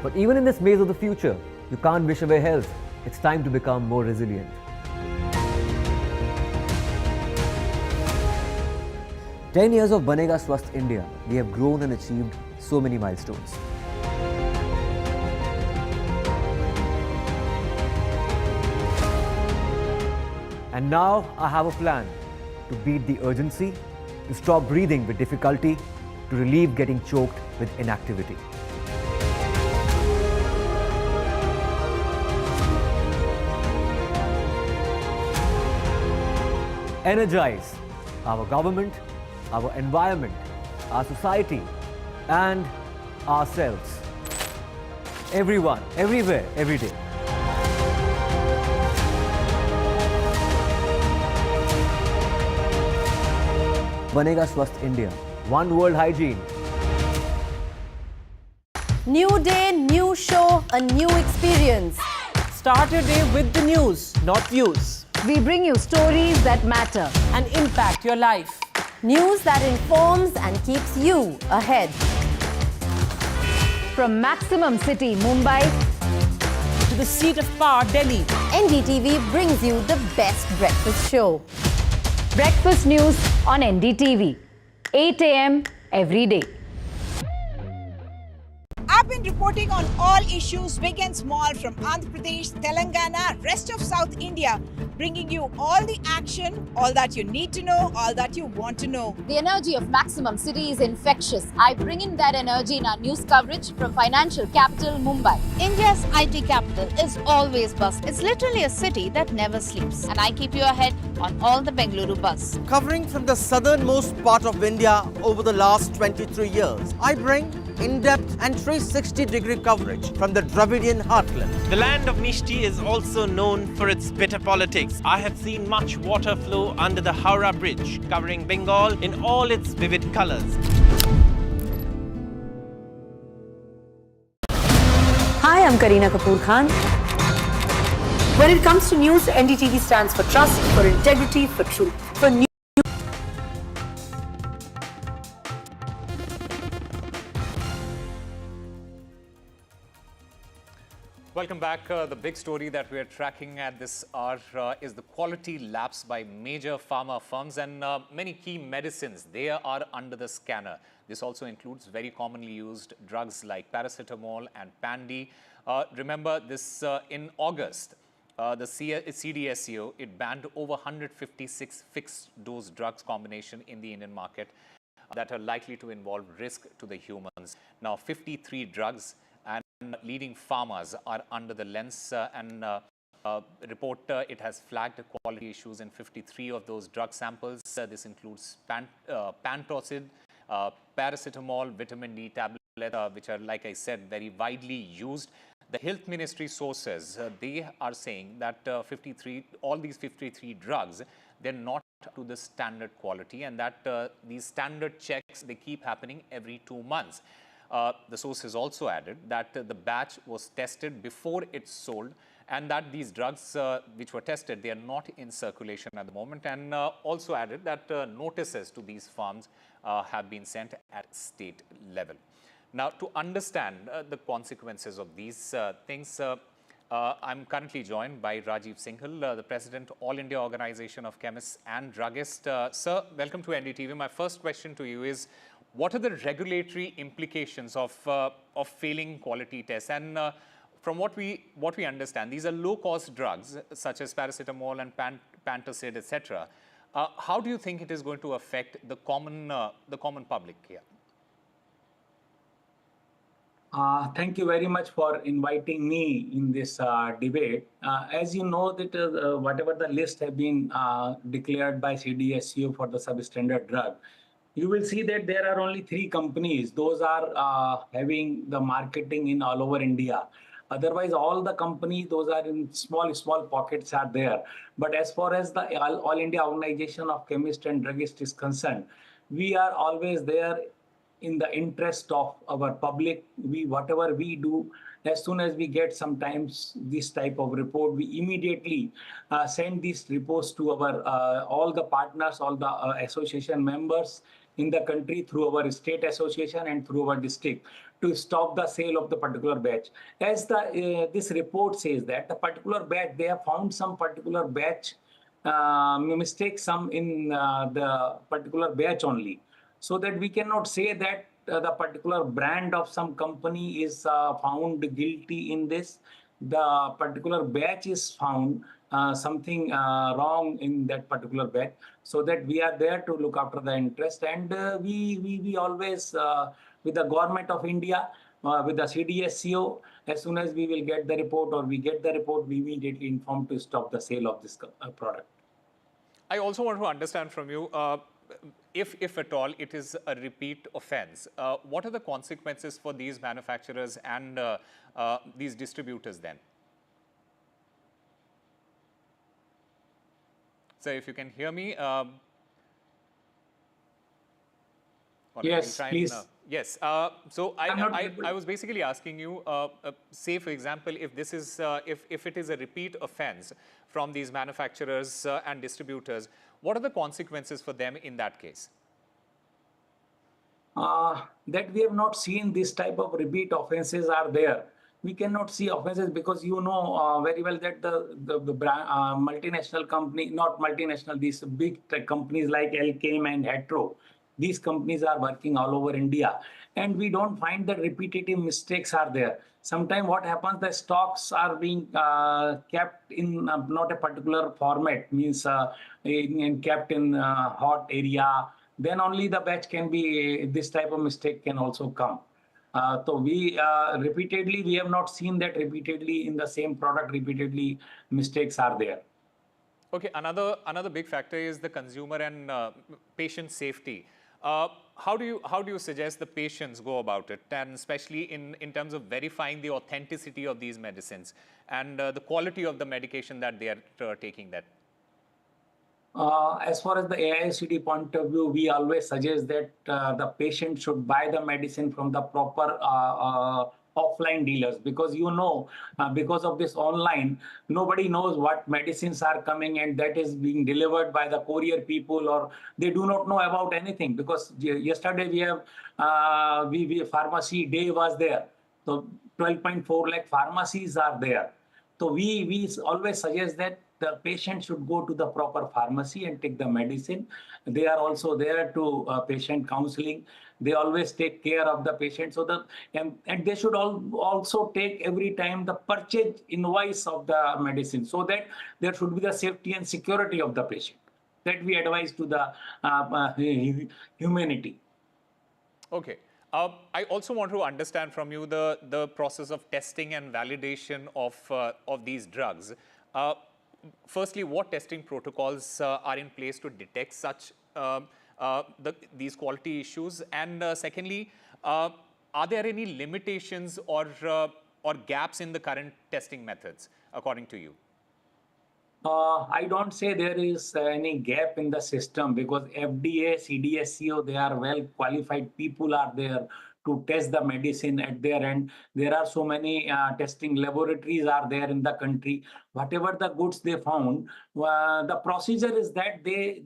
But even in this maze of the future, you can't wish away health. It's time to become more resilient. 10 years of Banega Swasth India, we have grown and achieved so many milestones. And now I have a plan to beat the urgency, to stop breathing with difficulty, to relieve getting choked with inactivity. Energize our government, our environment, our society, and ourselves. Everyone, everywhere, every day. Banega Swasth India. One world hygiene. New day, new show, a new experience. Start your day with the news, not views. We bring you stories that matter And impact your life. news that informs and keeps you ahead. From Maximum City, Mumbai, To the seat of power, Delhi. NDTV brings you the best breakfast show. Breakfast news on NDTV, 8 a.m. every day. I've been reporting on all issues, big and small, from Andhra Pradesh, Telangana, rest of South India, bringing you all the action, all that you need to know, all that you want to know. The energy of Maximum City is infectious. I bring in that energy in our news coverage from financial capital Mumbai. India's IT capital is always buzz. It's literally a city that never sleeps. And I keep you ahead on all the Bengaluru buzz. Covering from the southernmost part of India over the last 23 years, I bring in-depth and 360-degree coverage from the Dravidian heartland. The land of Mishti is also known for its bitter politics. I have seen much water flow under the Howrah Bridge, covering Bengal in all its vivid colors. Hi, I'm Kareena Kapoor Khan. When it comes to news, NDTV stands for trust, for integrity, for truth, for news. Welcome back. The big story that we are tracking at this hour is the quality lapse by major pharma firms, and many key medicines, they are under the scanner. This also includes very commonly used drugs like paracetamol and Pandi. Remember this in August, the CDSCO, it banned over 156 fixed dose drugs combination in the Indian market that are likely to involve risk to the humans. Now 53 drugs and leading pharmas are under the lens, and report it has flagged quality issues in 53 of those drug samples. This includes pantocid, paracetamol, vitamin D tablets, which are, like I said, very widely used. The health ministry sources, they are saying that all these 53 drugs, they're not to the standard quality, and that these standard checks, they keep happening every 2 months. The sources also added that the batch was tested before it's sold, and that these drugs which were tested, they are not in circulation at the moment, and also added that notices to these firms have been sent at state level. Now, to understand the consequences of these things, I'm currently joined by Rajiv Singhal, the President, All India Organization of Chemists and Druggists. Sir, welcome to NDTV. My first question to you is, what are the regulatory implications of failing quality tests? And from what we understand, these are low-cost drugs such as paracetamol and pantocid, etc. How do you think it is going to affect the common public here? Thank you very much for inviting me in this debate. As you know, that whatever the list have been declared by CDSCO for the substandard drug, you will see that there are only 3 companies. Those are having the marketing in all over India. Otherwise, all the companies, those are in small pockets are there. But as far as the All India Organization of Chemists and Druggists is concerned, we are always there in the interest of our public. Whatever we do, as soon as we get sometimes this type of report, we immediately send these reports to our all the partners, all the association members, in the country through our state association and through our district to stop the sale of the particular batch. As this report says that the particular batch, they have found some particular batch mistakes, some in the particular batch only, so that we cannot say that the particular brand of some company is found guilty in this. The particular batch is found something wrong in that particular batch, so that we are there to look after the interest. And we always, with the government of India, with the CDSCO, as soon as we will get the report or we get the report, we immediately inform to stop the sale of this product. I also want to understand from you, if at all it is a repeat offense, what are the consequences for these manufacturers and these distributors then? So if you can hear me. Yes, please. Yes. So I was basically asking you, say for example, if this is if it is a repeat offense from these manufacturers and distributors, what are the consequences for them in that case? That we have not seen this type of repeat offenses are there. We cannot see offenses because you know very well that the multinational company, not multinational, these big tech companies like LKM and Hetero, these companies are working all over India, and we don't find that repetitive mistakes are there. Sometimes what happens, the stocks are being kept in not a particular format, means kept in hot area. Then only the batch can be, this type of mistake can also come. So we repeatedly, we have not seen that repeatedly in the same product, repeatedly mistakes are there. Okay, another big factor is the consumer and patient safety. How do you suggest the patients go about it, and especially in terms of verifying the authenticity of these medicines and the quality of the medication that they are taking that? As far as the AICD point of view, we always suggest that the patient should buy the medicine from the proper offline dealers, because you know, because of this online, nobody knows what medicines are coming and that is being delivered by the courier people, or they do not know about anything. Because yesterday we have pharmacy day was there, so 12.4 lakh pharmacies are there. So we always suggest that the patient should go to the proper pharmacy and take the medicine. They are also there to patient counseling. They always take care of the patient. So and they should also take every time the purchase invoice of the medicine, so that there should be the safety and security of the patient. That we advise to the humanity. Okay. I also want to understand from you the process of testing and validation of these drugs. Firstly, what testing protocols are in place to detect such these quality issues? And secondly, are there any limitations or gaps in the current testing methods, according to you? I don't say there is any gap in the system, because FDA, CDSCO, they are well qualified people are there to test the medicine at their end. There are so many testing laboratories are there in the country. Whatever the goods they found, the procedure is that they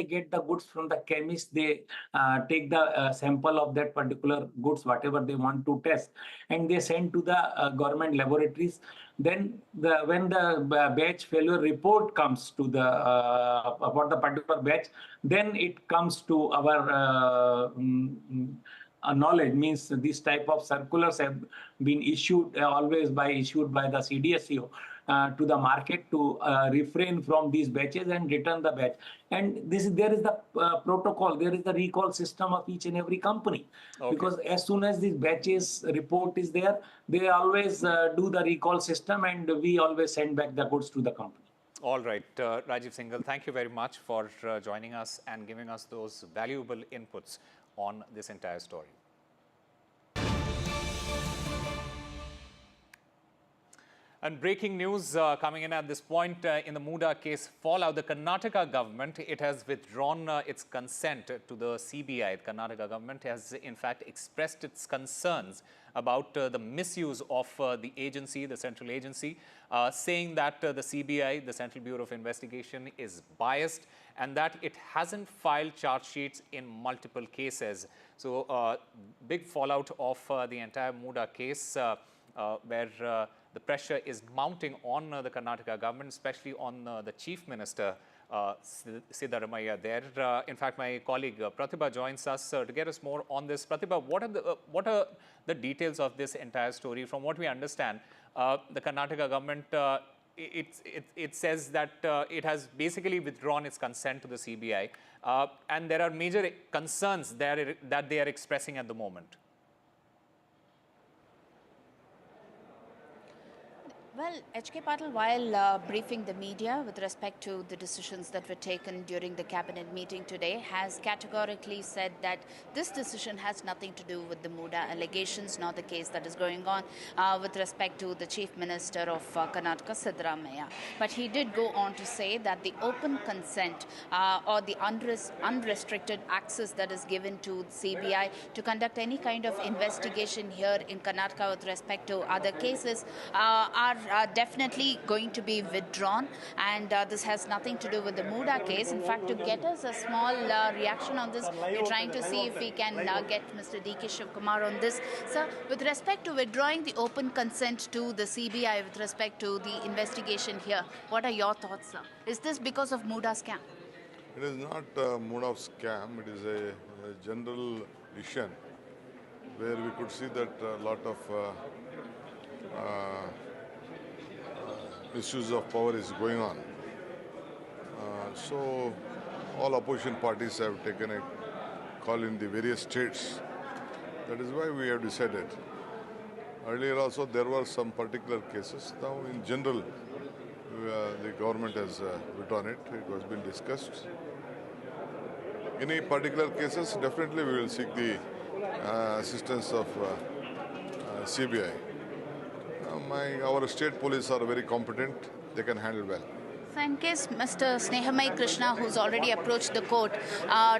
get the goods from the chemist. They take the sample of that particular goods, whatever they want to test, and they send to the government laboratories. Then when the batch failure report comes to the about the particular batch, then it comes to our knowledge. Means this type of circulars have been issued always issued by the CDSCO to the market to refrain from these batches and return the batch. And there is the protocol, there is the recall system of each and every company. Okay. Because as soon as this batches report is there, they always do the recall system, and we always send back the goods to the company. All right, Rajiv Singhal, thank you very much for joining us and giving us those valuable inputs on this entire story. And breaking news coming in at this point in the Muda case fallout, the Karnataka government, it has withdrawn its consent to the CBI. The Karnataka government has in fact expressed its concerns about the misuse of the agency, the central agency, saying that the CBI, the Central Bureau of Investigation, is biased and that it hasn't filed charge sheets in multiple cases. So big fallout of the entire Muda case where the pressure is mounting on the Karnataka government, especially on the Chief Minister, Siddaramaiah there. In fact, my colleague Pratibha joins us to get us more on this. Pratibha, what are the details of this entire story? From what we understand, the Karnataka government, it says that it has basically withdrawn its consent to the CBI, and there are major concerns there that they are expressing at the moment. Well, H.K. Patil, while briefing the media with respect to the decisions that were taken during the cabinet meeting today, has categorically said that this decision has nothing to do with the Muda allegations, nor the case that is going on with respect to the Chief Minister of Karnataka, Siddaramaiah. But he did go on to say that the open consent or the unrestricted access that is given to CBI to conduct any kind of investigation here in Karnataka with respect to other cases are definitely going to be withdrawn, and this has nothing to do with the Muda case. In fact, to get us a small reaction on this, we're trying to see if we can get Mr. D.K. Shivkumar on this. Sir, with respect to withdrawing the open consent to the CBI with respect to the investigation here, what are your thoughts, sir? Is this because of Muda scam? It is not a Muda scam. It is a general decision where we could see that a lot of misuse of power is going on. So all opposition parties have taken a call in the various states. That is why we have decided. Earlier also there were some particular cases. Now in general the government has withdrawn it. It was been discussed. Any particular cases, definitely we will seek the assistance of CBI. Our state police are very competent. They can handle well. So in case Mr. Snehamai Krishna, who's already approached the court,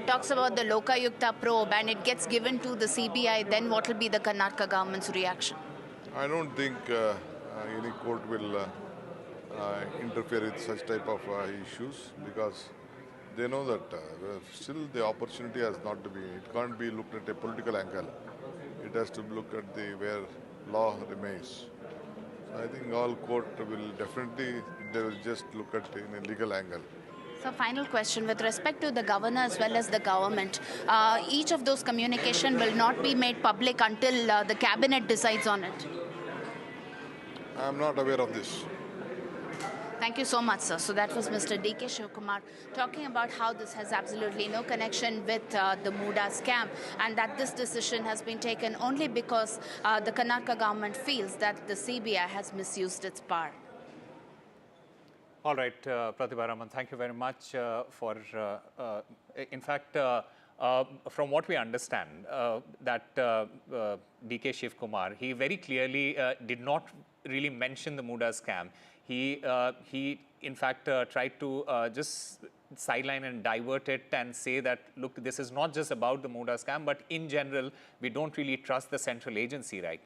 talks about the Lokayukta probe and it gets given to the CBI, then what will be the Karnataka government's reaction? I don't think any court will interfere with such type of issues, because they know that still the opportunity has not to be, it can't be looked at a political angle. It has to look at the where law remains. I think all court will definitely, they will just look at in a legal angle. So final question, with respect to the governor as well as the government, each of those communication will not be made public until the cabinet decides on it. I am not aware of this. Thank you so much, sir. So that was Mr. D.K. Shivkumar talking about how this has absolutely no connection with the Muda scam, and that this decision has been taken only because the Karnataka government feels that the CBI has misused its power. All right, Pratibha Raman, thank you very much for, in fact, from what we understand, that D.K. Shivkumar, he very clearly did not really mention the Muda scam. He in fact, tried to just sideline and divert it and say that, look, this is not just about the Muda scam, but in general, we don't really trust the central agency, right?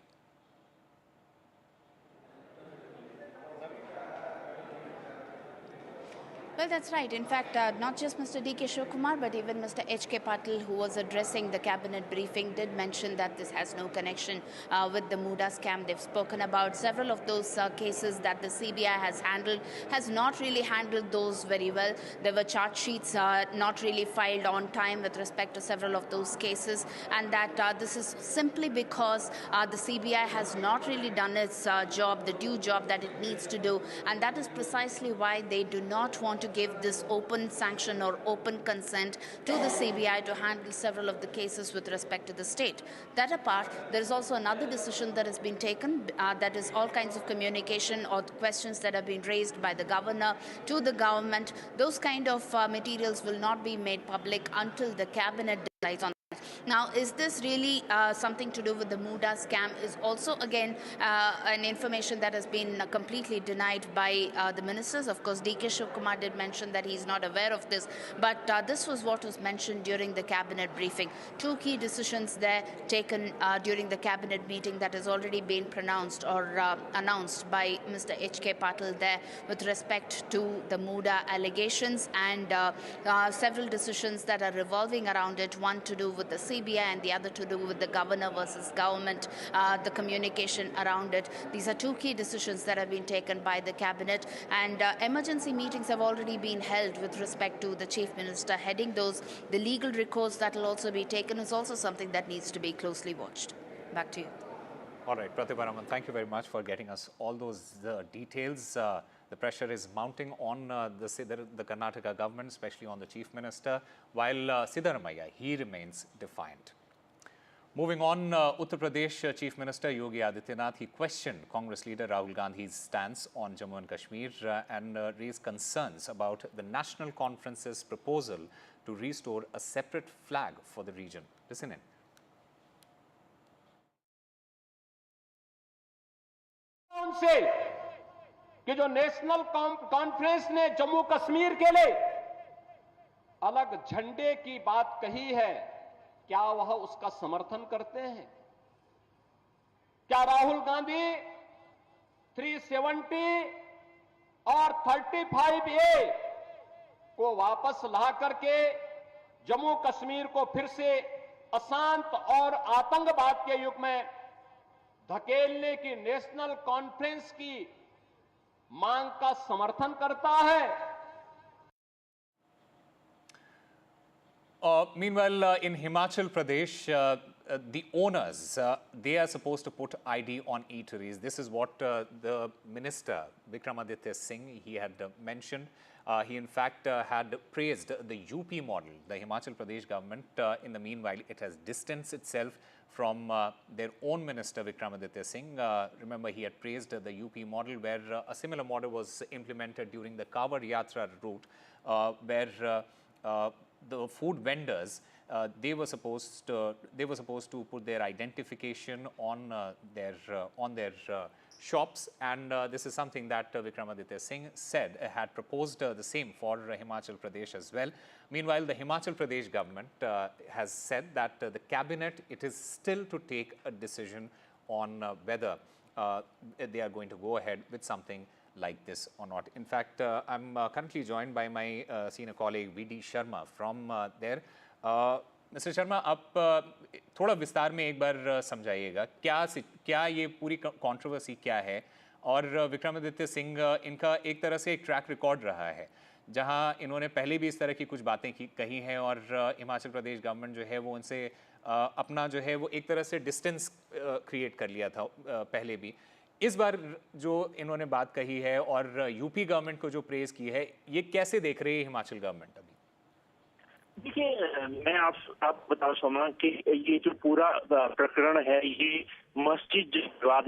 Well, that's right. In fact, not just Mr. D.K. Shivkumar, but even Mr. H.K. Patil, who was addressing the cabinet briefing, did mention that this has no connection with the Muda scam. They've spoken about several of those cases that the CBI has handled, has not really handled those very well. There were charge sheets not really filed on time with respect to several of those cases, and that this is simply because the CBI has not really done its job, the due job that it needs to do, and that is precisely why they do not want to give this open sanction or open consent to the CBI to handle several of the cases with respect to the state. That apart, there is also another decision that has been taken, that is all kinds of communication or questions that have been raised by the governor to the government. Those kind of materials will not be made public until the cabinet decides on that. Now, is this really something to do with the Muda scam? Is also again an information that has been completely denied by the ministers. Of course, D.K. Shivkumar did mention that he's not aware of this, but this was what was mentioned during the cabinet briefing. Two key decisions there taken during the cabinet meeting that has already been pronounced or announced by Mr. H.K. Patil there with respect to the Muda allegations, and several decisions that are revolving around it, one to do with the CBI and the other to do with the governor versus government, the communication around it. These are two key decisions that have been taken by the cabinet, and emergency meetings have already been held with respect to the chief minister heading those. The legal recourse that will also be taken is also something that needs to be closely watched. Back to you. All right, Pratibha Raman, thank you very much for getting us all those details. The pressure is mounting on the Karnataka government, especially on the chief minister, while Siddaramaiah, he remains defiant. Moving on, Uttar Pradesh Chief Minister Yogi Adityanath, he questioned Congress leader Rahul Gandhi's stance on Jammu and Kashmir and raised concerns about the National Conference's proposal to restore a separate flag for the region. Listen in. से कि जो national conference ने जम्मू कश्मीर के लिए अलग झंडे की बात कही है, क्या वह उसका समर्थन करते हैं? क्या राहुल गांधी 370 और 35A को वापस ला करके जम्मू कश्मीर को फिर से अशांत और आतंकवाद के युग में धकेलने की नेशनल कॉन्फ्रेंस की मांग का समर्थन करता है? Meanwhile, in Himachal Pradesh, the owners, they are supposed to put ID on eateries. This is what the minister, Vikramaditya Singh, he had mentioned. He in fact had praised the UP model. The Himachal Pradesh government, in the meanwhile, it has distanced itself from their own minister, Vikramaditya Singh. Remember, he had praised the UP model, where a similar model was implemented during the Kawad Yatra route, where the food vendors, they were supposed to put their identification on their shops, and this is something that Vikramaditya Singh said had proposed the same for Himachal Pradesh as well. Meanwhile, the Himachal Pradesh government has said that the cabinet, it is still to take a decision on whether they are going to go ahead with something like this or not. In fact, I'm currently joined by my senior colleague V.D. Sharma from there. Mr. Sharma, आप थोड़ा विस्तार में एक बार समझाइएगा क्या ये पूरी controversy क्या है, और विक्रमादित्य सिंह इनका एक तरह से एक ट्रैक रिकॉर्ड रहा है जहां इन्होंने पहले भी इस तरह की कुछ बातें कही हैं, और हिमाचल प्रदेश गवर्नमेंट जो है वो उनसे अपना जो है वो एक तरह से डिस्टेंस क्रिएट कर लिया था पहले भी। इस बार जो इन्होंने बात कही है और यूपी गवर्नमेंट को जो प्रेज की है, ये कैसे देख रही है हिमाचल गवर्नमेंट अभी? देखिए, मैं आप बता सोमा कि ये जो पूरा प्रकरण है, ये मस्जिद विवाद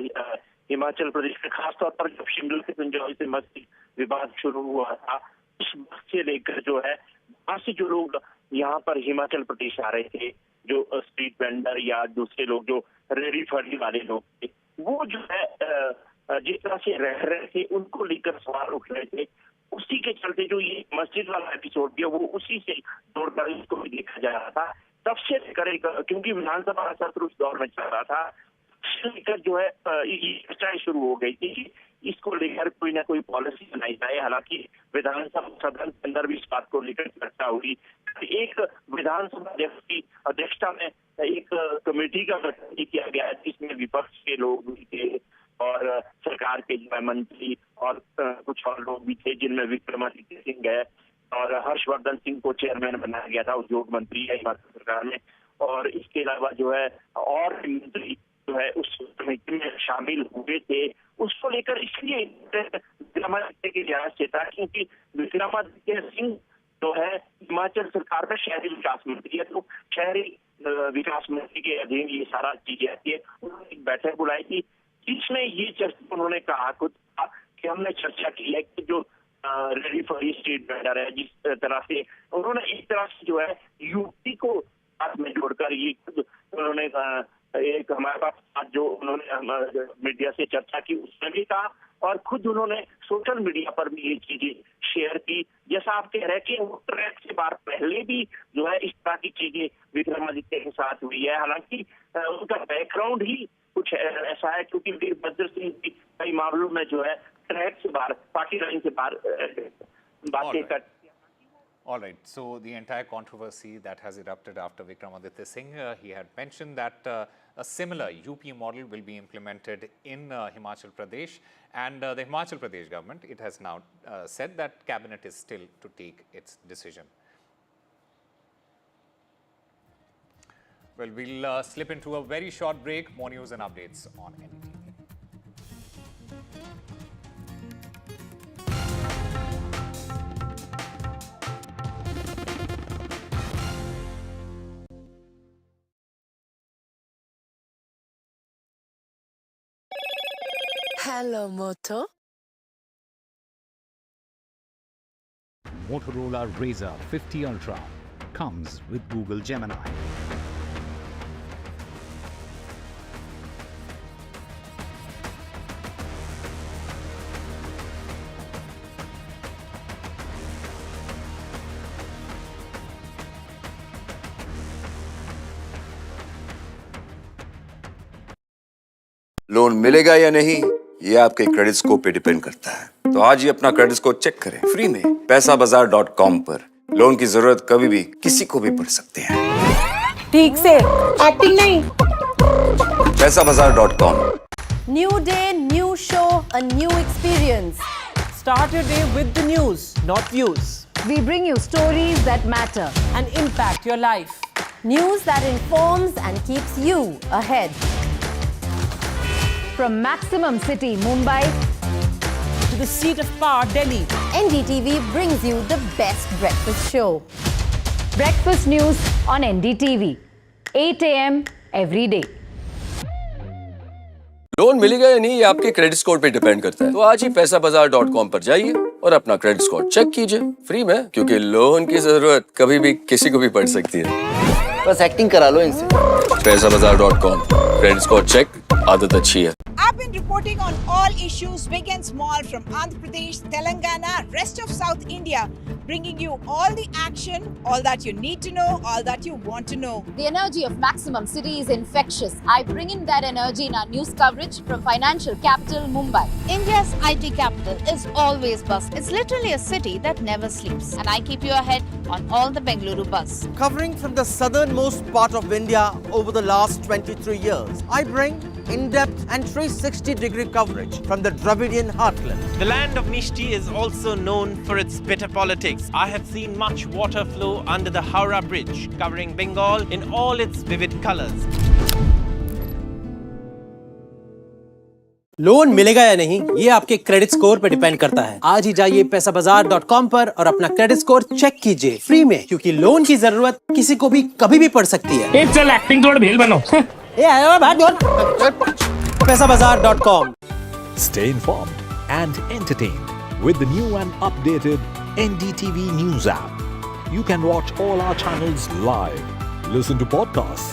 हिमाचल प्रदेश में, खासतौर पर जब शिमला के पंजाब से मस्जिद विवाद शुरू हुआ था, उस वक्त से लेकर जो है वहां से जो लोग यहाँ पर हिमाचल प्रदेश आ रहे थे, जो स्ट्रीट वेंडर या दूसरे लोग जो रेडी फड़ी वाले लोग थे, वो जो है जिस तरह से रह रहे थे उनको लेकर सवाल उठ रहे थे। उसी के चलते जो ये मस्जिद वाला एपिसोड दिया, वो उसी से जोड़कर इसको भी देखा जा रहा था। तब से लेकर, क्योंकि विधानसभा सत्र उस दौर में चल रहा था, लेकर जो है ये चर्चाएं शुरू हो गई थी कि इसको लेकर कोई ना कोई पॉलिसी बनाई जाए। हालांकि विधानसभा सदन के अंदर भी इस बात को लेकर चर्चा हुई। एक विधानसभा अध्यक्ष की अध्यक्षता में एक कमेटी का गठन किया गया, जिसमें विपक्ष के लोग भी थे और सरकार के मंत्री और कुछ और लोग भी थे, जिनमें विक्रमादित्य सिंह है और हर्षवर्धन सिंह को चेयरमैन बनाया गया था, उद्योग मंत्री है हिमाचल सरकार में। और इसके अलावा जो है और मंत्री जो है उस कमेटी में शामिल हुए थे। उसको लेकर इसलिए विक्रमादित्य के लिहाज से था क्योंकि विक्रमादित्य सिंह जो है हिमाचल सरकार में शहरी विकास मंत्री है, तो शहरी विकास मंत्री के अधीन ये सारा चीजें आती है। उन्होंने एक बैठक बुलाई थी जिसमें ये चर्चा उन्होंने कहा खुद कि हमने चर्चा की है कि जो रेडी फॉर स्ट्रीट वेंडर है, जिस तरह से उन्होंने एक तरह से जो है यूपी को साथ में जोड़ कर ये उन्होंने एक हमारे पास आज जो उन्होंने मीडिया से चर्चा की उसमें भी कहा और खुद उन्होंने सोशल मीडिया पर भी ये चीजें शेयर की। जैसा आप कह रहे हैं कि वो ट्रैक से बार पहले भी जो है इस तरह की चीजें विक्रमादित्य के साथ हुई है। हालांकि उनका बैकग्राउंड ही कुछ ऐसा है क्योंकि वीरभद्र सिंह भी कई मामलों में जो है ट्रैक से बाहर, पार्टी लाइन से बाहर बातें कर। All right. So the entire controversy that has erupted after Vikramaditya Singh, he had mentioned that a similar UP model will be implemented in Himachal Pradesh, and the Himachal Pradesh government, it has now said that cabinet is still to take its decision. Well, we'll slip into a very short break. More news and updates on NDTV. Hello, Moto. Motorola Razr 50 Ultra comes with Google Gemini. Loan मिलेगा या नहीं ये आपके credit score पे depend करता है। तो आज ही अपना क्रेडिट स्कोर चेक करें फ्री में पैसाबाजार.com पर। लोन की जरूरत कभी भी किसी को भी पड़ सकती है। ठीक से एक्टिंग नहीं। पैसाबाजार.com। New day, new show, a new experience. Start your day with the news, not views. We bring you stories that matter and impact your life. News that informs and keeps you ahead. From Maximum City, Mumbai, to the seat of power, Delhi, NDTV brings you the best breakfast show. Breakfast news on NDTV, 8 a.m. every day. Loan मिलेगा या नहीं ये आपके credit score पे depend करता है। तो आज ही पैसाबाजार.com पर जाइए और अपना क्रेडिट स्कोर चेक कीजिए फ्री में, क्योंकि लोन की जरूरत कभी भी किसी को भी पड़ सकती है। बस एक्टिंग करा लो इनसे। पैसाबाजार.com, क्रेडिट स्कोर चेक, आदत अच्छी है। I've been reporting on all issues big and small from Andhra Pradesh, Telangana, rest of South India, bringing you all the action, all that you need to know, all that you want to know. The energy of Maximum City is infectious. I bring in that energy in our news coverage from financial capital Mumbai. India's IT capital is always buzz. It's literally a city that never sleeps. And I keep you ahead on all the Bengaluru buzz. Covering from the southernmost part of India over the last 23 years, I bring in-depth and 360-degree coverage from the Dravidian heartland. The land of Mishti is also known for its bitter politics. I have seen much water flow under the Howrah Bridge, covering Bengal in all its vivid colors. Loan मिलेगा या नहीं ये आपके credit score पे depend करता है। आज ही जाइए पैसाबाजार.com पर और अपना क्रेडिट स्कोर चेक कीजिए फ्री में, क्योंकि लोन की जरूरत किसी को भी कभी भी पड़ सकती है। चल एक्टिंग थोड़ा भेल बनो। पैसाबाजार.com। Stay informed and entertained with the new and updated NDTV News app. You can watch all our channels live, listen to podcasts,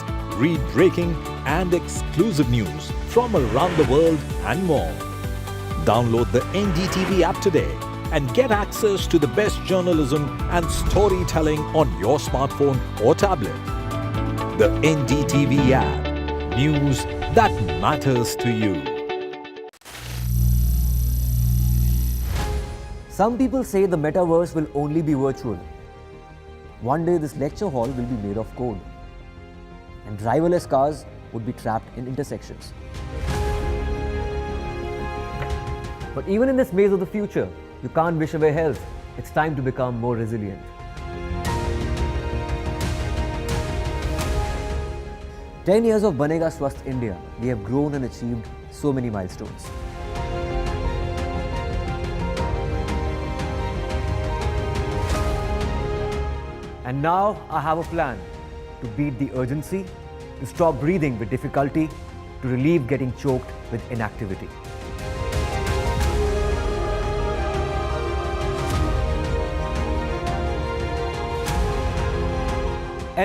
read breaking and exclusive news from around the world and more. Download the NDTV app today and get access to the best journalism and storytelling on your smartphone or tablet. The NDTV app. News that matters to you. Some people say the metaverse will only be virtual. One day this lecture hall will be made of code, and driverless cars would be trapped in intersections. But even in this maze of the future, you can't wish away health. It's time to become more resilient. "10 years of Banega Swasth India, we have grown and achieved so many milestones. And now I have a plan to beat the urgency, to stop breathing with difficulty, to relieve getting choked with inactivity.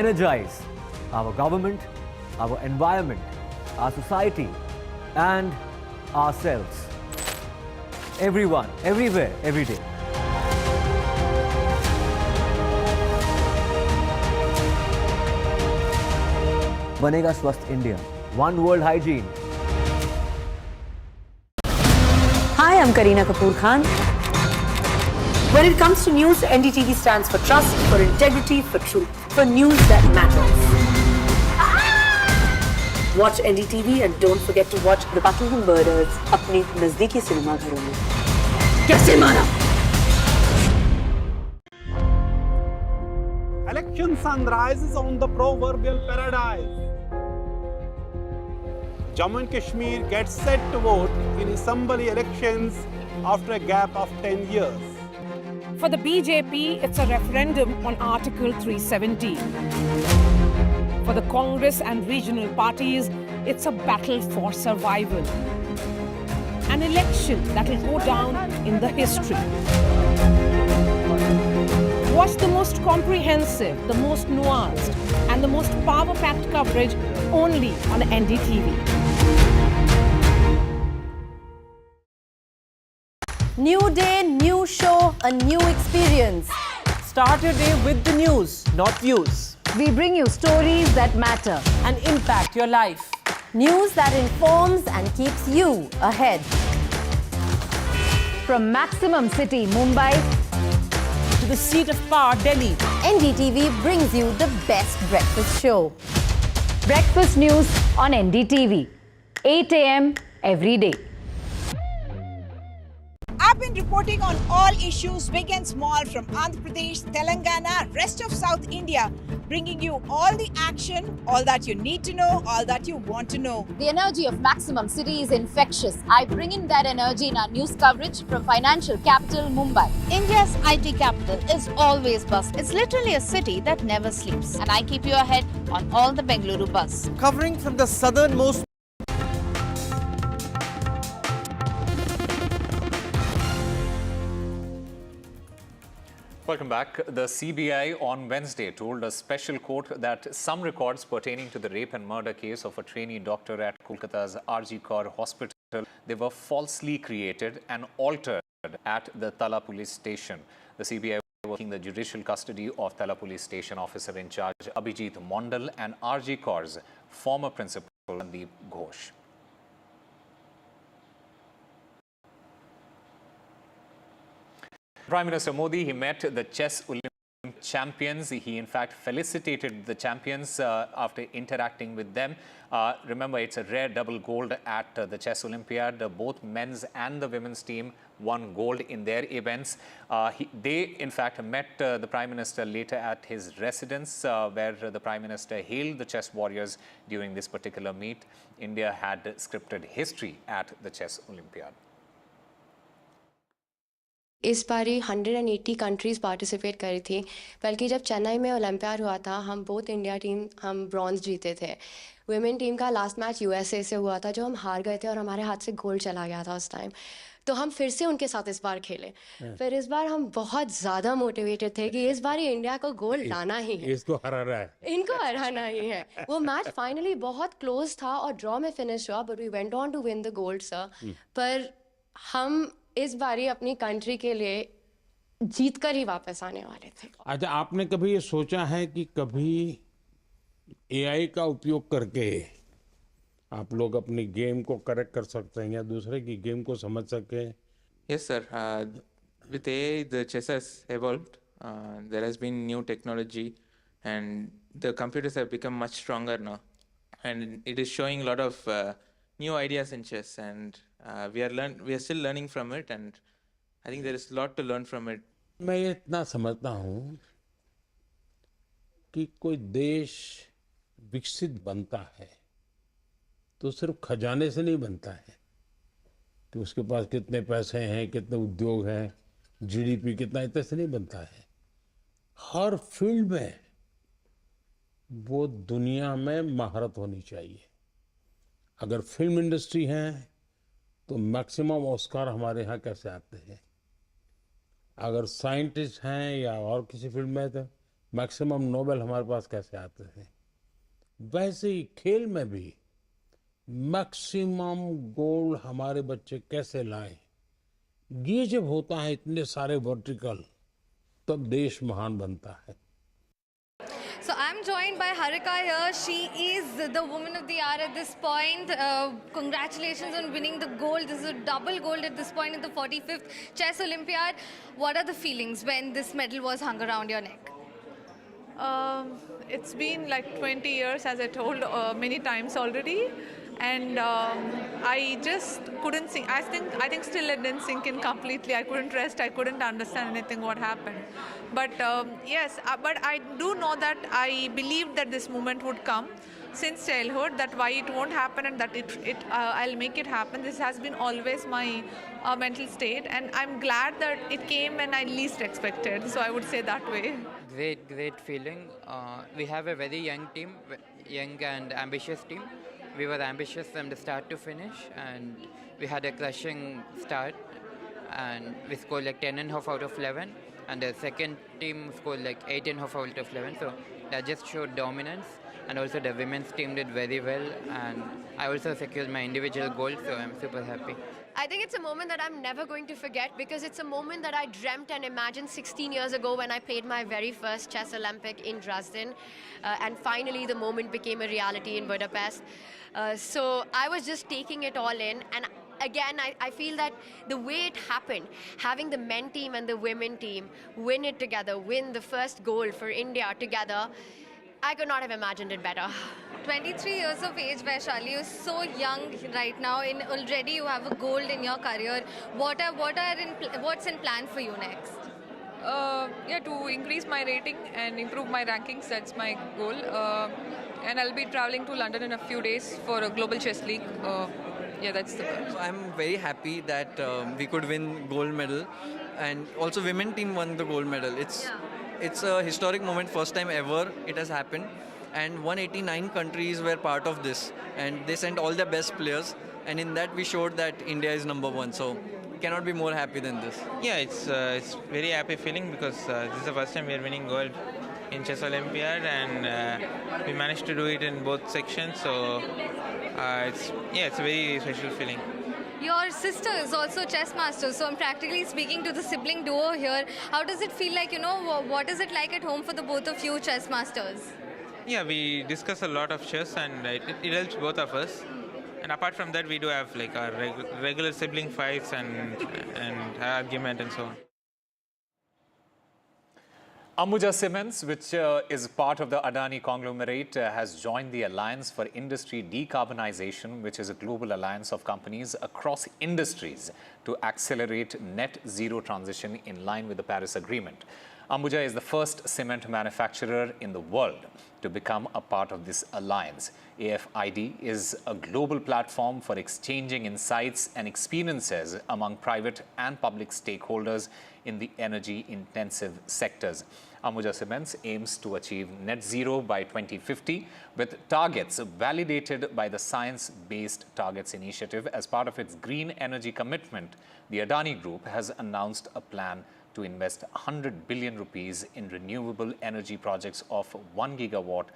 Energize, our government, our environment, our society, and ourselves. Everyone, everywhere, every day. बनेगा स्वस्थ India. One World Hygiene. Hi, I'm Kareena Kapoor Khan. When it comes to news, NDTV stands for trust, for integrity, for truth, for news that matters. Watch NDTV and don't forget to watch The Buckingham Murders अपने नजदीकी cinema घरों में. कैसे मारा? Election sunrise is on the proverbial paradise. Jammu and Kashmir gets set to vote in assembly elections after a gap of 10 years. For the BJP, it's a referendum on Article 370. For the Congress and regional parties, it's a battle for survival. An election that will go down in the history. Watch the most comprehensive, the most nuanced, and the most power-packed coverage only on NDTV. New day, new show, a new experience. Start your day with the news, not views. We bring you stories that matter and impact your life. News that informs and keeps you ahead. From Maximum City, Mumbai, to the seat of power, Delhi, NDTV brings you the best breakfast show. breakfast news on NDTV, 8 a.m. every day. I've been reporting on all issues big and small from Andhra Pradesh, Telangana, rest of South India, bringing you all the action, all that you need to know, all that you want to know. The energy of Maximum City is infectious. I bring in that energy in our news coverage from financial capital Mumbai. India's IT capital is always buzz. It's literally a city that never sleeps. And I keep you ahead on all the Bengaluru buzz. Covering from the southernmost Welcome back. The CBI on Wednesday told a special court that some records pertaining to the rape and murder case of a trainee doctor at Kolkata's RG Kaur Hospital, they were falsely created and altered at the Tala police station. The CBI was taking the judicial custody of Tala police station officer in charge Abhijit Mondal and RG Kaur's former principal Sandeep Ghosh. Prime Minister Modi, he met the chess Olympic champions. He in fact felicitated the champions after interacting with them. Remember, it's a rare double gold at the chess Olympiad. Both men's and the women's team won gold in their events. They in fact met the Prime Minister later at his residence where the Prime Minister hailed the chess warriors during this particular meet. India had scripted history at the chess Olympiad. इस बारी 180 countries participate करी थी, बल्कि जब चेन्नई में olympiad हुआ था हम बोथ इंडिया टीम हम ब्रॉन्ज जीते थे. वुमेन टीम का लास्ट मैच यूएसए से हुआ था जो हम हार गए थे और हमारे हाथ से गोल्ड चला गया था उस टाइम. तो हम फिर से उनके साथ इस बार खेले. फिर इस बार हम बहुत ज़्यादा मोटिवेटेड थे कि इस बार इंडिया को गोल्ड लाना ही है. इसको हराना है. इनको हराना ही है. वो मैच फाइनली बहुत क्लोज था और ड्रॉ में फिनिश हुआ, but we went on to win the gold sir. पर हम इस बारी अपनी कंट्री के लिए जीत कर ही वापस आने वाले थे. अच्छा, आपने कभी ये सोचा है कि कभी एआई का उपयोग करके आप लोग अपनी गेम को करेक्ट कर सकते हैं या दूसरे की गेम को समझ सके? Yes, sir. With AI, the chess has evolved. There has been new technology, and the computers have become much stronger now. And it is showing a lot of new ideas in chess, and we are still learning from it, and I think there is a lot to learn from it. मैं ये इतना समझता हूँ कि कोई देश विकसित बनता है तो सिर्फ खजाने से नहीं बनता है कि उसके पास कितने पैसे हैं, कितने उद्योग हैं, जीडीपी कितना, इतने से नहीं बनता है. हर फील्ड में वो दुनिया में महारत होनी चाहिए. अगर फिल्म इंडस्ट्री है तो मैक्सिमम ऑस्कार हमारे यहाँ कैसे आते हैं. अगर साइंटिस्ट हैं या और किसी फील्ड में तो मैक्सिमम नोबेल हमारे पास कैसे आते हैं. वैसे ही खेल में भी मैक्सिमम गोल हमारे बच्चे कैसे लाएं, ये जब होता है इतने सारे वर्टिकल, तब देश महान बनता है। So I'm joined by Harika here. She is the woman of the hour at this point. Congratulations on winning the gold. This is a double gold at this point in the 45th Chess Olympiad. What are the feelings when this medal was hung around your neck? It's been like 20 years, as I told many times already, and I just couldn't sink. I think still it didn't sink in completely. I couldn't rest. I couldn't understand anything what happened. But yes, but I do know that I believed that this moment would come since childhood. That why it won't happen, and that I'll make it happen. This has been always my mental state, and I'm glad that it came when I least expected. So I would say that way. Great feeling. We have a very young team, young and ambitious team. We were ambitious from the start to finish, and we had a crushing start, and we scored like 10.5 out of 11, and the second team scored like 8.5 out of 11, so that just showed dominance. And also the women's team did very well, and I also secured my individual gold, so I'm super happy. I think it's a moment that I'm never going to forget, because it's a moment that I dreamt and imagined 16 years ago when I played my very first Chess Olympic in Dresden. And finally the moment became a reality in Budapest. So I was just taking it all in. And again, I feel that the way it happened, having the men team and the women team win it together, win the first gold for India together, I could not have imagined it better. 23 years of age, Vaishali, you're so young right now, and already you have a gold in your career. What's in plan for you next? To increase my rating and improve my rankings, that's my goal. And I'll be traveling to London in a few days for a Global Chess League. That's the goal. I'm very happy that we could win gold medal, and also women team won the gold medal. It's a historic moment, first time ever it has happened, and 189 countries were part of this, and they sent all their best players, and in that we showed that India is number one, so we cannot be more happy than this. Yeah, it's very happy feeling, because this is the first time we are winning gold in Chess Olympiad, and we managed to do it in both sections, so it's a very special feeling. Your sister is also chess master, so I'm practically speaking to the sibling duo here. How does it feel like, what is it like at home for the both of you chess masters? Yeah, we discuss a lot of chess, and it helps both of us. And apart from that, we do have like our regular sibling fights and argument and so on. Ambuja Cement, which is part of the Adani conglomerate, has joined the Alliance for Industry Decarbonization, which is a global alliance of companies across industries to accelerate net zero transition in line with the Paris Agreement. Ambuja is the first cement manufacturer in the world to become a part of this alliance. AFID is a global platform for exchanging insights and experiences among private and public stakeholders in the energy-intensive sectors. Ambuja Cements aims to achieve net zero by 2050 with targets validated by the Science Based Targets Initiative. As part of its green energy commitment, the Adani Group has announced a plan to invest 100 billion rupees in renewable energy projects of 1 gigawatt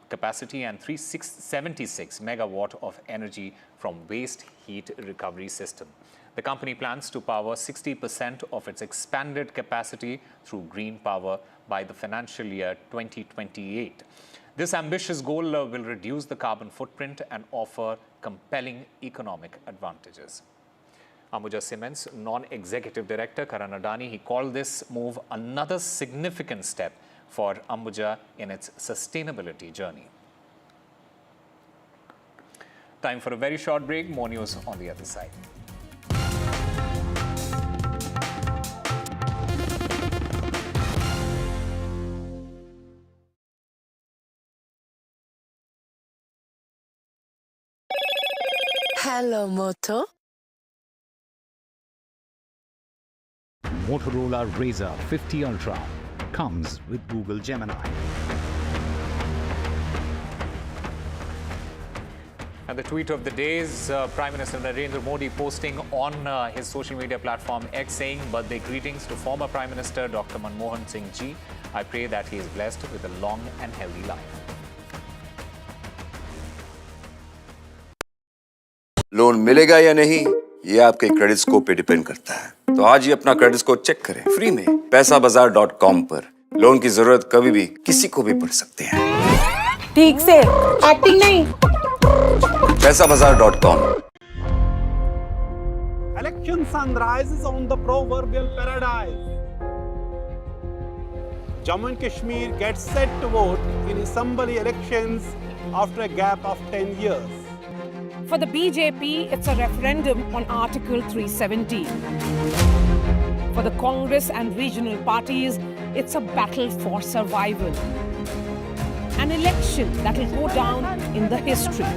capacity and 376 megawatt of energy from waste heat recovery system. The company plans to power 60% of its expanded capacity through green power by the financial year 2028. This ambitious goal will reduce the carbon footprint and offer compelling economic advantages. Ambuja Cement's non-executive director, Karan Adani, he called this move another significant step for Ambuja in its sustainability journey. Time for a very short break. More news on the other side. Hello, Moto. Motorola Razr 50 Ultra comes with Google Gemini. And the tweet of the day is Prime Minister Narendra Modi posting on his social media platform X saying, "Birthday greetings to former Prime Minister Dr. Manmohan Singh Ji. I pray that he is blessed with a long and healthy life." Loan मिलेगा या नहीं ये आपके credit score पे depend करता है। तो आज ही अपना क्रेडिट स्कोर चेक करें फ्री में पैसाबाजार.com पर। लोन की जरूरत कभी भी किसी को भी पड़ सकती है। ठीक से एक्टिंग नहीं। पैसाबाजार.com। Election sun rises on the proverbial paradise. Jammu and Kashmir gets set to vote in assembly elections after a gap of 10 years. For the BJP, it's a referendum on Article 370. For the Congress and regional parties, it's a battle for survival. An election that will go down in the history.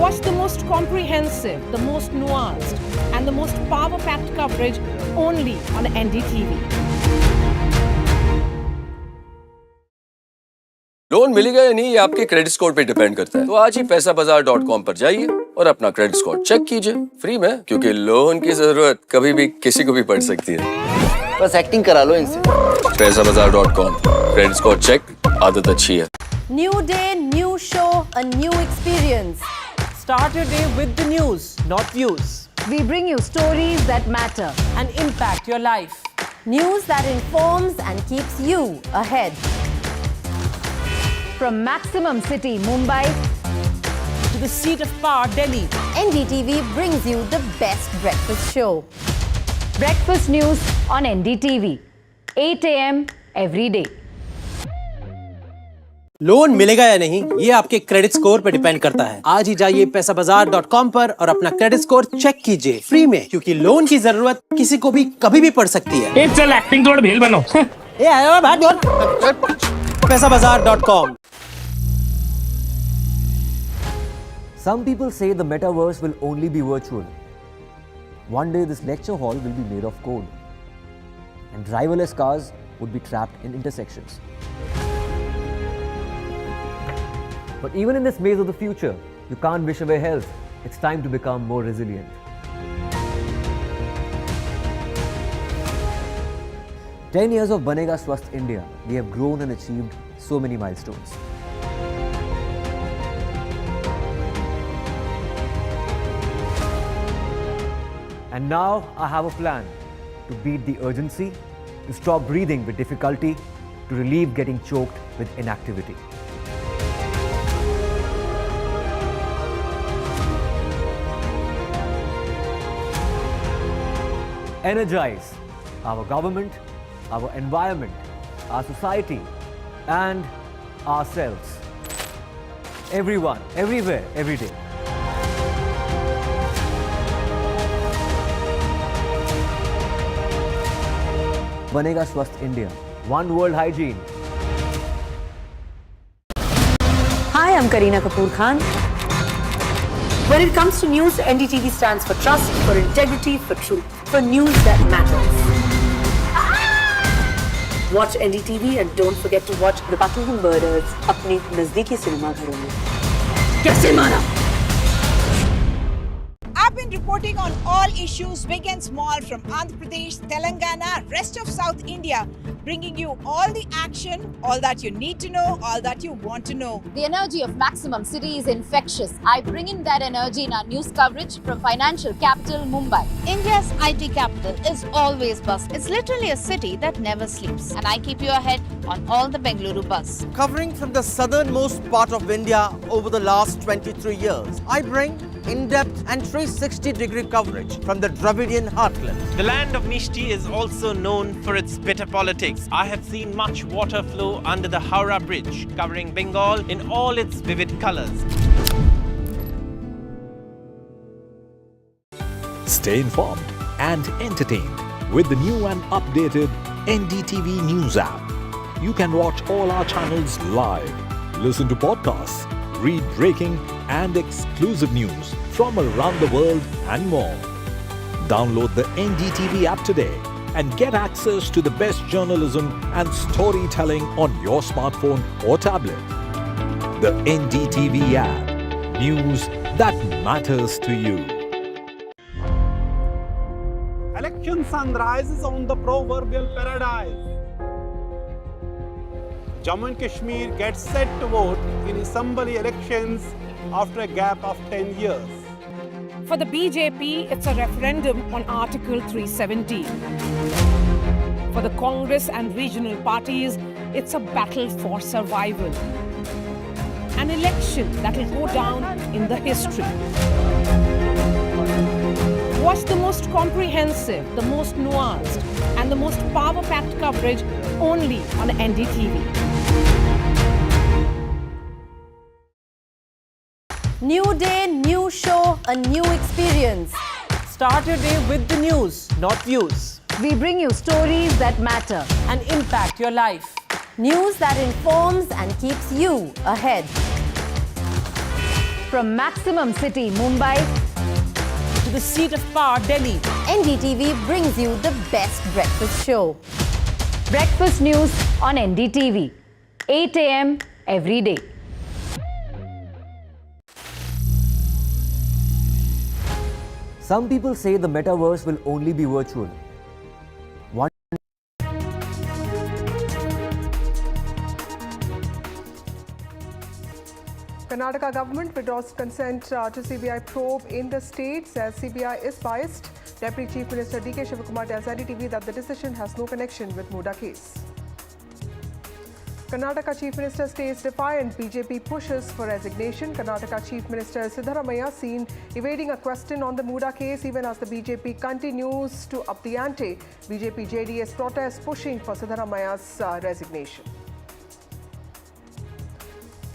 Watch the most comprehensive, the most nuanced, and the most power-packed coverage only on NDTV. Loan मिलेगा या नहीं ये आपके credit score पे depend करता है। तो आज ही पैसाबाजार.com पर जाइए और अपना क्रेडिट स्कोर चेक कीजिए फ्री में, क्योंकि लोन की जरूरत कभी भी किसी को भी पड़ सकती है। बस एक्टिंग करा लो इनसे। पैसाबाजार.com, क्रेडिट स्कोर चेक, आदत अच्छी है। New day, new show, a new experience. Start your day with the news, not views. We bring you stories that matter and impact your life. News that informs and keeps you ahead. From Maximum City, Mumbai, to the seat of power, Delhi, NDTV brings you the best breakfast show. breakfast news on NDTV, 8 a.m. every day. Loan मिलेगा या नहीं ये आपके credit score पे depend करता है। आज ही जाइए पैसाबाजार.com पर और अपना क्रेडिट स्कोर चेक कीजिए फ्री में, क्योंकि लोन की जरूरत किसी को भी कभी भी पड़ सकती है। चल एक्टिंग थोड़ा भेल बनो। ए आयो भाग जोर। पैसाबाजार.com। Some people say the metaverse will only be virtual. One day this lecture hall will be made of code, and driverless cars would be trapped in intersections. But even in this maze of the future, you can't wish away health. It's time to become more resilient. "10 years of Banega Swasth India, we have grown and achieved so many milestones. And now I have a plan to beat the urgency, to stop breathing with difficulty, to relieve getting choked with inactivity. Energize our government, our environment, our society, and ourselves. Everyone, everywhere, every day. Banega Swasth India. One world hygiene. Hi, I'm Kareena Kapoor Khan. When it comes to news, NDTV stands for trust, for integrity, for truth, for news that matters. Watch NDTV and don't forget to watch The Buckingham Murders अपने नजदीकी cinema घरों में। कैसे मारा? I've been reporting on all issues big and small from Andhra Pradesh, Telangana, rest of South India, bringing you all the action, all that you need to know, all that you want to know. The energy of Maximum City is infectious. I bring in that energy in our news coverage from financial capital Mumbai. India's IT capital is always buzz. It's literally a city that never sleeps. And I keep you ahead on all the Bengaluru buzz. Covering from the southernmost part of India over the last 23 years, I bring in-depth and 360-degree coverage from the Dravidian heartland. The land of Mishti is also known for its bitter politics. I have seen much water flow under the Howrah Bridge, covering Bengal in all its vivid colors. Stay informed and entertained with the new and updated NDTV News app. You can watch all our channels live, listen to podcasts, read breaking and exclusive news from around the world and more. Download the NDTV app today and get access to the best journalism and storytelling on your smartphone or tablet. The NDTV app. News that matters to you. Election sun rises on the proverbial paradise. Jammu and Kashmir gets set to vote in assembly elections after a gap of 10 years. For the BJP, it's a referendum on Article 370. For the Congress and regional parties, it's a battle for survival. An election that will go down in the history. Watch the most comprehensive, the most nuanced, and the most power-packed coverage only on NDTV. New day, new show, a new experience. Start your day with the news, not views. We bring you stories that matter and impact your life. News that informs and keeps you ahead. From Maximum City, Mumbai, to the seat of power, Delhi, NDTV brings you the best breakfast show. Breakfast news on NDTV, 8 a.m. every day. Some people say the metaverse will only be virtual. One Karnataka government withdraws consent to CBI probe in the state, says CBI is biased. Deputy Chief Minister D.K. Shivakumar tells NDTV that the decision has no connection with Muda case. Karnataka Chief Minister stays defiant. BJP pushes for resignation. Karnataka Chief Minister Siddaramaiah seen evading a question on the Muda case even as the BJP continues to up the ante. BJP JDS protests pushing for Siddaramaiah's resignation.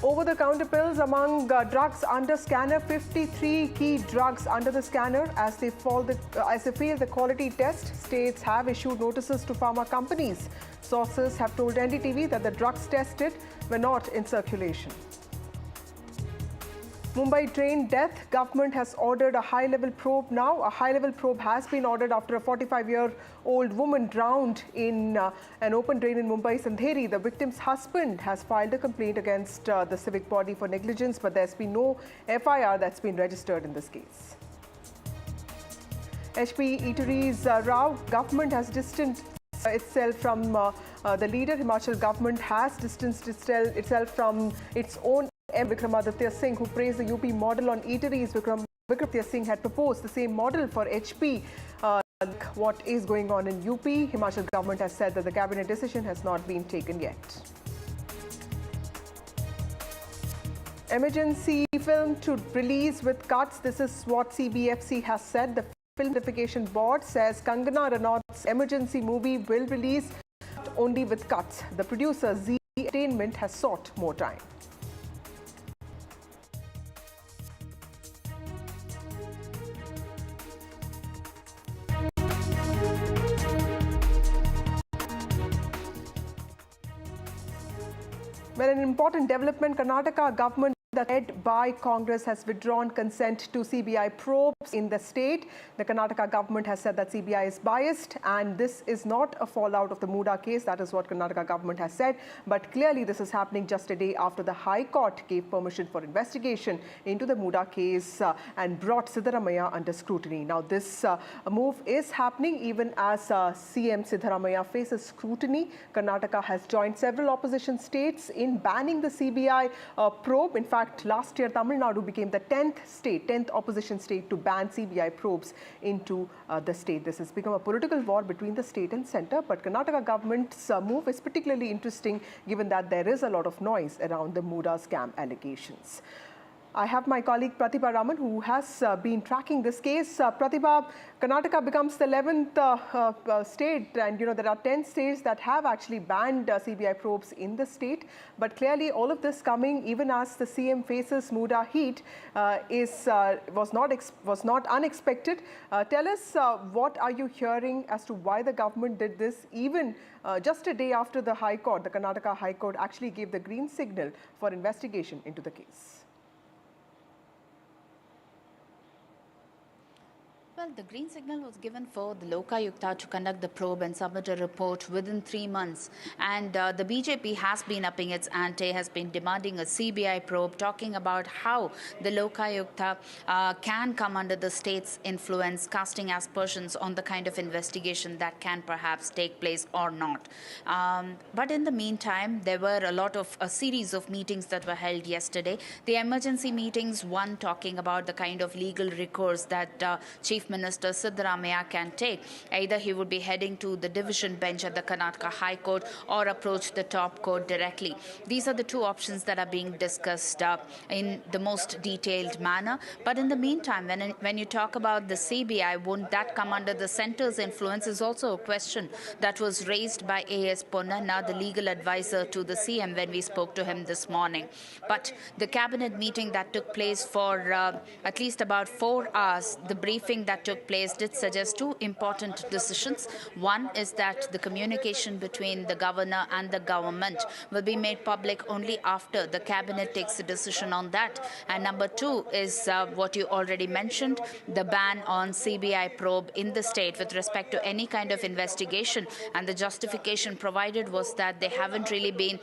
Over-the-counter pills among drugs under scanner. 53 key drugs under the scanner as they fail the quality test. States have issued notices to pharma companies. Sources have told NDTV that the drugs tested were not in circulation. Mumbai train death. Government has ordered a high-level probe now. A high-level probe has been ordered after a 45-year-old woman drowned in an open drain in Mumbai's Andheri. The victim's husband has filed a complaint against the civic body for negligence, but there's been no FIR that's been registered in this case. HP Eateries Rao. Government has distanced itself from the leader. Himachal government has distanced itself from its own Vikramaditya Singh, who praised the UP model on eateries. Vikramaditya Singh had proposed the same model for HP. What is going on in UP? Himachal government has said that the cabinet decision has not been taken yet. Emergency film to release with cuts. This is what CBFC has said. The Film Certification Board says Kangana Ranaut's emergency movie will release only with cuts. The producer Z Entertainment has sought more time. Well, an important development, Karnataka government led by Congress has withdrawn consent to CBI probes in the state. The Karnataka government has said that CBI is biased and this is not a fallout of the Muda case. That is what Karnataka government has said. But clearly this is happening just a day after the High Court gave permission for investigation into the Muda case and brought Siddaramaiah under scrutiny. Now this move is happening even as CM Siddaramaiah faces scrutiny. Karnataka has joined several opposition states in banning the CBI probe. In fact, last year, Tamil Nadu became the 10th opposition state to ban CBI probes into the state. This has become a political war between the state and centre, but Karnataka government's move is particularly interesting given that there is a lot of noise around the Muda scam allegations. I have my colleague Pratibha Raman who has been tracking this case. Pratibha, Karnataka becomes the 11th state, and there are 10 states that have actually banned CBI probes in the state. But clearly all of this coming even as the CM faces Muda heat was not unexpected. Tell us what are you hearing as to why the government did this even just a day after the High Court, the Karnataka High Court actually gave the green signal for investigation into the case. Well, the green signal was given for the Lokayukta to conduct the probe and submit a report within 3 months. And the BJP has been upping its ante, has been demanding a CBI probe, talking about how the Lokayukta can come under the state's influence, casting aspersions on the kind of investigation that can perhaps take place or not. But in the meantime, there were a series of meetings that were held yesterday. The emergency meetings, one talking about the kind of legal recourse that Chief Minister Siddaramaiah can take. Either he would be heading to the division bench at the Karnataka High Court or approach the top court directly. These are the two options that are being discussed in the most detailed manner. But in the meantime, when you talk about the CBI, won't that come under the centre's influence is also a question that was raised by A.S. Ponnanna, the legal advisor to the CM, when we spoke to him this morning. But the cabinet meeting that took place for at least about 4 hours, the briefing that took place did suggest two important decisions. One is that the communication between the governor and the government will be made public only after the cabinet takes a decision on that. And number two is what you already mentioned, the ban on CBI probe in the state with respect to any kind of investigation. And the justification provided was that they haven't really been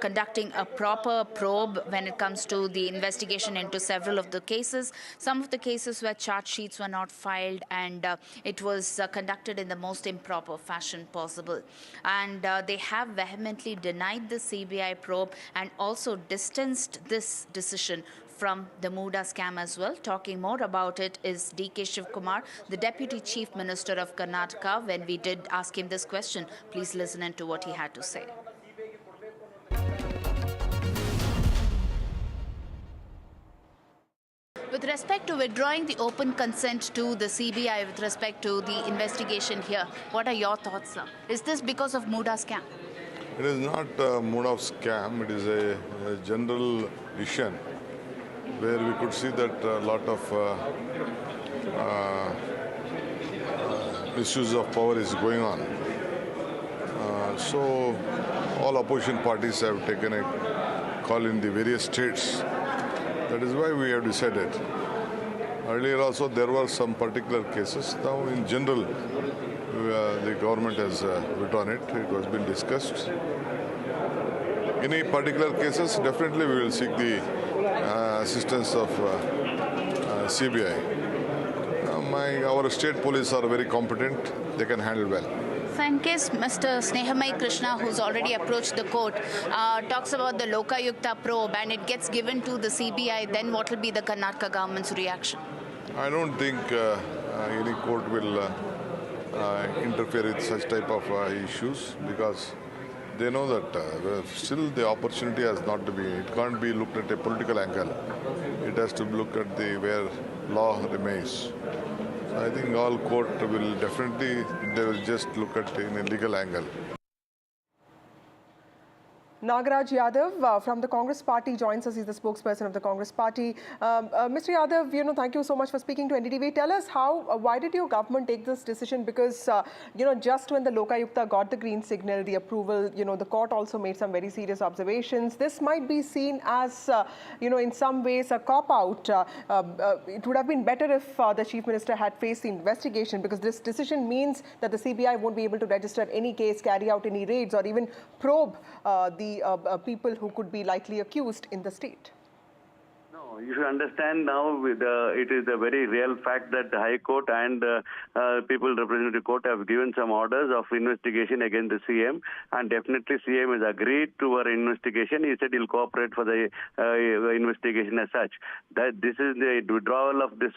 conducting a proper probe when it comes to the investigation into several of the cases. Some of the cases where charge sheets were not filed and it was conducted in the most improper fashion possible. And they have vehemently denied the CBI probe and also distanced this decision from the Muda scam as well. Talking more about it is D.K. Shivkumar, the Deputy Chief Minister of Karnataka. When we did ask him this question, please listen into what he had to say. With respect to withdrawing the open consent to the CBI with respect to the investigation here, what are your thoughts, sir? Is this because of Muda scam? It is not a Muda scam. It is a general decision where we could see that a lot of misuse of power is going on. So all opposition parties have taken a call in the various states. That is why we have decided. Earlier also there were some particular cases. Now in general, the government has withdrawn it. It was been discussed. Any particular cases, definitely we will seek the assistance of CBI. Our state police are very competent. They can handle well. So in case Mr. Snehamai Krishna, who's already approached the court, talks about the Lokayukta probe and it gets given to the CBI, then what will be the Karnataka government's reaction? I don't think any court will interfere with such type of issues because they know that still the opportunity has not to be, it can't be looked at a political angle. It has to look at the where law remains. I think all court will definitely, they will just look at in a legal angle. Nagaraj Yadav from the Congress Party joins us. He's the spokesperson of the Congress Party. Mr. Yadav, thank you so much for speaking to NDTV. Tell us why did your government take this decision? Because, just when the Lokayukta got the green signal, the approval, the court also made some very serious observations. This might be seen as, in some ways a cop-out. It would have been better if the Chief Minister had faced the investigation because this decision means that the CBI won't be able to register any case, carry out any raids or even probe the people who could be likely accused in the state. No, you should understand now it is a very real fact that the High Court and People Representative Court have given some orders of investigation against the CM, and definitely CM has agreed to our investigation. He said he'll cooperate for the investigation as such. That this is the withdrawal of this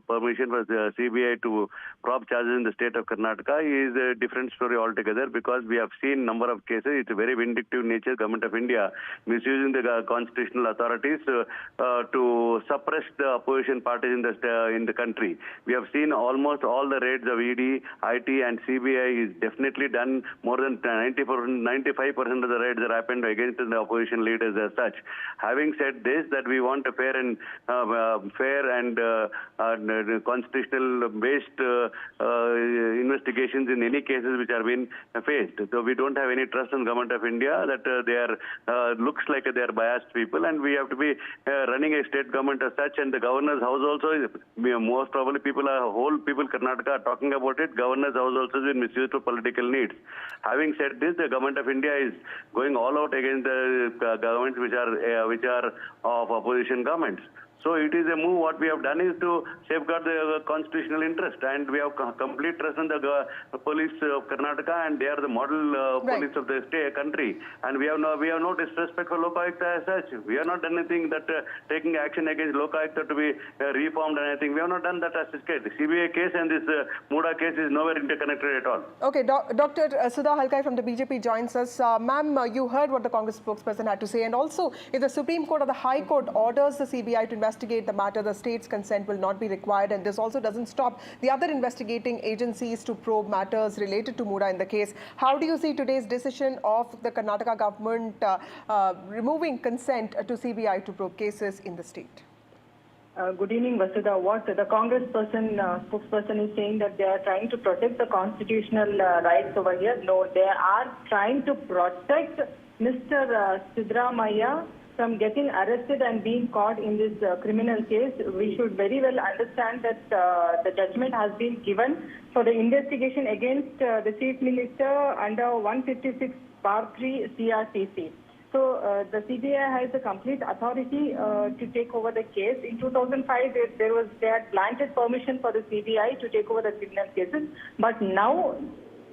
permission for the CBI to probe charges in the state of Karnataka is a different story altogether because we have seen number of cases. It's a very vindictive nature. Government of India misusing the constitutional authorities to suppress the opposition parties in the country. We have seen almost all the raids of ED, IT and CBI is definitely done. More than 95% of the raids that happened against the opposition leaders as such. Having said this, that we want a fair and constitutional based investigations in any cases which are being faced. So we don't have any trust in Government of India that they are looks like they are biased people, and we have to be running a state government as such, and the governor's house also is, most probably Karnataka are talking about it. Governor's house also has been misused for political needs. Having said this, the government of India is going all out against the governments which are of opposition governments. So it is a move. What we have done is to safeguard the constitutional interest, and we have complete trust in the police of Karnataka, and they are the model police of the country. And we have no disrespect for Lokayukta as such. We have not done anything that taking action against Lokayukta to be reformed and anything. We have not done that as a case. The CBI case and this Muda case is nowhere interconnected at all. Okay, Dr. Sudha Halkai from the BJP joins us. Ma'am, you heard what the Congress spokesperson had to say, and also if the Supreme Court or the High Court orders the CBI to investigate the matter, the state's consent will not be required, and this also doesn't stop the other investigating agencies to probe matters related to Muda in the case. How do you see today's decision of the Karnataka government removing consent to CBI to probe cases in the state? Good evening, Vasudha. What the Congress spokesperson is saying that they are trying to protect the constitutional rights over here. No, they are trying to protect Mr. Sidramaiah from getting arrested and being caught in this criminal case. We should very well understand that the judgment has been given for the investigation against the Chief Minister under 156(3) CRTC. So the CBI has the complete authority to take over the case. In 2005, they had granted permission for the CBI to take over the criminal cases, but now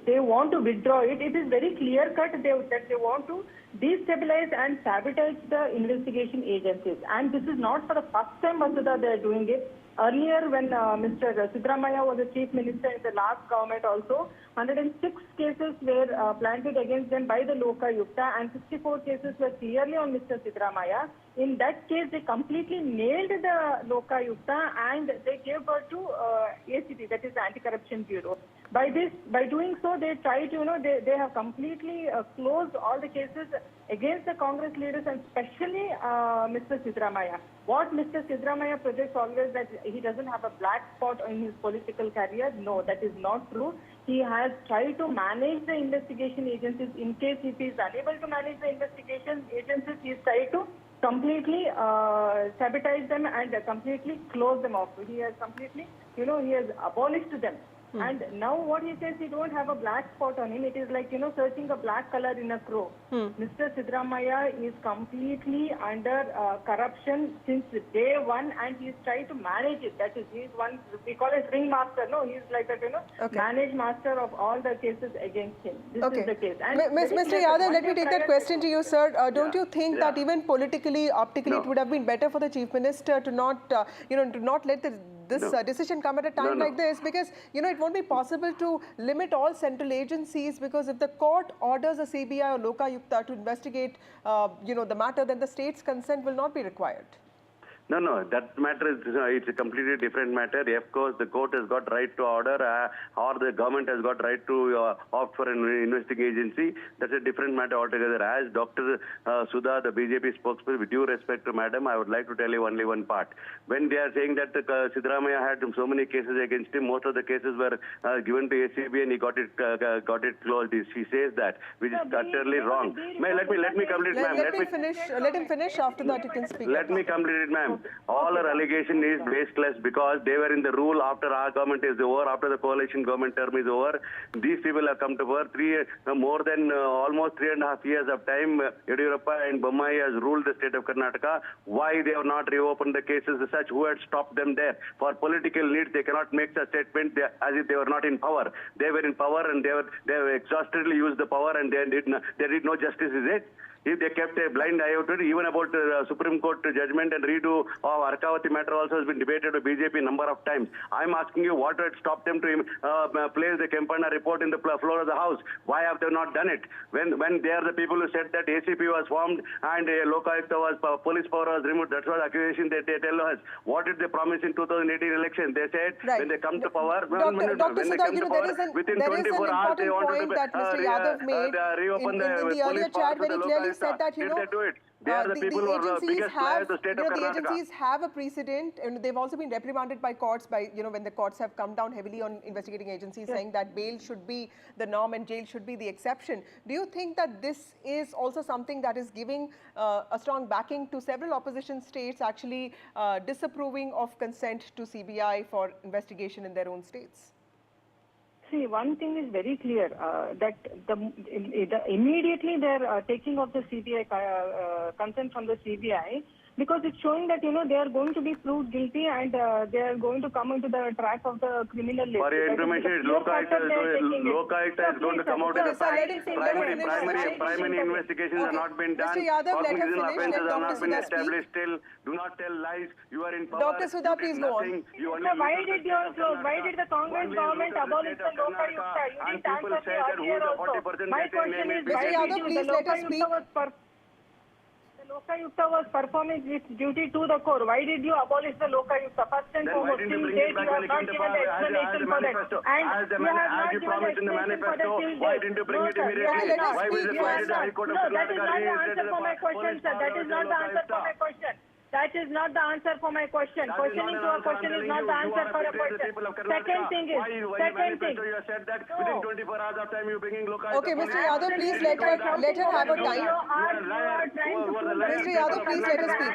they want to withdraw it. It is very clear cut that they want to destabilize and sabotage the investigation agencies. And this is not for the first time, Vasudha, they are doing it. Earlier, when Mr. Sidramaiah was the Chief Minister in the last government also, 106 cases were planted against them by the Lokayukta, and 64 cases were clearly on Mr. Sidramaiah. In that case, they completely nailed the Lokayukta and they gave birth to ACB, that is the Anti-Corruption Bureau. By doing so, they try to, they have completely closed all the cases against the Congress leaders, and especially Mr. Sidramaiah. What Mr. Sidramaiah projects always that he doesn't have a black spot in his political career. No, that is not true. He has tried to manage the investigation agencies. In case if he is unable to manage the investigation agencies, he is trying to completely sabotage them and completely close them off. He has completely, he has abolished them. And now what he says, he don't have a black spot on him. It is like, searching a black color in a crow. Mr. Sidramaiah is completely under corruption since day one, and he's trying to manage it. That is, he's one, we call it ringmaster. No, he's like a, manage master of all the cases against him. This is the case. And Mr. Yadav, let me take that question to you, sir. Don't you think that even politically, optically, it would have been better for the Chief Minister to not, to not let this decision come at a time like this, because it won't be possible to limit all central agencies, because if the court orders a CBI or Lokayukta to investigate the matter, then the state's consent will not be required. No, that matter is, it's a completely different matter. Of course, the court has got right to order or the government has got right to opt for an investigating agency. That's a different matter altogether. As Dr. Sudha, the BJP spokesperson, with due respect to madam, I would like to tell you only one part. When they are saying that Sidramaiah had so many cases against him, most of the cases were given to ACB and he got it closed. She says that, which is utterly wrong. Let me complete, ma'am. Let him finish. After that, you can speak. Let me complete it, ma'am. All our allegation is baseless because they were in the rule after our government is over, after the coalition government term is over. These people have come to power more than almost 3.5 years of time. Yediyurappa and Bommai has ruled the state of Karnataka. Why they have not reopened the cases as such? Who had stopped them there? For political needs, they cannot make a statement as if they were not in power. They were in power and they have exhaustively used the power and they did no justice, is it? If they kept a blind eye out to it, even about the Supreme Court judgment and redo of Arkavati matter also has been debated by BJP number of times. I'm asking you what had stopped them to place the Kempana report in the floor of the House. Why have they not done it? When they are the people who said that ACP was formed and Lokayukta was, police power was removed, that's what accusation they tell us. What did they promise in 2018 election? They said when they come to power, within 24 hours they wanted to that Mr. Yadav made reopen in the earlier chat very clearly said that, Did they do it? They are the people who are the biggest liars in the state of Karnataka. The agencies have a precedent, and they've also been reprimanded by courts by, when the courts have come down heavily on investigating agencies, saying that bail should be the norm and jail should be the exception. Do you think that this is also something that is giving a strong backing to several opposition states actually disapproving of consent to CBI for investigation in their own states? See, one thing is very clear, that immediately they're taking off the CBI consent from the CBI, because it's showing that, they are going to be proved guilty and they are going to come into the track of the criminal list. For your information, Lokaayukta is going to come out with the facts. Primary investigations have not been done. Mr. Yadav, let her finish. Offences have not been established still. Do not tell lies. You are in power. Dr. Sudha, please go on. Why did the Congress government abolish the Lokaayukta? You didn't answer me earlier also. My question is, Mr. Yadav, please let us speak. Lokaayukta was performing its duty to the core. Why did you abolish the Lokaayukta? First and foremost, till date you have not given the explanation for that. And you have not given the explanation for that till date. Why didn't you bring it immediately? Why was it why did the High Court of Karnataka reinstated the answer for my question, sir. That is not the answer for my question. That is not the answer for my question. Questioning to a question is not the answer for a question. Second thing is, you have said that within 24 hours of time you bringing Lokaayukta. Okay, Mr. Yadav, please let her have a time. Mr. Yadav, please let us speak.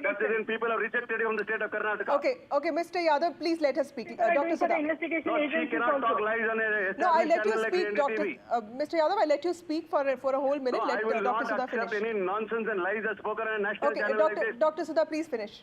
That's the reason people have rejected you from the state of Karnataka. Okay, Mr. Yadav, please let her speak. Dr. Sudha. No, she cannot talk lies on a No, I let you channel like speak, Dr. Mr. Yadav, I let you speak for a whole minute. No, Let I will Dr. not Sudha accept finish. any nonsense and lies that's spoken on a national Okay, channel like this. Dr. Sudha, please finish.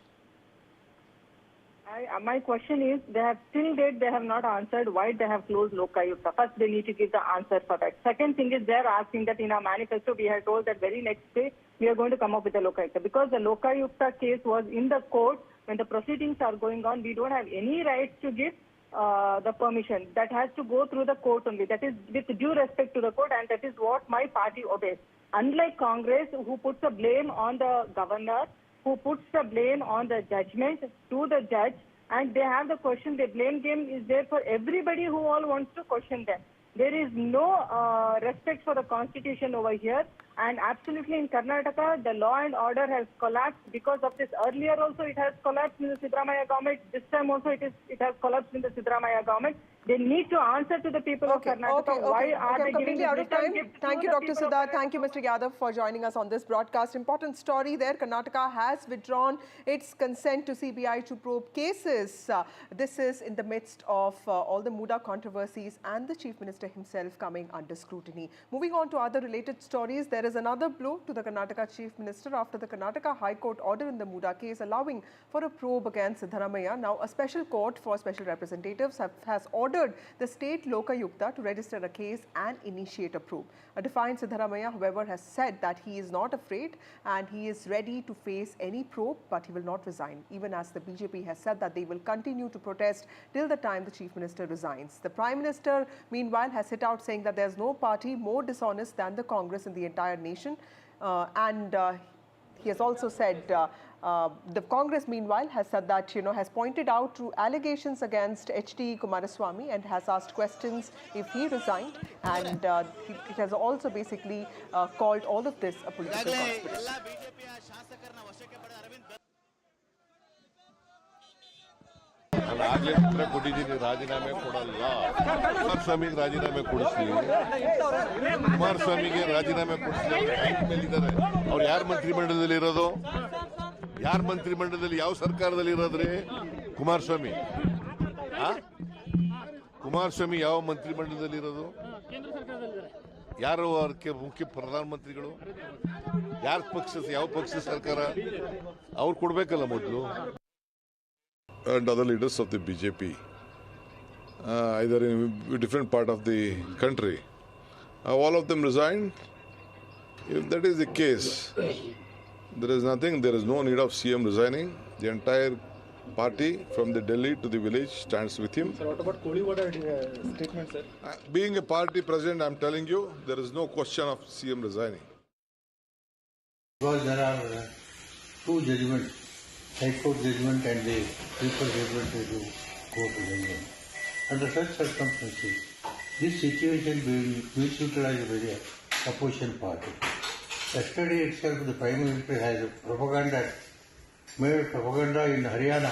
My question is, they have till date they have not answered why they have closed Lokaayukta. First, they need to give the answer for that. Second thing is, they are asking that in our manifesto we have told that very next day we are going to come up with a Lokaayukta, because the Lokaayukta case was in the court. When the proceedings are going on, we don't have any rights to give the permission. That has to go through the court only. That is with due respect to the court, and that is what my party obeys. Unlike Congress, who puts the blame on the governor, who puts the blame on the judgment to the judge, and they have the question, the blame game is there for everybody who all wants to question them. There is no respect for the constitution over here, and absolutely in Karnataka, the law and order has collapsed because of this. Earlier also it has collapsed in the Siddaramaiah government. This time also it has collapsed in the Siddaramaiah government. They need to answer to the people of Karnataka. Why are they giving out of time? gifts Thank to you, the Dr. people of Sudha. Thank you, Mr. Yadav, for joining us on this broadcast. Important story there. Karnataka has withdrawn its consent to CBI to probe cases. This is in the midst of all the Muda controversies and the Chief Minister himself coming under scrutiny. Moving on to other related stories, there is another blow to the Karnataka Chief Minister after the Karnataka High Court order in the Muda case allowing for a probe against Siddaramaiah. Now, a special court for special representatives has ordered the state Lokaayukta to register a case and initiate a probe. A defiant Siddaramaiah, however, has said that he is not afraid and he is ready to face any probe, but he will not resign, even as the BJP has said that they will continue to protest till the time the Chief Minister resigns. The Prime Minister, meanwhile, has hit out saying that there is no party more dishonest than the Congress in the entire nation. He has also said, the Congress, meanwhile, has said that, has pointed out to allegations against H.D. Kumaraswamy and has asked questions if he resigned. And it has also basically called all of this a political conspiracy. ಆಗಲೇ ಉತ್ತರ ಕೊಟ್ಟಿದ್ದೀನಿ, ರಾಜೀನಾಮೆ ಕೊಡಲ್ಲ. ಕುಮಾರಸ್ವಾಮಿಗೆ ರಾಜೀನಾಮೆ ಕೊಡಿಸ್ಲಿ, ಕುಮಾರಸ್ವಾಮಿಗೆ ರಾಜೀನಾಮೆ ಕೊಡಿಸ್ಲಿ. Bank ಮೇಲಿದ್ದಾರೆ. ಅವ್ರು ಯಾರ ಮಂತ್ರಿಮಂಡಲದಲ್ಲಿ ಇರೋದು? ಯಾರ ಮಂತ್ರಿಮಂಡಲದಲ್ಲಿ, ಯಾವ ಸರ್ಕಾರದಲ್ಲಿ ಇರೋದ್ರಿ? ಕುಮಾರಸ್ವಾಮಿ. ಕುಮಾರಸ್ವಾಮಿ ಯಾವ ಮಂತ್ರಿಮಂಡಲದಲ್ಲಿ ಇರೋದು? ಯಾರು ಅದಕ್ಕೆ ಮುಖ್ಯ ಪ್ರಧಾನಮಂತ್ರಿಗಳು? ಯಾರ ಪಕ್ಷ, ಯಾವ ಪಕ್ಷ ಸರ್ಕಾರ? ಅವ್ರು ಕೊಡ್ಬೇಕಲ್ಲ ಮೊದಲು. And other leaders of the BJP, either in a different part of the country, all of them resigned. If that is the case, there is nothing, there is no need of CM resigning. The entire party from the Delhi to the village stands with him. Sir, what about Kohli statement, sir? Being a party president, I am telling you, there is no question of CM resigning. Because there are two judgments, High Court judgment and the People's judgment to go to judgment. Under such circumstances, this situation will be utilized by the opposition party. Yesterday itself, the Prime Minister has made propaganda in Haryana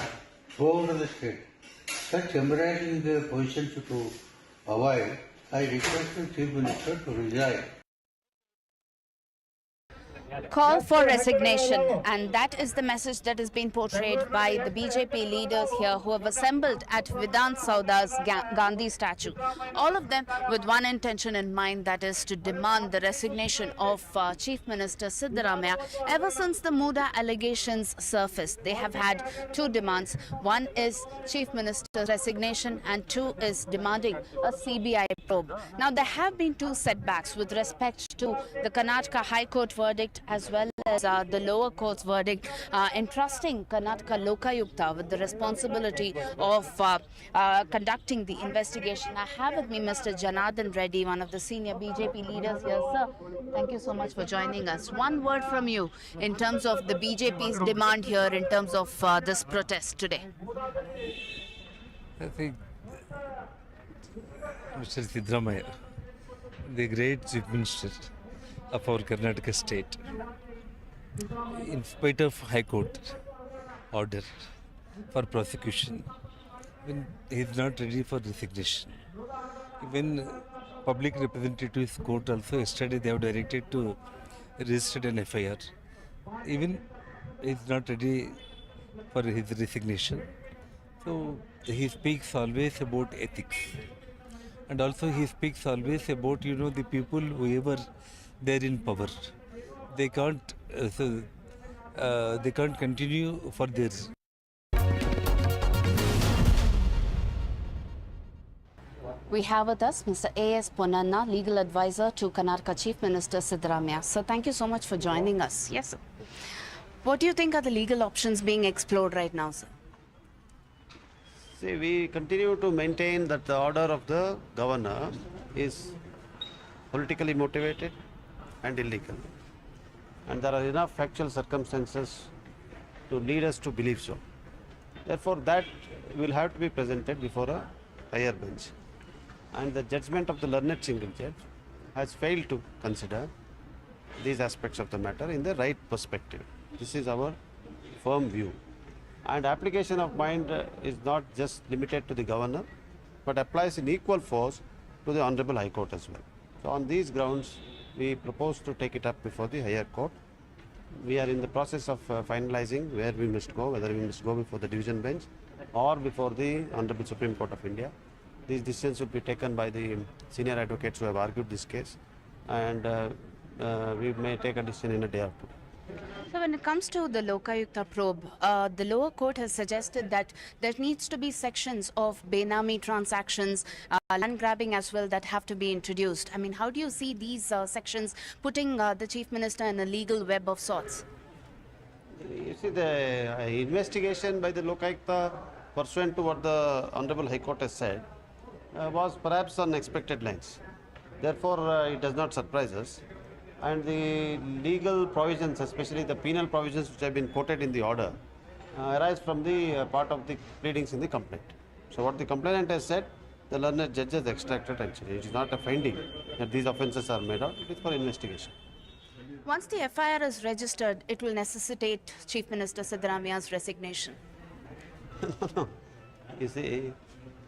throughout the state. Such embarrassing positions to avoid, I request the Chief Minister to resign. Call for resignation, and that is the message that is being portrayed by the BJP leaders here who have assembled at Vidhan Sauda's Gandhi statue. All of them with one intention in mind, that is to demand the resignation of Chief Minister Siddaramaiah. Ever since the Muda allegations surfaced, they have had two demands. One is Chief Minister's resignation and two is demanding a CBI probe. Now, there have been two setbacks with respect to the Karnataka High Court verdict as well as the lower court's verdict entrusting Karnataka Lokayukta with the responsibility of conducting the investigation. I have with me Mr. Janardhan Reddy, one of the senior BJP leaders here. Sir, thank you so much for joining us. One word from you in terms of the BJP's demand here in terms of this protest today. I think Mr. Siddaramaiah, the great Chief Minister of our Karnataka state, in spite of High Court order for prosecution, when he is not ready for resignation. Even Public Representatives Court also yesterday they have directed to register an FIR. Even he is not ready for his resignation. So he speaks always about ethics. And also he speaks always about, the people, whoever they're in power, they can't continue for their. We have with us Mr. A.S. Ponnanna, legal advisor to Karnataka Chief Minister Siddaramaiah. So thank you so much for joining us. Yes, sir. What do you think are the legal options being explored right now, sir? See, we continue to maintain that the order of the governor is politically motivated and illegal. And there are enough factual circumstances to lead us to believe so. Therefore, that will have to be presented before a higher bench. And the judgment of the learned single judge has failed to consider these aspects of the matter in the right perspective. This is our firm view. And application of mind is not just limited to the governor, but applies in equal force to the Honorable High Court as well. So on these grounds, we propose to take it up before the higher court. We are in the process of finalizing where we must go, whether we must go before the division bench or before the Honorable Supreme Court of India. These decisions will be taken by the senior advocates who have argued this case, and we may take a decision in a day or two. So when it comes to the Lokayukta probe, the lower court has suggested that there needs to be sections of Benami transactions, land grabbing as well, that have to be introduced. I mean, how do you see these sections putting the Chief Minister in a legal web of sorts? You see, the investigation by the Lokayukta pursuant to what the Honorable High Court has said was perhaps on expected lines. Therefore, it does not surprise us. And the legal provisions, especially the penal provisions which have been quoted in the order, arise from the part of the pleadings in the complaint. So what the complainant has said, the learned judge has extracted actually. It is not a finding that these offences are made out, it is for investigation. Once the FIR is registered, it will necessitate Chief Minister Siddaramaiah's resignation. No. You see,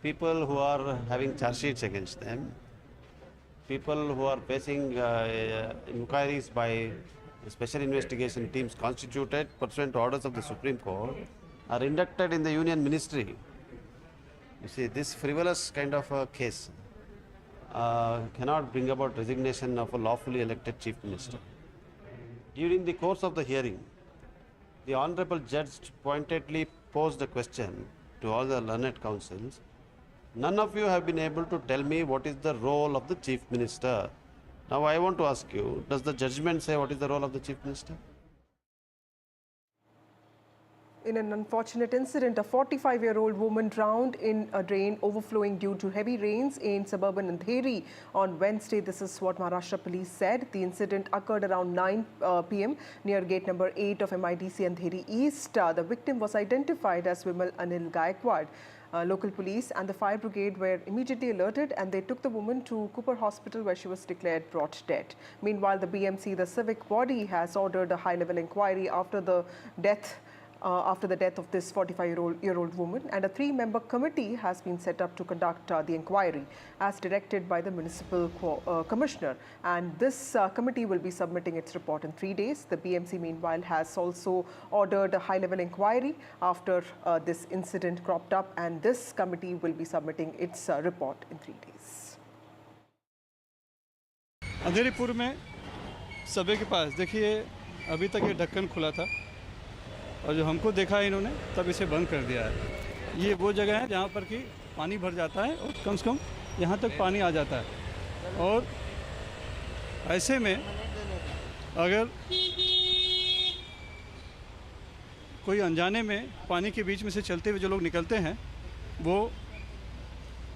people who are having charge sheets against them, people who are facing inquiries by special investigation teams constituted pursuant to orders of the Supreme Court are inducted in the Union Ministry. You see, this frivolous kind of a case cannot bring about resignation of a lawfully elected Chief Minister. During the course of the hearing, the Honorable Judge pointedly posed a question to all the learned counsels. None of you have been able to tell me what is the role of the Chief Minister. Now I want to ask you, does the judgment say what is the role of the Chief Minister? In an unfortunate incident, a 45-year-old woman drowned in a drain overflowing due to heavy rains in suburban Andheri on Wednesday. This is what Maharashtra police said. The incident occurred around 9 p.m. near gate number 8 of MIDC Andheri East. The victim was identified as Vimal Anil Gaikwad. Local police and the fire brigade were immediately alerted, and they took the woman to Cooper Hospital, where she was declared brought dead. Meanwhile, the BMC, the civic body, has ordered a high-level inquiry after the death of this 45-year-old woman, and a 3-member committee has been set up to conduct the inquiry as directed by the municipal commissioner. And this committee will be submitting its report in 3 days. The BMC, meanwhile, has also ordered a high-level inquiry after this incident cropped up, and this committee will be submitting its report in 3 days. अंधेरीपुर में सबे के पास देखिए अभी तक ये ढक्कन खुला था, और जो हमको देखा है इन्होंने तब इसे बंद कर दिया है। ये वो जगह है जहाँ पर कि पानी भर जाता है और कम से कम यहाँ तक पानी आ जाता है, और ऐसे में अगर कोई अनजाने में पानी के बीच में से चलते हुए जो लोग निकलते हैं, वो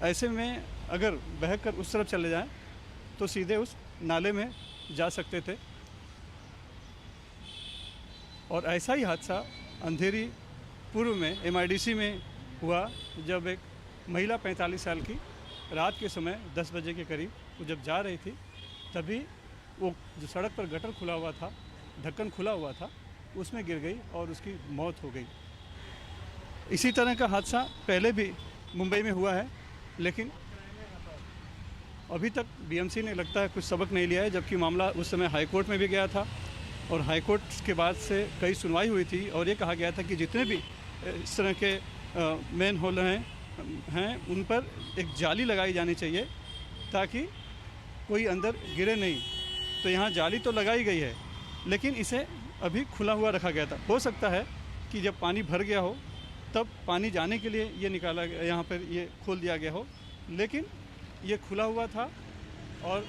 ऐसे में अगर बहकर उस तरफ चले जाएं तो सीधे उस नाले में जा सकते थे। और ऐसा ही हादसा अंधेरी पूर्व में MIDC में हुआ, जब एक महिला 45 साल की रात के समय 10 बजे के करीब वो जब जा रही थी, तभी वो जो सड़क पर गटर खुला हुआ था, ढक्कन खुला हुआ था, उसमें गिर गई और उसकी मौत हो गई। इसी तरह का हादसा पहले भी मुंबई में हुआ है, लेकिन अभी तक BMC ने लगता है कुछ सबक नहीं लिया है, जबकि मामला उस समय हाई कोर्ट में भी गया था, और हाई कोर्ट के बाद से कई सुनवाई हुई थी, और ये कहा गया था कि जितने भी इस तरह के मेन होल हैं उन पर एक जाली लगाई जानी चाहिए ताकि कोई अंदर गिरे नहीं। तो यहाँ जाली तो लगाई गई है, लेकिन इसे अभी खुला हुआ रखा गया था। हो सकता है कि जब पानी भर गया हो तब पानी जाने के लिए ये निकाला गया, यहाँ पर ये खोल दिया गया हो, लेकिन ये खुला हुआ था, और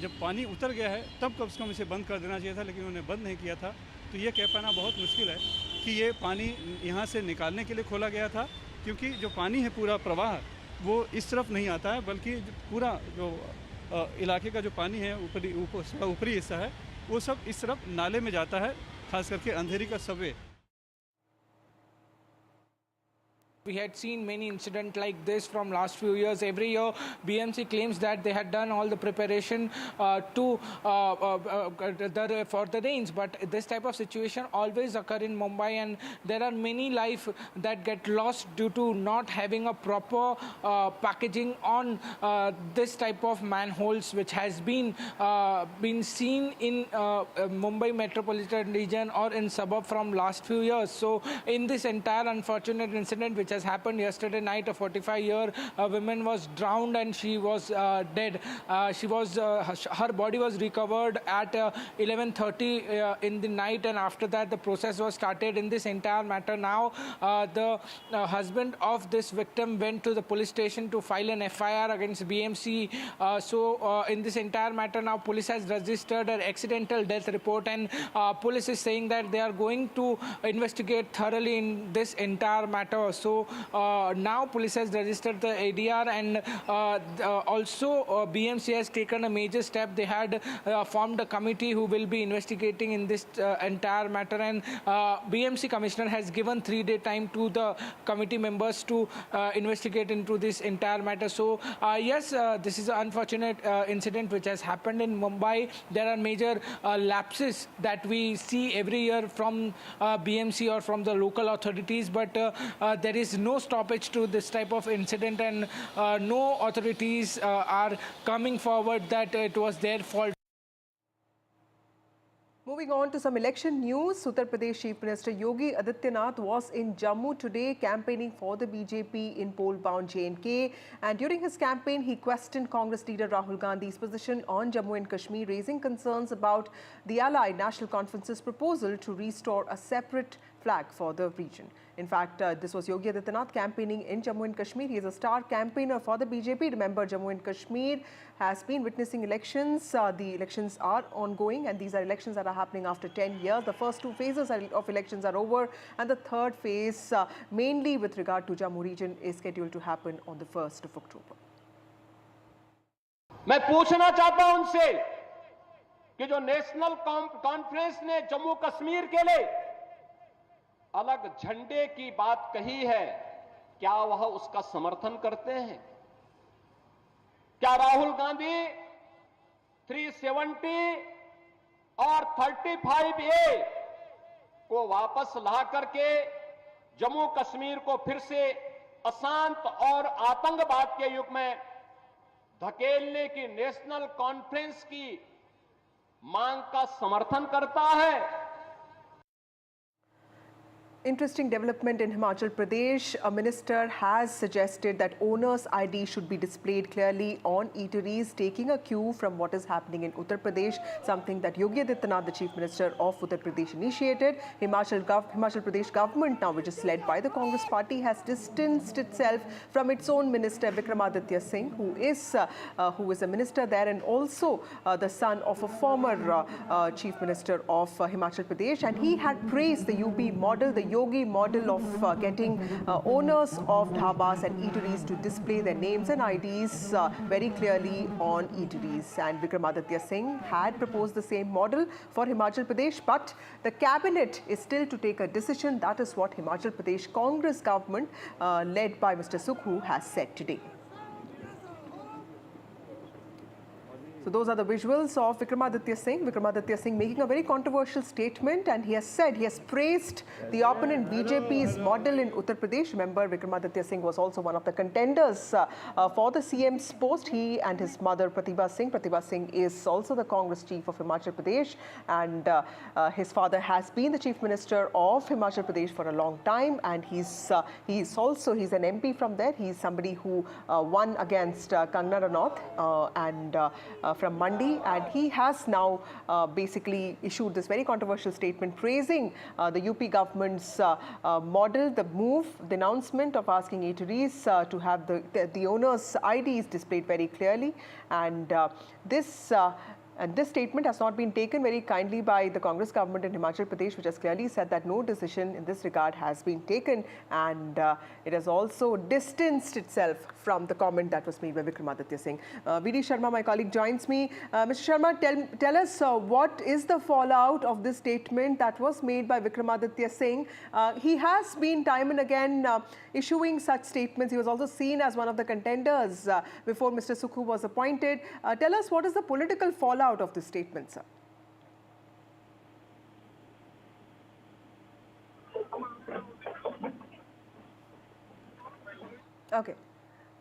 जब पानी उतर गया है तब कम से कम इसे बंद कर देना चाहिए था, लेकिन उन्होंने बंद नहीं किया था। तो ये कह पाना बहुत मुश्किल है कि ये पानी यहाँ से निकालने के लिए खोला गया था, क्योंकि जो पानी है पूरा प्रवाह वो इस तरफ नहीं आता है, बल्कि पूरा जो इलाके का जो पानी है ऊपरी हिस्सा है वो सब इस तरफ नाले में जाता है, खास करके अंधेरी का Subway. We had seen many incidents like this from last few years. Every year, BMC claims that they had done all the preparation for the rains. But this type of situation always occur in Mumbai, and there are many lives that get lost due to not having a proper packaging on this type of manholes, which has been seen in Mumbai metropolitan region or in suburb from last few years. So, in this entire unfortunate incident which has happened yesterday night, a 45-year woman was drowned and she was dead. Her body was recovered at 11:30 in the night, and after that the process was started in this entire matter. Now the husband of this victim went to the police station to file an FIR against BMC. In this entire matter, now police has registered an accidental death report, and police is saying that they are going to investigate thoroughly in this entire matter. So now police has registered the ADR, and also BMC has taken a major step. They had formed a committee who will be investigating in this entire matter, and BMC commissioner has given 3-day time to the committee members to investigate into this entire matter. So yes, this is an unfortunate incident which has happened in Mumbai. There are major lapses that we see every year from BMC or from the local authorities, but there is no stoppage to this type of incident, and no authorities are coming forward that it was their fault. Moving on to some election news, Uttar Pradesh Chief Minister Yogi Adityanath was in Jammu today campaigning for the BJP in poll-bound J&K, and during his campaign he questioned Congress leader Rahul Gandhi's position on Jammu and Kashmir, raising concerns about the Allied National Conference's proposal to restore a separate flag for the region. In fact, this was Yogi Adityanath campaigning in Jammu and Kashmir. He is a star campaigner for the BJP. Remember, Jammu and Kashmir has been witnessing elections. The elections are ongoing, and these are elections that are happening after 10 years. The first 2 phases of elections are over, and the third phase, mainly with regard to Jammu region, is scheduled to happen on the 1st of October. मैं पूछना चाहता हूं उनसे कि जो national conference ने जम्मू कश्मीर के लिए अलग झंडे की बात कही है, क्या वह उसका समर्थन करते हैं? क्या राहुल गांधी 370 और 35A को वापस ला करके जम्मू कश्मीर को फिर से अशांत और आतंकवाद के युग में धकेलने की नेशनल कॉन्फ्रेंस की मांग का समर्थन करता है? Interesting development in Himachal Pradesh. A minister has suggested that owners' ID should be displayed clearly on eateries, taking a cue from what is happening in Uttar Pradesh, something that Yogi Adityanath, the Chief Minister of Uttar Pradesh, initiated. Himachal Pradesh government now, which is led by the Congress party, has distanced itself from its own minister, Vikramaditya Singh, who is a minister there and also the son of a former Chief Minister of Himachal Pradesh. And he had praised the UP model, the Yogi model of getting owners of dhabas and eateries to display their names and IDs very clearly on eateries. And Vikramaditya Singh had proposed the same model for Himachal Pradesh, but the cabinet is still to take a decision. That is what Himachal Pradesh Congress government led by Mr. Sukhu has said today. So those are the visuals of Vikramaditya Singh. Vikramaditya Singh making a very controversial statement, and he has said, he has praised the opponent BJP's model in Uttar Pradesh. Remember, Vikramaditya Singh was also one of the contenders for the CM's post. He and his mother Pratibha Singh. Pratibha Singh is also the Congress chief of Himachal Pradesh, and his father has been the chief minister of Himachal Pradesh for a long time, and he's an MP from there. He's somebody who won against Kangana Ranaut and from Mandi, and he has now basically issued this very controversial statement praising the UP government's model, the move, the announcement of asking eateries to have the owners' IDs displayed very clearly, and this statement has not been taken very kindly by the Congress government in Himachal Pradesh, which has clearly said that no decision in this regard has been taken, and it has also distanced itself from the comment that was made by Vikramaditya Singh. V.D. Sharma, my colleague, joins me. Mr. Sharma, tell us what is the fallout of this statement that was made by Vikramaditya Singh? He has been time and again issuing such statements. He was also seen as one of the contenders before Mr. Sukhu was appointed. Tell us what is the political fallout of this statement, sir? Okay.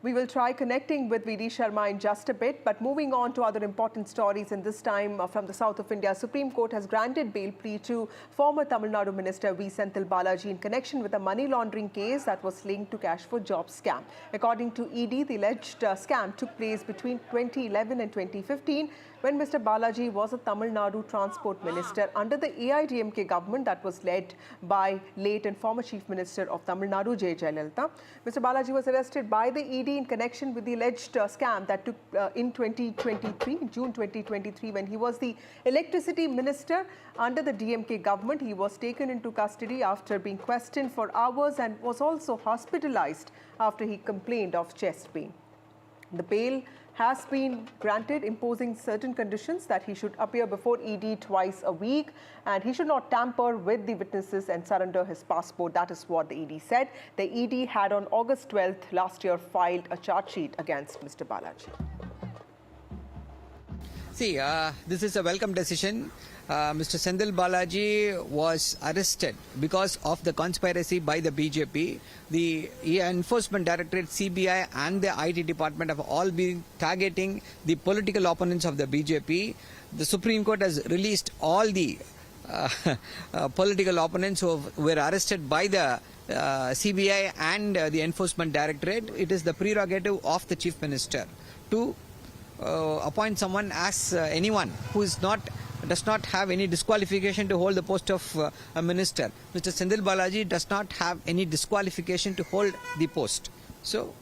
We will try connecting with V.D. Sharma in just a bit, but moving on to other important stories, and this time from the south of India. Supreme Court has granted bail plea to former Tamil Nadu Minister V. Sentil Balaji in connection with a money laundering case that was linked to cash for jobs scam. According to ED, the alleged scam took place between 2011 and 2015 when Mr. Balaji was a Tamil Nadu Transport Minister under the AIDMK government that was led by late and former Chief Minister of Tamil Nadu, J. Jayalalitha. Mr. Balaji was arrested by the ED in connection with the alleged scam that took in June 2023, when he was the electricity minister under the DMK government. He was taken into custody after being questioned for hours and was also hospitalized after he complained of chest pain. The bail has been granted, imposing certain conditions that he should appear before ED twice a week and he should not tamper with the witnesses and surrender his passport. That is what the ED said. The ED had on August 12th last year filed a charge sheet against Mr. Balaji. See, this is a welcome decision. Mr. Sentil Balaji was arrested because of the conspiracy by the BJP. The Enforcement Directorate, CBI and the IT department have all been targeting the political opponents of the BJP. The Supreme Court has released all the political opponents who were arrested by the CBI and the Enforcement Directorate. It is the prerogative of the Chief Minister to appoint someone as anyone who does not have any disqualification to hold the post of a minister. Mr. Sentil Balaji does not have any disqualification to hold the post. So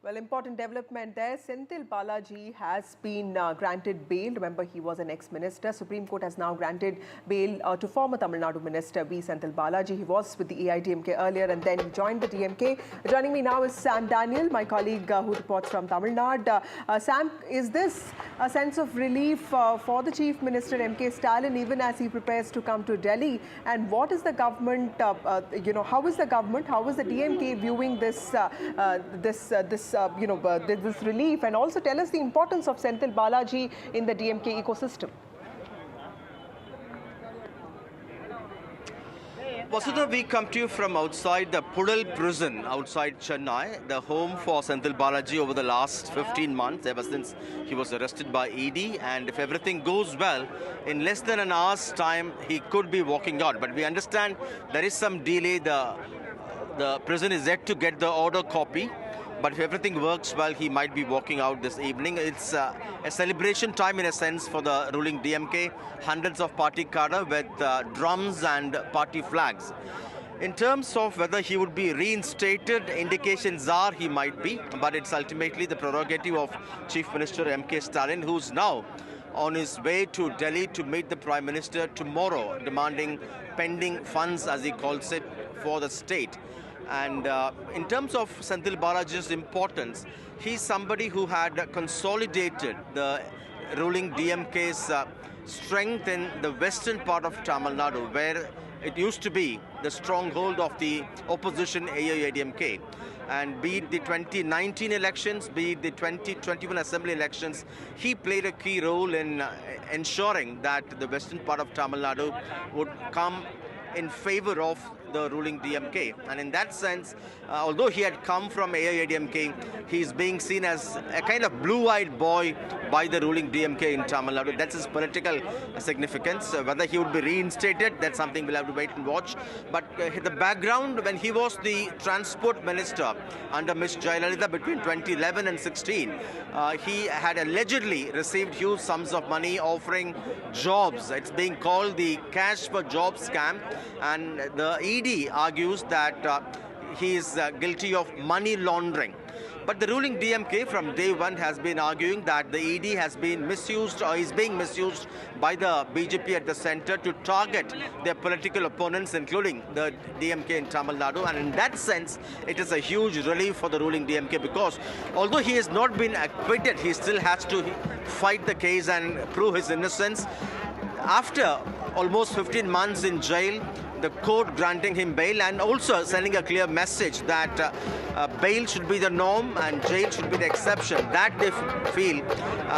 Well, important development there. Sentil Balaji has been granted bail. Remember, he was an ex-minister. Supreme Court has now granted bail to former Tamil Nadu Minister V. Sentil Balaji. He was with the AIDMK earlier and then he joined the DMK. Joining me now is Sam Daniel, my colleague who reports from Tamil Nadu. Sam, is this a sense of relief for the Chief Minister M.K. Stalin even as he prepares to come to Delhi? And what is the government, how is the government, how is the DMK viewing this this relief, and also tell us the importance of Sentil Balaji in the DMK ecosystem? Vasudha, we come to you from outside the Pudal prison outside Chennai, the home for Sentil Balaji over the last 15 months, ever since he was arrested by ED. And if everything goes well, in less than an hour's time, he could be walking out. But we understand there is some delay. The prison is yet to get the order copy. But if everything works well, he might be walking out this evening. It's a celebration time in a sense for the ruling DMK. Hundreds of party cadre with drums and party flags. In terms of whether he would be reinstated, indications are he might be. But it's ultimately the prerogative of Chief Minister M.K. Stalin, who's now on his way to Delhi to meet the Prime Minister tomorrow, demanding pending funds, as he calls it, for the state. And in terms of Sentil Balaji's importance, he's somebody who had consolidated the ruling DMK's strength in the western part of Tamil Nadu, where it used to be the stronghold of the opposition AIADMK. And be it the 2019 elections, be it the 2021 assembly elections, he played a key role in ensuring that the western part of Tamil Nadu would come in favor of the ruling DMK. And in that sense, although he had come from AIADMK, he's being seen as a kind of blue-eyed boy by the ruling DMK in Tamil Nadu. That's his political significance. Whether he would be reinstated, that's something we'll have to wait and watch. But the background, when he was the transport minister under Ms. Jayalalitha between 2011 and 16, he had allegedly received huge sums of money offering jobs. It's being called the cash for jobs scam. And the ED argues that he is guilty of money laundering. But the ruling DMK from day one has been arguing that the ED has been misused or is being misused by the BJP at the center to target their political opponents, including the DMK in Tamil Nadu. And in that sense, it is a huge relief for the ruling DMK because although he has not been acquitted, he still has to fight the case and prove his innocence. After almost 15 months in jail, the court granting him bail and also sending a clear message that bail should be the norm and jail should be the exception. That they feel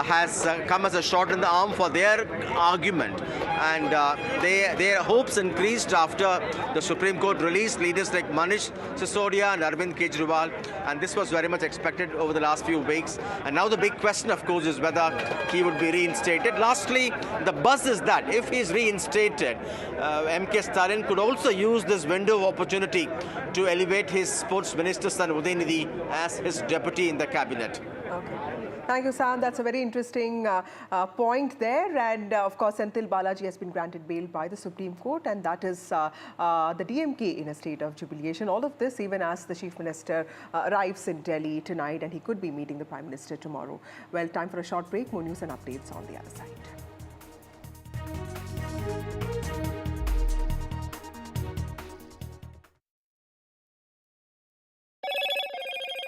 has come as a shot in the arm for their argument. And their hopes increased after the Supreme Court released leaders like Manish Sisodia and Arvind Kejriwal. And this was very much expected over the last few weeks. And now the big question, of course, is whether he would be reinstated. Lastly, the buzz is that if he is reinstated, M.K. Stalin could also use this window of opportunity to elevate his sports minister son Udayanidhi as his deputy in the cabinet. Okay. Thank you, Sam. That's a very interesting point there. And of course, Sentil Balaji has been granted bail by the Supreme Court, and that is the DMK in a state of jubilation. All of this even as the Chief Minister arrives in Delhi tonight, and he could be meeting the Prime Minister tomorrow. Well, time for a short break. More news and updates on the other side.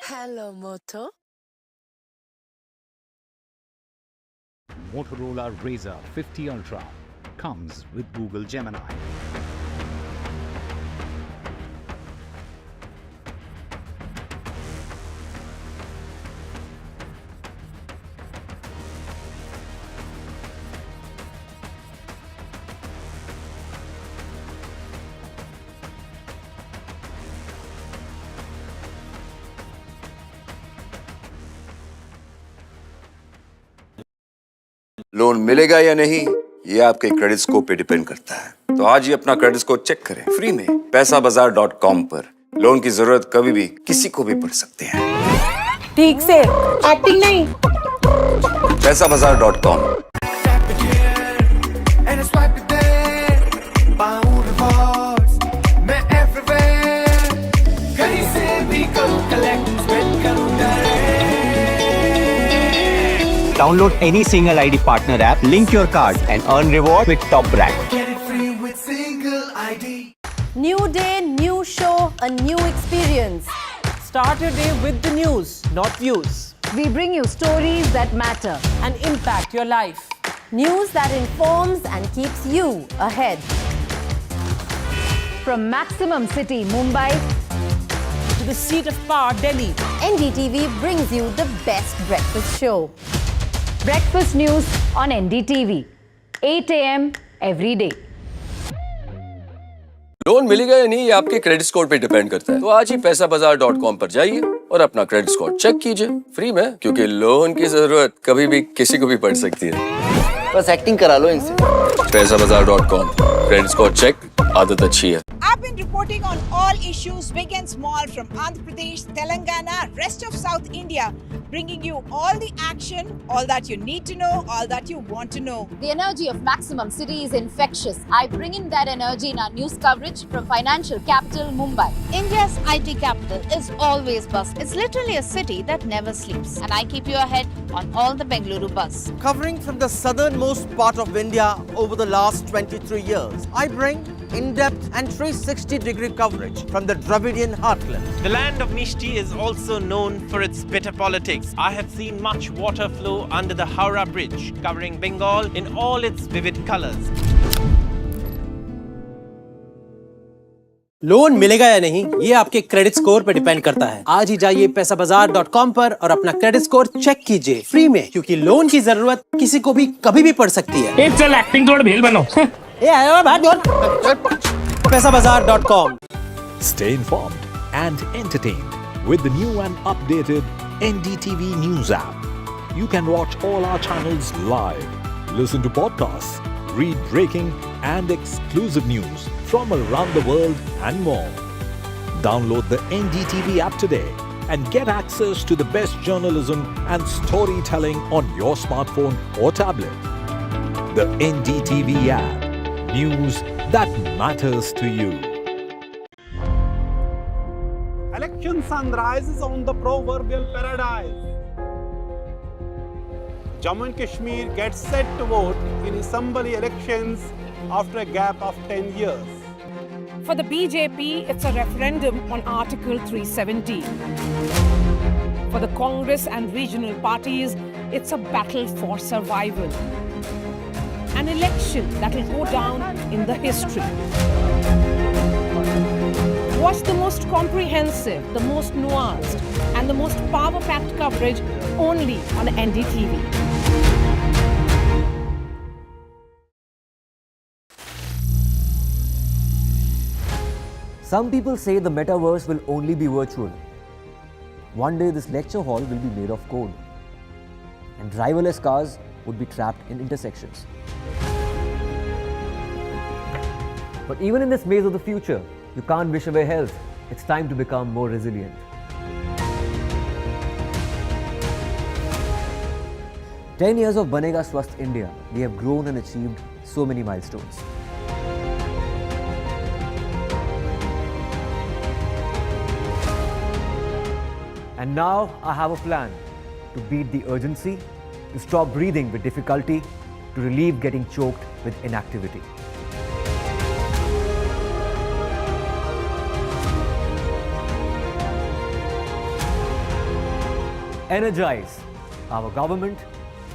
Hello, Moto. Motorola Razr 50 Ultra comes with Google Gemini. Loan मिलेगा या नहीं ये आपके credit score पे depend करता है। तो आज ही अपना क्रेडिट स्कोर चेक करें फ्री में पैसाबाजार.com पर। लोन की जरूरत कभी भी किसी को भी पड़ सकती है। ठीक से एक्टिंग नहीं। पैसाबाजार.com। कहीं से भी करूं कलेक्ट स्पेंड करूं direct Download any single ID partner app, link your card and earn reward with top brand. Get it free with single ID. New day, new show, a new experience. Start your day with the news, not views. We bring you stories that matter and impact your life. News that informs and keeps you ahead. From Maximum City, Mumbai, to the seat of power, Delhi, NDTV brings you the best breakfast show. breakfast news on NDTV, 8 a.m. every day. Loan मिलेगा या नहीं ये आपके credit score पे depend करता है। तो आज ही पैसाबाजार.com पर जाइए और अपना क्रेडिट स्कोर चेक कीजिए फ्री में, क्योंकि लोन की जरूरत कभी भी किसी को भी पड़ सकती है। बस एक्टिंग करा लो इनसे। पैसाबाजार.com, क्रेडिट स्कोर चेक, आदत अच्छी है। I've been reporting on all issues, big and small, from Andhra Pradesh, Telangana, rest of South India, bringing you all the action, all that you need to know, all that you want to know. The energy of Maximum City is infectious. I bring in that energy in our news coverage from financial capital Mumbai. India's IT capital is always buzz. It's literally a city that never sleeps. And I keep you ahead on all the Bengaluru buzz. covering from the southernmost part of India over the last 23 years. I bring in-depth and 360-degree coverage from the Dravidian heartland. The land of Mishti is also known for its bitter politics. I have seen much water flow under the Howrah Bridge, covering Bengal in all its vivid colors. Loan मिलेगा या नहीं ये आपके credit score पर depend करता है। आज ही जाइए पैसाबाजार.com पर और अपना क्रेडिट स्कोर चेक कीजिए फ्री में, क्योंकि लोन की जरूरत किसी को भी कभी भी पड़ सकती है। चल एक्टिंग थोड़ा भेल बनो। पैसाबाजार.com. Stay informed and entertained with the new and updated NDTV News app. You can watch all our channels live, listen to podcasts, read breaking and exclusive news from around the world and more. Download the NDTV app today and get access to the best journalism and storytelling on your smartphone or tablet. The NDTV app. News that matters to you. Election sunrise is on the proverbial paradise. Jammu and Kashmir gets set to vote in assembly elections after a gap of 10 years. For the BJP, it's a referendum on Article 370. For the Congress and regional parties, it's a battle for survival. An election that will go down in the history. Watch the most comprehensive, the most nuanced, and the most power-packed coverage only on NDTV. Some people say the metaverse will only be virtual. One day this lecture hall will be made of code, and driverless cars would be trapped in intersections. But even in this maze of the future, you can't wish away health. It's time to become more resilient. "10 years of Banega Swasth India, we have grown and achieved so many milestones. And now I have a plan to beat the urgency, to stop breathing with difficulty, to relieve getting choked with inactivity. Energize our government,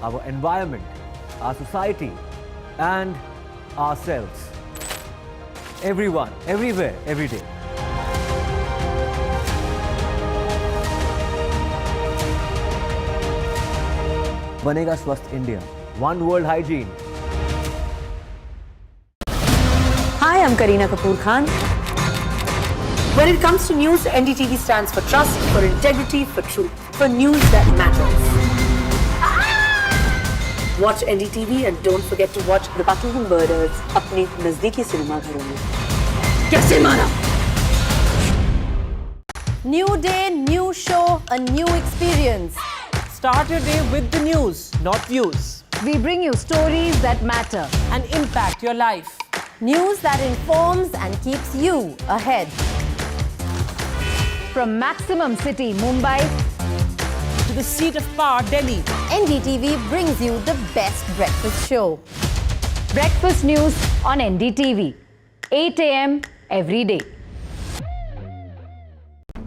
our environment, our society, and ourselves. Everyone, everywhere, every day. Banega Swasth India. One world hygiene. Hi, I'm Kareena Kapoor Khan. When it comes to news, NDTV stands for trust, for integrity, for truth, for news that matters. Watch NDTV and don't forget to watch The Buckingham Murders अपने नजदीकी cinema घरों में. कैसे मारा? New day, new show, a new experience. Start your day with the news, not views. We bring you stories that matter and impact your life. News that informs and keeps you ahead. From Maximum City, Mumbai, to the seat of power, Delhi. NDTV brings you the best breakfast show. Breakfast news on NDTV. 8 a.m. every day.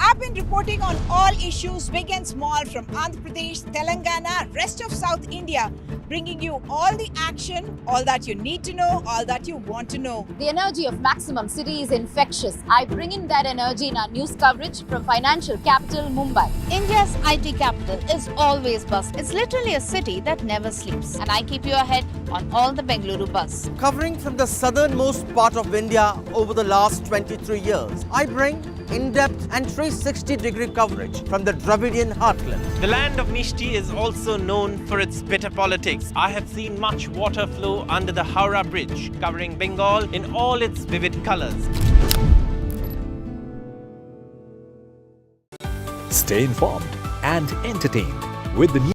I've been reporting on all issues, big and small, from Andhra Pradesh, Telangana, rest of South India, bringing you all the action, all that you need to know, all that you want to know. The energy of maximum city is infectious. I bring in that energy in our news coverage from financial capital Mumbai. India's IT capital is always buzz. It's literally a city that never sleeps. And I keep you ahead on all the Bengaluru buzz. Covering from the southernmost part of India over the last 23 years, I bring in-depth and 360-degree coverage from the Dravidian heartland. The land of Mishti is also known for its bitter politics. I have seen much water flow under the Howrah Bridge, covering Bengal in all its vivid colors. Stay informed and entertained with the news.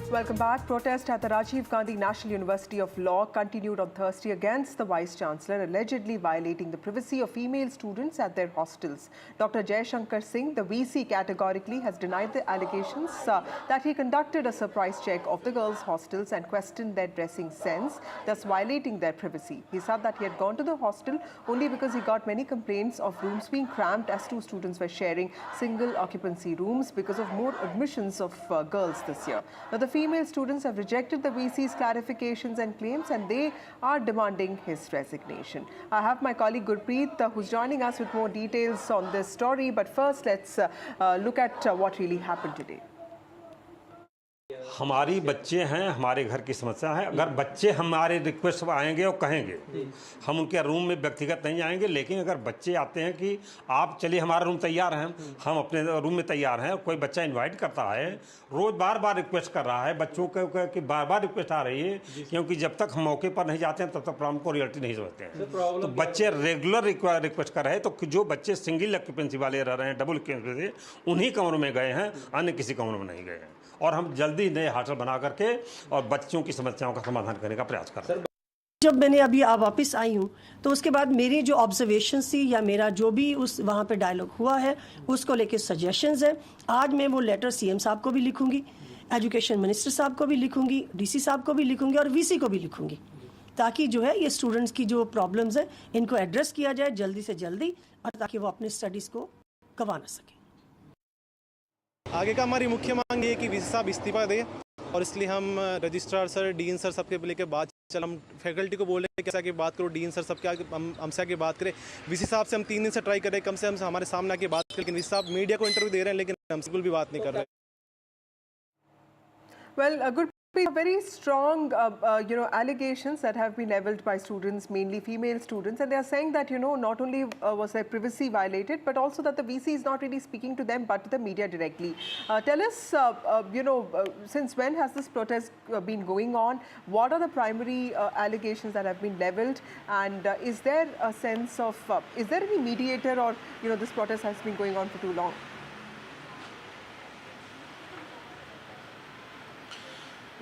Welcome back. Protest at the Rajiv Gandhi National University of Law continued on Thursday against the Vice-Chancellor allegedly violating the privacy of female students at their hostels. Dr. Jaishankar Singh, the VC, categorically has denied the allegations that he conducted a surprise check of the girls' hostels and questioned their dressing sense, thus violating their privacy. He said that he had gone to the hostel only because he got many complaints of rooms being cramped as two students were sharing single occupancy rooms because of more admissions of girls this year. Now, the female students have rejected the VC's clarifications and claims, and they are demanding his resignation. I have my colleague Gurpreet who's joining us with more details on this story. But first, let's look at what really happened today. हमारी बच्चे हैं, हमारे घर की समस्या है। अगर बच्चे हमारे रिक्वेस्ट पर आएंगे और कहेंगे, हम उनके रूम में व्यक्तिगत नहीं आएंगे, लेकिन अगर बच्चे आते हैं कि आप चलिए हमारा रूम तैयार है, हम अपने रूम में तैयार हैं, कोई बच्चा इनवाइट करता है, रोज़ बार बार रिक्वेस्ट कर रहा है, बच्चों की बार बार रिक्वेस्ट आ रही है, क्योंकि जब तक हम मौके पर नहीं जाते हैं तब तक प्रॉब्लम को रियलिटी नहीं समझते हैं। तो बच्चे रेगुलर रिक्वेस्ट कर रहे हैं, तो जो बच्चे सिंगल ऑक्यूपेंसी वाले रह रहे हैं, डबल ऑक्यूपेंसी, उन्हीं कमरों में गए हैं, अन्य किसी कमरों में नहीं गए हैं। और हम जल्दी नए हॉस्टल बना करके और बच्चों की समस्याओं का समाधान करने का प्रयास कर रहे हैं। जब मैंने अभी वापस आई हूँ तो उसके बाद मेरी जो ऑब्जर्वेशन थी या मेरा जो भी उस वहाँ पे डायलॉग हुआ है उसको लेके सजेशंस है। आज मैं वो लेटर सीएम साहब को भी लिखूंगी, एजुकेशन मिनिस्टर साहब को भी लिखूंगी, डीसी साहब को भी लिखूंगी और वीसी को भी लिखूंगी, ताकि जो है ये स्टूडेंट्स की जो प्रॉब्लम्स है इनको एड्रेस किया जाए जल्दी से जल्दी, और ताकि वो अपने स्टडीज़ को गंवा ना सके। आगे का हमारी मुख्य मांग ये है कि वीसी साहब इस्तीफा दें, और इसलिए हम रजिस्ट्रार सर, डीन सर सबके लेके बात चल, हम फैकल्टी को बोले कैसा की बात करो, डीन सर सबके हमसे आके बात करें। वीसी साहब से हम 3 दिन से ट्राई कर रहे हैं, कम से कम हमारे सामने आके बात करें, लेकिन वीसी साहब मीडिया को इंटरव्यू दे रहे हैं, लेकिन हमसे बिल्कुल भी बात नहीं कर रहे हैं। Well, good. Very strong, allegations that have been leveled by students, mainly female students, and they are saying that, not only was their privacy violated, but also that the VC is not really speaking to them, but to the media directly. Tell us, since when has this protest been going on? What are the primary allegations that have been leveled? And is there a sense of, is there any mediator, or, this protest has been going on for too long?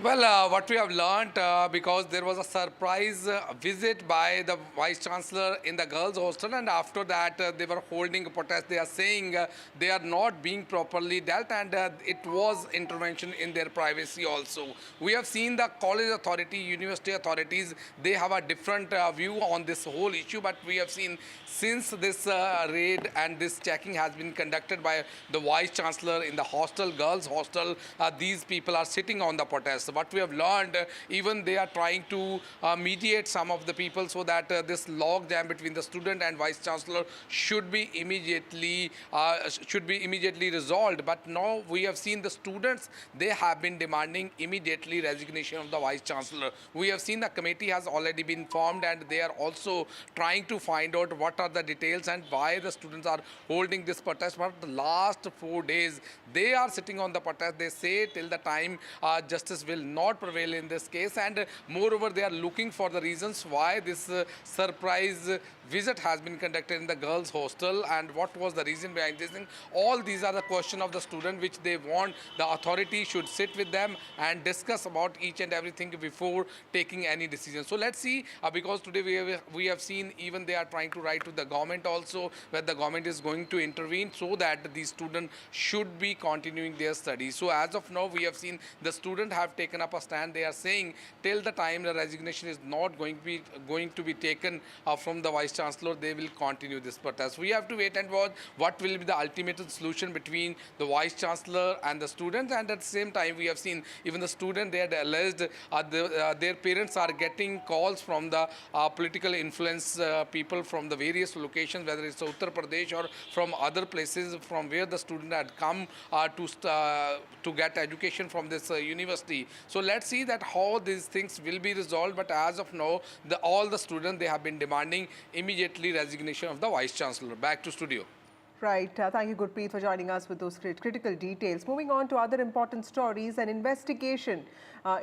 Well, what we have learned, because there was a surprise visit by the Vice-Chancellor in the girls' hostel, and after that they were holding a protest. They are saying they are not being properly dealt, and it was intervention in their privacy also. We have seen the college authority, university authorities, they have a different view on this whole issue, but we have seen since this raid and this checking has been conducted by the Vice-Chancellor in the hostel, girls' hostel, these people are sitting on the protest. What we have learned, even they are trying to mediate some of the people so that this log jam between the student and Vice-Chancellor should be immediately resolved. But now we have seen the students, they have been demanding immediately resignation of the Vice-Chancellor. We have seen the committee has already been formed, and they are also trying to find out what are the details and why the students are holding this protest. But the last 4 days, they are sitting on the protest. They say till the time justice will not prevail in this case, and moreover they are looking for the reasons why this surprise visit has been conducted in the girls' hostel, and what was the reason behind this thing? All these are the questions of the student which they want the authority should sit with them and discuss about each and everything before taking any decision. So let's see, because today we have seen even they are trying to write to the government also, where the government is going to intervene so that these students should be continuing their studies. So as of now, we have seen the students have taken up a stand. They are saying till the time the resignation is not going to be taken from the Vice Chancellor, they will continue this protest. We have to wait and watch what will be the ultimate solution between the Vice Chancellor and the students. And at the same time, we have seen even the student, they had alleged their parents are getting calls from the political influence people from the various locations, whether it's Uttar Pradesh or from other places from where the student had come to get education from this university. So let's see that how these things will be resolved. But as of now, all the students, they have been demanding immediately resignation of the Vice Chancellor. Back to studio. Right. Thank you, Gurpreet, for joining us with those critical details. Moving on to other important stories, an investigation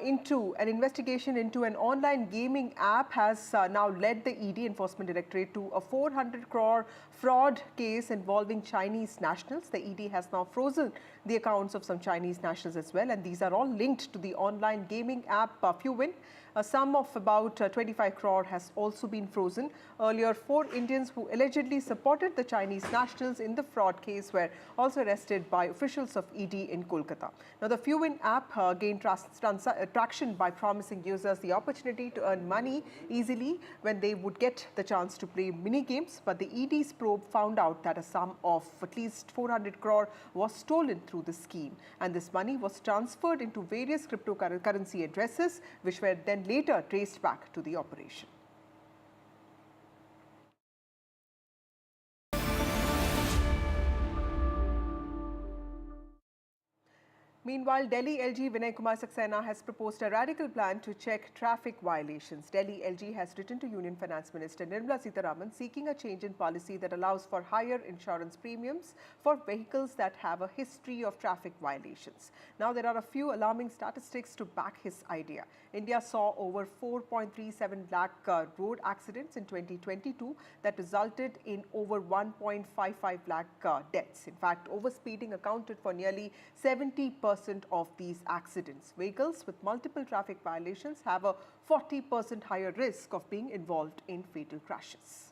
into an online gaming app has now led the ED Enforcement Directorate to a 400 crore fraud case involving Chinese nationals. The ED has now frozen the accounts of some Chinese nationals as well, and these are all linked to the online gaming app Fuwin. A sum of about 25 crore has also been frozen. Earlier, 4 Indians who allegedly supported the Chinese nationals in the fraud case were also arrested by officials of ED in Kolkata. Now, the Fuwin app gained traction by promising users the opportunity to earn money easily when they would get the chance to play mini games. But the ED's probe found out that a sum of at least 400 crore was stolen through the scheme, and this money was transferred into various cryptocurrency addresses, which were then later traced back to the operation. Meanwhile, Delhi LG Vinay Kumar Saxena has proposed a radical plan to check traffic violations. Delhi LG has written to Union Finance Minister Nirmala Sitharaman seeking a change in policy that allows for higher insurance premiums for vehicles that have a history of traffic violations. Now, there are a few alarming statistics to back his idea. India saw over 4.37 lakh road accidents in 2022 that resulted in over 1.55 lakh deaths. In fact, overspeeding accounted for nearly 70% of these accidents. Vehicles with multiple traffic violations have a 40% higher risk of being involved in fatal crashes.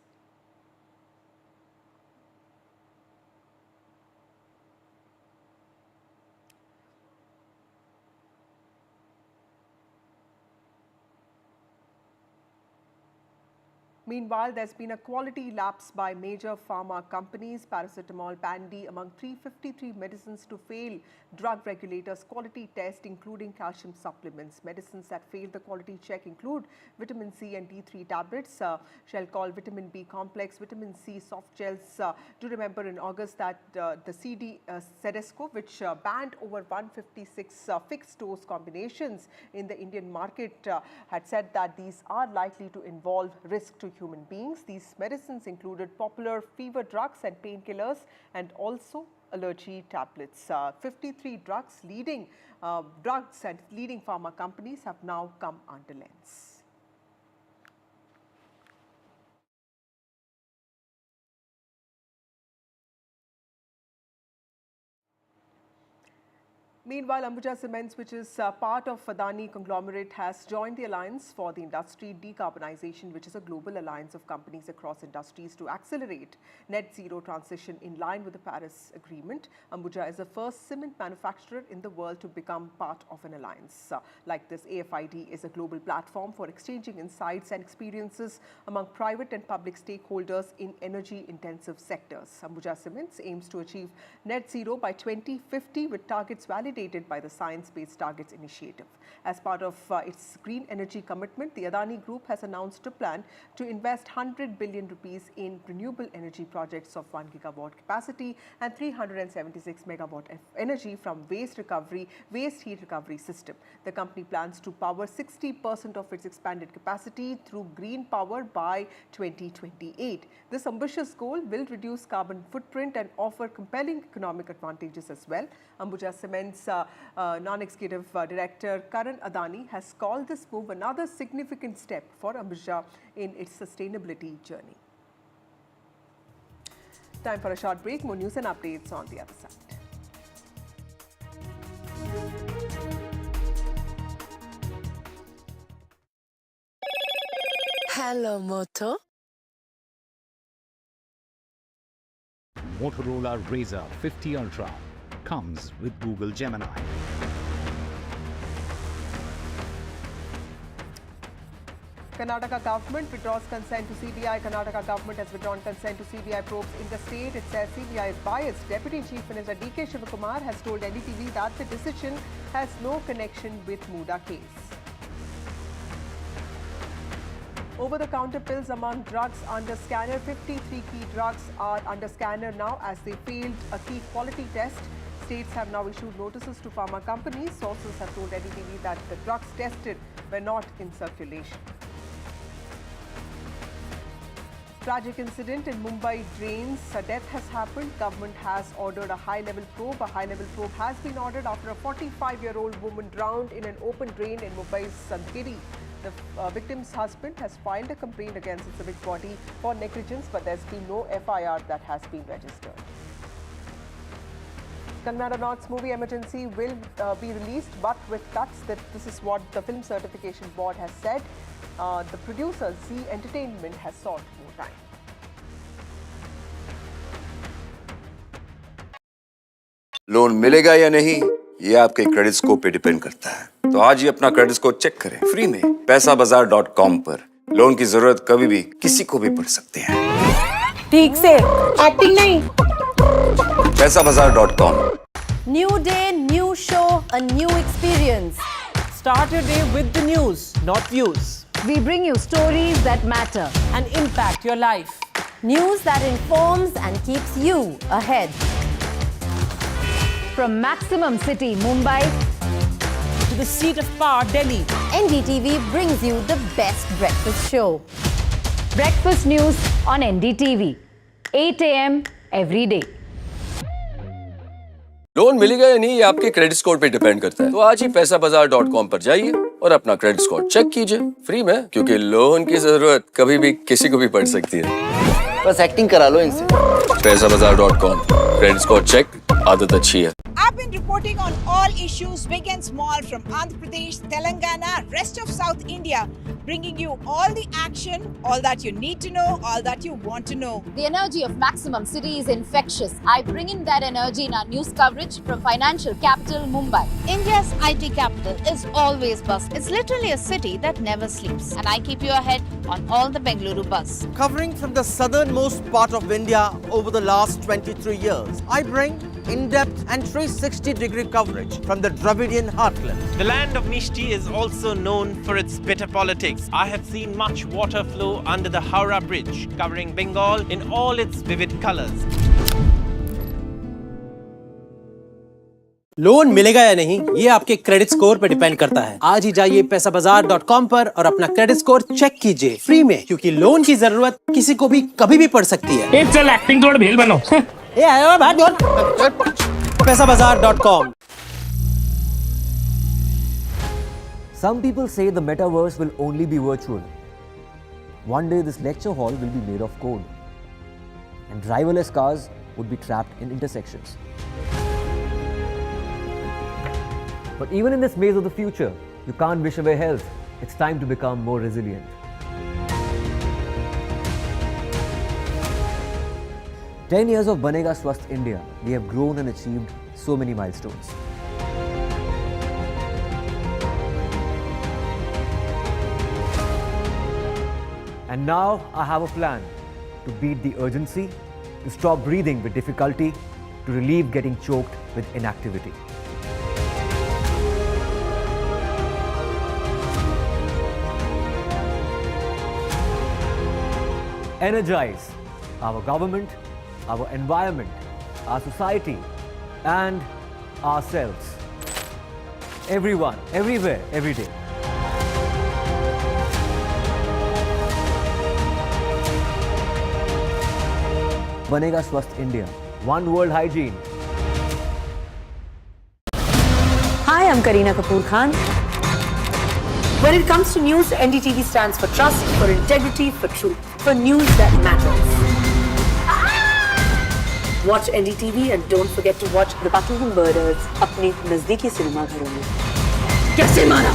Meanwhile, there's been a quality lapse by major pharma companies, paracetamol, Pandi, among 353 medicines to fail drug regulators' quality test, including calcium supplements. Medicines that failed the quality check include vitamin C and D3 tablets, shell called vitamin B complex, vitamin C soft gels. Do remember in August that the CDSCO, which banned over 156 fixed dose combinations in the Indian market, had said that these are likely to involve risk to human beings. These medicines included popular fever drugs and painkillers, and also allergy tablets. 53 leading drugs and leading pharma companies have now come under lens. Meanwhile, Ambuja Cement, which is part of Adani conglomerate, has joined the Alliance for the Industry Decarbonization, which is a global alliance of companies across industries to accelerate net zero transition in line with the Paris Agreement. Ambuja is the first cement manufacturer in the world to become part of an alliance. Like this, AFID is a global platform for exchanging insights and experiences among private and public stakeholders in energy-intensive sectors. Ambuja Cements aims to achieve net zero by 2050 with targets validated by the Science Based Targets Initiative. As part of its green energy commitment, the Adani Group has announced a plan to invest 100 billion rupees in renewable energy projects of 1 gigawatt capacity and 376 megawatt of energy from waste heat recovery system. The company plans to power 60% of its expanded capacity through green power by 2028. This ambitious goal will reduce carbon footprint and offer compelling economic advantages as well. Ambuja Cement's non-executive director Karan Adani has called this move another significant step for Ambuja in its sustainability journey. Time for a short break. More news and updates on the other side. Hello, Moto. Motorola Razr 50 Ultra comes with Google Gemini. Karnataka government withdraws consent to CBI. Karnataka government has withdrawn consent to CBI probes in the state. It says CBI is biased. Deputy Chief Minister D.K. Shivakumar has told NDTV that the decision has no connection with Muda case. Over-the-counter pills among drugs under scanner. 53 key drugs are under scanner now as they failed a key quality test. States have now issued notices to pharma companies. Sources have told NDTV that the drugs tested were not in circulation. Tragic incident in Mumbai drains. A death has happened. Government has ordered a high-level probe. A high-level probe has been ordered after a 45-year-old woman drowned in an open drain in Mumbai's Andheri. The victim's husband has filed a complaint against the Civic body for negligence, but there's been no FIR that has been registered. Kannada Ranaut's movie Emergency will be released, but with cuts. This is what the Film Certification Board has said. The producer, Z Entertainment, has sought more time. Loan मिलेगा या नहीं, ये आपके credit score पे depend करता है। तो आज ही अपना क्रेडिट स्कोर चेक करें फ्री में पैसाबाजार.com पर। लोन की जरूरत कभी भी किसी को भी पड़ सकती है। ठीक से एक्टिंग नहीं। पैसाबाजार.com। New day, new show, a new experience. Start your day with the news, not views. We bring you stories that matter and impact your life. News that informs and keeps you ahead. From Maximum City, Mumbai, to the seat of power, Delhi, NDTV brings you the best breakfast show. breakfast news on NDTV, 8 a.m. every day. Loan मिलेगा या नहीं, ये आपके credit score पे depend करता है। तो आज ही पैसाबाजार.com पर जाइए और अपना क्रेडिट स्कोर चेक कीजिए फ्री में, क्योंकि लोन की जरूरत कभी भी किसी को भी पड़ सकती है। बस एक्टिंग करा लो इनसे। पैसाबाजार.com, क्रेडिट स्कोर चेक, आदत अच्छी है। I've been reporting on all issues big and small from Andhra Pradesh, Telangana, rest of South India, bringing you all the action, all that you need to know, all that you want to know. The energy of Maximum City is infectious. I bring in that energy in our news coverage from financial capital Mumbai. India's IT capital is always buzz. It's literally a city that never sleeps. And I keep you ahead on all the Bengaluru buzz. Covering from the southernmost part of India over the last 23 years, I bring in-depth and 360-degree coverage from the Dravidian heartland. The land of Mishti is also known for its bitter politics. I have seen much water flow under the Howrah Bridge, covering Bengal in all its vivid colors. Loan मिलेगा या नहीं, ये आपके credit score पे depend करता है। आज ही जाइए पैसाबाजार.com पर और अपना क्रेडिट स्कोर चेक कीजिए फ्री में, क्योंकि लोन की जरूरत किसी को भी कभी भी पड़ सकती है। चल एक्टिंग थोड़ा भेल बनो। ए आयो भाग पैसाबाजार.com। Some people say the metaverse will only be virtual. One day this lecture hall will be made of code, and driverless cars would be trapped in intersections. But even in this maze of the future, you can't wish away health. It's time to become more resilient. "10 years of Banega Swasth India, we have grown and achieved so many milestones. And now I have a plan to beat the urgency, to stop breathing with difficulty, to relieve getting choked with inactivity. Energize our government, our environment, our society, and ourselves. Everyone, everywhere, every day. Banega Swasth India. One world hygiene. Hi, I'm Kareena Kapoor Khan. When it comes to news, NDTV stands for trust, for integrity, for truth, for news that matters. Watch NDTV and don't forget to watch The Battle of the Murders अपने नजदीकी cinema घरों में. कैसे मारा?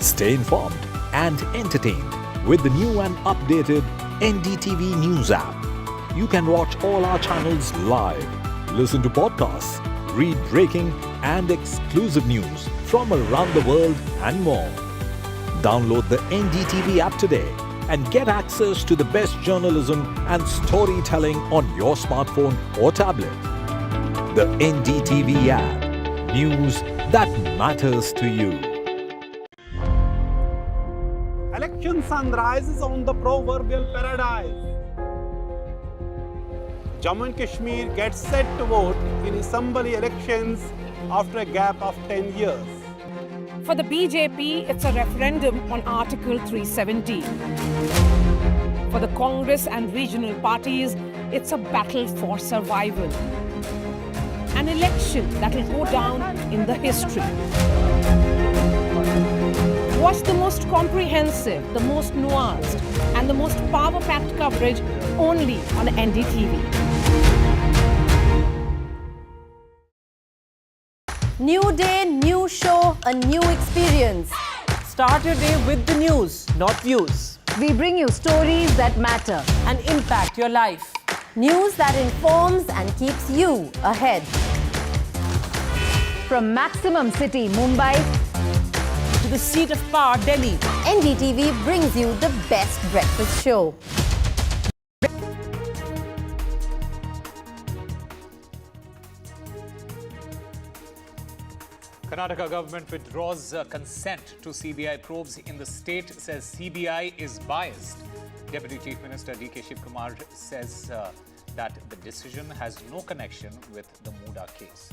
Stay informed and entertained with the new and updated NDTV News app. You can watch all our channels live, listen to podcasts, read breaking and exclusive news from around the world and more. Download the NDTV app today and get access to the best journalism and storytelling on your smartphone or tablet. The NDTV app. News that matters to you. Election sunrise is on the proverbial paradise. Jammu and Kashmir gets set to vote in assembly elections after a gap of 10 years. For the BJP, it's a referendum on Article 370. For the Congress and regional parties, it's a battle for survival. An election that will go down in the history. Watch the most comprehensive, the most nuanced, and the most power-packed coverage only on NDTV. New day, new show, a new experience. Start your day with the news, not views. We bring you stories that matter and impact your life. News that informs and keeps you ahead. From Maximum City, Mumbai, to the seat of power, Delhi, NDTV brings you the best breakfast show. Karnataka government withdraws consent to CBI probes in the state, says CBI is biased. Deputy Chief Minister D.K. Shivkumar says that the decision has no connection with the Muda case.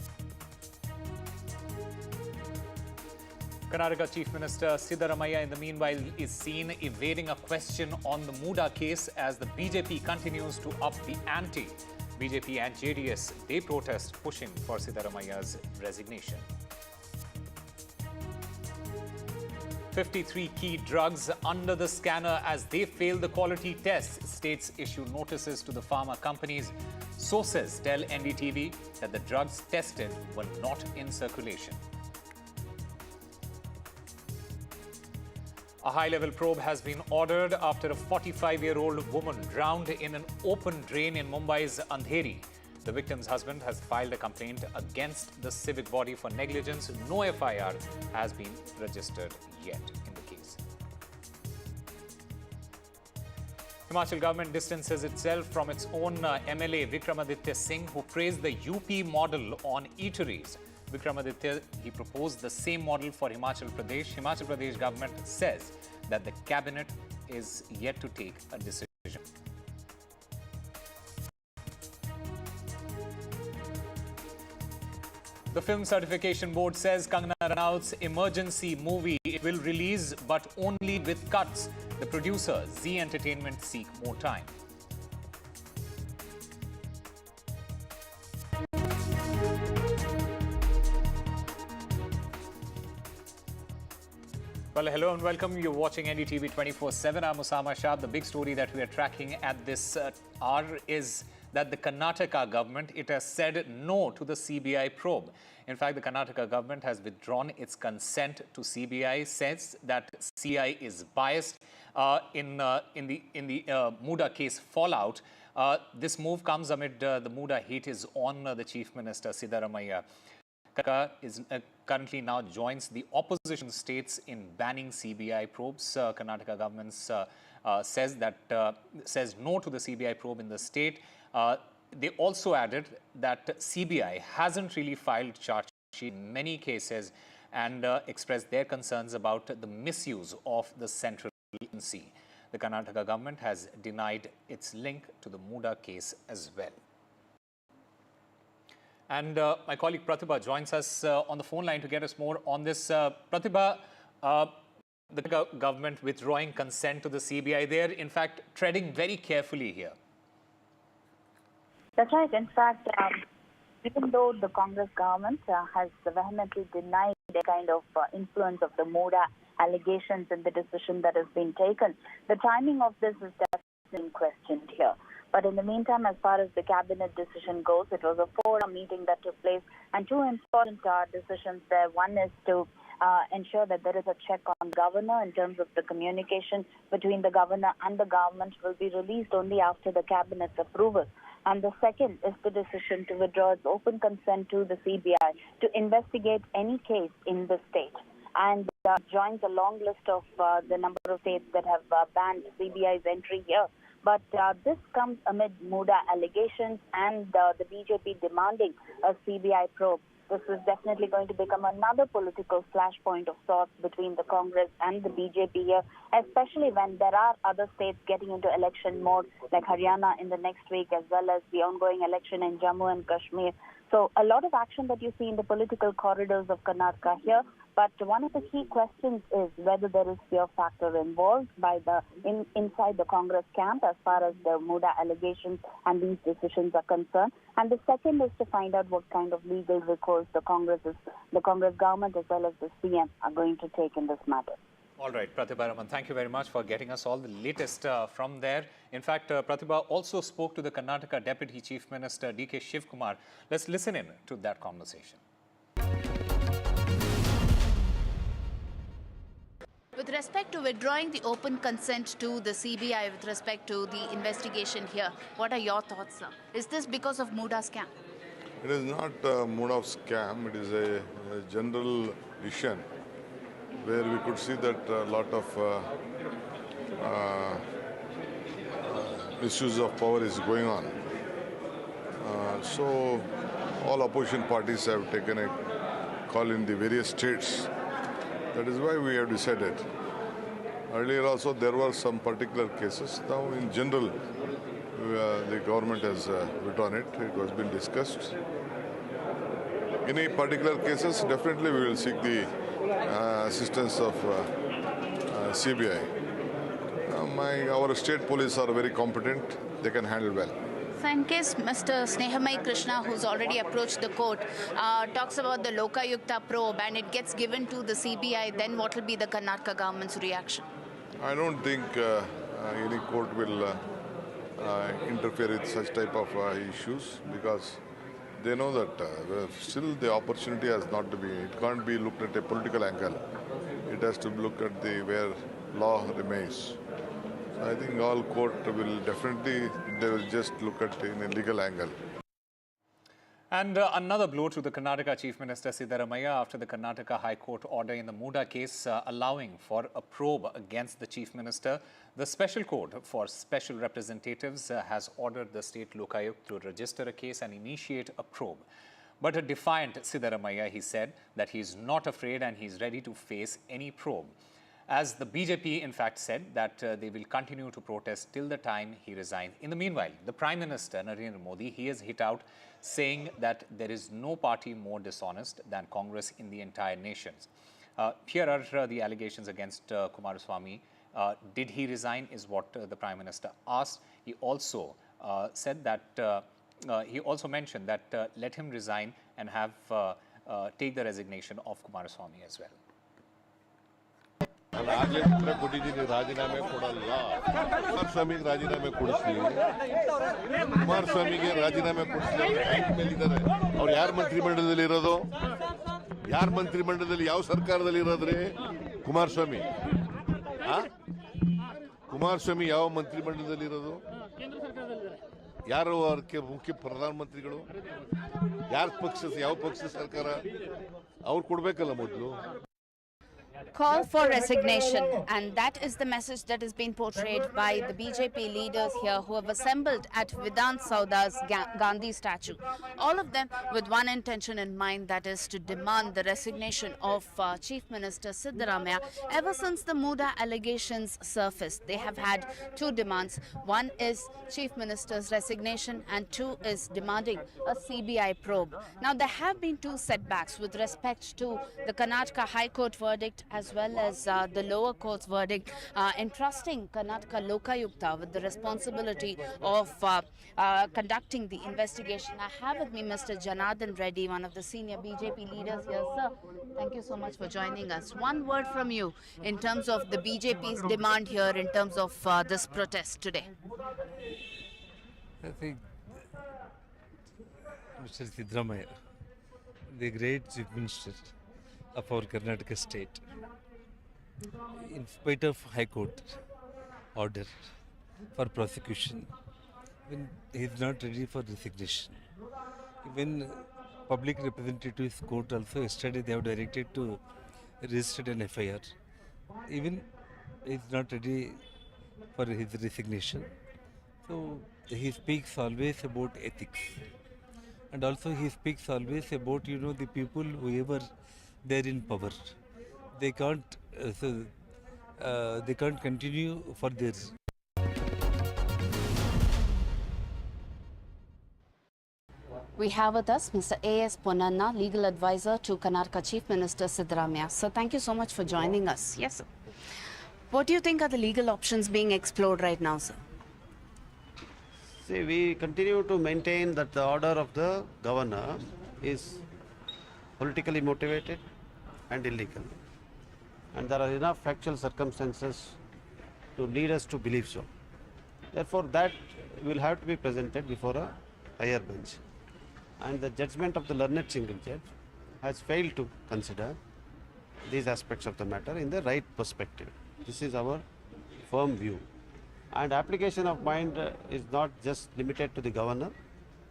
Karnataka Chief Minister Siddaramaiah, in the meanwhile, is seen evading a question on the Muda case as the BJP continues to up the ante. BJP and JDS, they protest, pushing for Siddaramaiah's resignation. 53 key drugs under the scanner as they fail the quality tests. States issue notices to the pharma companies. Sources tell NDTV that the drugs tested were not in circulation. A high-level probe has been ordered after a 45-year-old woman drowned in an open drain in Mumbai's Andheri. The victim's husband has filed a complaint against the civic body for negligence. No FIR has been registered yet in the case. Himachal government distances itself from its own MLA Vikramaditya Singh, who praised the UP model on eateries. Vikramaditya, he proposed the same model for Himachal Pradesh. Himachal Pradesh government says that the cabinet is yet to take a decision. The Film Certification Board says Kangana Ranaut's emergency movie will release, but only with cuts. The producer, Z Entertainment, seek more time. Well, hello and welcome. You're watching NDTV 24/7. I'm Osama Shah. The big story that we are tracking at this hour is that the Karnataka government, it has said no to the CBI probe. In fact, the Karnataka government has withdrawn its consent to CBI, says that CBI is biased in the Muda case fallout. This move comes amid the Muda heat is on the Chief Minister Siddaramaiah. Karnataka is currently now joins the opposition states in banning CBI probes. Karnataka government says no to the CBI probe in the state. They also added that CBI hasn't really filed charge sheet in many cases and expressed their concerns about the misuse of the central agency. The Karnataka government has denied its link to the Muda case as well. And my colleague Pratibha joins us on the phone line to get us more on this. Pratibha, the government withdrawing consent to the CBI, they're in fact treading very carefully here. That's right. In fact, even though the Congress government has vehemently denied the kind of influence of the Muda allegations in the decision that has been taken, the timing of this is definitely questioned here. But in the meantime, as far as the cabinet decision goes, it was a 4-hour meeting that took place, and two important decisions there. One is to ensure that there is a check on governor in terms of the communication between the governor and the government will be released only after the cabinet's approval. And the second is the decision to withdraw its open consent to the CBI to investigate any case in the state. And joins a long list of the number of states that have banned CBI's entry here. But this comes amid Muda allegations and the BJP demanding a CBI probe. This is definitely going to become another political flashpoint of sorts between the Congress and the BJP here, especially when there are other states getting into election mode, like Haryana in the next week, as well as the ongoing election in Jammu and Kashmir. So a lot of action that you see in the political corridors of Karnataka here. But one of the key questions is whether there is fear factor involved by inside the Congress camp as far as the Muda allegations and these decisions are concerned. And the second is to find out what kind of legal recourse the Congress government as well as the CM are going to take in this matter. All right, Pratibha Raman, thank you very much for getting us all the latest from there. In fact, Pratibha also spoke to the Karnataka Deputy Chief Minister D.K. Shivkumar. Let's listen in to that conversation. With respect to withdrawing the open consent to the CBI with respect to the investigation here, what are your thoughts, sir? Is this because of Muda scam? It is not a Muda scam. It is a general decision where we could see that a lot of misuse of power is going on. So all opposition parties have taken a call in the various states. That is why we have decided. Earlier also there were some particular cases. Now in general, the government has withdrawn it. It was been discussed. Any particular cases, definitely we will seek the assistance of CBI. Our state police are very competent. They can handle well. So in case Mr. Snehamai Krishna, who's already approached the court, talks about the Lokayukta probe and it gets given to the CBI, then what will be the Karnataka government's reaction? I don't think any court will interfere with such type of issues because they know that still the opportunity has not to be, it can't be looked at a political angle. It has to look at where law remains. I think all court will definitely, they will just look at in a legal angle. And another blow to the Karnataka Chief Minister Siddaramaiah after the Karnataka High Court order in the Muda case allowing for a probe against the Chief Minister. The Special Court for Special Representatives has ordered the State Lokayuk to register a case and initiate a probe. But a defiant Siddaramaiah, he said that he is not afraid and he is ready to face any probe. As the BJP, in fact, said that they will continue to protest till the time he resigns. In the meanwhile, the Prime Minister, Narendra Modi, he has hit out saying that there is no party more dishonest than Congress in the entire nation. Here are the allegations against Kumaraswamy. Did he resign is what the Prime Minister asked. He also said that, he also mentioned that let him resign and have take the resignation of Kumaraswamy as well. ಆಗಲೇ ಉತ್ತರ ಕೊಟ್ಟಿದ್ದೀನಿ ರಾಜೀನಾಮೆ ಕೊಡಲ್ಲ ಕುಮಾರಸ್ವಾಮಿಗೆ ರಾಜೀನಾಮೆ ಕೊಡಿಸ್ಲಿ ಕುಮಾರಸ್ವಾಮಿಗೆ ರಾಜೀನಾಮೆ ಕೊಡಿಸ್ಲಿ bank ಮೇಲಿದ್ದಾರೆ ಅವ್ರು ಯಾರ ಮಂತ್ರಿಮಂಡಲದಲ್ಲಿ ಇರೋದು ಯಾರ ಮಂತ್ರಿಮಂಡಲದಲ್ಲಿ ಯಾವ ಸರ್ಕಾರದಲ್ಲಿ ಇರೋದ್ರಿ ಕುಮಾರಸ್ವಾಮಿ ಕುಮಾರಸ್ವಾಮಿ ಯಾವ ಮಂತ್ರಿಮಂಡಲದಲ್ಲಿ ಇರೋದು ಯಾರು ಅದಕ್ಕೆ ಮುಖ್ಯ ಪ್ರಧಾನಮಂತ್ರಿಗಳು ಯಾರ ಪಕ್ಷ ಯಾವ ಪಕ್ಷ ಸರ್ಕಾರ ಅವ್ರು ಕೊಡ್ಬೇಕಲ್ಲ ಮೊದಲು Call for resignation, and that is the message that has been portrayed by the BJP leaders here who have assembled at Vidhan Sauda's Gandhi statue. All of them with one intention in mind, that is to demand the resignation of Chief Minister Siddaramaiah. Ever since the Muda allegations surfaced, they have had two demands. One is Chief Minister's resignation and two is demanding a CBI probe. Now, there have been two setbacks with respect to the Karnataka High Court verdict as well as the lower court's verdict entrusting Karnataka Lokayukta with the responsibility of conducting the investigation. I have with me Mr. Janardhan Reddy, one of the senior BJP leaders here. Sir, thank you so much for joining us. One word from you in terms of the BJP's demand here in terms of this protest today. I think Mr. Sidramaya, the great Chief Minister of our Karnataka state, in spite of High Court order for prosecution, when he is not ready for resignation. Even public representatives court also yesterday they have directed to register an FIR. Even he is not ready for his resignation. So he speaks always about ethics. And also he speaks always about, the people, whoever they're in power, they can't continue for their. We have with us Mr. A.S. Ponnanna, legal advisor to Karnataka Chief Minister Siddaramaiah. So thank you so much for joining us. Yes, sir. What do you think are the legal options being explored right now, sir? See, we continue to maintain that the order of the governor is politically motivated and illegal. And there are enough factual circumstances to lead us to believe so. Therefore, that will have to be presented before a higher bench. And the judgment of the learned single judge has failed to consider these aspects of the matter in the right perspective. This is our firm view. And application of mind is not just limited to the governor,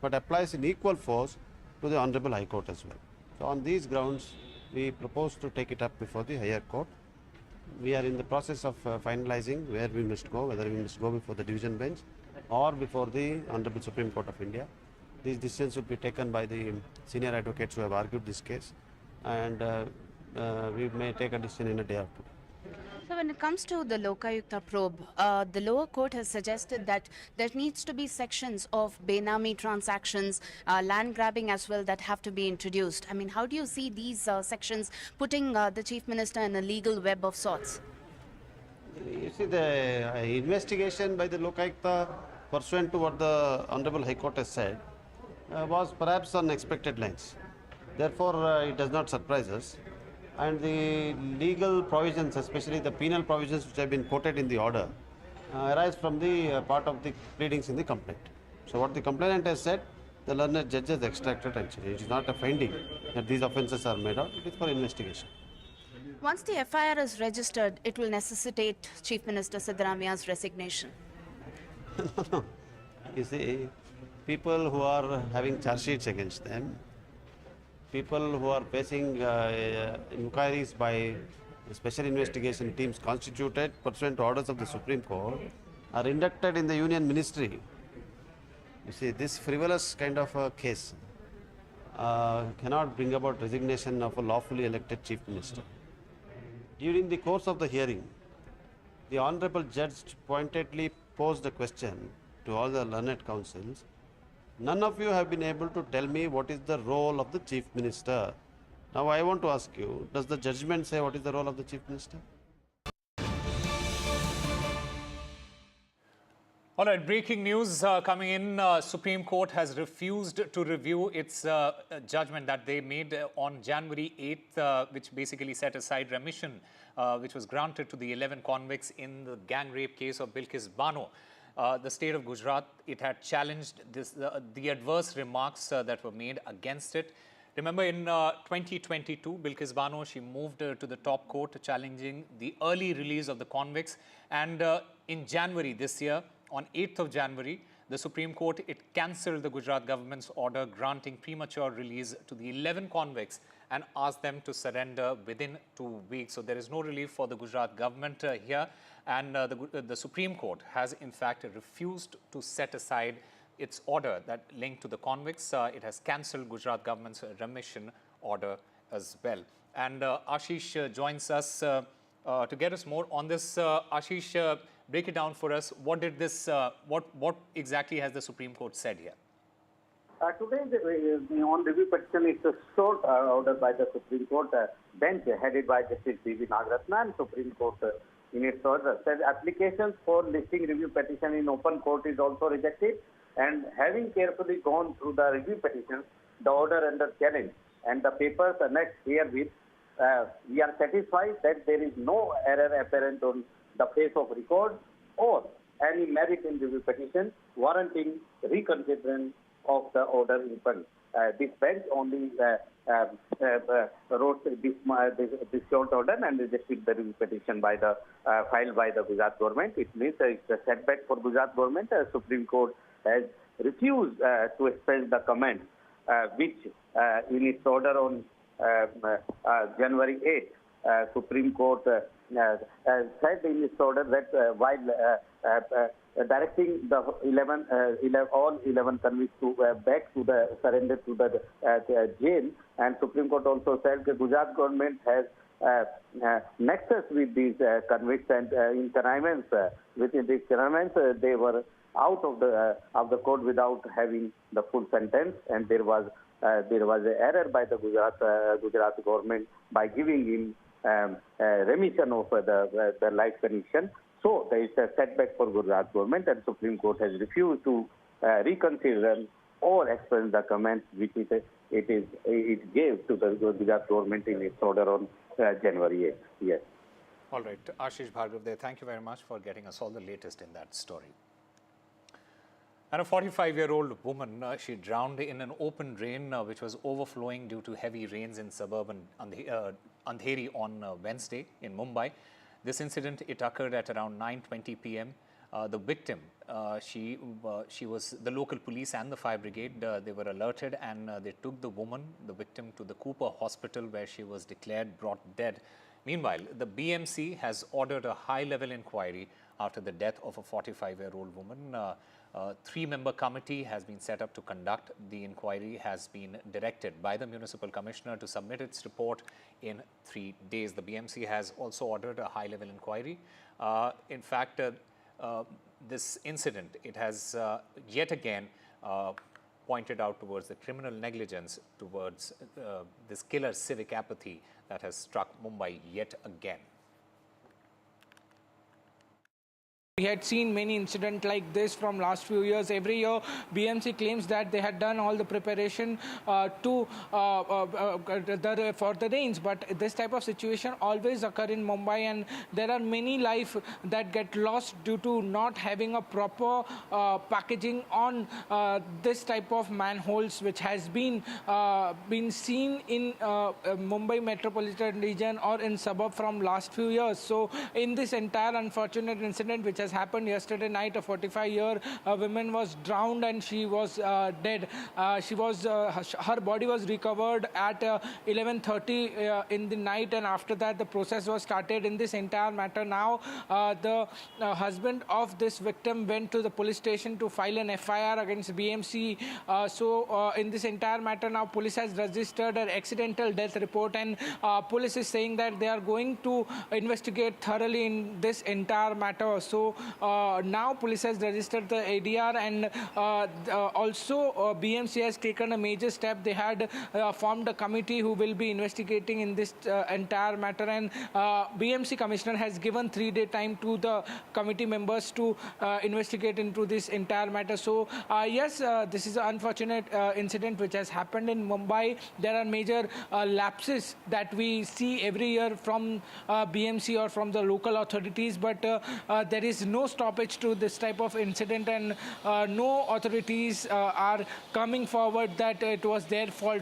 but applies in equal force to the Honorable High Court as well. So on these grounds, we propose to take it up before the higher court. We are in the process of finalizing where we must go, whether we must go before the division bench or before the Honorable Supreme Court of India. These decisions will be taken by the senior advocates who have argued this case, and we may take a decision in a day or two. So when it comes to the Lokayukta probe, the lower court has suggested that there needs to be sections of Benami transactions, land grabbing as well, that have to be introduced. I mean, how do you see these sections putting the Chief Minister in a legal web of sorts? You see, the investigation by the Lokayukta pursuant to what the Honorable High Court has said was perhaps on expected lines. Therefore, it does not surprise us. And the legal provisions, especially the penal provisions which have been quoted in the order, arise from the part of the pleadings in the complaint. So what the complainant has said, the learned judge has extracted and changed. It is not a finding that these offences are made out, it is for investigation. Once the FIR is registered, it will necessitate Chief Minister Siddaramaiah's resignation. No. You see, people who are having charge sheets against them, people who are facing inquiries by special investigation teams constituted pursuant to orders of the Supreme Court, are inducted in the Union Ministry. You see, this frivolous kind of a case cannot bring about resignation of a lawfully elected Chief Minister. During the course of the hearing, the Honorable Judge pointedly posed a question to all the learned counsels. None of you have been able to tell me what is the role of the Chief Minister. Now I want to ask you, does the judgment say what is the role of the Chief Minister? All right, breaking news coming in. Supreme Court has refused to review its judgment that they made on January 8th, which basically set aside remission, which was granted to the 11 convicts in the gang rape case of Bilkis Bano. The state of Gujarat, it had challenged the adverse remarks that were made against it. Remember, in 2022, Bilkis Bano, she moved to the top court challenging the early release of the convicts. And in January this year, on 8th of January, the Supreme Court, it cancelled the Gujarat government's order granting premature release to the 11 convicts and asked them to surrender within 2 weeks. So there is no relief for the Gujarat government here. And the Supreme Court has, in fact, refused to set aside its order that linked to the convicts. It has cancelled Gujarat government's remission order as well. And Ashish joins us to get us more on this. Ashish, break it down for us. What did this? What exactly has the Supreme Court said here? Today, on review petition, it's a short order by the Supreme Court bench headed by Justice B.V. Nagaratna, and Supreme Court in its order says applications for listing review petition in open court is also rejected, and having carefully gone through the review petitions, the order under challenge and the papers annexed herewith, we are satisfied that there is no error apparent on the face of record or any merit in review petition warranting reconsideration of the order in front. This bench only wrote this short order and rejected the review petition by the filed by the Gujarat government. It means it's a setback for Gujarat government. Supreme Court has refused to express the comments which in its order on January 8th, Supreme Court said in its order that while directing the all 11 convicts to back to the surrender to the jail, and Supreme Court also said the Gujarat government has nexus with these convicts, and in connivance within these connivance they were out of the court without having the full sentence, and there was an error by the Gujarat government by giving him remission of the life conviction. So there is a setback for Gujarat government, and Supreme Court has refused to reconsider or express the comments which it gave to the Gujarat government in its order on January 8th. Yes. All right, Ashish Bhargav there. Thank you very much for getting us all the latest in that story. And a 45-year-old woman, she drowned in an open drain which was overflowing due to heavy rains in suburban Andheri on Wednesday in Mumbai. This incident, it occurred at around 9:20 p.m. The victim, she was the local police and the fire brigade. They were alerted and they took the woman, the victim, to the Cooper Hospital where she was declared brought dead. Meanwhile, the BMC has ordered a high-level inquiry after the death of a 45-year-old woman. A three-member committee has been set up to conduct. The inquiry has been directed by the municipal commissioner to submit its report in 3 days. The BMC has also ordered a high-level inquiry. In fact, this incident, it has yet again pointed out towards the criminal negligence, towards this killer civic apathy that has struck Mumbai yet again. We had seen many incidents like this from last few years. Every year, BMC claims that they had done all the preparation for the rains, but this type of situation always occur in Mumbai, and there are many lives that get lost due to not having a proper packaging on this type of manholes, which has been seen in Mumbai metropolitan region or in suburb from last few years. So, in this entire unfortunate incident which has happened yesterday night, a 45-year woman was drowned and she was dead. Her body was recovered at 11:30 in the night, and after that the process was started in this entire matter. Now the husband of this victim went to the police station to file an FIR against BMC. In this entire matter, now police has registered an accidental death report, and police is saying that they are going to investigate thoroughly in this entire matter. So now police has registered the ADR, and also BMC has taken a major step. They had formed a committee who will be investigating in this entire matter, and BMC commissioner has given 3-day time to the committee members to investigate into this entire matter. So yes, this is an unfortunate incident which has happened in Mumbai. There are major lapses that we see every year from BMC or from the local authorities, but there is no stoppage to this type of incident, and no authorities are coming forward that it was their fault.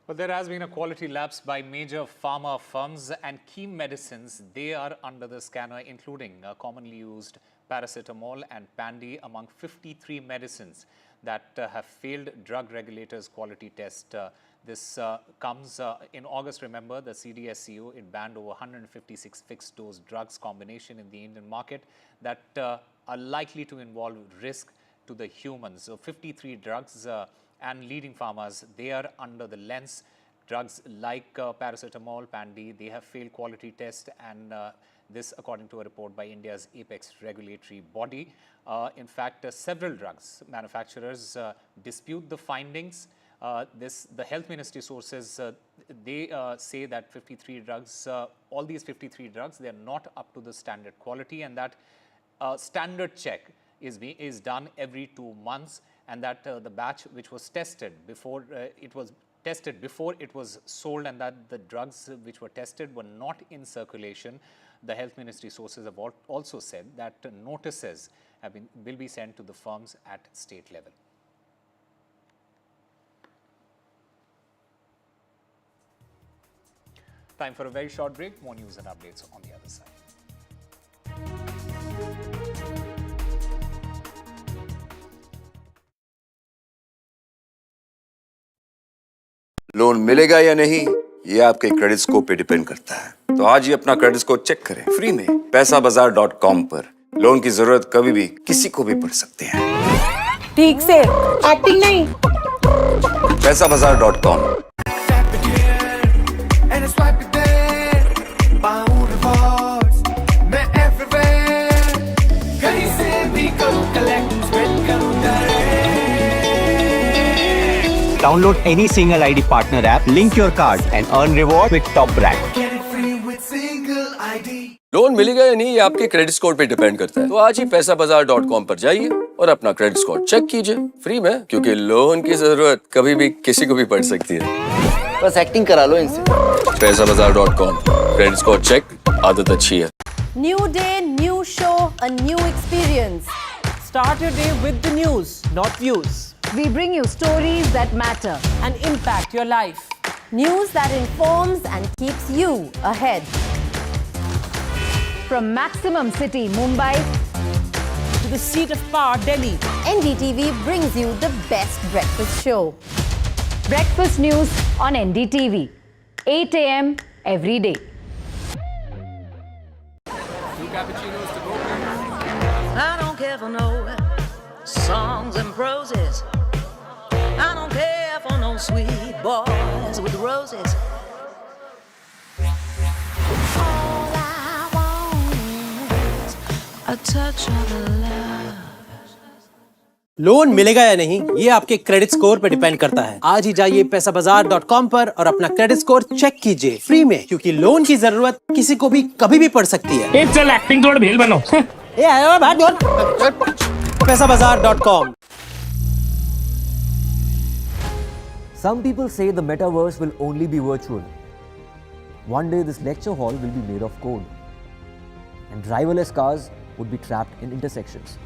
Well, there has been a quality lapse by major pharma firms, and key medicines, they are under the scanner, including commonly used paracetamol and Pandy, among 53 medicines that have failed drug regulators quality test. This comes in August. Remember, the CDSCO, it banned over 156 fixed dose drugs combination in the Indian market that are likely to involve risk to the humans. So 53 drugs and leading pharmas, they are under the lens. Drugs like paracetamol, Pandy, they have failed quality test, and this according to a report by India's apex regulatory body. In fact, several drugs manufacturers dispute the findings. The health ministry sources, they say that 53 drugs, all these 53 drugs, they are not up to the standard quality, and that standard check is done every 2 months, and that the batch which was tested before it was tested before it was sold, and that the drugs which were tested were not in circulation. The Health Ministry sources have also said that notices will be sent to the firms at state level. Time for a very short break. More news and updates on the other side. Loan मिलेगा या नहीं, ये आपके credit score पे depend करता है। तो आज ही अपना क्रेडिट स्कोर चेक करें फ्री में पैसाबाजार.com पर। लोन की जरूरत कभी भी किसी को भी पड़ सकती है। ठीक से एक्टिंग नहीं। पैसाबाजार.com। Download any single ID partner app, link your card and earn reward with top brand. Loan मिलेगा या नहीं, ये आपके क्रेडिट स्कोर पे डिपेंड करता है। तो आज ही पैसाबाजार.com पर जाइए और अपना क्रेडिट स्कोर चेक कीजिए फ्री में, क्योंकि लोन की जरूरत कभी भी किसी को भी पड़ सकती है। बस एक्टिंग करा लो इनसे। पैसाबाजार.com, क्रेडिट स्कोर चेक, आदत अच्छी है। New day, new show, a new experience. Start your day with the news, not views. We bring you stories that matter and impact your life. News that informs and keeps you ahead. From Maximum City, Mumbai, to the seat of power, Delhi, NDTV brings you the best breakfast show. Breakfast news on NDTV, 8 a.m. every day. 2 cappuccinos to go. I don't care for no songs and proses. I don't care for no sweet boys with roses. All I want is a touch of love. Loan मिलेगा या नहीं, ये आपके credit score पे depend करता है। आज ही जाइए पैसाबाजार.com पर और अपना क्रेडिट स्कोर चेक कीजिए फ्री में, क्योंकि लोन की जरूरत किसी को भी कभी भी पड़ सकती है। चल एक्टिंग थोड़ा भेल बनो। ए आयो भाग बोल। पैसाबाजार.com। Some people say the metaverse will only be virtual. One day this lecture hall will be made of code, and driverless cars would be trapped in intersections.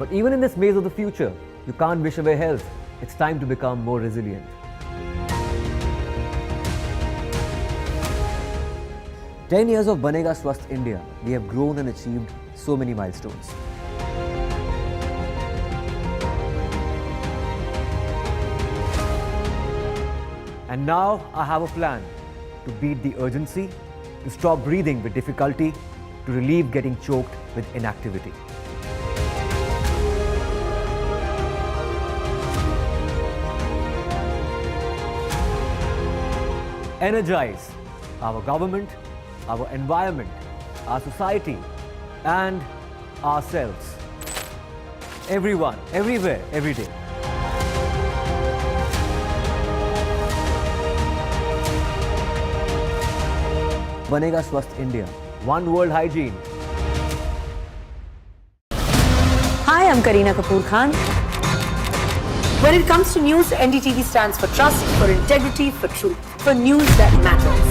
But even in this maze of the future, you can't wish away health. It's time to become more resilient. 10 years of Banega Swasth India, we have grown and achieved so many milestones. And now I have a plan to beat the urgency, to stop breathing with difficulty, to relieve getting choked with inactivity. Energize our government, our environment, our society, and ourselves. Everyone, everywhere, every day. Banega Swasth India. One world hygiene. Hi, I'm Kareena Kapoor Khan. When it comes to news, NDTV stands for trust, for integrity, for truth, for news that matters.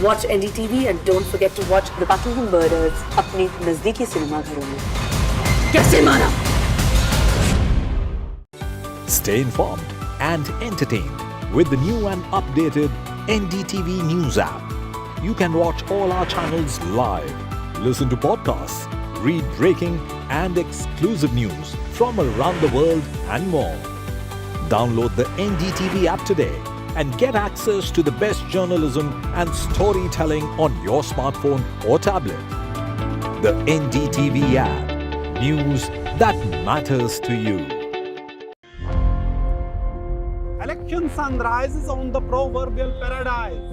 Watch NDTV and don't forget to watch The Buckingham Murders अपने नजदीकी cinema घरों में। कैसे मारा? Stay informed and entertained with the new and updated NDTV News app. You can watch all our channels live, listen to podcasts, read breaking and exclusive news from around the world and more. Download the NDTV app today and get access to the best journalism and storytelling on your smartphone or tablet. The NDTV app. News that matters to you. Election sunrise is on the proverbial paradise.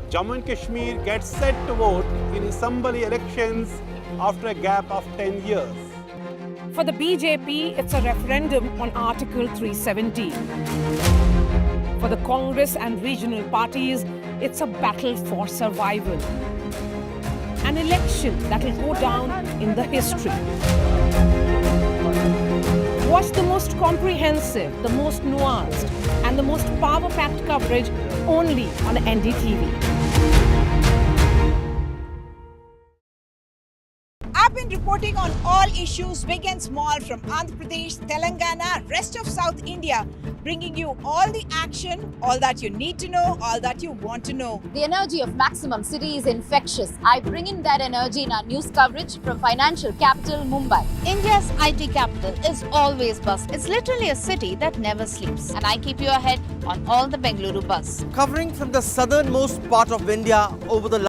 Jammu and Kashmir gets set to vote in assembly elections after a gap of 10 years. For the BJP, it's a referendum on Article 370. For the Congress and regional parties, it's a battle for survival. An election that will go down in the history. Watch the most comprehensive, the most nuanced, and the most power-packed coverage only on NDTV. I've been reporting on all issues, big and small, from Andhra Pradesh, Telangana, rest of South India, bringing you all the action, all that you need to know, all that you want to know. The energy of Maximum City is infectious. I bring in that energy in our news coverage from financial capital Mumbai. India's IT capital is always buzz. It's literally a city that never sleeps. And I keep you ahead on all the Bengaluru buzz. Covering from the southernmost part of India over the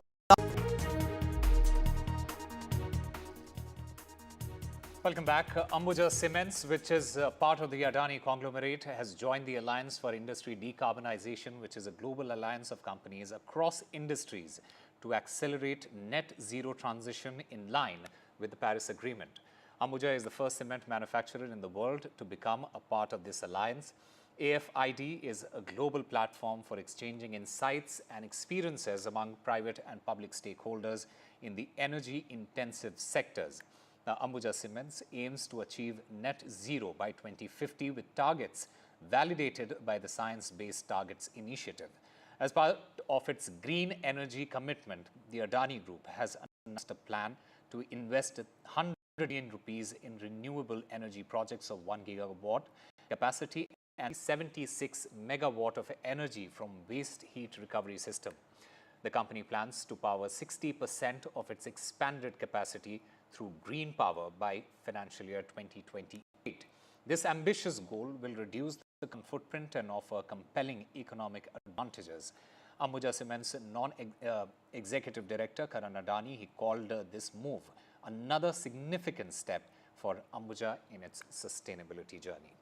Welcome back. Ambuja Cements, which is part of the Adani conglomerate, has joined the Alliance for Industry Decarbonization, which is a global alliance of companies across industries to accelerate net zero transition in line with the Paris Agreement. Ambuja is the first cement manufacturer in the world to become a part of this alliance. AFID is a global platform for exchanging insights and experiences among private and public stakeholders in the energy-intensive sectors. Now, Ambuja Cements aims to achieve net zero by 2050 with targets validated by the Science Based Targets Initiative. As part of its green energy commitment, the Adani Group has announced a plan to invest 100 billion rupees in renewable energy projects of 1 gigawatt capacity and 76 megawatt of energy from waste heat recovery system. The company plans to power 60% of its expanded capacity through green power by financial year 2028. This ambitious goal will reduce the carbon footprint and offer compelling economic advantages. Ambuja Cement's non-executive director, Karan Adani, he called this move another significant step for Ambuja in its sustainability journey.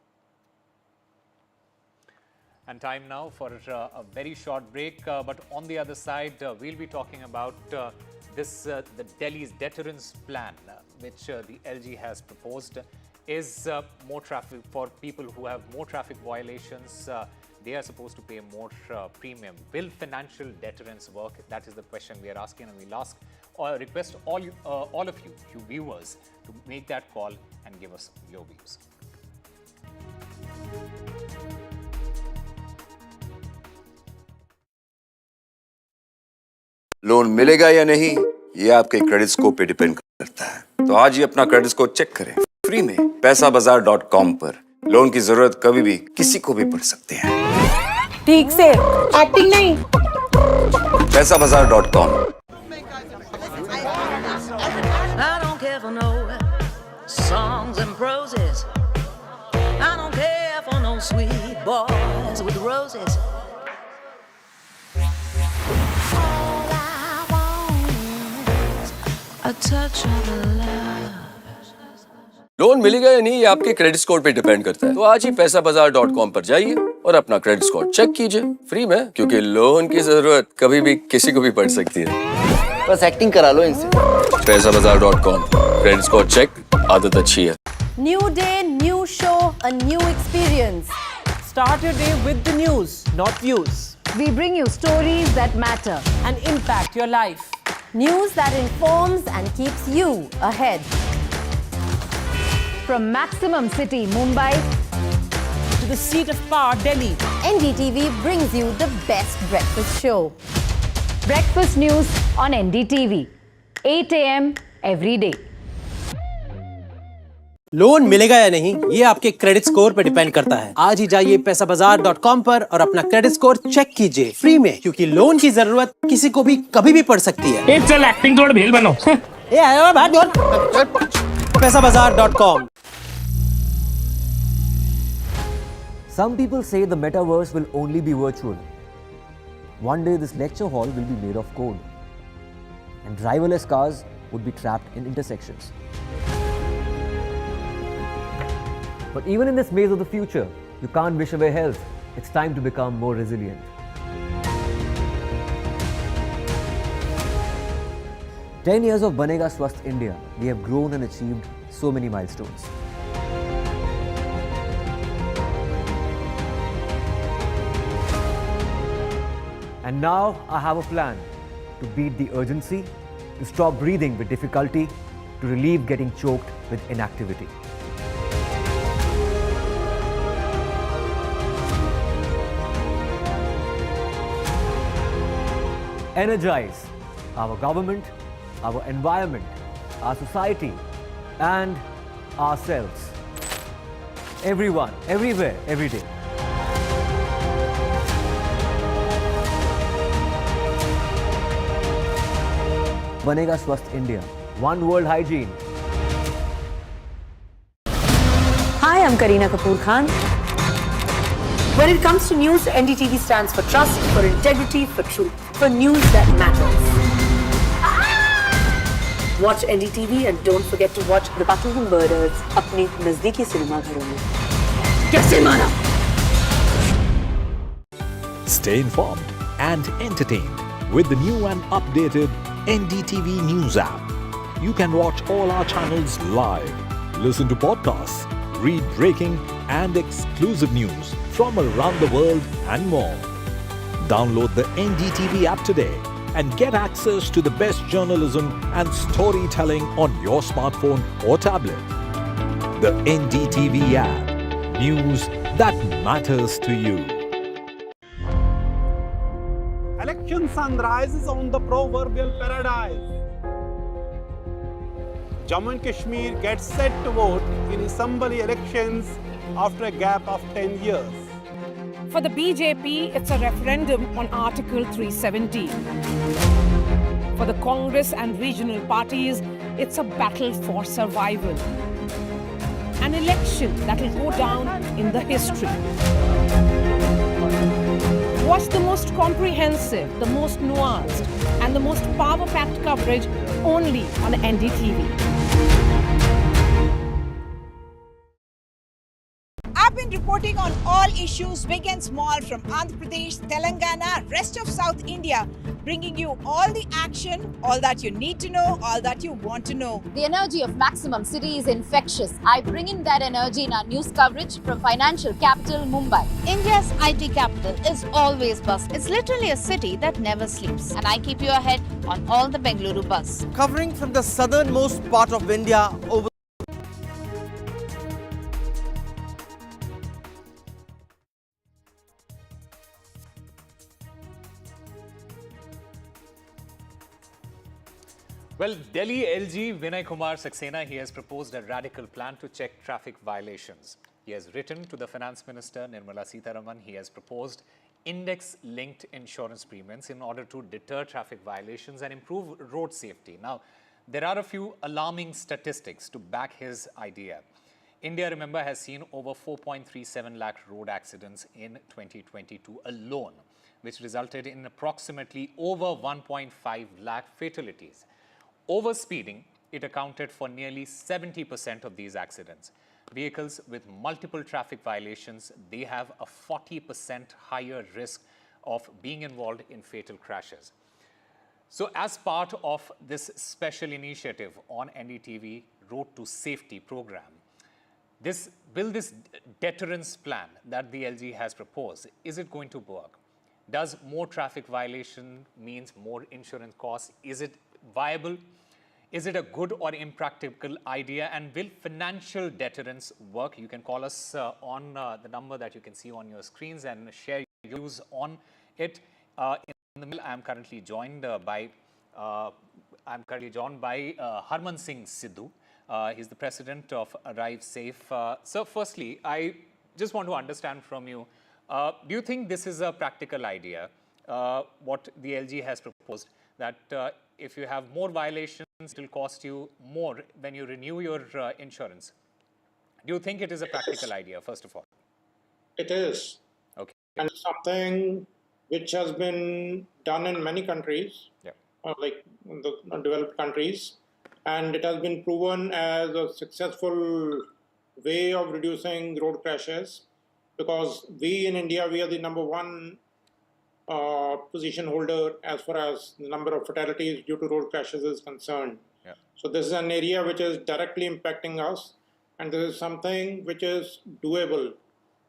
And time now for a very short break, but on the other side, we'll be talking about the Delhi's deterrence plan, which the LG has proposed, is more traffic for people who have more traffic violations. They are supposed to pay more premium. Will financial deterrence work? That is the question we are asking, and we'll ask or request all of you viewers to make that call and give us your views. Loan मिलेगा या नहीं, ये आपके credit score पे depend करता है। तो आज ही अपना क्रेडिट स्कोर चेक करें फ्री में पैसाबाजार.com पर। लोन की जरूरत कभी भी किसी को भी पड़ सकती है। ठीक से एक्टिंग नहीं। पैसाबाजार.com। I don't care for no songs and proses. I don't care for no sweet boys with roses. A touch of love. Loan मिलेगा या नहीं, ये आपके क्रेडिट स्कोर पे डिपेंड करता है। तो आज ही पैसाबाजार.com पर जाइए और अपना क्रेडिट स्कोर चेक कीजिए फ्री में, क्योंकि लोन की जरूरत कभी भी किसी को भी पड़ सकती है। बस एक्टिंग करा लो इनसे। पैसाबाजार.com, क्रेडिट स्कोर चेक, आदत अच्छी है। New day, new show, a new experience. Start your day with the news, not views. We bring you stories that matter and impact your life. News that informs and keeps you ahead. From Maximum City, Mumbai, to the seat of power, Delhi, NDTV brings you the best breakfast show. breakfast news on NDTV, 8 a.m. every day. Loan मिलेगा या नहीं, ये आपके credit score पे depend करता है। आज ही जाइए पैसाबाजार.com पर और अपना क्रेडिट स्कोर चेक कीजिए फ्री में, क्योंकि लोन की जरूरत किसी को भी कभी भी पड़ सकती है। चल एक्टिंग थोड़ा भेल बनो। ये आया भाग पैसाबाजार.com। Some people say the metaverse will only be virtual. One day this lecture hall will be made of code, and driverless cars would be trapped in intersections. But even in this maze of the future, you can't wish away health. It's time to become more resilient. 10 years of Banega Swasth India, we have grown and achieved so many milestones. And now I have a plan to beat the urgency, to stop breathing with difficulty, to relieve getting choked with inactivity. energize our government, our environment, our society, and ourselves. Everyone, everywhere, every day. बनेगा स्वस्थ India. One World Hygiene. Hi, I'm Kareena Kapoor Khan. When it comes to news, NDTV stands for trust, for integrity, for truth, for news that matters. Watch NDTV and don't forget to watch The Battle for Murders अपने नजदीकी cinema घरों में. कैसे मारा? Stay informed and entertained with the new and updated NDTV News app. You can watch all our channels live, listen to podcasts, read breaking and exclusive news from around the world and more. Download the NDTV app today and get access to the best journalism and storytelling on your smartphone or tablet. The NDTV app. News that matters to you. Election sunrise is on the proverbial paradise. Jammu and Kashmir gets set to vote in assembly elections after a gap of 10 years. For the BJP, it's a referendum on Article 370. For the Congress and regional parties, it's a battle for survival. An election that will go down in the history. Watch the most comprehensive, the most nuanced, and the most power-packed coverage only on NDTV. I've been reporting on all issues, big and small, from Andhra Pradesh, Telangana, rest of South India, bringing you all the action, all that you need to know, all that you want to know. The energy of maximum city is infectious. I bring in that energy in our news coverage from financial capital Mumbai. India's IT capital is always buzz. It's literally a city that never sleeps. And I keep you ahead on all the Bengaluru buzz. Covering from the southernmost part of India over Well, Delhi LG Vinay Kumar Saxena, he has proposed a radical plan to check traffic violations. He has written to the Finance Minister Nirmala Sitharaman. He has proposed index-linked insurance premiums in order to deter traffic violations and improve road safety. Now, there are a few alarming statistics to back his idea. India, remember, has seen over 4.37 lakh road accidents in 2022 alone, which resulted in approximately over 1.5 lakh fatalities. Overspeeding, it accounted for nearly 70% of these accidents. Vehicles with multiple traffic violations, they have a 40% higher risk of being involved in fatal crashes. So as part of this special initiative on NDTV Road to Safety program, this deterrence plan that the LG has proposed, is it going to work? Does more traffic violation means more insurance costs? Is it viable? Is it a good or impractical idea? And will financial deterrence work? You can call us on the number that you can see on your screens and share your views on it. In the middle, I am currently joined by Harman Singh Sidhu. He's the president of Arrive Safe. So, firstly, I just want to understand from you. Do you think this is a practical idea? What the LG has proposed, that if you have more violations, it will cost you more when you renew your insurance. Do you think it is a practical idea, first of all? It is. Okay. And something which has been done in many countries, like the developed countries, and it has been proven as a successful way of reducing road crashes, because we in India, we are the number one position holder as far as the number of fatalities due to road crashes is concerned. Yeah. So this is an area which is directly impacting us, and this is something which is doable.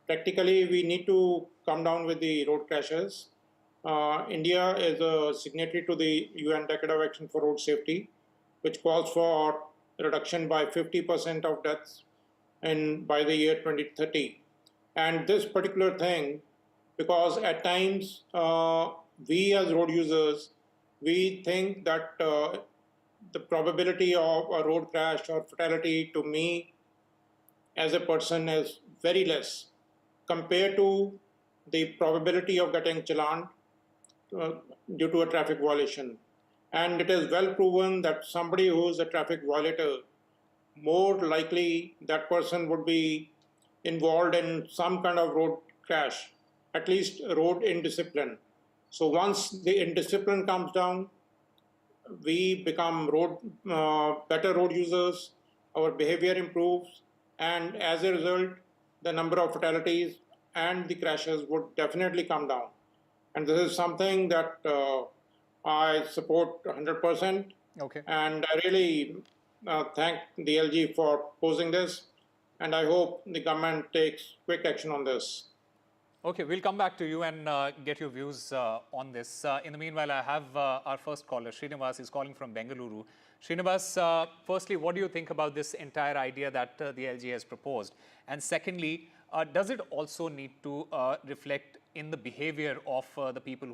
Practically, we need to come down with the road crashes. India is a signatory to the UN Decade of Action for Road Safety, which calls for reduction by 50% of deaths by the year 2030. And this particular thing, because at times we as road users we think that the probability of a road crash or fatality to me as a person is very less compared to the probability of getting challaned due to a traffic violation. And it is well proven that somebody who is a traffic violator, more likely that person would be involved in some kind of road crash, at least road indiscipline. So once the indiscipline comes down, we become better road users, our behavior improves, and as a result, the number of fatalities and the crashes would definitely come down. And this is something that I support 100%. Okay. And I really thank the LG for posing this, and I hope the government takes quick action on this. Okay, we'll come back to you and get your views on this. In the meanwhile, I have our first caller, Srinivas, is calling from Bengaluru. Srinivas, firstly, what do you think about this entire idea that the LG has proposed? And secondly, does it also need to reflect in the behavior of the people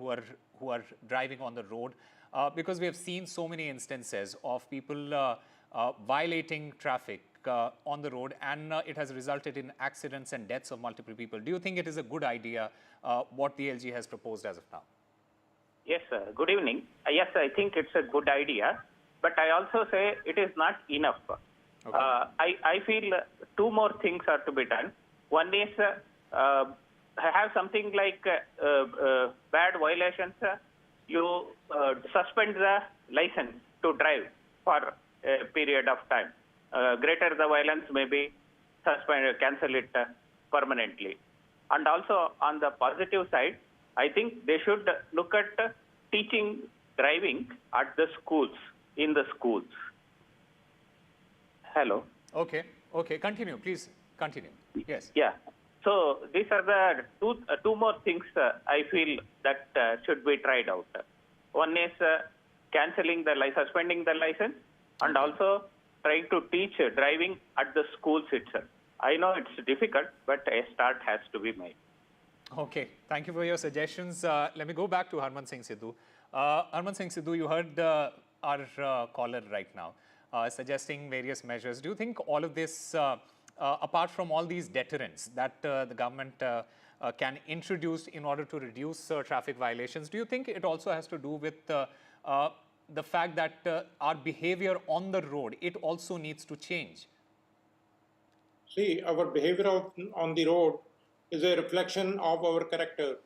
who are driving on the road? Because we have seen so many instances of people violating traffic on the road, and it has resulted in accidents and deaths of multiple people. Do you think it is a good idea what the LG has proposed as of now? Yes, sir. Good evening. Yes, I think it's a good idea, but I also say it is not enough. Okay. I feel two more things are to be done. One is have something like bad violations. You suspend the license to drive for a period of time. Greater the violence, maybe cancel it permanently. And also on the positive side, I think they should look at teaching driving at the schools, in the schools. Hello. Okay. Continue, please. Continue. Yes. Yeah. So these are the two more things I feel that should be tried out. One is cancelling the suspending the license, and also trying to teach driving at the schools itself. I know it's difficult, but a start has to be made. Okay, thank you for your suggestions. Let me go back to Harman Singh Sidhu. Harman Singh Sidhu, you heard our caller right now suggesting various measures. Do you think all of this, apart from all these deterrents that the government can introduce in order to reduce traffic violations, do you think it also has to do with the fact that our behavior on the road, it also needs to change? See, our behavior on the road is a reflection of our character.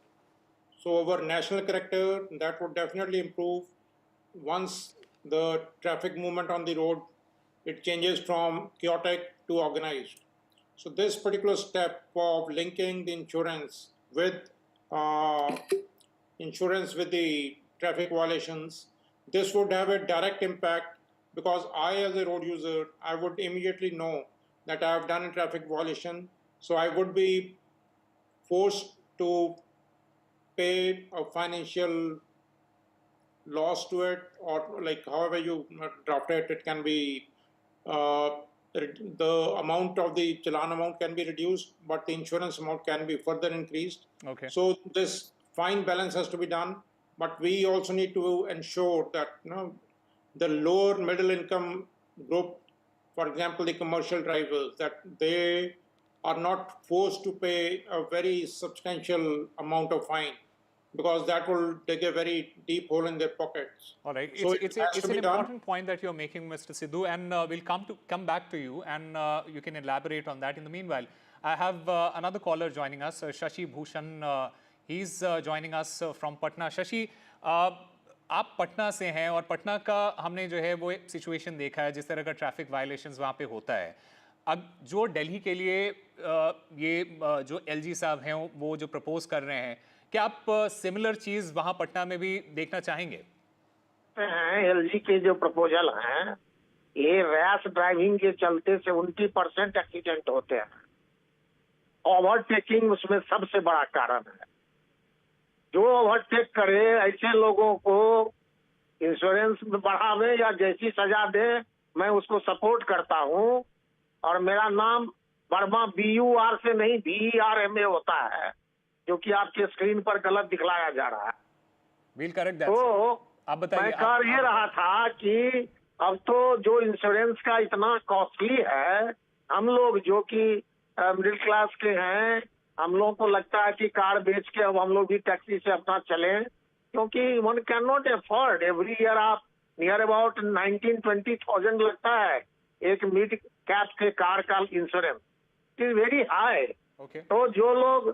So our national character, that would definitely improve once the traffic movement on the road, it changes from chaotic to organized. So this particular step of linking the insurance with the traffic violations, this would have a direct impact, because I, as a road user, I would immediately know that I have done a traffic violation. So I would be forced to pay a financial loss to it, or like however you draft it, it can be the amount of the challan amount can be reduced, but the insurance amount can be further increased. Okay. So this fine balance has to be done, but we also need to ensure that the lower middle income group, for example, the commercial drivers, that they are not forced to pay a very substantial amount of fine, because that will dig a very deep hole in their pockets. All right. So it's an important point that you're making, Mr. Sidhu, and we'll come back to you, and you can elaborate on that. In the meanwhile, I have another caller joining us, Shashi Bhushan. He's joining us from Patna. Shashi, आप पटना से हैं, और पटना का हमने जो है वो situation देखा है, जिस तरह का ट्रैफिक वायलेशंस वहाँ पे होता है. अब जो दिल्ली के लिए ये जो एलजी साहब हैं वो जो प्रपोज कर रहे हैं, क्या आप सिमिलर चीज वहाँ पटना में भी देखना चाहेंगे? एलजी के जो प्रपोजल हैं, ये रैश ड्राइविंग के चलते 70% एक्सीडेंट होते हैं. ओवरटेकिंग उसमें सबसे बड़ा कारण है. जो ओवरटेक करे ऐसे लोगों को इंश्योरेंस बढ़ावे या जैसी सजा दे, मैं उसको सपोर्ट करता हूं. और मेरा नाम वर्मा BUR से नहीं BERMA होता है, जो कि आपके स्क्रीन पर गलत दिखलाया जा रहा है. We'll correct that. तो आप बताइए। मैं कह ये रहा था कि अब तो जो इंश्योरेंस का इतना कॉस्टली है, हम लोग जो कि मिडिल क्लास के हैं, हम लोगों को लगता है कि कार बेच के अब हम लोग भी टैक्सी से अपना चलें, क्योंकि one can not afford. Every year आप नियर अबाउट 19-20,000 लगता है एक मिड कैप के कार का insurance. It is very high. तो जो लोग,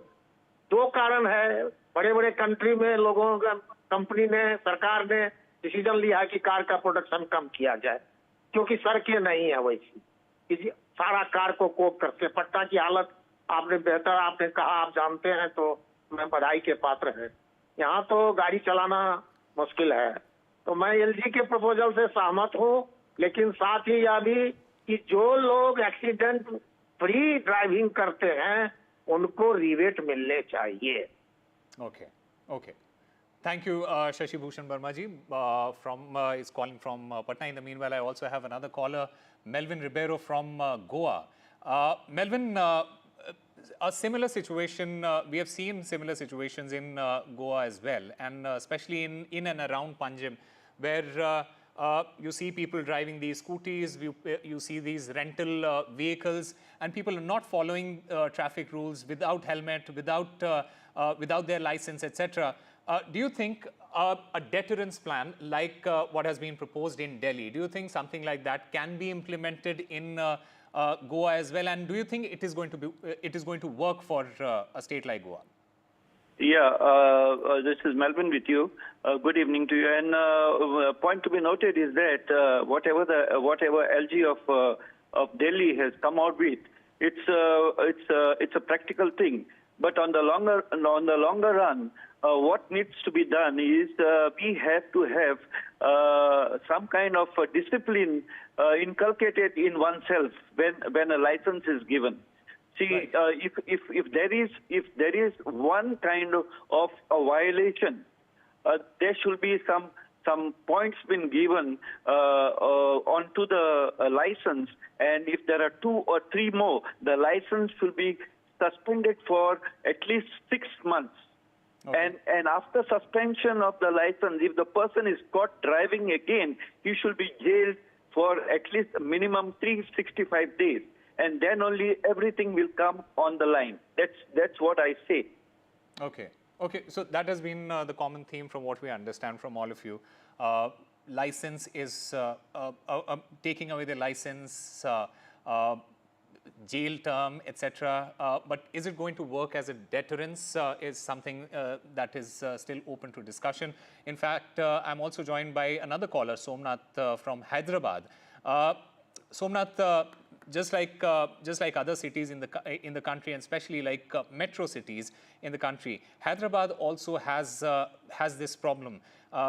दो कारण है, बड़े बड़े कंट्री में लोगों का, कंपनी ने, सरकार ने डिसीजन लिया है कि कार का प्रोडक्शन कम किया जाए, क्योंकि सड़कें नहीं है वैसी, सारा कार को कोप करते। पटना की हालत आपने बेहतर, आपने कहा, आप जानते हैं, तो मैं बधाई के पात्र है। यहाँ तो गाड़ी चलाना मुश्किल है। तो मैं एलजी के प्रपोजल से सहमत हूँ, लेकिन साथ ही यह भी कि जो लोग एक्सीडेंट फ्री ड्राइविंग करते हैं उनको रिबेट मिलने चाहिए। Okay, okay. Thank you, Shashi Bhushan Verma ji. Is calling from Patna. In the meanwhile, I also have another caller, Melvin Ribeiro from Goa. Melvin, a similar situation. We have seen similar situations in Goa as well, and especially in and around Panjim, where you see people driving these scooties, you see these rental vehicles, and people are not following traffic rules, without helmet, without their license, etc. Do you think a deterrence plan like what has been proposed in Delhi, do you think something like that can be implemented in Goa as well? And do you think it is going to work for a state like Goa? Yeah, this is Melvin with you. Good evening to you. And a point to be noted is that whatever LG of Delhi has come out with, it's a practical thing. But on the longer run, what needs to be done is we have to have some kind of discipline inculcated in oneself when a license is given. See, if there is one kind of a violation, there should be some points been given onto the license, and if there are 2 or 3 more, the license will be suspended for at least 6 months. Okay. And after suspension of the license, if the person is caught driving again, he should be jailed for at least a minimum 365 days. And then only everything will come on the line. That's what I say. Okay. Okay. So that has been the common theme from what we understand from all of you. License is taking away the license, jail term, etc. But is it going to work as a deterrence is something that is still open to discussion. In fact, I'm also joined by another caller, Somnath from Hyderabad. Somnath, just like other cities in the country, and especially like metro cities in the country, Hyderabad also has this problem.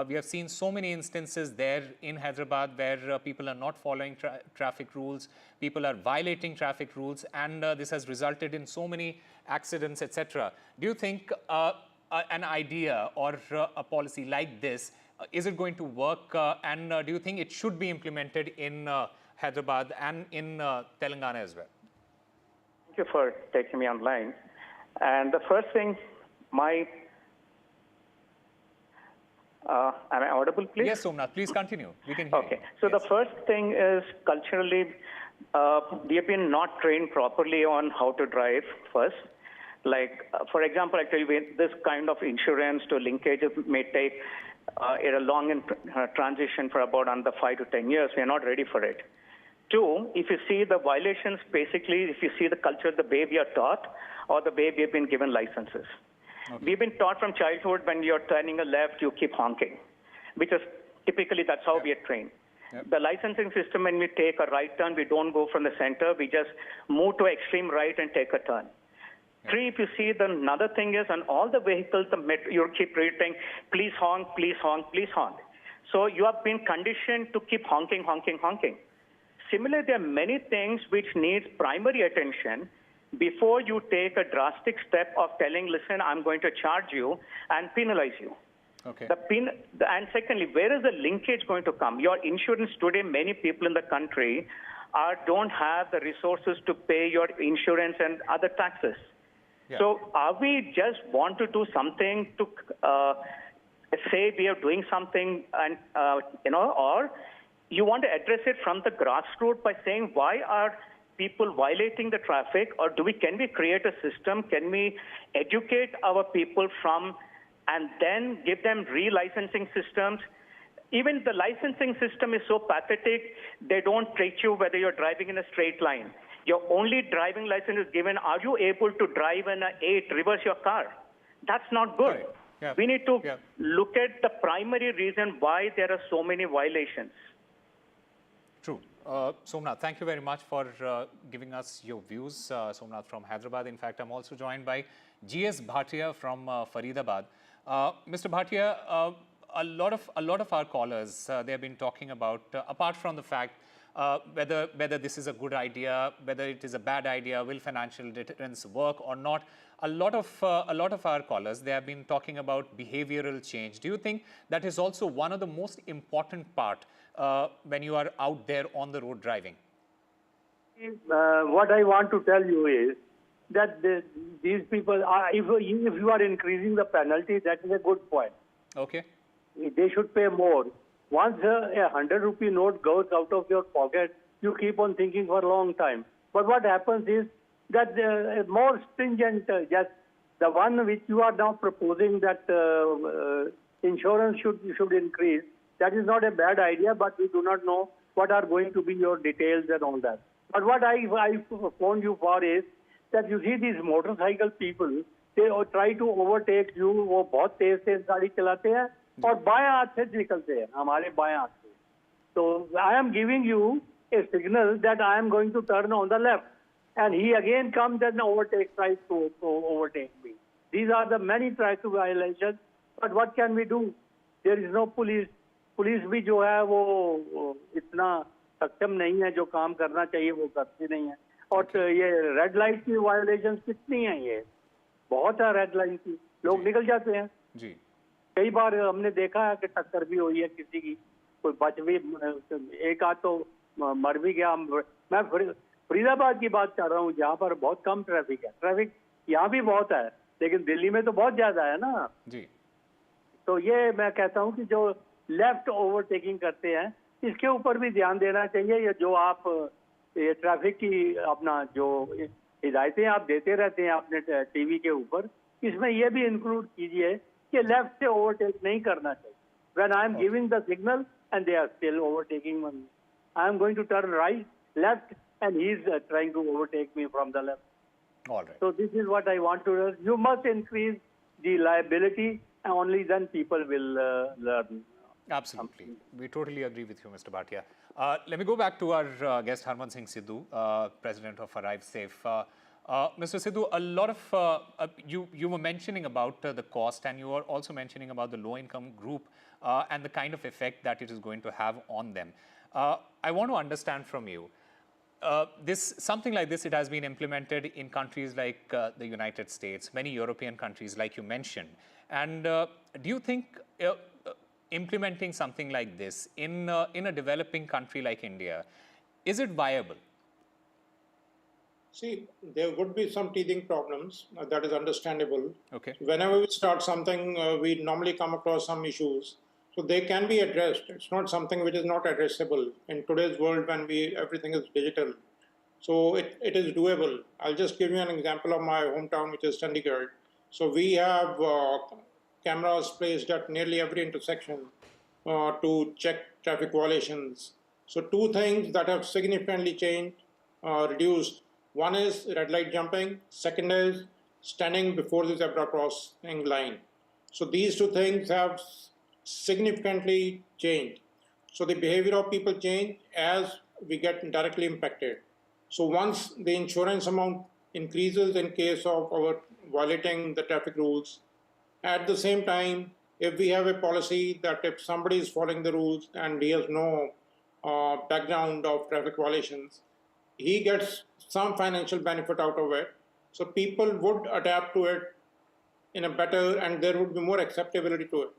We have seen so many instances there in Hyderabad where people are not following traffic rules, people are violating traffic rules, and this has resulted in so many accidents, etc. Do you think an idea or a policy like this, is it going to work, and do you think it should be implemented in Hyderabad and in Telangana as well? Thank you for taking me online. And the first thing, am I audible, please? Yes, Somnath, please continue. We can hear you. Okay. So the first thing is culturally, we have been not trained properly on how to drive first. Like, for example, actually, this kind of insurance to linkages may take a long transition for about under 5 to 10 years. We are not ready for it. 2, if you see the violations, basically, if you see the culture, the way we are taught or the way we have been given licenses. Okay. We've been taught from childhood when you're turning a left, you keep honking, because typically that's how we are trained. Yep. The licensing system, when we take a right turn, we don't go from the center, we just move to extreme right and take a turn. Yep. 3, if you see, another thing is on all the vehicles, you keep reading, please honk, please honk, please honk. So you have been conditioned to keep honking, honking, honking. Similarly, there are many things which need primary attention before you take a drastic step of telling, listen, I'm going to charge you and penalize you. Okay. And secondly, where is the linkage going to come? Your insurance today, many people in the country don't have the resources to pay your insurance and other taxes. Yeah. So are we just want to do something to say we are doing something and, or you want to address it from the grassroots by saying why are people violating the traffic, or can we create a system? Can we educate our people from and then give them re-licensing systems? Even the licensing system is so pathetic, they don't treat you whether you're driving in a straight line. Your only driving license is given, are you able to drive in an 8, reverse your car? That's not good. Right. Yeah. We need to look at the primary reason why there are so many violations. True. Somnath, thank you very much for giving us your views. Somnath from Hyderabad. In fact, I'm also joined by G.S. Bhatia from Faridabad. Mr. Bhatia, a lot of our callers, they have been talking about, apart from the fact whether this is a good idea, whether it is a bad idea, will financial deterrence work or not, a lot of our callers, they have been talking about behavioral change. Do you think that is also one of the most important part when you are out there on the road driving? What I want to tell you is that these people, if you are increasing the penalty, that is a good point. Okay. They should pay more. Once a 100 rupee note goes out of your pocket, you keep on thinking for a long time. But what happens is that more stringent, just the one which you are now proposing that insurance should increase, that is not a bad idea, but we do not know what are going to be your details and all that. But what I phoned you for is that you see these motorcycle people, they try to overtake you, वो बहुत तेज गाड़ी चलाते हैं और बाएं हाथ से निकलते हैं हमारे बाएं हाथ से. So I am giving you a signal that I am going to turn on the left, and he again comes and tries to overtake me. These are the many traffic violations. But what can we do? There is no police. Police भी जो है वो इतना सक्षम नहीं है, जो काम करना चाहिए वो करती नहीं है. और ये रेड लाइट की वायलेशन कितनी है, ये बहुत है. रेड लाइट की लोग निकल जाते हैं जी. कई बार हमने देखा है कि टक्कर भी हुई है किसी की, कोई बच भी, एक आध तो मर भी गया. मैं फरीदाबाद की बात कर रहा हूँ जहाँ पर बहुत कम ट्रैफिक है. ट्रैफिक यहाँ भी बहुत है, लेकिन दिल्ली में तो बहुत ज्यादा है ना जी. तो ये मैं कहता हूँ कि जो लेफ्ट ओवरटेकिंग करते हैं, इसके ऊपर भी ध्यान देना चाहिए. ये जो आप ये ट्रैफिक की अपना जो हिदायतें आप देते रहते हैं अपने टीवी के ऊपर, इसमें ये भी इंक्लूड कीजिए कि लेफ्ट से ओवरटेक नहीं करना चाहिए. When I am giving the signal and they are still overtaking me, I am going to turn right left and he is trying to overtake me from the left. All right. So this is what I want to do. You must increase the liability, and only then people will learn. Absolutely. We totally agree with you, Mr. Bhatia. Let me go back to our guest, Harman Singh Sidhu, President of Arrive Safe. Mr. Sidhu, a lot of, you were mentioning about the cost, and you were also mentioning about the low-income group and the kind of effect that it is going to have on them. I want to understand from you, something like this, it has been implemented in countries like the United States, many European countries, like you mentioned. And do you think implementing something like this in a developing country like India, is it viable? See, there would be some teething problems. That is understandable. Okay. Whenever we start something, we normally come across some issues. So they can be addressed. It's not something which is not addressable in today's world when everything is digital. So it is doable. I'll just give you an example of my hometown, which is Chandigarh. So we have cameras placed at nearly every intersection to check traffic violations. So two things that have significantly changed, reduced. One is red light jumping. Second is standing before the zebra crossing line. So these two things have significantly changed. So the behavior of people change as we get directly impacted. So once the insurance amount increases in case of our violating the traffic rules, at the same time, if we have a policy that if somebody is following the rules and he has no background of traffic violations, he gets some financial benefit out of it. So people would adapt to it in a better, and there would be more acceptability to it.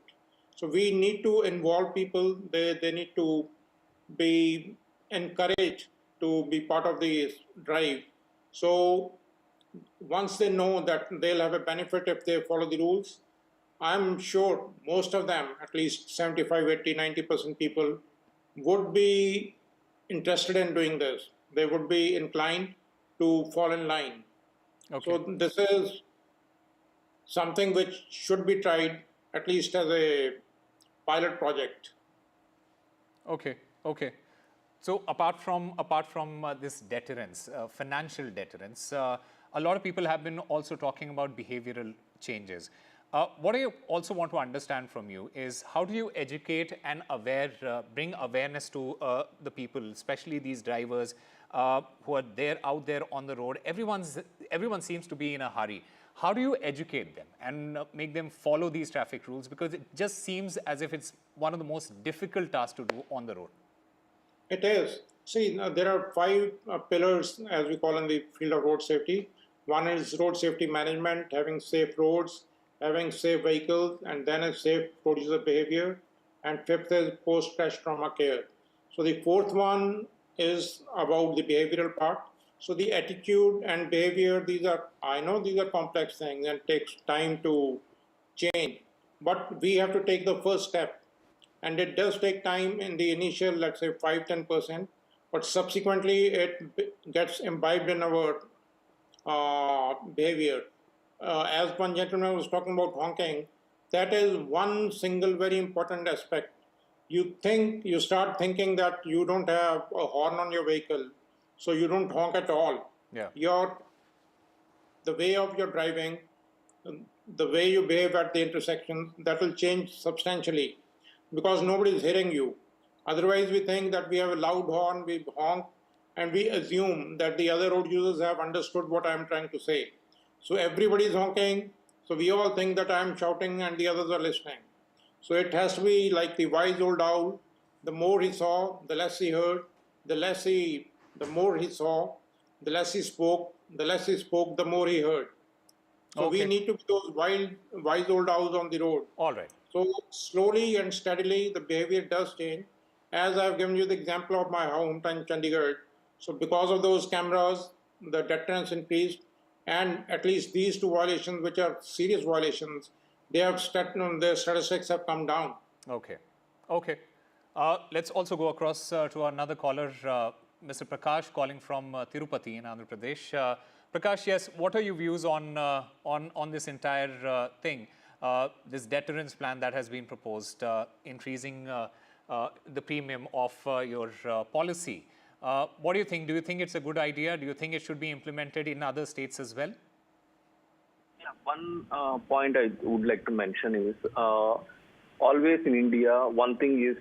So we need to involve people. They need to be encouraged to be part of the drive. So once they know that they'll have a benefit if they follow the rules, I'm sure most of them, at least 75, 80, 90% people, would be interested in doing this. They would be inclined to fall in line. Okay. So this is something which should be tried at least as a pilot project. Okay, okay. So apart from this deterrence, financial deterrence, a lot of people have been also talking about behavioral changes. What I also want to understand from you is how do you educate and bring awareness to the people, especially these drivers who are out there on the road. Everyone seems to be in a hurry. How do you educate them and make them follow these traffic rules? Because it just seems as if it's one of the most difficult tasks to do on the road. It is. See, there are 5 pillars, as we call in the field of road safety. One is road safety management, having safe roads, having safe vehicles, and then a safe road user behavior. And 5th is post-crash trauma care. So the 4th one is about the behavioral part. So the attitude and behavior, I know these are complex things and takes time to change, but we have to take the first step. And it does take time in the initial, let's say 5-10%, but subsequently it gets imbibed in our behavior. As one gentleman was talking about honking, that is one single very important aspect. You start thinking that you don't have a horn on your vehicle, so you don't honk at all. Yeah. The way of your driving, the way you behave at the intersection, that will change substantially because nobody is hearing you. Otherwise, we think that we have a loud horn, we honk, and we assume that the other road users have understood what I am trying to say. So everybody is honking, so we all think that I am shouting and the others are listening. So it has to be like the wise old owl. The more he saw, the less he heard. The more he saw, the less he spoke. The less he spoke, the more he heard. So we need to be those wise old owls on the road. All right. So slowly and steadily, the behavior does change. As I've given you the example of my hometown, Chandigarh. So because of those cameras, the deterrence increased, and at least these 2 violations, which are serious violations, their statistics have come down. Okay. Okay. Let's also go across to another caller, Mr. Prakash, calling from Tirupati in Andhra Pradesh. Prakash, yes, what are your views on this entire thing, this deterrence plan that has been proposed, increasing the premium of your policy? What do you think? Do you think it's a good idea? Do you think it should be implemented in other states as well? Yeah, one point I would like to mention is always in India, one thing is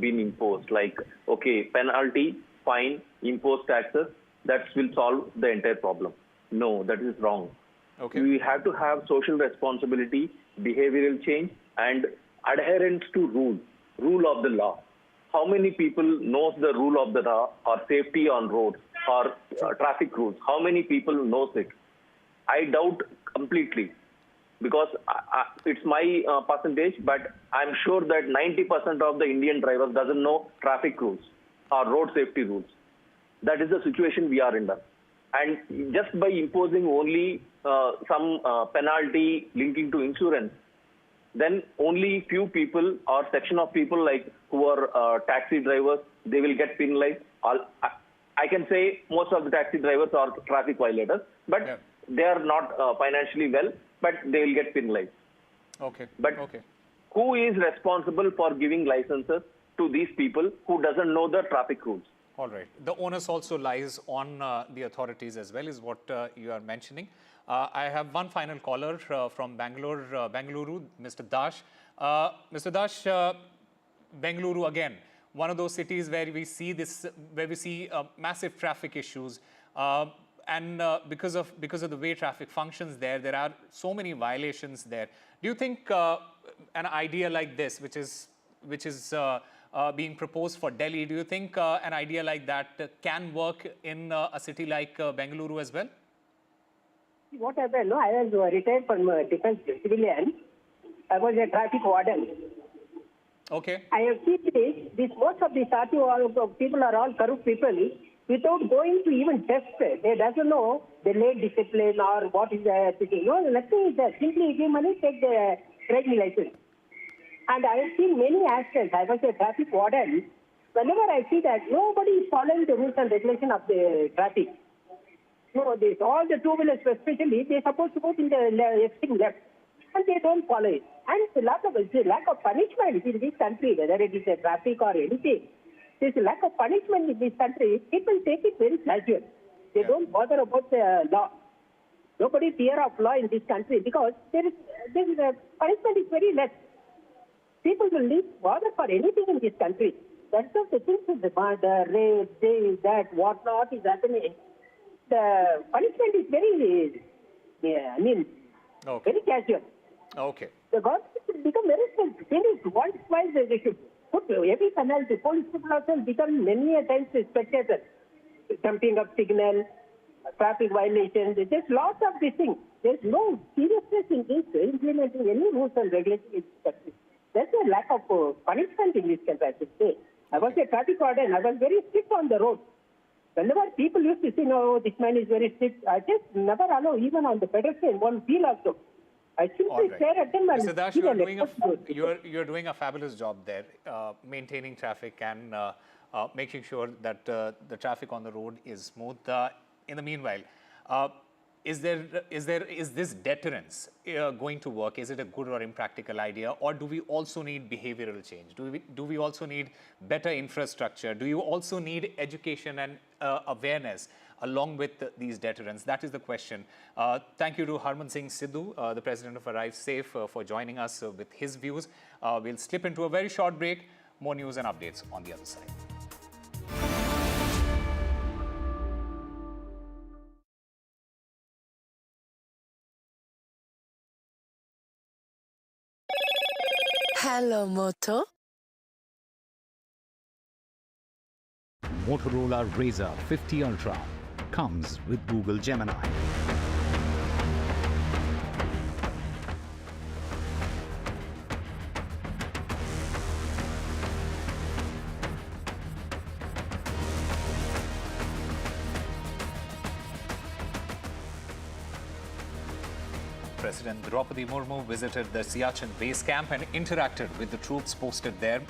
being imposed, like, okay, penalty, fine, impose taxes, that will solve the entire problem. No, that is wrong. Okay. We have to have social responsibility, behavioral change, and adherence to rule of the law. How many people knows the rule of the law or safety on roads or traffic rules? How many people knows it? I doubt completely, because it's my percentage, but I'm sure that 90% of the Indian drivers doesn't know traffic rules or road safety rules. That is the situation we are in. And just by imposing only some penalty linking to insurance, then only few people or section of people like who are taxi drivers, they will get penalized. I can say most of the taxi drivers are traffic violators, but they are not financially well, but they will get penalized. Okay. But who is responsible for giving licenses to these people who doesn't know the traffic rules? All right. The onus also lies on the authorities as well, is what you are mentioning. I have one final caller from Bengaluru, Mr. Dash. Mr. Dash, Bengaluru again, one of those cities where we see massive traffic issues, and because of the way traffic functions there are so many violations there. Do you think an idea like this, which is being proposed for Delhi, do you think an idea like that can work in a city like Bengaluru as well? What happened? No, I was retired from defense civilian. I was a traffic warden. Okay. I have seen this most of the people are all corrupt people without going to even test. They doesn't know the lane discipline or what is the no, nothing is there. Simply give money, take the driving license. And I have seen many accidents. I was a traffic warden. Whenever I see that nobody is following the rules and regulation of the traffic. No, all the two-wheelers especially, they're supposed to go in the extreme left. And they don't follow it. And the lack of punishment in this country, whether it is a traffic or anything, there's a lack of punishment in this country. People take it very casual. They don't bother about the law. Nobody fear of law in this country because there is punishment is very less. People will not bother for anything in this country. That's all the things with the murder, rape, this, that, whatnot is happening. The punishment is very, very casual. Okay. The government should become very serious. Once, twice, they should put every penalty. Police people also become many a times spectators. Jumping up signal, traffic violations. There's lots of these things. There's no seriousness in this implementing any rules and regulations in this country. There's a lack of punishment in this country, I should say. I was a traffic warden. I was very strict on the road. Whenever people used to say, no, this man is very strict, I just never allow even on the pedestrian one wheel also. I simply stare at them and Siddharth, you're doing a fabulous job there, maintaining traffic and making sure that the traffic on the road is smooth. In the meanwhile, is this deterrence going to work? Is it a good or impractical idea, or do we also need behavioral change? Do we also need better infrastructure? Do you also need education and awareness along with these deterrents? That is the question. Thank you to Harman Singh Sidhu, the president of Arrive Safe, for joining us with his views. We'll slip into a very short break. More news and updates on the other side. Hello, Moto. Motorola Razr 50 Ultra comes with Google Gemini. President Draupadi Murmu visited the Siachen base camp and interacted with the troops posted there.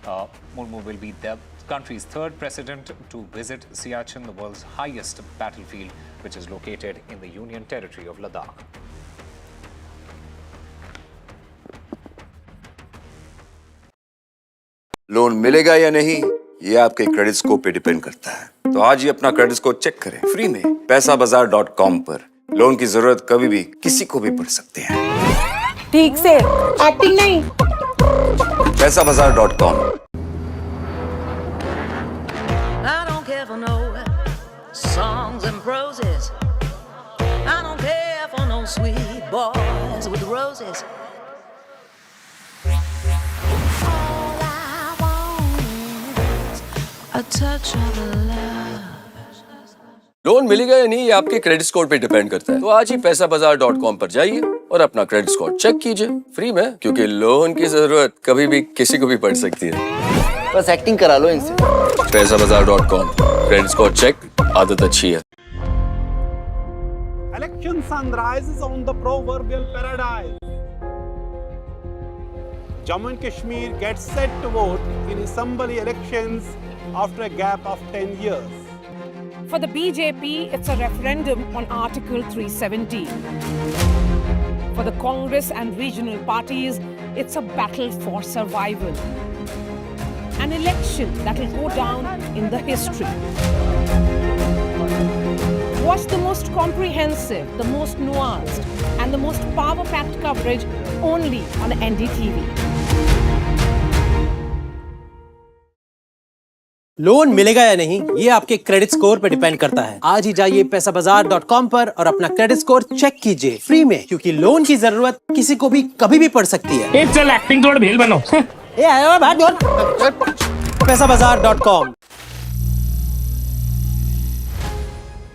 Murmu will be the country's third president to visit Siachen, the world's highest battlefield, which is located in the Union Territory of Ladakh. Loan मिलेगा या नहीं, ये आपके credit score पे depend करता है। तो आज ही अपना क्रेडिट स्कोर चेक करें फ्री में पैसाबाजार.com पर। लोन की जरूरत कभी भी किसी को भी पड़ सकती है। ठीक से एक्टिंग नहीं। पैसाबाजार.com। I don't care for no songs and proses. I don't care for no sweet boys with roses. All I want is a touch of love. Loan मिलेगा या नहीं, ये आपके क्रेडिट स्कोर पे डिपेंड करता है। तो आज ही पैसाबाजार.com पर जाइए और अपना क्रेडिट स्कोर चेक कीजिए फ्री में, क्योंकि लोन की जरूरत कभी भी किसी को भी पड़ सकती है। बस एक्टिंग करा लो इनसे। पैसाबाजार.com, क्रेडिट स्कोर चेक, आदत अच्छी है। Election sunrise is on the proverbial paradise. Jammu and Kashmir gets set to vote in assembly elections after a gap of 10 years. For the BJP, it's a referendum on Article 370. For the Congress and regional parties, it's a battle for survival. An election that will go down in the history. Watch the most comprehensive, the most nuanced, and the most power-packed coverage only on NDTV. Loan मिलेगा या नहीं, ये आपके credit score पे depend करता है। आज ही जाइए पैसाबाजार.com पर और अपना क्रेडिट स्कोर चेक कीजिए फ्री में, क्योंकि लोन की जरूरत किसी को भी कभी भी पड़ सकती है। चल एक्टिंग थोड़ा भेल बनो। ये आया बात बोल। पैसाबाजार.com।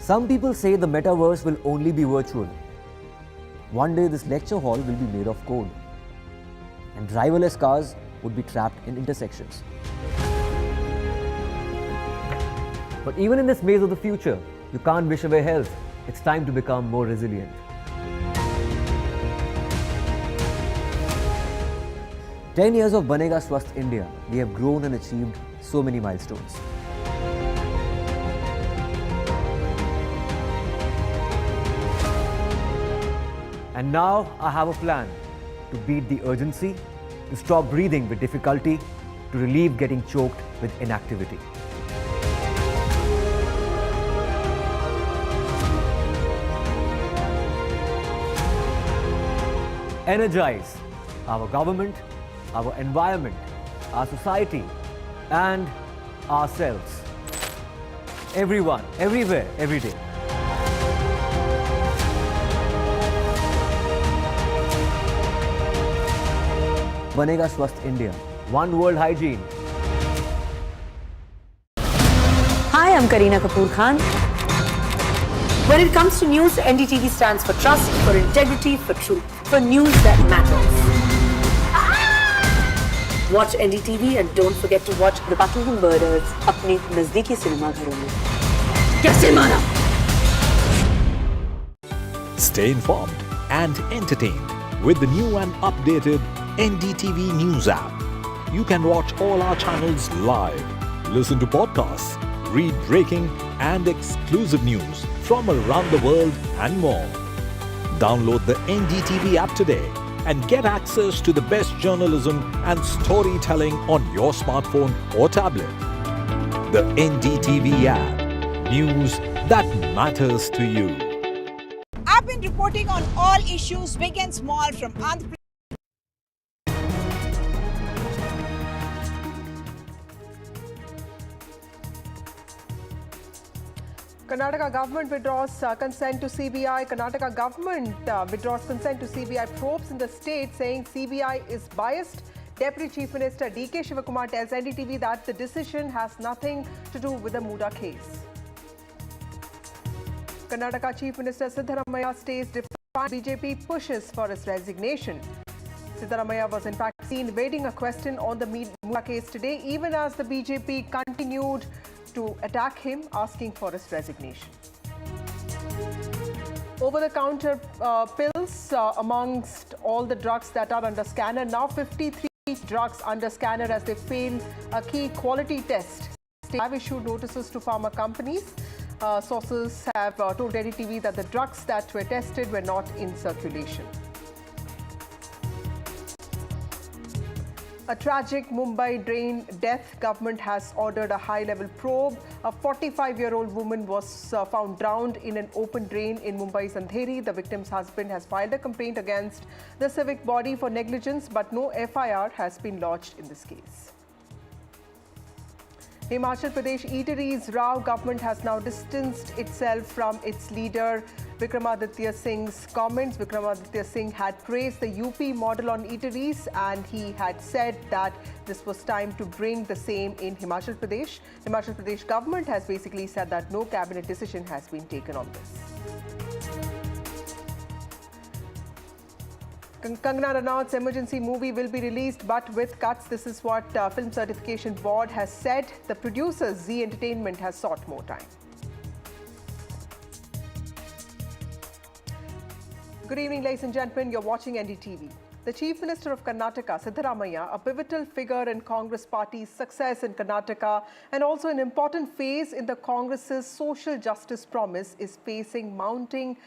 Some people say the metaverse will only be virtual. One day this lecture hall will be made of code, and driverless cars would be trapped in intersections. But even in this maze of the future, you can't wish away health. It's time to become more resilient. 10 years of Banega Swasth India, we have grown and achieved so many milestones. And now I have a plan to beat the urgency, to stop breathing with difficulty, to relieve getting choked with inactivity. Energize our government, our environment, our society, and ourselves. Everyone, everywhere, every day. Banega Swasth India. One world hygiene. Hi, I'm Kareena Kapoor Khan. When it comes to news, NDTV stands for trust, for integrity, for truth, for news that matters. Watch NDTV and don't forget to watch The Buckingham Murders अपने नजदीकी cinema घरों में. कैसे मारा? Stay informed and entertained with the new and updated NDTV News app. You can watch all our channels live, listen to podcasts, read breaking and exclusive news from around the world and more. Download the NDTV app today and get access to the best journalism and storytelling on your smartphone or tablet. The NDTV app. News that matters to you. I've been reporting on all issues, big and small, from Andhra Pradesh. Karnataka government withdraws consent to CBI. Karnataka government withdraws consent to CBI probes in the state, saying CBI is biased. Deputy Chief Minister D.K. Shivakumar tells NDTV that the decision has nothing to do with the Muda case. Karnataka Chief Minister Siddaramaiah stays defiant. BJP pushes for his resignation. Siddaramaiah was in fact seen evading a question on the Muda case today, even as the BJP continued to attack him, asking for his resignation. Over-the-counter pills amongst all the drugs that are under scanner. Now 53 drugs under scanner as they fail a key quality test. They have issued notices to pharma companies. Sources have told NDTV that the drugs that were tested were not in circulation. A tragic Mumbai drain death. Government has ordered a high-level probe. A 45-year-old woman was found drowned in an open drain in Mumbai's Andheri. The victim's husband has filed a complaint against the civic body for negligence, but no FIR has been lodged in this case. Himachal Pradesh eateries row. Government has now distanced itself from its leader Vikramaditya Singh's comments. Vikramaditya Singh had praised the UP model on eateries, and he had said that this was time to bring the same in Himachal Pradesh. Himachal Pradesh government has basically said that no cabinet decision has been taken on this. Kangana Ranaut's emergency movie will be released, but with cuts. This is what Film Certification Board has said. The producers, Z Entertainment, has sought more time. Good evening, ladies and gentlemen. You're watching NDTV. The Chief Minister of Karnataka, Siddaramaiah, a pivotal figure in Congress party's success in Karnataka and also an important phase in the Congress's social justice promise, is facing mounting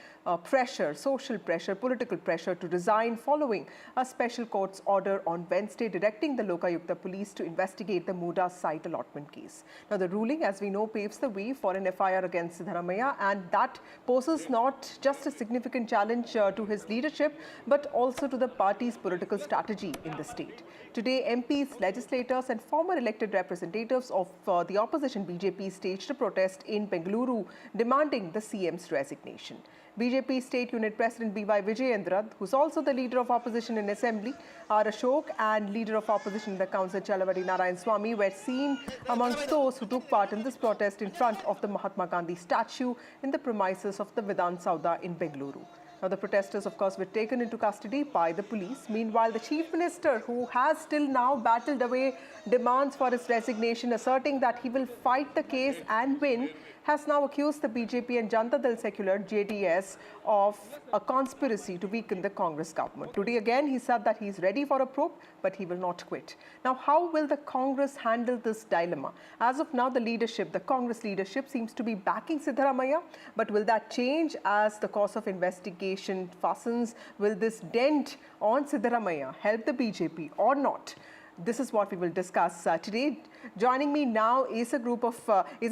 pressure, social pressure, political pressure to resign following a special court's order on Wednesday directing the Lokayukta police to investigate the Muda site allotment case. Now, the ruling, as we know, paves the way for an FIR against Siddaramaiah, and that poses not just a significant challenge to his leadership, but also to the party's political strategy in the state. Today, MPs, legislators and former elected representatives of the opposition BJP staged a protest in Bengaluru demanding the CM's resignation. BJP State Unit President B.Y. Vijayendra, who's also the leader of opposition in Assembly, R. Ashok, and leader of opposition in the Council, Chalavadi Narayan Swamy, were seen amongst those who took part in this protest in front of the Mahatma Gandhi statue in the premises of the Vidhan Sauda in Bengaluru. Now, the protesters, of course, were taken into custody by the police. Meanwhile, the Chief Minister, who has still now battled away demands for his resignation, asserting that he will fight the case and win, has now accused the BJP and Janata Dal Secular, JDS, of a conspiracy to weaken the Congress government. Today again, he said that he's ready for a probe, but he will not quit. Now, how will the Congress handle this dilemma? As of now, the Congress leadership seems to be backing Siddaramaiah, but will that change as the course of investigation fastens? Will this dent on Siddaramaiah help the BJP or not? This is what we will discuss today. Joining me now is a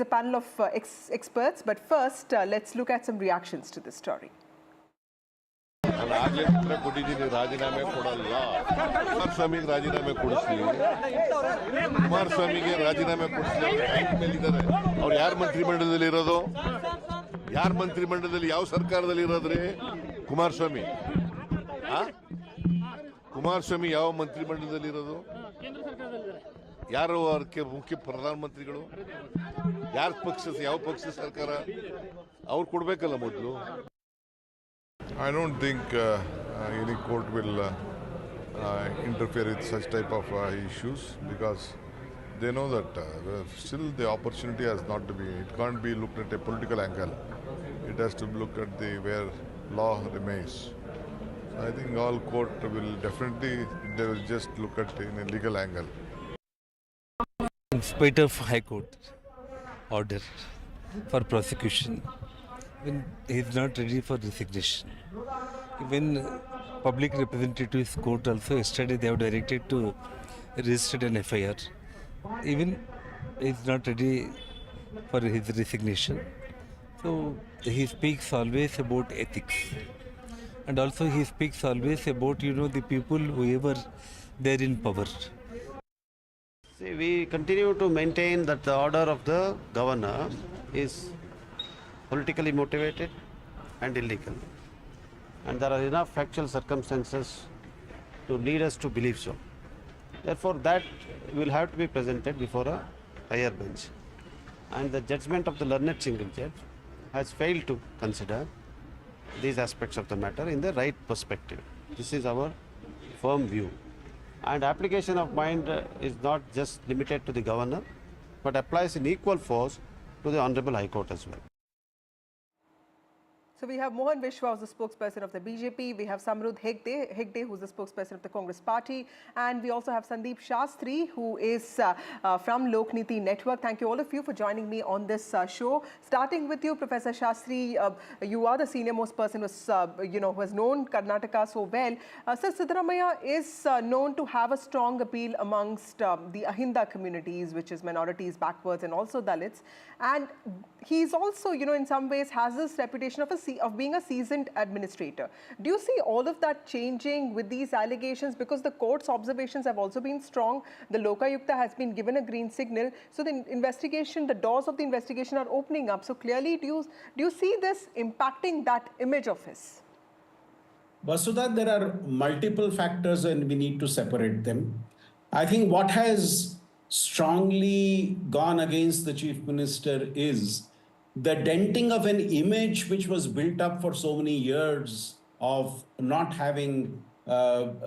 panel of experts. But first, let's look at some reactions to this story. ರಾಜೀನಾಮೆ ಕೊಡಲ್ಲ ಕುಮಾರಸ್ವಾಮಿಗೆ ರಾಜೀನಾಮೆ ಕೊಡಿಸ್ಲಿ ಕುಮಾರಸ್ವಾಮಿಗೆ ರಾಜೀನಾಮೆ ಕೊಡಿಸ್ಲಿ ಮೇಲಿದ್ದಾರೆ ಅವ್ರು ಯಾರ ಮಂತ್ರಿಮಂಡಲದಲ್ಲಿ ಇರೋದು ಯಾರ ಮಂತ್ರಿಮಂಡಲದಲ್ಲಿ ಯಾವ ಸರ್ಕಾರದಲ್ಲಿ ಇರೋದ್ರಿ ಕುಮಾರಸ್ವಾಮಿ ಕುಮಾರಸ್ವಾಮಿ ಯಾವ ಮಂತ್ರಿಮಂಡಲದಲ್ಲಿ ಇರೋದು ಯಾರು ಅದಕ್ಕೆ ಮುಖ್ಯ ಪ್ರಧಾನಮಂತ್ರಿಗಳು ಯಾರ ಪಕ್ಷ ಯಾವ ಪಕ್ಷದ ಸರ್ಕಾರ ಅವ್ರು ಕೊಡ್ಬೇಕಲ್ಲ ಮೊದಲು I don't think any court will interfere with such type of issues because they know that still the opportunity has not to be, it can't be looked at a political angle. It has to be looked at where law remains. I think all court will definitely, they will just look at in a legal angle. In spite of High Court order for prosecution, when he is not ready for resignation. Even public representatives court also yesterday they have directed to register an FIR. Even he is not ready for his resignation. So he speaks always about ethics. And also he speaks always about, the people, whoever they are in power. See, we continue to maintain that the order of the governor is politically motivated and illegal. And there are enough factual circumstances to lead us to believe so. Therefore, that will have to be presented before a higher bench. And the judgment of the learned single judge has failed to consider these aspects of the matter in the right perspective. This is our firm view. And application of mind is not just limited to the governor, but applies in equal force to the Honorable High Court as well. So we have Mohan Vishwa, who's the spokesperson of the BJP. We have Samrudh Hegde, who's the spokesperson of the Congress Party. And we also have Sandeep Shastri, who is from Lokniti Network. Thank you all of you for joining me on this show. Starting with you, Professor Shastri, you are the senior most person who has known Karnataka so well. Sir, Siddaramaiah is known to have a strong appeal amongst the Ahinda communities, which is minorities, backwards, and also Dalits. And he's also, in some ways, has this reputation of being a seasoned administrator. Do you see all of that changing with these allegations? Because the court's observations have also been strong. The Lokayukta has been given a green signal. So the doors of the investigation are opening up. So clearly, do you see this impacting that image of his? Vasudha, there are multiple factors and we need to separate them. I think what has strongly gone against the Chief Minister is the denting of an image which was built up for so many years of not having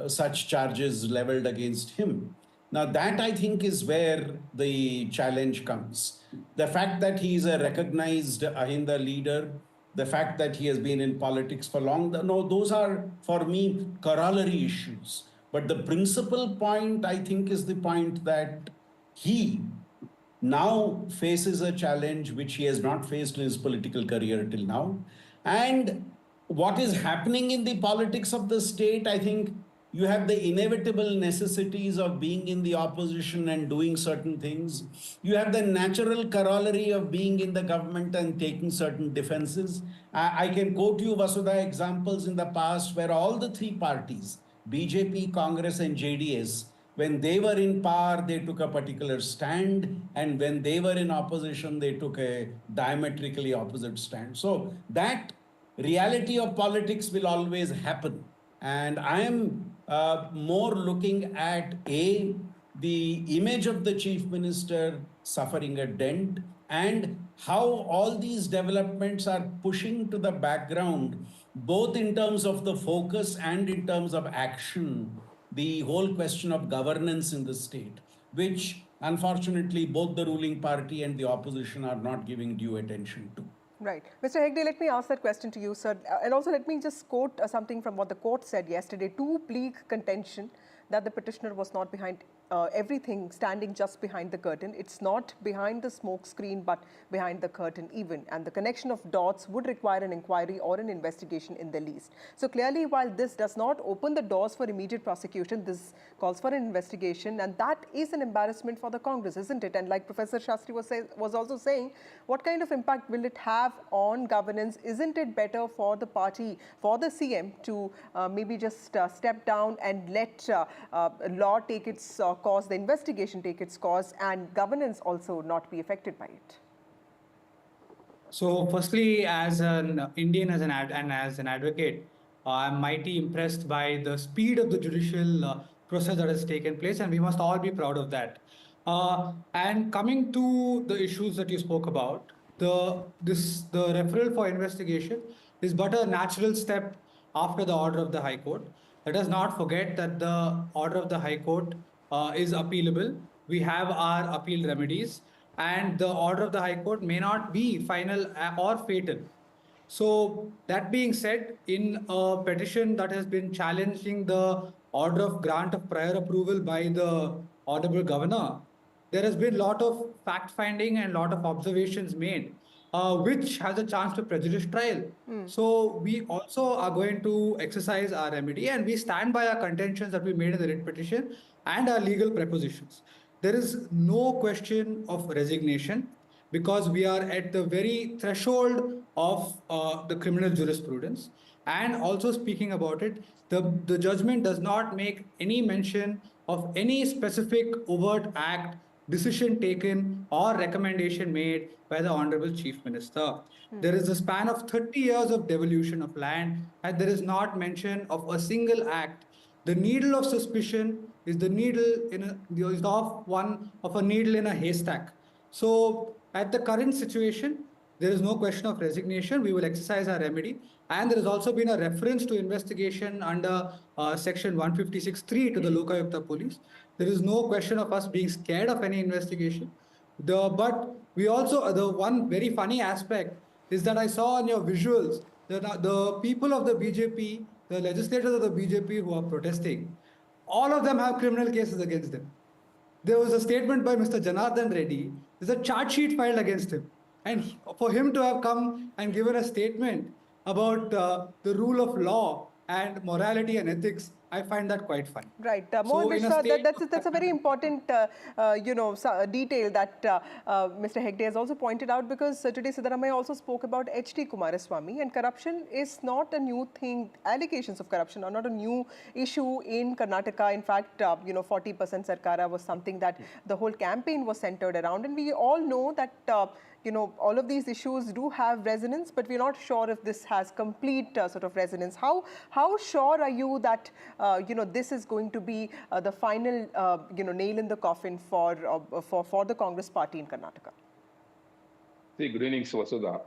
such charges leveled against him. Now that, I think, is where the challenge comes. The fact that he is a recognized Ahinda leader, the fact that he has been in politics for long, those are, for me, corollary issues. But the principal point, I think, is the point that he now faces a challenge which he has not faced in his political career till now. And what is happening in the politics of the state, I think you have the inevitable necessities of being in the opposition and doing certain things. You have the natural corollary of being in the government and taking certain defenses. I can quote you, Vasudha, examples in the past where all the three parties, BJP, Congress and JDS, when they were in power, they took a particular stand, and when they were in opposition, they took a diametrically opposite stand. So that reality of politics will always happen. And I am more looking at the image of the Chief Minister suffering a dent, and how all these developments are pushing to the background both in terms of the focus and in terms of action, the whole question of governance in the state, which unfortunately both the ruling party and the opposition are not giving due attention to. Right. Mr. Hegde, let me ask that question to you, sir. And also let me just quote something from what the court said yesterday. Too bleak contention that the petitioner was not behind everything, standing just behind the curtain. It's not behind the smoke screen, but behind the curtain even. And the connection of dots would require an inquiry or an investigation in the least. So clearly, while this does not open the doors for immediate prosecution, this calls for an investigation. And that is an embarrassment for the Congress, isn't it? And like Professor Shastri was also saying, what kind of impact will it have on governance? Isn't it better for the party, for the CM to maybe just step down and let law take its course, the investigation take its course, and governance also not be affected by it? So firstly, as an Indian and as an advocate, I'm mighty impressed by the speed of the judicial process that has taken place, and we must all be proud of that. And coming to the issues that you spoke about, the referral for investigation is but a natural step after the order of the High Court. Let us not forget that the order of the High Court is appealable. We have our appeal remedies, and the order of the High Court may not be final or fatal. So that being said, in a petition that has been challenging the order of grant of prior approval by the Honorable Governor, there has been a lot of fact-finding and a lot of observations made, which has a chance to prejudice trial. So we also are going to exercise our remedy, and we stand by our contentions that we made in the writ petition and our legal prepositions. There is no question of resignation, because we are at the very threshold of the criminal jurisprudence. And also speaking about it, the judgment does not make any mention of any specific overt act, decision taken, or recommendation made by the Honorable Chief Minister. There is a span of 30 years of devolution of land, and there is not mention of a single act. The needle of suspicion is the needle of a needle in a haystack. So at the current situation, there is no question of resignation. We will exercise our remedy. And there has also been a reference to investigation under section 156(3) to the Lokayukta police. There is no question of us being scared of any investigation. But we also, the one very funny aspect is that I saw on your visuals that the people of the BJP, the legislators of the BJP who are protesting, all of them have criminal cases against them. There was a statement by Mr. Janardhan Reddy. There's a charge sheet filed against him. And for him to have come and given a statement about the rule of law and morality and ethics, I find that quite funny. Right. Mohan Mishra, that's a very important detail that Mr. Hegde has also pointed out, because today Siddaramaiah also spoke about H.D. Kumaraswamy, and corruption is not a new thing. Allegations of corruption are not a new issue in Karnataka. In fact, 40% Sarkara was something that the whole campaign was centered around, and we all know that all of these issues do have resonance, but we're not sure if this has complete sort of resonance. How sure are you that this is going to be the final nail in the coffin for the Congress party in Karnataka? See, good evening, Vasudha.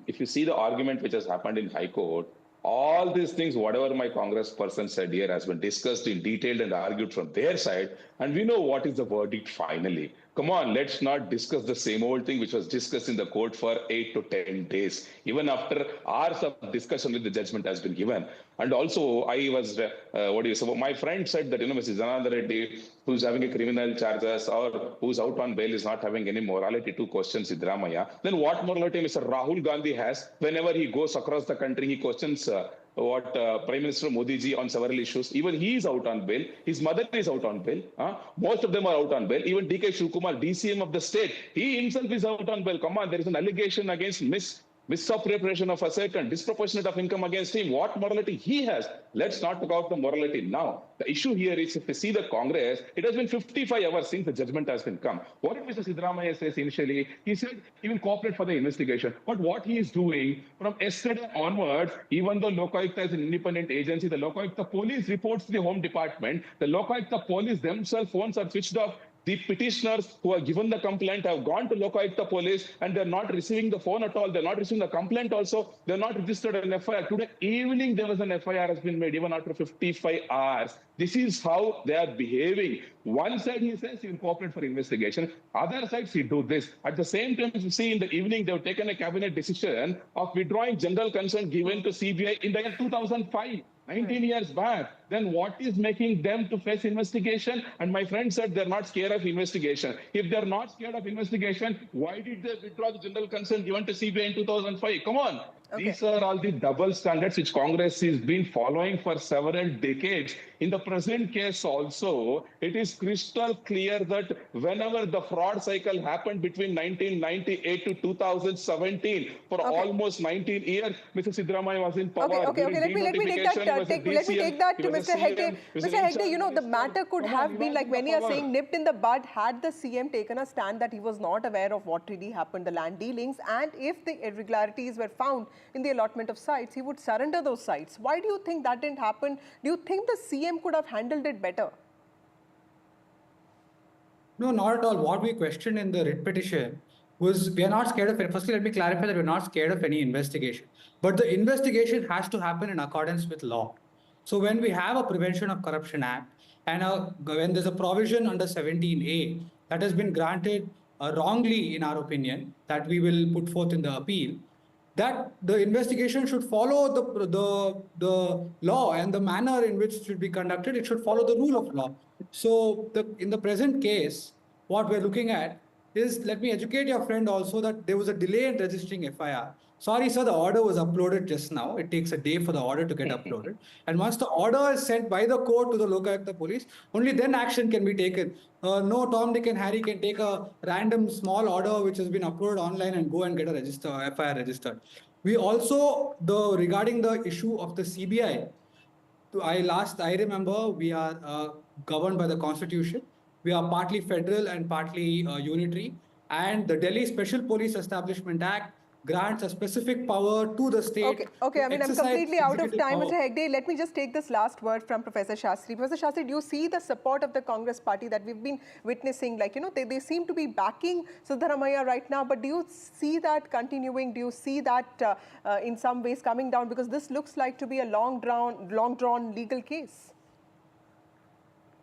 If you see the argument which has happened in High Court, all these things, whatever my Congress person said here, has been discussed in detail and argued from their side, and we know what is the verdict finally. Come on, let's not discuss the same old thing which was discussed in the court for 8 to 10 days, even after hours of discussion with the judgment has been given. And also, I was, my friend said that, Mrs. Janardhan Reddy, who's having a criminal charges or who's out on bail, is not having any morality to question Siddaramaiah. Then what morality Mr. Rahul Gandhi has? Whenever he goes across the country, he questions Prime Minister Modi ji on several issues. Even he is out on bail. His mother is out on bail. Most of them are out on bail. Even D.K. Shivkumar, DCM of the state, he himself is out on bail. Come on, there is an allegation against misappropriation of asset and disproportionate of income against him. What morality he has? Let's not talk about the morality now. The issue here is, if you see the Congress, it has been 55 hours since the judgment has been come. What did Mr. Siddaramaiah say initially? He said he will cooperate for the investigation. But what he is doing from yesterday onwards, even though Lokayukta is an independent agency, the Lokayukta police reports to the Home Department. The Lokayukta police themselves phones are switched off. The petitioners who have given the complaint have gone to Lokaयुcta police and they're not receiving the phone at all. They're not receiving the complaint also. They're not registered an FIR. Today evening there was an FIR has been made even after 55 hours. This is how they are behaving. One side he says he will cooperate for investigation. Other sides he do this. At the same time, you see in the evening they have taken a cabinet decision of withdrawing general consent given to CBI in the year 2005. 19 years back. Then what is making them to face investigation? And my friend said they're not scared of investigation. If they're not scared of investigation, why did they withdraw the general consent given to CBI in 2005? Come on. Okay. These are all the double standards which Congress has been following for several decades. In the present case also, it is crystal clear that whenever the fraud cycle happened between 1998 to 2017, for almost 19 years, Mr. Siddaramaiah was in power. Okay. Let me take that to Mr. Hegde. Mr. Hegde, you know, the matter could have been, like many are saying, nipped in the bud had the CM taken a stand that he was not aware of what really happened, the land dealings, and if the irregularities were found in the allotment of sites, he would surrender those sites. Why do you think that didn't happen? Do you think the CM could have handled it better? No, not at all. What we questioned in the writ petition was we are not scared of it. Firstly, let me clarify that we're not scared of any investigation. But the investigation has to happen in accordance with law. So when we have a Prevention of Corruption Act and when there's a provision under 17A that has been granted wrongly, in our opinion, that we will put forth in the appeal, that the investigation should follow the law and the manner in which it should be conducted. It should follow the rule of law. So in the present case, what we're looking at is, let me educate your friend also that there was a delay in registering FIR. Sorry, sir, the order was uploaded just now. It takes a day for the order to get uploaded. And once the order is sent by the court to the Lokaयुcta police, only then action can be taken. No Tom, Dick and Harry can take a random small order which has been uploaded online and go and get a FIR registered. We also, regarding the issue of the CBI, I remember we are governed by the Constitution. We are partly federal and partly unitary. And the Delhi Special Police Establishment Act grants a specific power to the state. Okay. I mean, I'm completely out of time, Mr. Hegde. Let me just take this last word from Professor Shastri. Professor Shastri, do you see the support of the Congress party that we've been witnessing? Like, you know, they seem to be backing Siddaramaiah right now, but do you see that continuing? Do you see that in some ways coming down? Because this looks like to be a long-drawn legal case.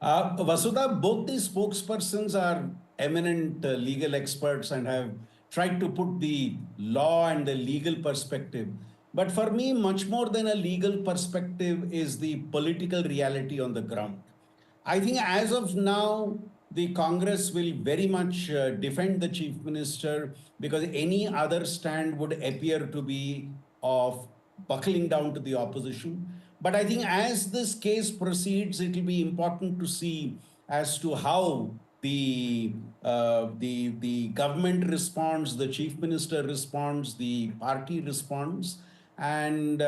Vasudha, both these spokespersons are eminent legal experts and have tried to put the law and the legal perspective. But for me, much more than a legal perspective is the political reality on the ground. I think as of now, the Congress will very much defend the Chief Minister, because any other stand would appear to be of buckling down to the opposition. But I think as this case proceeds, it will be important to see as to how the government responds, the Chief Minister responds, the party responds. And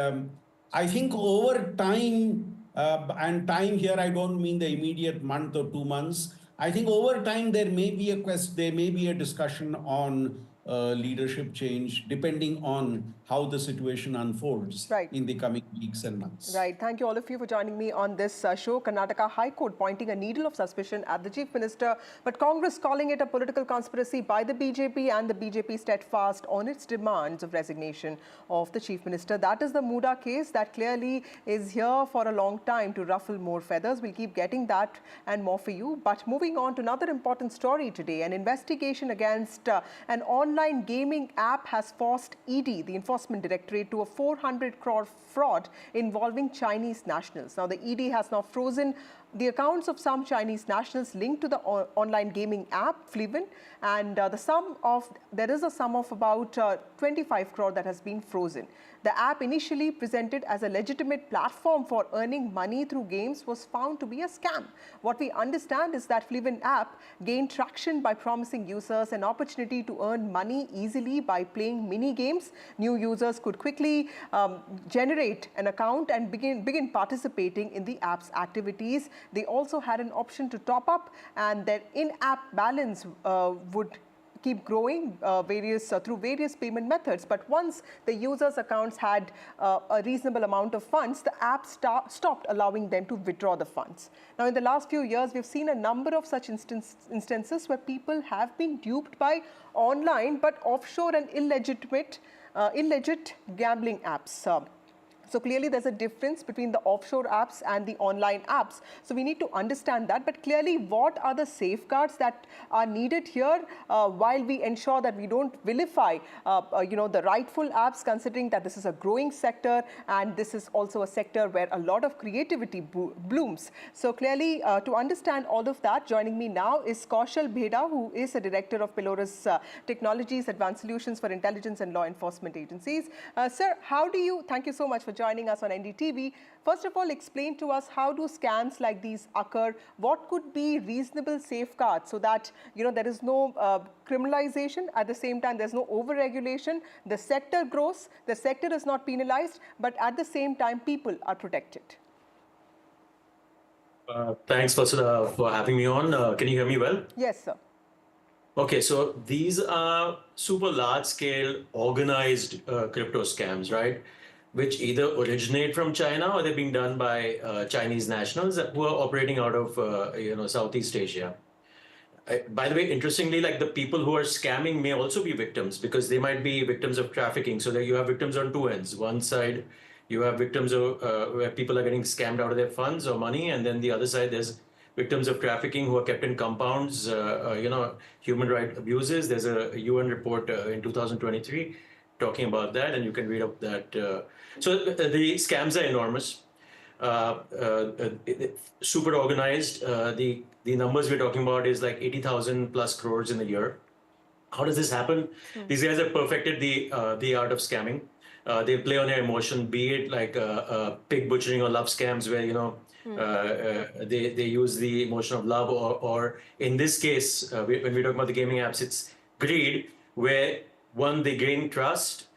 I think over time, and time here I don't mean the immediate month or 2 months, I think over time there may be a discussion on leadership change, depending on how the situation unfolds in the coming weeks and months. Right. Thank you all of you for joining me on this show. Karnataka High Court pointing a needle of suspicion at the Chief Minister, but Congress calling it a political conspiracy by the BJP, and the BJP steadfast on its demands of resignation of the Chief Minister. That is the Muda case that clearly is here for a long time to ruffle more feathers. We'll keep getting that and more for you. But moving on to another important story today, an investigation against an online gaming app has forced ED, the Enforcement Directorate, to a 400 crore fraud involving Chinese nationals. Now, the ED has now frozen the accounts of some Chinese nationals linked to the online gaming app, Fliven, and there is a sum of about 25 crore that has been frozen. The app, initially presented as a legitimate platform for earning money through games, was found to be a scam. What we understand is that Fliven app gained traction by promising users an opportunity to earn money easily by playing mini games. New users could quickly generate an account and begin participating in the app's activities. They also had an option to top up, and their in-app balance would keep growing through various payment methods. But once the users' accounts had a reasonable amount of funds, the app stopped allowing them to withdraw the funds. Now, in the last few years, we've seen a number of such instances where people have been duped by online but offshore and illegit gambling apps. So clearly there's a difference between the offshore apps and the online apps. So we need to understand that. But clearly, what are the safeguards that are needed here while we ensure that we don't vilify the rightful apps, considering that this is a growing sector and this is also a sector where a lot of creativity blooms. So clearly, to understand all of that, joining me now is Kaushal Bheda, who is a director of Pelorus Technologies Advanced Solutions for Intelligence and Law Enforcement Agencies. Sir, thank you so much for joining us on NDTV. First of all, explain to us, how do scams like these occur? What could be reasonable safeguards so that there is no criminalization, at the same time there's no over-regulation, the sector grows, the sector is not penalized, but at the same time people are protected? Thanks for having me on. Can you hear me well? Yes, sir. Okay, so these are super large-scale organized crypto scams, right? Which either originate from China or they're being done by Chinese nationals who are operating out of Southeast Asia. By the way, interestingly, like, the people who are scamming may also be victims, because they might be victims of trafficking. So there you have victims on two ends. One side, you have victims where people are getting scammed out of their funds or money, and then the other side, there's victims of trafficking who are kept in compounds, human rights abuses. There's a UN report in 2023 talking about that, and you can read up that. So the scams are enormous, super organized. The numbers we're talking about is like 80,000 plus crores in a year. How does this happen? These guys have perfected the art of scamming. They play on your emotion, be it like pig butchering or love scams, where they use the emotion of love, or in this case, when we talk about the gaming apps, it's greed, where one, they gain trust.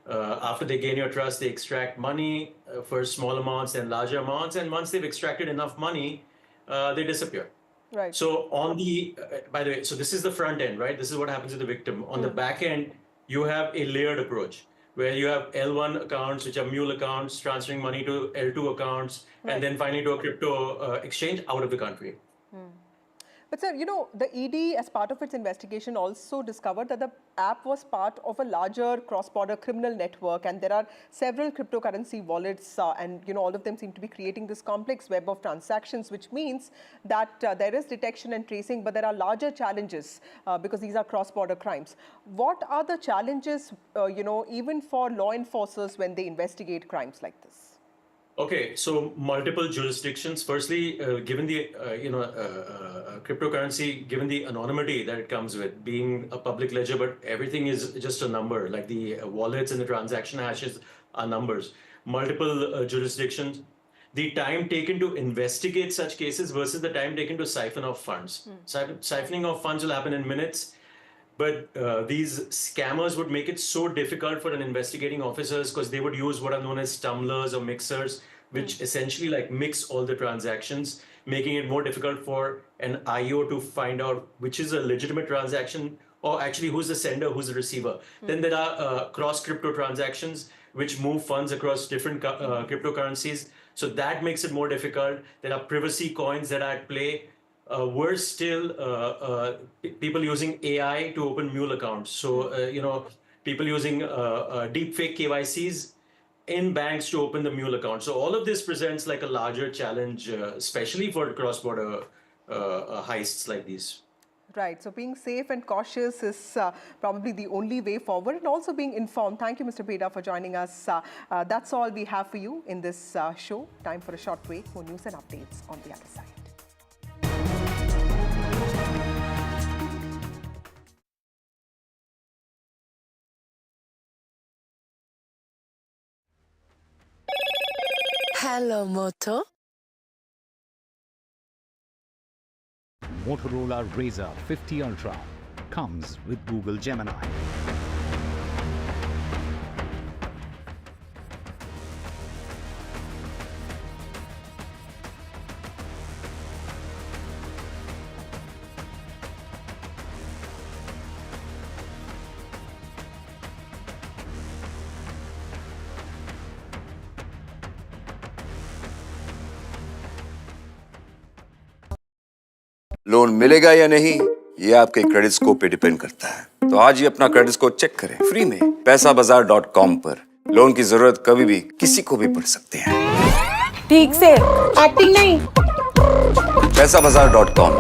After they gain your trust, they extract money, first small amounts, then larger amounts, and once they've extracted enough money, they disappear. Right. So on the, by the way, so this is the front end, right? This is what happens to the victim. On the back end, you have a layered approach, where you have L1 accounts, which are mule accounts, transferring money to L2 accounts, and then finally to a crypto exchange out of the country. But sir, the ED, as part of its investigation, also discovered that the app was part of a larger cross-border criminal network, and there are several cryptocurrency wallets, and all of them seem to be creating this complex web of transactions, which means that there is detection and tracing, but there are larger challenges because these are cross-border crimes. What are the challenges, even for law enforcers when they investigate crimes like this? Okay, so multiple jurisdictions. Firstly, given the cryptocurrency, given the anonymity that it comes with, being a public ledger, but everything is just a number. Like the wallets and the transaction hashes are numbers. Multiple jurisdictions. The time taken to investigate such cases versus the time taken to siphon off funds. Siphoning off funds will happen in minutes. But these scammers would make it so difficult for an investigating officers, because they would use what are known as tumblers or mixers, which essentially like mix all the transactions, making it more difficult for an IO to find out which is a legitimate transaction, or actually who's the sender, who's the receiver. Then there are cross crypto transactions, which move funds across different cryptocurrencies. So that makes it more difficult. There are privacy coins that are at play. Worse still, people using AI to open mule accounts. So, people using deepfake KYCs in banks to open the mule account. So all of this presents like a larger challenge, especially for cross-border heists like these. Right. So being safe and cautious is probably the only way forward, and also being informed. Thank you, Mr. Bheda, for joining us. That's all we have for you in this show. Time for a short break. More news and updates on the other side. Hello, Moto. Motorola Razr 50 Ultra comes with Google Gemini. Loan मिलेगा या नहीं ये आपके credit score पे depend करता है। तो आज ही अपना क्रेडिट स्कोर चेक करें फ्री में पैसाबाजार.com पर। लोन की जरूरत कभी भी किसी को भी पड़ सकती है। ठीक से एक्टिंग नहीं। पैसाबाजार.com।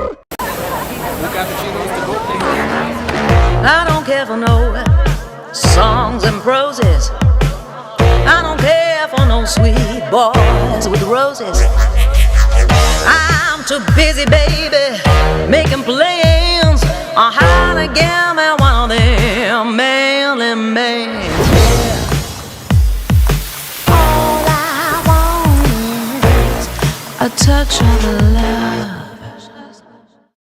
I don't care for no songs and proses. I don't care for no sweet boys with roses. I'm too busy, baby, making plans on how to get me one of them manly men. All I want is a touch of love.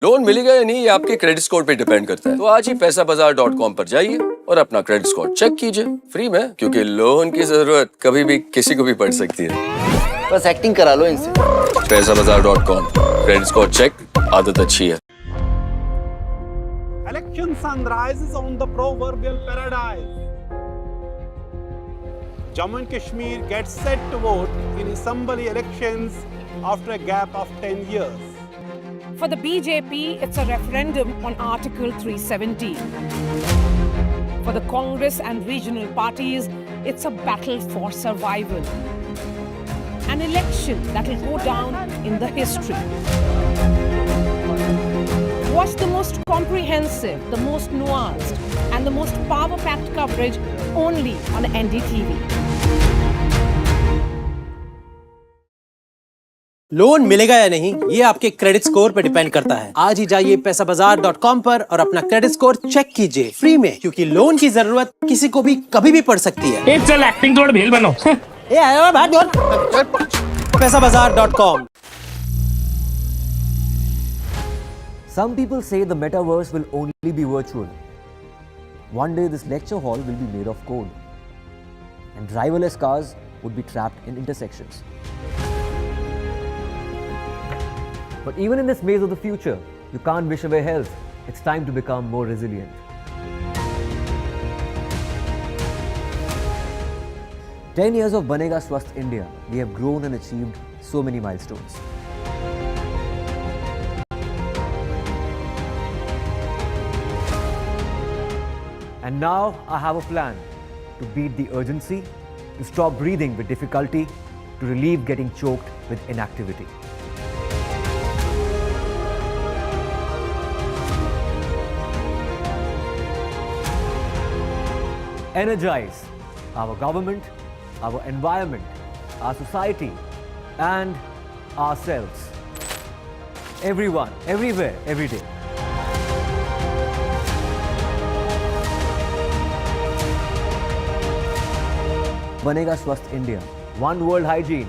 Loan मिलेगा या नहीं ये आपके credit score पे depend करता है। तो आज ही पैसाबाजार.com पर जाइए और अपना क्रेडिट स्कोर चेक कीजिए फ्री में, क्योंकि लोन की जरूरत कभी भी किसी को भी पड़ सकती है। बस एक्टिंग करा लो इनसे। पैसाबाजार.com, क्रेडिट स्कोर चेक, आदत अच्छी है। Election sunrise is on the proverbial paradise. Jammu and Kashmir gets set to vote in assembly elections after a gap of 10 years. For the BJP, it's a referendum on Article 370. For the Congress and regional parties, it's a battle for survival. An election that will go down in the history. Watch the most comprehensive, the most nuanced, and the most power-packed coverage only on NDTV. Loan मिलेगा या नहीं ये आपके credit score पे depend करता है। आज ही जाइए पैसाबाजार.com पर और अपना क्रेडिट स्कोर चेक कीजिए फ्री में, क्योंकि लोन की जरूरत किसी को भी कभी भी पड़ सकती है। चल एक्टिंग तोड़ भेल बनो। पैसाबाजार.com। Some people say the metaverse will only be virtual. One day this lecture hall will be made of code, and driverless cars would be trapped in intersections. But even in this maze of the future, you can't wish away health. It's time to become more resilient. 10 years of Banega Swasth India, we have grown and achieved so many milestones. And now I have a plan to beat the urgency, to stop breathing with difficulty, to relieve getting choked with inactivity. Energize our government, our environment, our society, and ourselves. Everyone, everywhere, every day. Banega Swasth India. One world hygiene.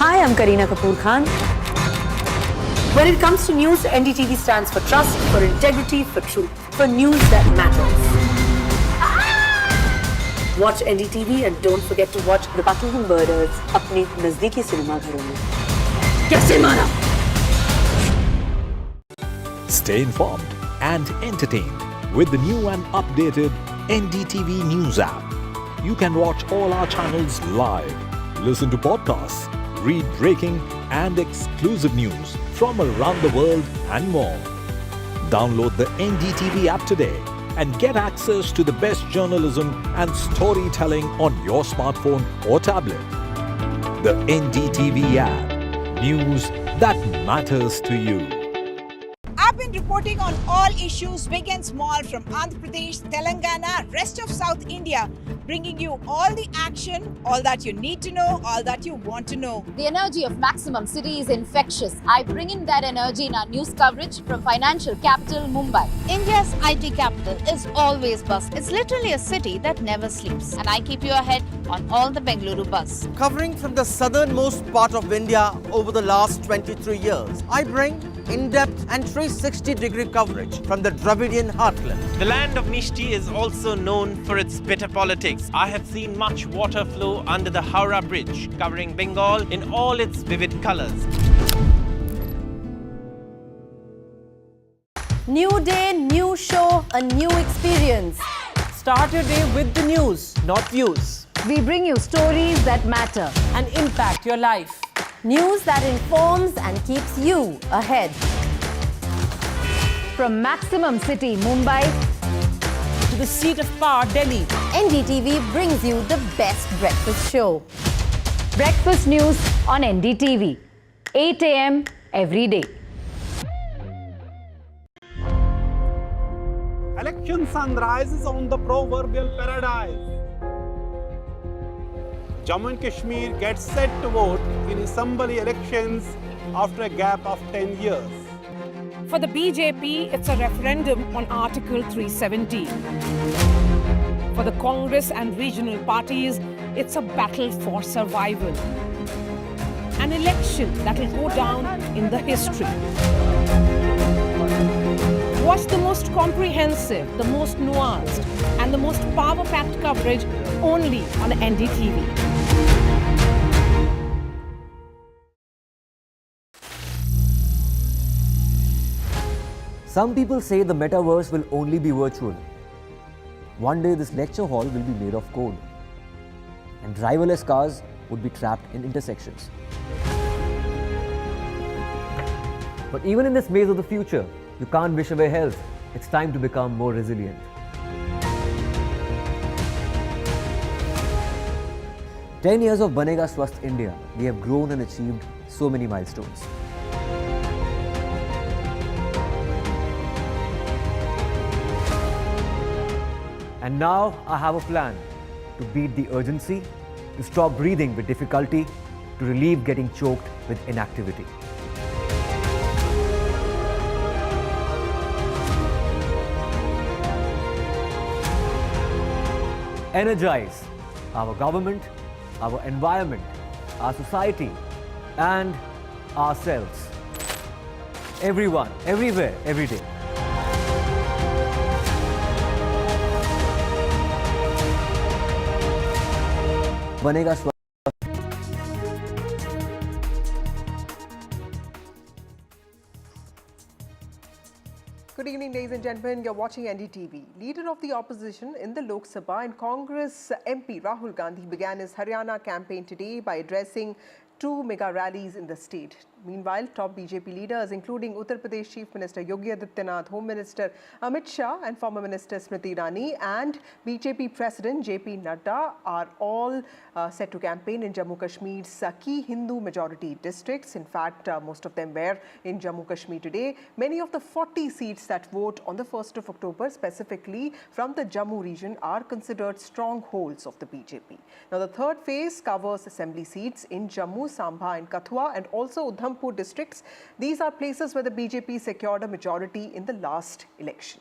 Hi, I'm Kareena Kapoor Khan. When it comes to news, NDTV stands for trust, for integrity, for truth, for news that matters. Watch NDTV and don't forget to watch The Buckingham Murders अपने नजदीकी cinema घरों में। कैसे मारा? Stay informed and entertained with the new and updated NDTV News app. You can watch all our channels live, listen to podcasts, read breaking and exclusive news from around the world and more. Download the NDTV app today and get access to the best journalism and storytelling on your smartphone or tablet. The NDTV app. News that matters to you. I've been reporting on all issues big and small from Andhra Pradesh, Telangana, rest of South India, bringing you all the action, all that you need to know, all that you want to know. The energy of Maximum City is infectious. I bring in that energy in our news coverage from financial capital Mumbai. India's IT capital is always buzz. It's literally a city that never sleeps. And I keep you ahead on all the Bengaluru buzz. Covering from the southernmost part of India over the last 23 years, I bring in-depth and 360-degree coverage from the Dravidian heartland. The land of Mishti is also known for its bitter politics. I have seen much water flow under the Howrah Bridge, covering Bengal in all its vivid colors. New day, new show, a new experience. Start your day with the news, not views. We bring you stories that matter and impact your life. News that informs and keeps you ahead. From Maximum City, Mumbai, To the seat of power, Delhi. NDTV brings you the best breakfast show. Breakfast news on NDTV, 8 a.m. every day. Election sunrise is on the proverbial paradise. Jammu and Kashmir gets set to vote in assembly elections after a gap of 10 years. For the BJP, it's a referendum on Article 370. For the Congress and regional parties, it's a battle for survival. An election that will go down in the history. Watch the most comprehensive, the most nuanced, and the most power-packed coverage only on NDTV. Some people say the metaverse will only be virtual. One day this lecture hall will be made of code, and driverless cars would be trapped in intersections. But even in this maze of the future, you can't wish away health. It's time to become more resilient. "10 years of Banega Swasth India, we have grown and achieved so many milestones. And now I have a plan to beat the urgency, to stop breathing with difficulty, to relieve getting choked with inactivity. Energize our government, our environment, our society, and ourselves. Everyone, everywhere, every day. Banega Swasth. Good evening, ladies and gentlemen. You're watching NDTV. Leader of the opposition in the Lok Sabha and Congress MP Rahul Gandhi began his Haryana campaign today by addressing 2 mega rallies in the state. Meanwhile, top BJP leaders including Uttar Pradesh Chief Minister Yogi Adityanath, Home Minister Amit Shah and former Minister Smriti Irani and BJP President JP Nadda are all set to campaign in Jammu Kashmir's key Hindu majority districts. In fact, most of them were in Jammu Kashmir today. Many of the 40 seats that vote on the 1st of October, specifically from the Jammu region, are considered strongholds of the BJP. Now, the third phase covers assembly seats in Jammu, Sambha and Kathua and also Udhampur districts. These are places where the BJP secured a majority in the last election.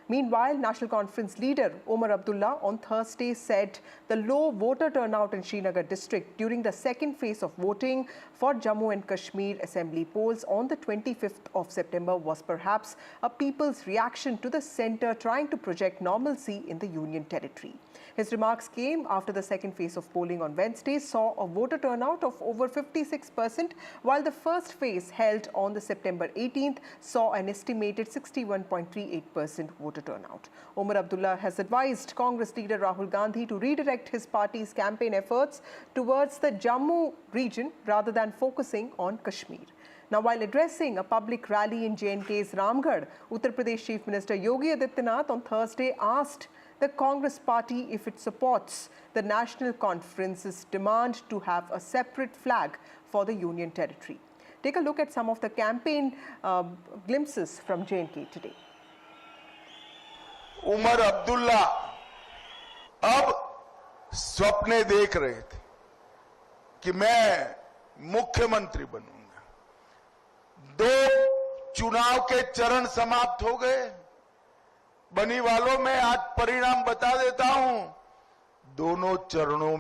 Meanwhile, National Conference leader Omar Abdullah on Thursday said the low voter turnout in Srinagar district during the second phase of voting for Jammu and Kashmir assembly polls on the 25th of September was perhaps a people's reaction to the centre trying to project normalcy in the Union territory. His remarks came after the second phase of polling on Wednesday saw a voter turnout of over 56%, while the first phase held on the September 18th saw an estimated 61.38% voter turnout. Omar Abdullah has advised Congress leader Rahul Gandhi to redirect his party's campaign efforts towards the Jammu region rather than focusing on Kashmir. Now, while addressing a public rally in J&K's Ramgarh, Uttar Pradesh Chief Minister Yogi Adityanath on Thursday asked the Congress party if it supports the National Conference's demand to have a separate flag for the Union territory. Take a look at some of the campaign glimpses from J&K today. Omar Abdullah अब सपने देख रहे थे कि मैं मुख्यमंत्री बनूंगा। 2 चुनाव के चरण समाप्त हो गए। बनी वालों में आज परिणाम बता देता हूं, दोनों चरणों।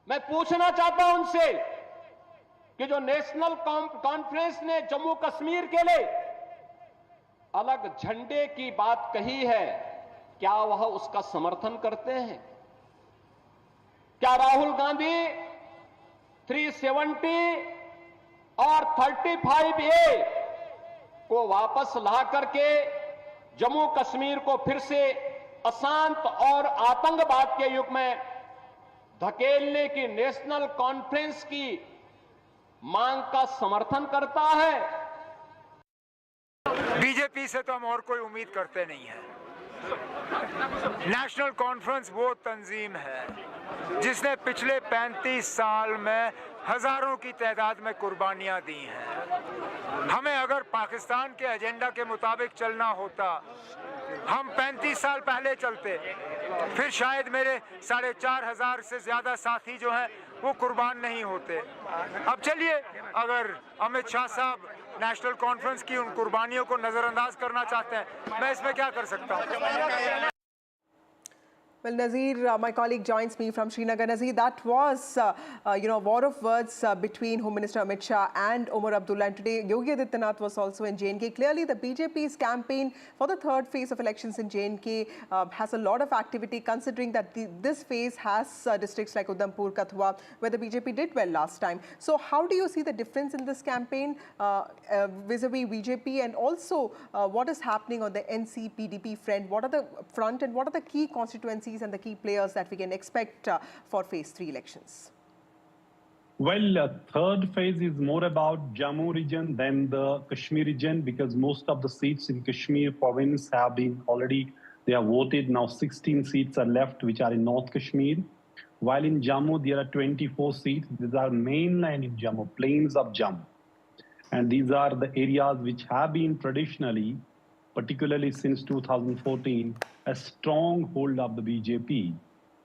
मैं पूछना चाहता हूं उनसे कि जो नेशनल कॉन्फ्रेंस ने जम्मू कश्मीर के लिए अलग झंडे की बात कही है, क्या वह उसका समर्थन करते हैं? क्या राहुल गांधी 370 और 35A को वापस ला करके जम्मू कश्मीर को फिर से अशांत और आतंकवाद के युग में धकेलने की नेशनल कॉन्फ्रेंस की मांग का समर्थन करता है। बीजेपी से तो हम और कोई उम्मीद करते नहीं है। नेशनल कॉन्फ्रेंस वो तंजीम है जिसने पिछले 35 साल में हजारों की तादाद में कुर्बानियां दी हैं। हमें अगर पाकिस्तान के एजेंडा के मुताबिक चलना होता, हम 35 साल पहले चलते, फिर शायद मेरे 4,500 से ज्यादा साथी जो हैं वो कुर्बान नहीं होते। अब चलिए, अगर अमित शाह साहब नेशनल कॉन्फ्रेंस की उन कुर्बानियों को नजरअंदाज करना चाहते हैं, मैं इसमें क्या कर सकता हूँ? Well, Nazir, my colleague joins me from Srinagar. Nazir, that was, a war of words between Home Minister Amit Shah and Omar Abdullah. And today, Yogi Adityanath was also in J&K. Clearly, the BJP's campaign for the third phase of elections in J&K has a lot of activity, considering that this phase has districts like Udhampur, Kathua, where the BJP did well last time. So, how do you see the difference in this campaign vis-a-vis BJP, and also what is happening on the NC-PDP front? What are the key constituencies and the key players that we can expect for phase 3 elections? Well, third phase is more about Jammu region than the Kashmir region, because most of the seats in Kashmir province have been already, they are voted. Now 16 seats are left, which are in North Kashmir. While in Jammu, there are 24 seats. These are mainland in Jammu, plains of Jammu. And these are the areas which have been traditionally, particularly since 2014, a stronghold of the BJP.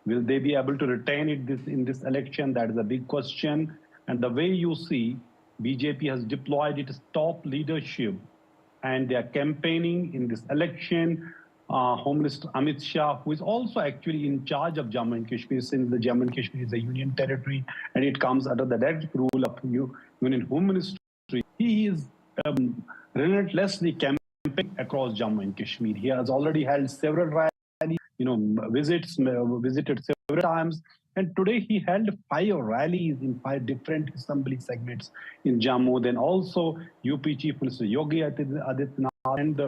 Will they be able to retain it in this election? That is a big question. And the way you see, BJP has deployed its top leadership, and they are campaigning in this election. Home Minister Amit Shah, who is also actually in charge of Jammu and Kashmir, since the Jammu and Kashmir is a union territory and it comes under the direct rule of Union Home Ministry, he is relentlessly campaigning across Jammu and Kashmir. He has already held several rallies, visited several times, and today he held 5 rallies in 5 different assembly segments in Jammu. Then also UP Chief Minister Yogi Adityanath, and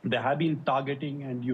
they have been targeting and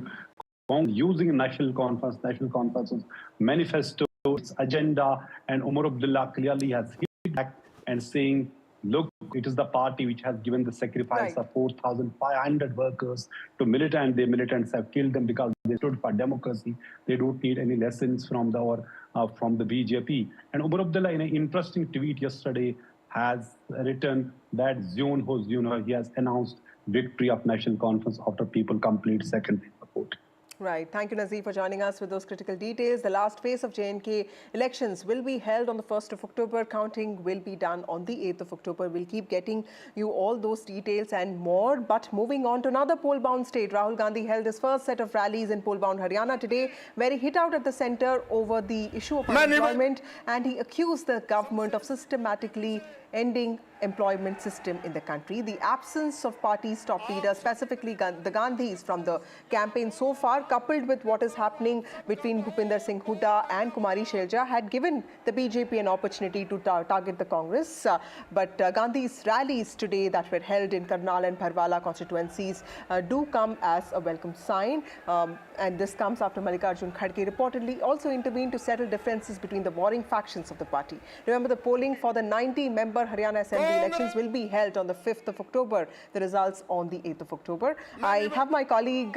using national conference's manifesto, its agenda, and Omar Abdullah clearly has hit back and saying, look, it is the party which has given the sacrifice of 4,500 workers to militants. The militants have killed them because they stood for democracy. They don't need any lessons from the BJP. And Omar Abdullah, in an interesting tweet yesterday, has written that he has announced victory of National Conference after people complete second vote. Right. Thank you, Nazir, for joining us with those critical details. The last phase of J&K elections will be held on the 1st of October. Counting will be done on the 8th of October. We'll keep getting you all those details and more. But moving on to another poll-bound state, Rahul Gandhi held his first set of rallies in poll-bound Haryana today, where he hit out at the centre over the issue of unemployment, and he accused the government of systematically ending employment system in the country. The absence of party's top leaders, specifically the Gandhis from the campaign so far, coupled with what is happening between Bhupinder Singh Hooda and Kumari Shelja, had given the BJP an opportunity to target the Congress. But Gandhi's rallies today that were held in Karnal and Bharwala constituencies do come as a welcome sign. And this comes after Mallikarjun Kharge reportedly also intervened to settle differences between the warring factions of the party. Remember, the polling for the 90-member Haryana Assembly elections will be held on the 5th of October. The results on the 8th of October. I have my colleague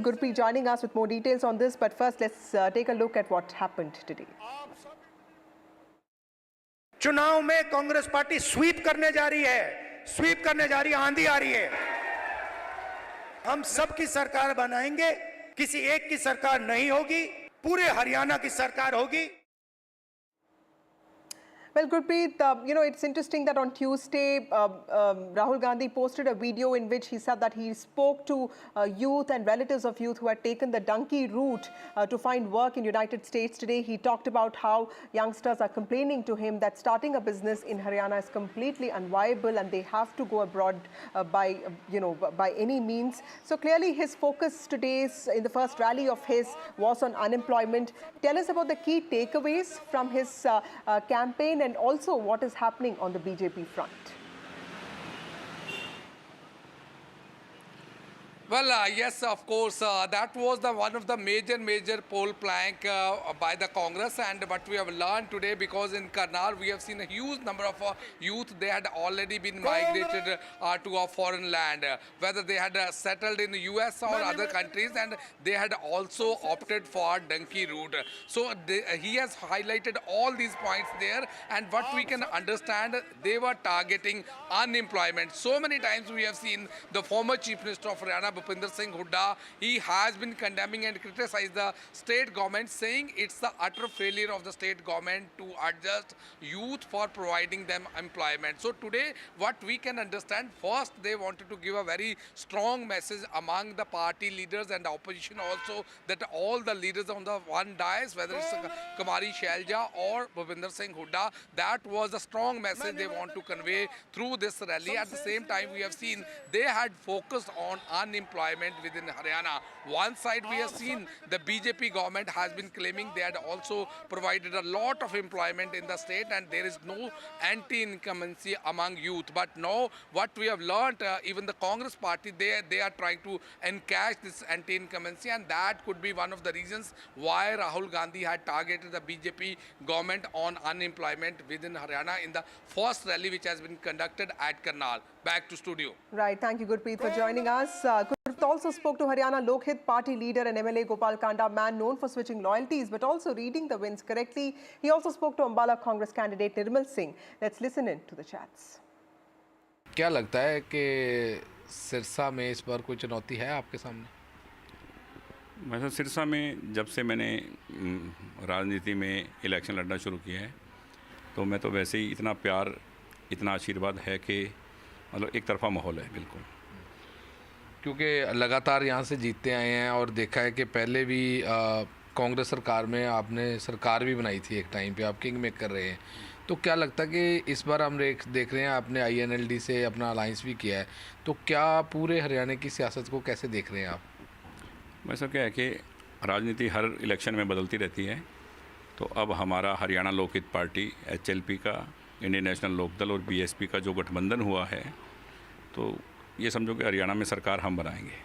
Gurpreet joining us with more details on this. But first, let's take a look at what happened today. चुनाव में Congress party SVEEP करने जा रही है, आंधी आ रही है। हम सबकी सरकार बनाएंगे, किसी एक की सरकार नहीं होगी, पूरे हरियाणा की सरकार होगी। Well, Gurpreet, it's interesting that on Tuesday, Rahul Gandhi posted a video in which he said that he spoke to youth and relatives of youth who had taken the donkey route to find work in United States. Today, he talked about how youngsters are complaining to him that starting a business in Haryana is completely unviable and they have to go abroad by any means. So clearly, his focus today in the first rally of his was on unemployment. Tell us about the key takeaways from his campaign, and also what is happening on the BJP front. Well, yes, of course. That was one of the major poll plank by the Congress, and what we have learned today, because in Karnal we have seen a huge number of youth. They had already been migrated to a foreign land, whether they had settled in the US or other countries, and they had also opted for donkey route. So he has highlighted all these points there, and what we can understand, they were targeting unemployment. So many times we have seen the former Chief Minister of Haryana, Bhupinder Singh Hooda, he has been condemning and criticized the state government, saying it's the utter failure of the state government to adjust youth for providing them employment. So today, what we can understand, first they wanted to give a very strong message among the party leaders and the opposition also, that all the leaders on the one dais, whether it's Kumari Shailja or Bhupinder Singh Hooda, that was a strong message they want to convey through this rally. At the same time, we have seen they had focused on unemployment within Haryana. One side we have seen the BJP government has been claiming they had also provided a lot of employment in the state, and there is no anti-incumbency among youth. But now what we have learned, even the Congress party, they are trying to encash this anti-incumbency, and that could be one of the reasons why Rahul Gandhi had targeted the BJP government on unemployment within Haryana in the first rally which has been conducted at Karnal. Back to studio. Right, thank you Gurpreet for joining us. Gurpreet also spoke to Haryana Lokhit Party leader and MLA Gopal Kanda, man known for switching loyalties but also reading the winds correctly. He also spoke to Ambala Congress candidate Nirmal Singh. Let's listen in to the chats. क्या लगता है कि सिरसा में इस बार कोई चुनौती है आपके सामने? वैसे सिरसा में जब से मैंने राजनीति में इलेक्शन लड़ना शुरू किया है, तो मैं तो वैसे ही इतना प्यार, इतना आशीर्वाद है कि मतलब एक तरफा माहौल है बिल्कुल। क्योंकि लगातार यहाँ से जीतते आए हैं और देखा है कि पहले भी कांग्रेस सरकार में आपने सरकार भी बनाई थी एक टाइम पे, आप किंग मेकर रहे हैं, तो क्या लगता है कि इस बार हम देख रहे हैं आपने INLD से अपना अलायंस भी किया है, तो क्या पूरे हरियाणा की सियासत को कैसे देख रहे हैं आप? वैसा क्या है कि राजनीति हर इलेक्शन में बदलती रहती है, तो अब हमारा हरियाणा लोकहित पार्टी HLP का, इंडियन नेशनल लोकदल और BSP का जो गठबंधन हुआ है, तो ये समझो कि हरियाणा में सरकार हम बनाएंगे।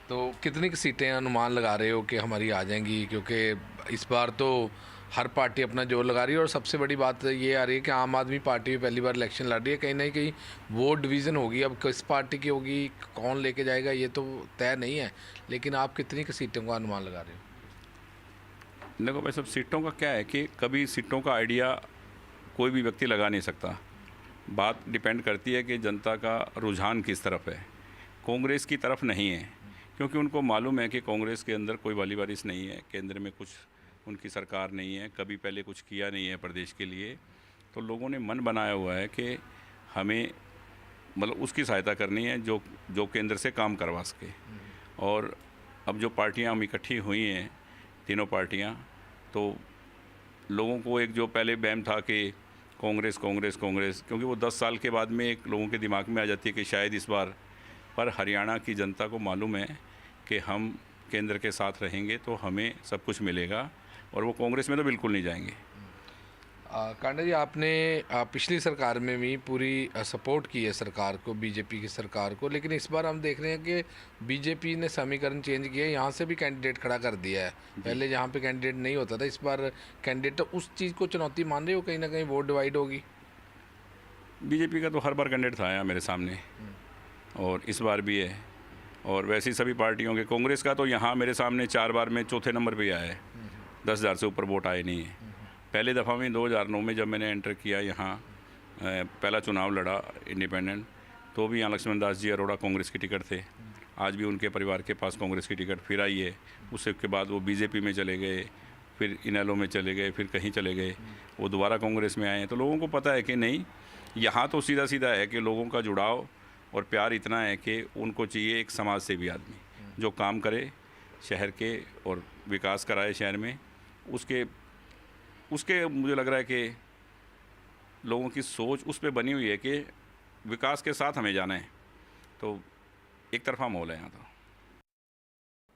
तो कितनी सीटें अनुमान लगा रहे हो कि हमारी आ जाएंगी? क्योंकि इस बार तो हर पार्टी अपना जोर लगा रही है और सबसे बड़ी बात ये आ रही है कि आम आदमी पार्टी पहली बार इलेक्शन लड़ रही है, कहीं ना कहीं वो डिवीज़न होगी। अब किस पार्टी की होगी, कौन लेके जाएगा, ये तो तय नहीं है, लेकिन आप कितनी सीटों का अनुमान लगा रहे हो? देखो भाई, सब सीटों का क्या है कि कभी सीटों का आइडिया कोई भी व्यक्ति लगा नहीं सकता। बात डिपेंड करती है कि जनता का रुझान किस तरफ है। कांग्रेस की तरफ नहीं है, क्योंकि उनको मालूम है कि कांग्रेस के अंदर कोई वाली वारिस नहीं है, केंद्र में कुछ उनकी सरकार नहीं है, कभी पहले कुछ किया नहीं है प्रदेश के लिए। तो लोगों ने मन बनाया हुआ है कि हमें मतलब उसकी सहायता करनी है जो केंद्र से काम करवा सके। और अब जो पार्टियां हम इकट्ठी हुई हैं, तीनों पार्टियां, तो लोगों को एक जो पहले वहम था कि कांग्रेस कांग्रेस कांग्रेस, क्योंकि वो 10 साल के बाद में एक लोगों के दिमाग में आ जाती है कि शायद इस बार, पर हरियाणा की जनता को मालूम है कि हम केंद्र के साथ रहेंगे तो हमें सब कुछ मिलेगा, और वो कांग्रेस में तो बिल्कुल नहीं जाएंगे। कांडा जी, आपने पिछली सरकार में भी पूरी सपोर्ट की है सरकार को, बीजेपी की सरकार को, लेकिन इस बार हम देख रहे हैं कि बीजेपी ने समीकरण चेंज किया है, यहाँ से भी कैंडिडेट खड़ा कर दिया है। पहले जहाँ पे कैंडिडेट नहीं होता था, इस बार कैंडिडेट, तो उस चीज़ को चुनौती मान रहे हो कहीं ना कहीं वोट डिवाइड होगी? बीजेपी का तो हर बार कैंडिडेट था यहाँ मेरे सामने, और इस बार भी है, और वैसे ही सभी पार्टियों के। कांग्रेस का तो यहाँ मेरे सामने 4 बार में चौथे नंबर पे आया है, 10,000 से ऊपर वोट आए नहीं है। पहले दफ़ा में 2009 में जब मैंने एंटर किया यहाँ, पहला चुनाव लड़ा इंडिपेंडेंट, तो भी यहाँ लक्ष्मण दास जी अरोड़ा कांग्रेस की टिकट थे। आज भी उनके परिवार के पास कांग्रेस की टिकट फिर आई है। उसके बाद वो बीजेपी में चले गए, फिर इनेलो में चले गए, फिर कहीं चले गए, वो दोबारा कांग्रेस में आए हैं। तो लोगों को पता है कि नहीं, यहाँ तो सीधा सीधा है कि लोगों का जुड़ाव और प्यार इतना है कि उनको चाहिए एक समाज सेवी आदमी जो काम करे शहर के और विकास कराए शहर में। उसके मुझे लग रहा है कि लोगों की सोच उस पे बनी हुई है कि विकास के साथ हमें जाना है, तो एक तरफा माहौल है यहाँ। तो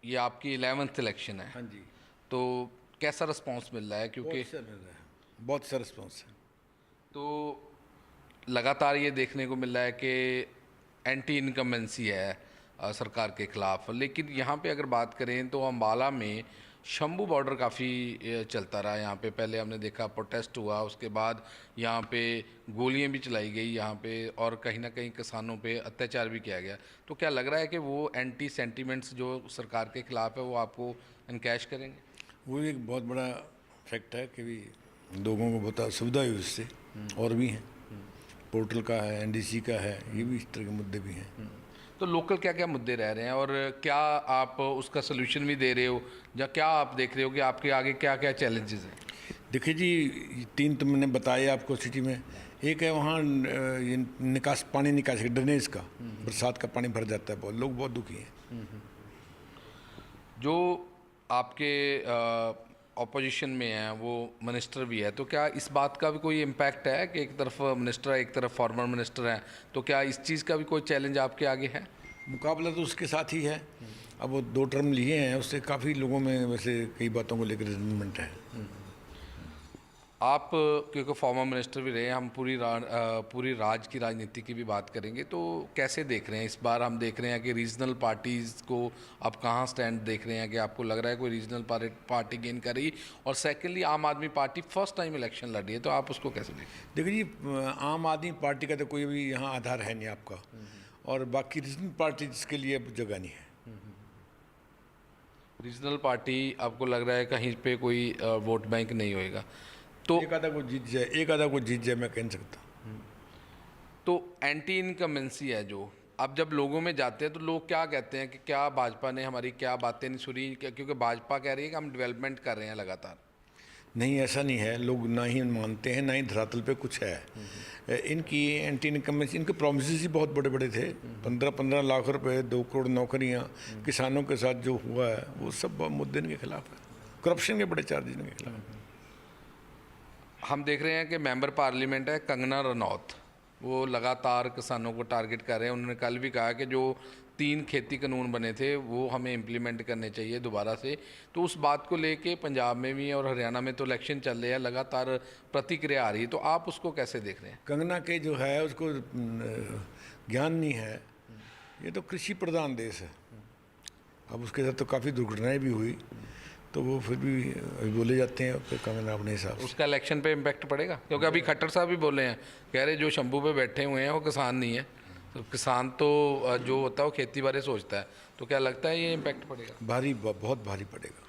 ये आपकी 11th इलेक्शन है? हाँ जी। तो कैसा रिस्पांस मिल रहा है? क्योंकि बहुत अच्छा रिस्पांस है। तो लगातार ये देखने को मिल रहा है कि एंटी इनकम्बेंसी है, सरकार के खिलाफ। लेकिन यहाँ पे अगर बात करें तो अम्बाला में शंभू बॉर्डर काफ़ी चलता रहा। यहाँ पे पहले हमने देखा प्रोटेस्ट हुआ, उसके बाद यहाँ पे गोलियां भी चलाई गई यहाँ पे, और कहीं ना कहीं किसानों पे अत्याचार भी किया गया। तो क्या लग रहा है कि वो एंटी सेंटीमेंट्स जो सरकार के खिलाफ है वो आपको इनकैश करेंगे? वो एक बहुत बड़ा फैक्ट है कि भी लोगों को बहुत सुविधा हुई उससे, और भी हैं, पोर्टल का है, NDC का है, ये भी इस तरह के मुद्दे भी हैं। तो लोकल क्या क्या मुद्दे रह रहे हैं और क्या आप उसका सोल्यूशन भी दे रहे हो, या क्या आप देख रहे हो कि आपके आगे क्या क्या चैलेंजेस हैं? देखिए जी, 3 तो मैंने बताया आपको सिटी में। एक है वहाँ निकास, पानी निकास ड्रेनेज का, बरसात का पानी भर जाता है, बहुत लोग बहुत दुखी हैं। जो आपके ऑपोजिशन में है वो मिनिस्टर भी है, तो क्या इस बात का भी कोई इम्पैक्ट है कि एक तरफ मिनिस्टर है, एक तरफ फॉर्मर मिनिस्टर है, तो क्या इस चीज़ का भी कोई चैलेंज आपके आगे है? मुकाबला तो उसके साथ ही है। अब वो 2 टर्म लिए हैं, उससे काफ़ी लोगों में वैसे कई बातों को लेकर रिजनमेंट है। आप क्योंकि फॉर्मर मिनिस्टर भी रहे, हम पूरी राज्य की राजनीति की भी बात करेंगे, तो कैसे देख रहे हैं इस बार? हम देख रहे हैं कि रीजनल पार्टीज़ को आप कहाँ स्टैंड देख रहे हैं कि आपको लग रहा है कोई रीजनल पार्टी गेन कर रही, और सेकेंडली आम आदमी पार्टी फर्स्ट टाइम इलेक्शन लड़ रही है, तो आप उसको कैसे देखें? देखिए जी, आम आदमी पार्टी का तो कोई भी यहाँ आधार है नहीं आपका, और बाकी रीजनल पार्टीज के लिए जगह नहीं है। रीजनल पार्टी आपको लग रहा है कहीं पे कोई वोट बैंक नहीं होएगा, तो एक आधा को जीत जाए, एक आधा को जीत जाए, मैं कह नहीं सकता। तो एंटी इनकमेंसी है जो अब जब लोगों में जाते हैं तो लोग क्या कहते हैं कि क्या भाजपा ने हमारी क्या बातें नहीं सुनी, क्योंकि भाजपा कह रही है कि हम डेवलपमेंट कर रहे हैं लगातार। नहीं, ऐसा नहीं है, लोग ना ही मानते हैं, ना ही धरातल पे कुछ है। इनकी एंटी इनकमेंसी, इनके प्रोमिसेस ही बहुत बड़े बड़े थे। 15-15 लाख रुपए, 2 करोड़ नौकरियां, किसानों के साथ जो हुआ है वो सब मुद्दे इनके खिलाफ है। करप्शन के बड़े चार्जेस इनके खिलाफ। हम देख रहे हैं कि मेंबर पार्लियामेंट है कंगना रनौत, वो लगातार किसानों को टारगेट कर रहे हैं। उन्होंने कल भी कहा कि जो 3 खेती कानून बने थे वो हमें इम्प्लीमेंट करने चाहिए दोबारा से। तो उस बात को लेके पंजाब में भी और हरियाणा में तो इलेक्शन चल रहे हैं, लगातार प्रतिक्रिया आ रही है, तो आप उसको कैसे देख रहे हैं? कंगना के जो है उसको ज्ञान नहीं है, ये तो कृषि प्रधान देश है। अब उसके साथ तो काफ़ी दुर्घटनाएं भी हुई, तो वो फिर भी बोले जाते हैं फिर कंगना अपने हिसाब से। उसका इलेक्शन पे इम्पैक्ट पड़ेगा? क्योंकि अभी खट्टर साहब भी बोले हैं, कह रहे जो शंभू पे बैठे हुए हैं वो किसान नहीं है, तो किसान तो जो होता है वो खेती बारे सोचता है, तो क्या लगता है ये इम्पैक्ट पड़ेगा? भारी, बहुत भारी पड़ेगा।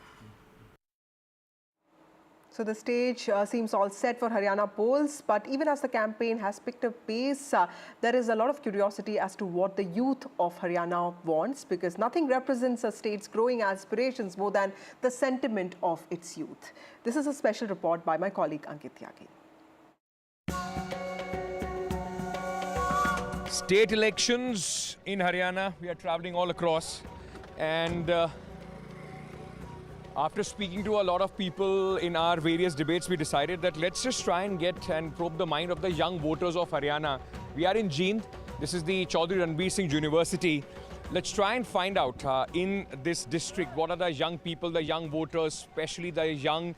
So the stage seems all set for Haryana polls, but even as the campaign has picked up pace, there is a lot of curiosity as to what the youth of Haryana wants, because nothing represents a state's growing aspirations more than the sentiment of its youth. This is a special report by my colleague Ankit Tyagi. State elections in Haryana, we are traveling all across, and after speaking to a lot of people in our various debates, we decided that let's just try and get and probe the mind of the young voters of Haryana. We are in Jind. This is the Chaudhry Ranbir Singh University. Let's try and find out in this district what are the young people, the young voters, especially the young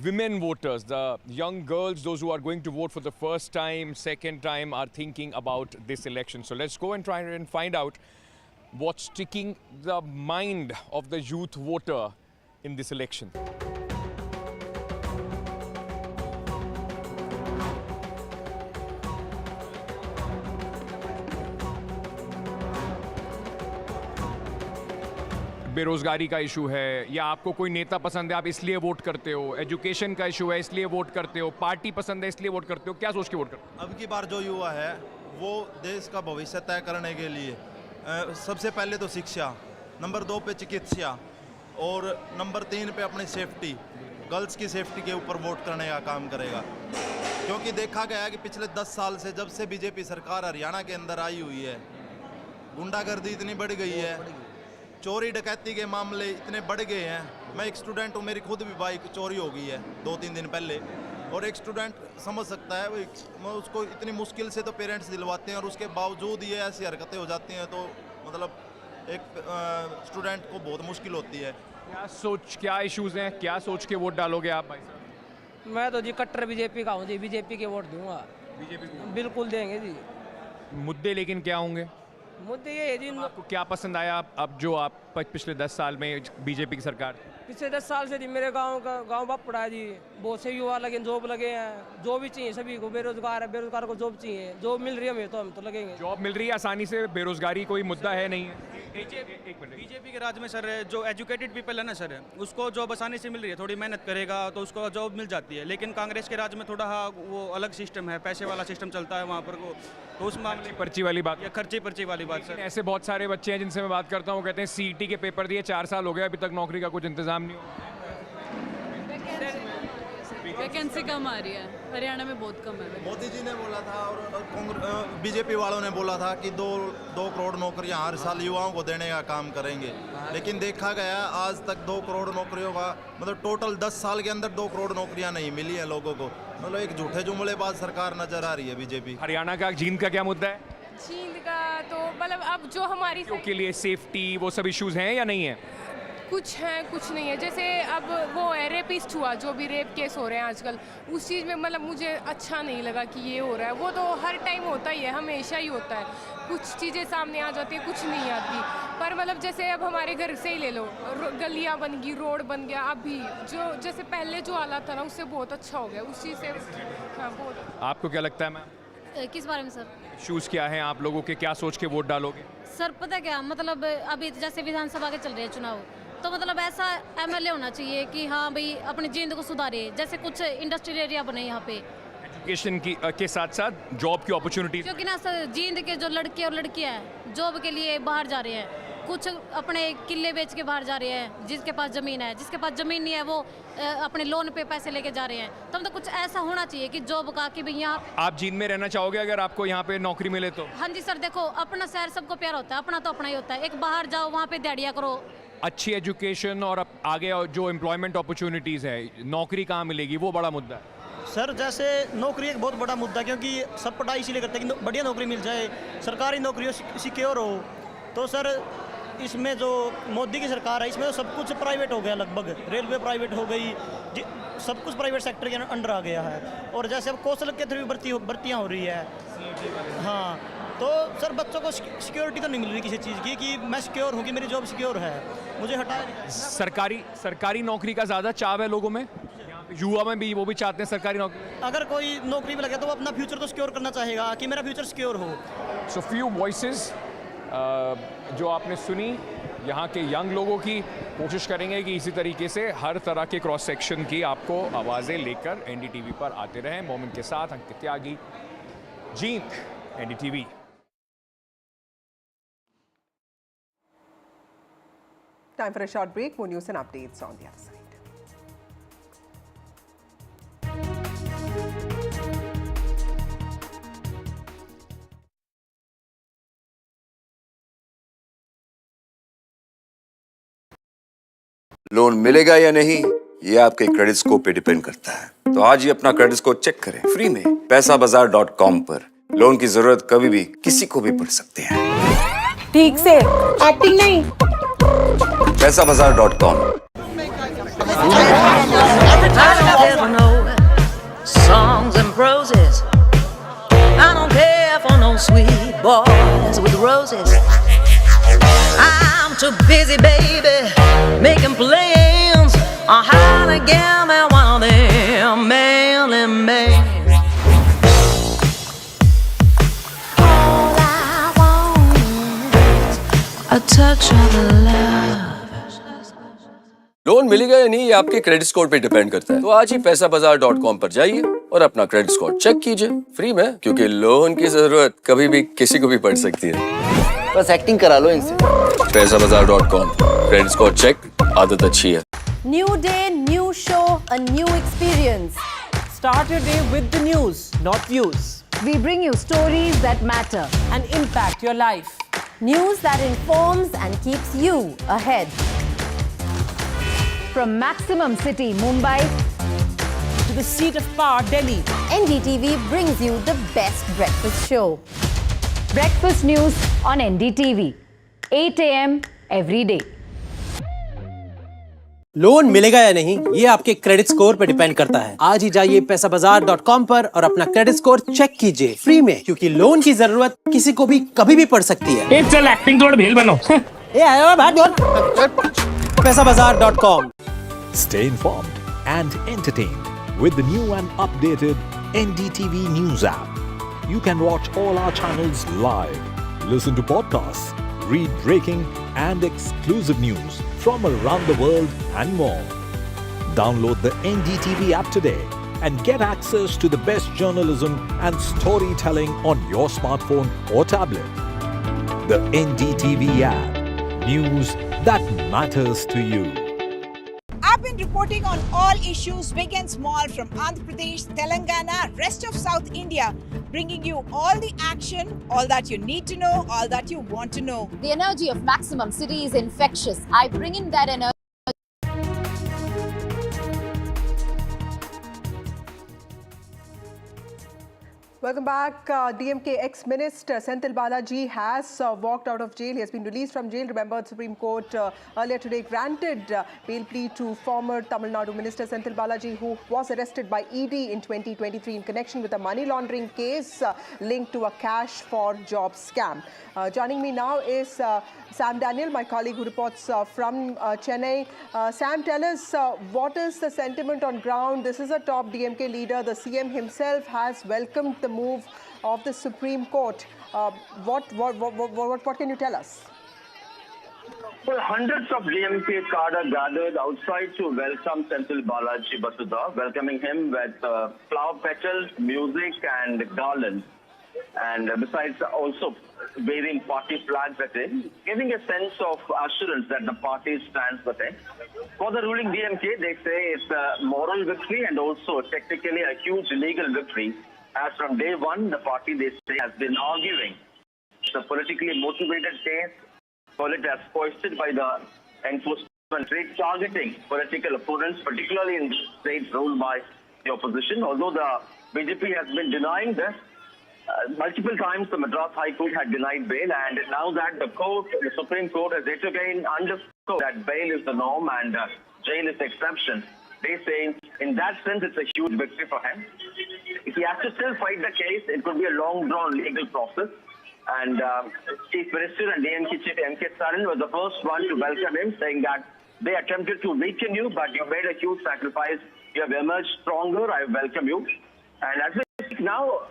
women voters, the young girls, those who are going to vote for the first time, second time, are thinking about this election. So let's go and try and find out what's sticking the mind of the youth voter in this election. बेरोजगारी का issue है, या आपको कोई नेता पसंद है आप इसलिए वोट करते हो, एजुकेशन का इशू है इसलिए वोट करते हो, पार्टी पसंद है इसलिए वोट करते हो, क्या सोच के वोट करते हो? अब की बार जो युवा है वो देश का भविष्य तय करने के लिए सबसे पहले तो शिक्षा, नंबर 2 पे चिकित्सा, और नंबर 3 पे अपनी सेफ्टी, गर्ल्स की सेफ्टी के ऊपर वोट करने का काम करेगा। क्योंकि देखा गया है कि पिछले 10 साल से जब से बीजेपी सरकार हरियाणा के अंदर आई हुई है, गुंडागर्दी इतनी बढ़ गई है, चोरी डकैती के मामले इतने बढ़ गए हैं। मैं एक स्टूडेंट हूँ, मेरी खुद भी बाइक चोरी हो गई है 2-3 दिन पहले, और एक स्टूडेंट समझ सकता है वो, उसको इतनी मुश्किल से तो पेरेंट्स दिलवाते हैं और उसके बावजूद ये ऐसी हरकतें हो जाती हैं, तो मतलब एक स्टूडेंट को बहुत मुश्किल होती है। क्या इश्यूज हैं, क्या सोच के वोट डालोगे आप भाई साहब? मैं तो जी कट्टर बीजेपी का हूँ जी, बीजेपी के वोट दूंगा। बीजेपी बिल्कुल देंगे जी। मुद्दे लेकिन क्या होंगे? मुद्दे ये है जी, आपको क्या पसंद आया अब जो आप पिछले 10 साल में बीजेपी की सरकार? पिछले 10 साल से जी मेरे गांव बाप पड़ा है जी, बहुत से युवा लगे, जॉब लगे हैं, जो भी चाहिए सभी को, बेरोजगार है, बेरोजगार को जॉब चाहिए, जॉब मिल रही है हमें तो हम तो लगेंगे। जॉब मिल रही है आसानी से, बेरोजगारी कोई मुद्दा है नहीं है? बीजेपी के राज में सर जो एजुकेटेड पीपल है ना सर, उसको जॉब आसानी से मिल रही है, थोड़ी मेहनत करेगा तो उसको जॉब मिल जाती है। लेकिन कांग्रेस के राज में थोड़ा वो अलग सिस्टम है, पैसे वाला सिस्टम चलता है वहाँ पर को, तो उस मामले पर्ची वाली बात, या खर्ची पर्ची वाली बात सर। ऐसे बहुत सारे बच्चे हैं जिनसे मैं बात करता हूँ, कहते हैं सीईटी के पेपर दिए 4 साल हो गए, अभी तक नौकरी का कुछ इंतजाम नहीं हो। वैकेंसी कम आ रही है, हरियाणा में बहुत कम है। मोदी जी ने बोला था और बीजेपी वालों ने बोला था कि 2 करोड़ नौकरियां हर साल युवाओं को देने का काम करेंगे, लेकिन देखा गया आज तक 2 करोड़ नौकरियों का मतलब टोटल 10 साल के अंदर 2 करोड़ नौकरियां नहीं मिली है लोगों को। मतलब एक झूठे जुमलेबाज सरकार नजर आ रही है बीजेपी। हरियाणा का जींद का क्या मुद्दा है? जींद का तो मतलब अब जो हमारी के लिए सेफ्टी वो सब इश्यूज हैं या नहीं है? कुछ है कुछ नहीं है। जैसे अब वो है रेपिस्ट हुआ, जो भी रेप केस हो रहे हैं आजकल, उस चीज़ में मतलब मुझे अच्छा नहीं लगा कि ये हो रहा है। वो तो हर टाइम होता ही है, हमेशा ही होता है, कुछ चीज़ें सामने आ जाती है, कुछ नहीं आती। पर मतलब जैसे अब हमारे घर से ही ले लो, गलियाँ बन गई, रोड बन गया, अभी जो जैसे पहले जो हालात था ना उससे बहुत अच्छा हो गया, उस चीज़ से। हाँ बहुत। आपको क्या लगता है मैम? किस बारे में सर? इश्यूज क्या हैं आप लोगों के, क्या सोच के वोट डालोगे? सर पता क्या मतलब, अभी जैसे विधानसभा के चल रहे हैं चुनाव, तो मतलब ऐसा एमएलए होना चाहिए कि हाँ भाई अपनी जींद को सुधारे, जैसे कुछ इंडस्ट्रियल एरिया बने यहाँ पे, एजुकेशन की के साथ साथ जॉब की अपॉर्चुनिटीज। क्योंकि ना सर जींद के जो लड़के और लड़कियाँ हैं जॉब के लिए बाहर जा रहे हैं, कुछ अपने किले बेच के बाहर जा रहे हैं, जिसके पास ज़मीन है, जिसके पास ज़मीन नहीं है वो अपने लोन पे पैसे लेके जा रहे हैं। तो मतलब कुछ ऐसा होना चाहिए कि जॉब का कि भाई यहाँ। आप जींद में रहना चाहोगे अगर आपको यहाँ पे नौकरी मिले तो? हाँ जी सर, देखो अपना शहर सबको प्यार होता है, अपना तो अपना ही होता है, एक बाहर जाओ वहाँ पे दिहाड़ियाँ करो। अच्छी एजुकेशन और आगे जो एम्प्लॉयमेंट अपॉर्चुनिटीज़ है, नौकरी कहाँ मिलेगी, वो बड़ा मुद्दा है। सर जैसे नौकरी एक बहुत बड़ा मुद्दा है, क्योंकि सब पढ़ाई इसीलिए करते हैं कि बढ़िया नौकरी मिल जाए, सरकारी नौकरी सिक्योर हो। तो सर इसमें जो मोदी की सरकार है इसमें तो सब कुछ प्राइवेट हो गया, लगभग रेलवे प्राइवेट हो गई, सब कुछ प्राइवेट सेक्टर के अंडर आ गया है। और जैसे अब कौशल के थ्रू भर्तियाँ हो रही है। हाँ तो सर बच्चों को सिक्योरिटी तो नहीं मिल रही किसी चीज़ की कि मैं सिक्योर हूँ, कि मेरी जॉब सिक्योर है, मुझे हटाया। सरकारी नौकरी का ज़्यादा चाव है लोगों में, युवा में भी, वो भी चाहते हैं सरकारी नौकरी। अगर कोई नौकरी में लगे तो वो अपना फ्यूचर तो सिक्योर करना चाहेगा कि मेरा फ्यूचर सिक्योर हो। सो फ्यू वॉइसेस जो आपने सुनी यहाँ के यंग लोगों की, कोशिश करेंगे कि इसी तरीके से हर तरह के क्रॉस सेक्शन की आपको आवाज़ें लेकर एनडीटीवी पर आते रहें। मोमिन के साथ Ankit Tyagi, Jind, NDTV. Time for a short break. More news and updates on the other side. Loan मिलेगा या नहीं ये आपके क्रेडिट स्कोर पे डिपेंड करता है, तो आज ही अपना क्रेडिट स्कोर चेक करें फ्री में पैसाबाजार.com पर। लोन की जरूरत कभी भी किसी को भी पड़ सकती है। ठीक से एक्टिंग नहीं। पैसाबाजार.com। Songs and proses. I don't care for no sweet boys with roses. I'm too busy, baby, making plans on how to get me one of them manly men. All I want is a touch of love. Loan मिलेगा या नहीं ये आपके credit score पे depend करता है, तो आज ही पैसाबाजार.com पर जाइए और अपना क्रेडिट स्कोर चेक कीजिए फ्री में, क्योंकि लोन की जरूरत कभी भी किसी को भी पड़ सकती है। बस एक्टिंग करा लो इनसे। पैसाबाजार.com, क्रेडिट स्कोर चेक, आदत अच्छी है। New day, new show, a new experience. Start your day with the news, not views. We bring you stories that matter and impact your life. News that informs and keeps you ahead. From Maximum City, Mumbai, to the seat of power, Delhi, NDTV brings you the best breakfast show. breakfast news on NDTV, 8 a.m. every day. Loan मिलेगा या नहीं ये आपके credit score पे depend करता है। आज ही जाइए पैसाबाजार.com पर और अपना क्रेडिट स्कोर चेक कीजिए फ्री में, क्योंकि लोन की जरूरत किसी को भी कभी भी पड़ सकती है। चल एक्टिंग थोड़ा भेल बनो। पैसाबाजार.com। Stay informed and entertained with the new and updated NDTV News app. You can watch all our channels live, listen to podcasts, read breaking and exclusive news from around the world and more. Download the NDTV app today and get access to the best journalism and storytelling on your smartphone or tablet. The NDTV app. News that matters to you. I've been reporting on all issues, big and small, from Andhra Pradesh, Telangana, rest of South India, bringing you all the action, all that you need to know, all that you want to know. The energy of Maximum City is infectious. I bring in that energy. Welcome back. DMK ex-minister Sentil Balaji has walked out of jail. He has been released from jail. Remember, the Supreme Court earlier today granted bail plea to former Tamil Nadu minister Sentil Balaji, who was arrested by ED in 2023 in connection with a money laundering case linked to a cash for jobs scam. Joining me now is Sam Daniel, my colleague who reports from Chennai. Sam, tell us what is the sentiment on ground? This is a top DMK leader. The CM himself has welcomed the move of the Supreme Court. What can you tell us? Well, hundreds of DMK cadre gathered outside to welcome Sentil Balaji Basudha, welcoming him with flower petals, music and garlands. And besides also waving party flags at him, giving a sense of assurance that the party stands with him. For the ruling DMK, they say it's a moral victory and also technically a huge legal victory. As from day one, the party, they say, has been arguing. It's a politically motivated case, call it as foisted by the enforcement trade, targeting political opponents, particularly in states ruled by the opposition. Although the BJP has been denying this, multiple times the Madras High Court had denied bail, and now that the Supreme Court has yet again underscored that bail is the norm and jail is the exception. They say, in that sense, it's a huge victory for him. If he has to still fight the case, it could be a long-drawn legal process. And Chief Minister and DMK Chief M.K. Stalin was the first one to welcome him, saying that they attempted to weaken you, but you made a huge sacrifice. You have emerged stronger. I welcome you. And as we speak now,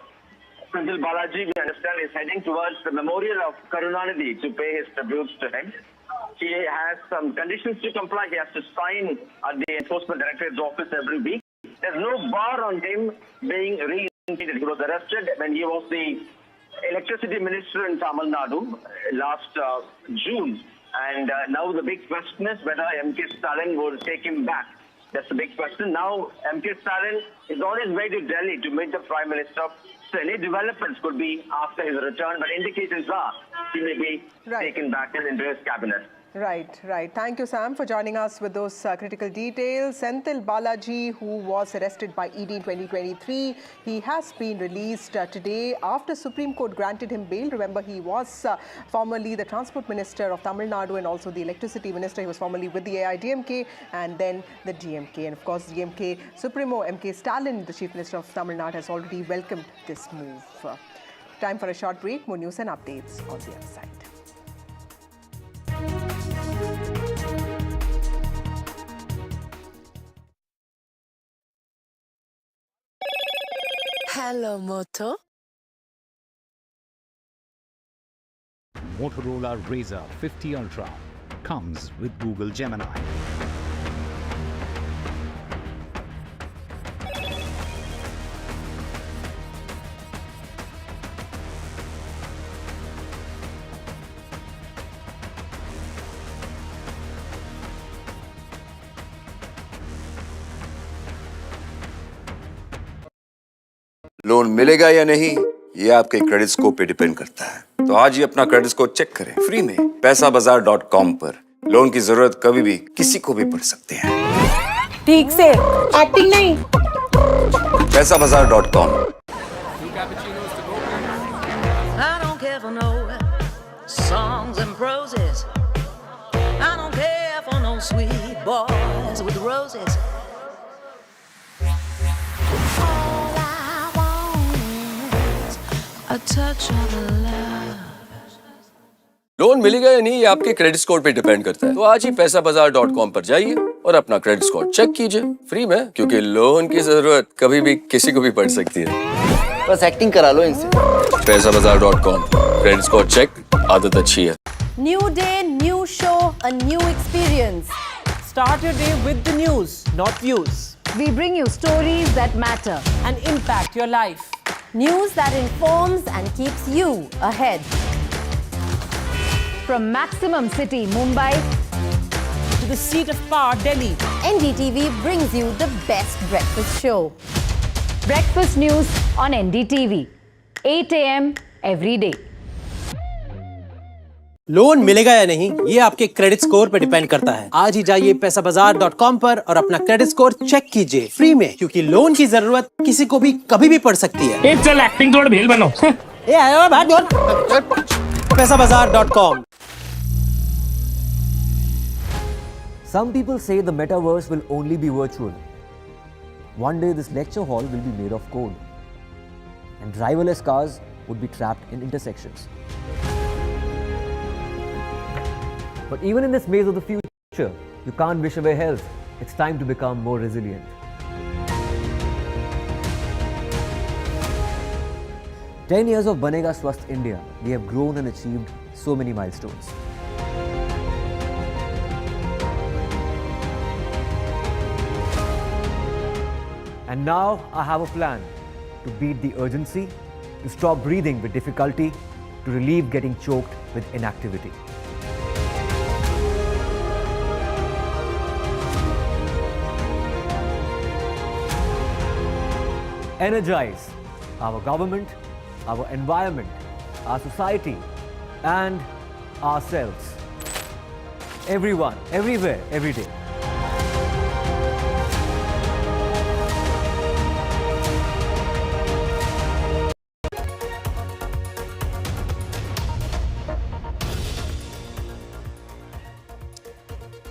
Sentil Balaji, we understand, is heading towards the memorial of Karunanidhi to pay his tributes to him. He has some conditions to comply. He has to sign at the Enforcement Directorate's office every week. There's no bar on him being reinstated. He was arrested when he was the electricity minister in Tamil Nadu last June. And now the big question is whether M.K. Stalin will take him back. That's the big question. Now, M.K. Stalin is on his way to Delhi to meet the Prime Minister. So any developments could be after his return, but indications are he may be taken back into his cabinet. Right. Thank you, Sam, for joining us with those critical details. Sentil Balaji, who was arrested by ED in 2023, he has been released today after Supreme Court granted him bail. Remember, he was formerly the Transport Minister of Tamil Nadu and also the Electricity Minister. He was formerly with the AIDMK and then the DMK. And of course, DMK Supremo M.K. Stalin, the Chief Minister of Tamil Nadu, has already welcomed this move. Time for a short break. More news and updates on the other side. Hello, Moto. Motorola Razr 50 Ultra comes with Google Gemini. Loan मिलेगा या नहीं ये आपके credit score पे depend करता है। तो आज ही अपना क्रेडिट स्कोर चेक करें फ्री में पैसाबाजार.com पर। लोन की जरूरत कभी भी किसी को भी पड़ सकती है। ठीक से एक्टिंग नहीं। पैसाबाजार.com। I don't care for no songs and proses. I don't care for no no sweet boys with roses. All I want is a touch of love. Loan मिलेगा या नहीं ये आपके क्रेडिट स्कोर पे डिपेंड करता है। तो आज ही पैसाबाजार.com पर जाइए और अपना क्रेडिट स्कोर चेक कीजिए फ्री में, क्योंकि लोन की जरूरत कभी भी किसी को भी पड़ सकती है। बस एक्टिंग करा लो इनसे। पैसाबाजार.com, क्रेडिट स्कोर चेक, आदत अच्छी है। New day, new show, a new experience. Start your day with the news, not views. We bring you stories that matter and impact your life. News that informs and keeps you ahead. from Maximum City, Mumbai, to the seat of power, Delhi. NDTV brings you the best breakfast show. Breakfast news on NDTV, 8 a.m. every day. Loan मिलेगा या नहीं ये आपके credit score पे depend करता है। आज ही जाइए पैसाबाजार.com पर और अपना क्रेडिट स्कोर चेक कीजिए फ्री में, क्योंकि लोन की जरूरत किसी को भी कभी भी पड़ सकती है। चल एक्टिंग थोड़ा भेल बनो। ए आयो भाग पैसाबाजार.com। Some people say the metaverse will only be virtual. One day this lecture hall will be made of code and driverless cars would be trapped in intersections. But even in this maze of the future, you can't wish away health. It's time to become more resilient. "10 years of Banega Swasth India, we have grown and achieved so many milestones. And now I have a plan to beat the urgency, to stop breathing with difficulty, to relieve getting choked with inactivity. Energize our government, our environment, our society, and ourselves. Everyone, everywhere, every day.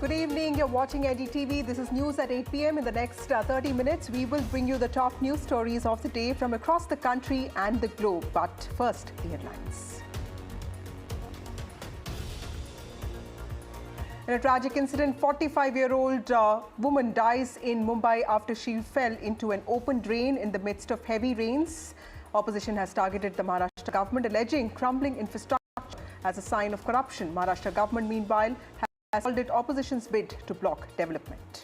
Good evening, you're watching NDTV. This is news at 8 p.m. In the next 30 minutes, we will bring you the top news stories of the day from across the country and the globe. But first, the headlines. In a tragic incident, 45-year-old woman dies in Mumbai after she fell into an open drain in the midst of heavy rains. Opposition has targeted the Maharashtra government, alleging crumbling infrastructure as a sign of corruption. Maharashtra government, meanwhile, has called it opposition's bid to block development.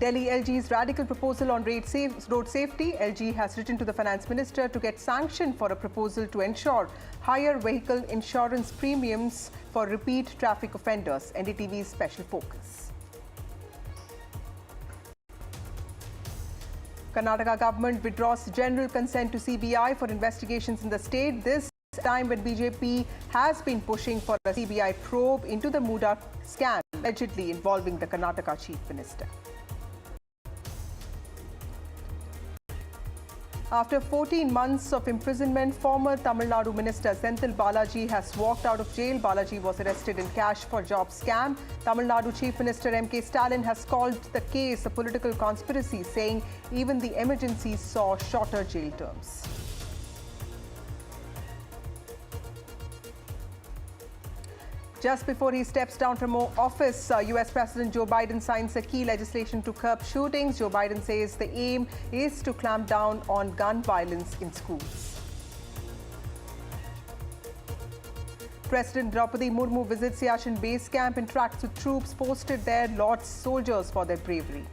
Delhi LG's radical proposal on road safety. LG has written to the finance minister to get sanction for a proposal to ensure higher vehicle insurance premiums for repeat traffic offenders. NDTV's special focus. Karnataka government withdraws general consent to CBI for investigations in the state. This time when BJP has been pushing for a CBI probe into the Muda scam allegedly involving the Karnataka chief minister. After 14 months of imprisonment, former Tamil Nadu minister Sentil Balaji has walked out of jail. Balaji was arrested in cash for job scam. Tamil Nadu Chief Minister M.K. Stalin has called the case a political conspiracy, saying even the emergency saw shorter jail terms. Just before he steps down from office, US President Joe Biden signs a key legislation to curb shootings. Joe Biden says the aim is to clamp down on gun violence in schools. President Draupadi Murmu visits Siachen base camp, interacts with troops posted there, lauds soldiers for their bravery.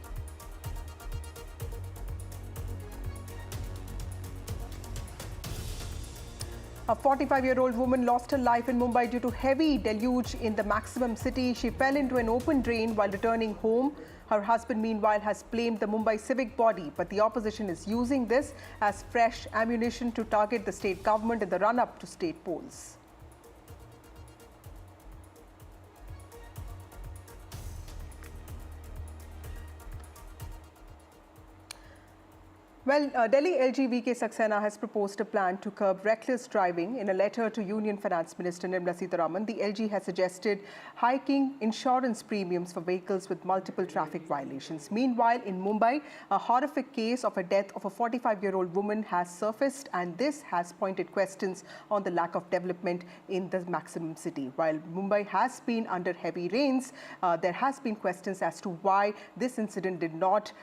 A 45-year-old woman lost her life in Mumbai due to heavy deluge in the Maximum City. She fell into an open drain while returning home. Her husband, meanwhile, has blamed the Mumbai Civic body, but the opposition is using this as fresh ammunition to target the state government in the run-up to state polls. Well, Delhi LG V.K. Saxena has proposed a plan to curb reckless driving. In a letter to Union Finance Minister Nirmala Sitharaman, the LG has suggested hiking insurance premiums for vehicles with multiple traffic violations. Meanwhile, in Mumbai, a horrific case of a death of a 45-year-old woman has surfaced, and this has pointed questions on the lack of development in the maximum city. While Mumbai has been under heavy rains, there has been questions as to why this incident did not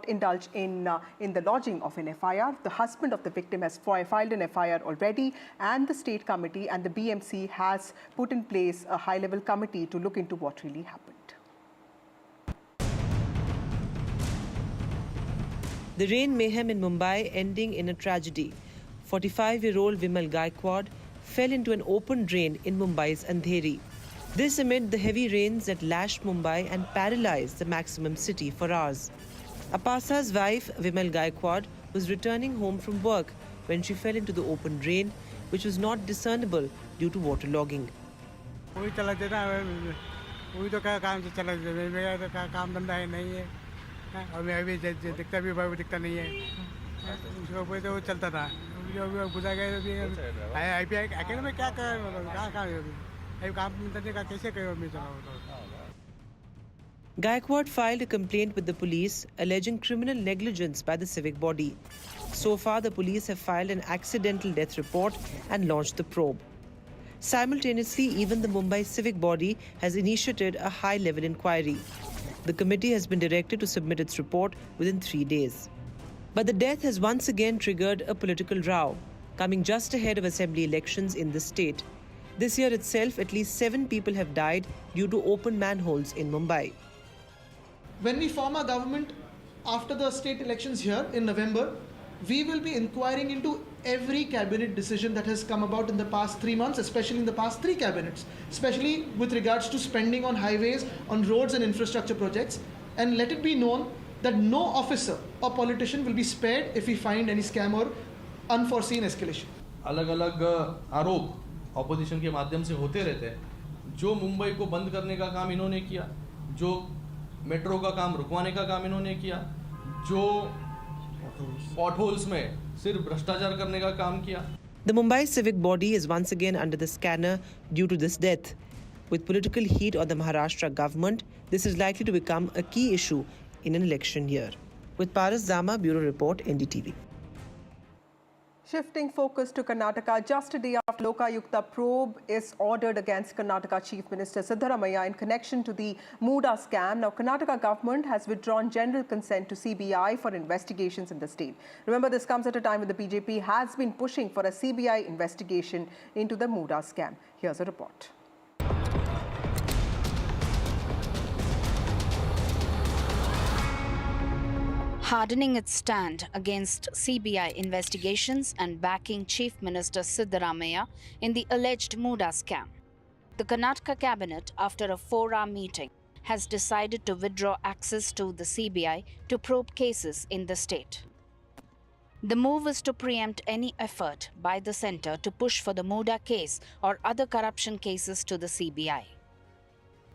indulge in the lodging of an FIR. The husband of the victim has filed an FIR already, and the state committee and the BMC has put in place a high-level committee to look into what really happened. The rain mayhem in Mumbai ending in a tragedy. 45-year-old Vimal Gaikwad fell into an open drain in Mumbai's Andheri. This amid the heavy rains that lashed Mumbai and paralyzed the maximum city for hours. Apasa's wife, Vimal Gaikwad, was returning home from work when she fell into the open drain, which was not discernible due to waterlogging. Gaikwad filed a complaint with the police alleging criminal negligence by the civic body. So far, the police have filed an accidental death report and launched the probe. Simultaneously, even the Mumbai civic body has initiated a high-level inquiry. The committee has been directed to submit its report within 3 days. But the death has once again triggered a political row, coming just ahead of assembly elections in the state. This year itself, at least 7 people have died due to open manholes in Mumbai. When we form our government after the state elections here in November, we will be inquiring into every cabinet decision that has come about in the past 3 months, especially in the past 3 cabinets, especially with regards to spending on highways, on roads and infrastructure projects. And let it be known that no officer or politician will be spared if we find any scam or unforeseen escalation. अलग-अलग आरोप opposition के माध्यम से होते रहते हैं. जो मुंबई को बंद करने का काम इन्होंने किया, जो मेट्रो का काम रुकवाने का काम इन्होंने किया, जो potholes में सिर्फ भ्रष्टाचार करने का काम किया. The Mumbai civic body is once again under the scanner due to this death. With political heat on the Maharashtra government, this is likely to become a key issue in an election year. With Paras Zama, Bureau Report, NDTV. Shifting focus to Karnataka, just a day after Lokayukta probe is ordered against Karnataka Chief Minister Siddaramaiah in connection to the Muda scam. Now, Karnataka government has withdrawn general consent to CBI for investigations in the state. Remember, this comes at a time when the BJP has been pushing for a CBI investigation into the Muda scam. Here's a report. Hardening its stand against CBI investigations and backing Chief Minister Siddaramaiah in the alleged Muda scam. The Karnataka cabinet, after a 4-hour meeting, has decided to withdraw access to the CBI to probe cases in the state. The move is to preempt any effort by the centre to push for the Muda case or other corruption cases to the CBI.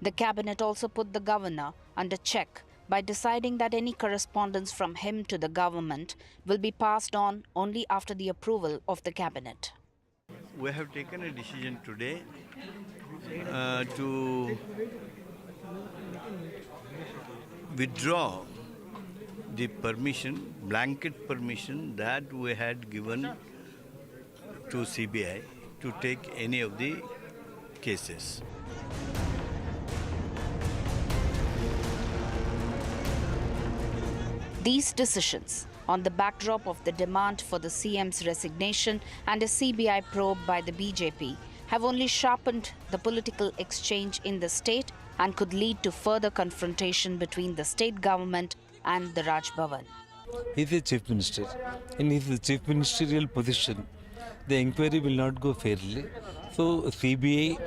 The cabinet also put the governor under check by deciding that any correspondence from him to the government will be passed on only after the approval of the cabinet. We have taken a decision today to withdraw the permission, blanket permission that we had given to CBI to take any of the cases. These decisions, on the backdrop of the demand for the CM's resignation and a CBI probe by the BJP, have only sharpened the political exchange in the state and could lead to further confrontation between the state government and the Raj Bhavan. He is the Chief Minister. In his Chief Ministerial position, the inquiry will not go fairly. So, CBI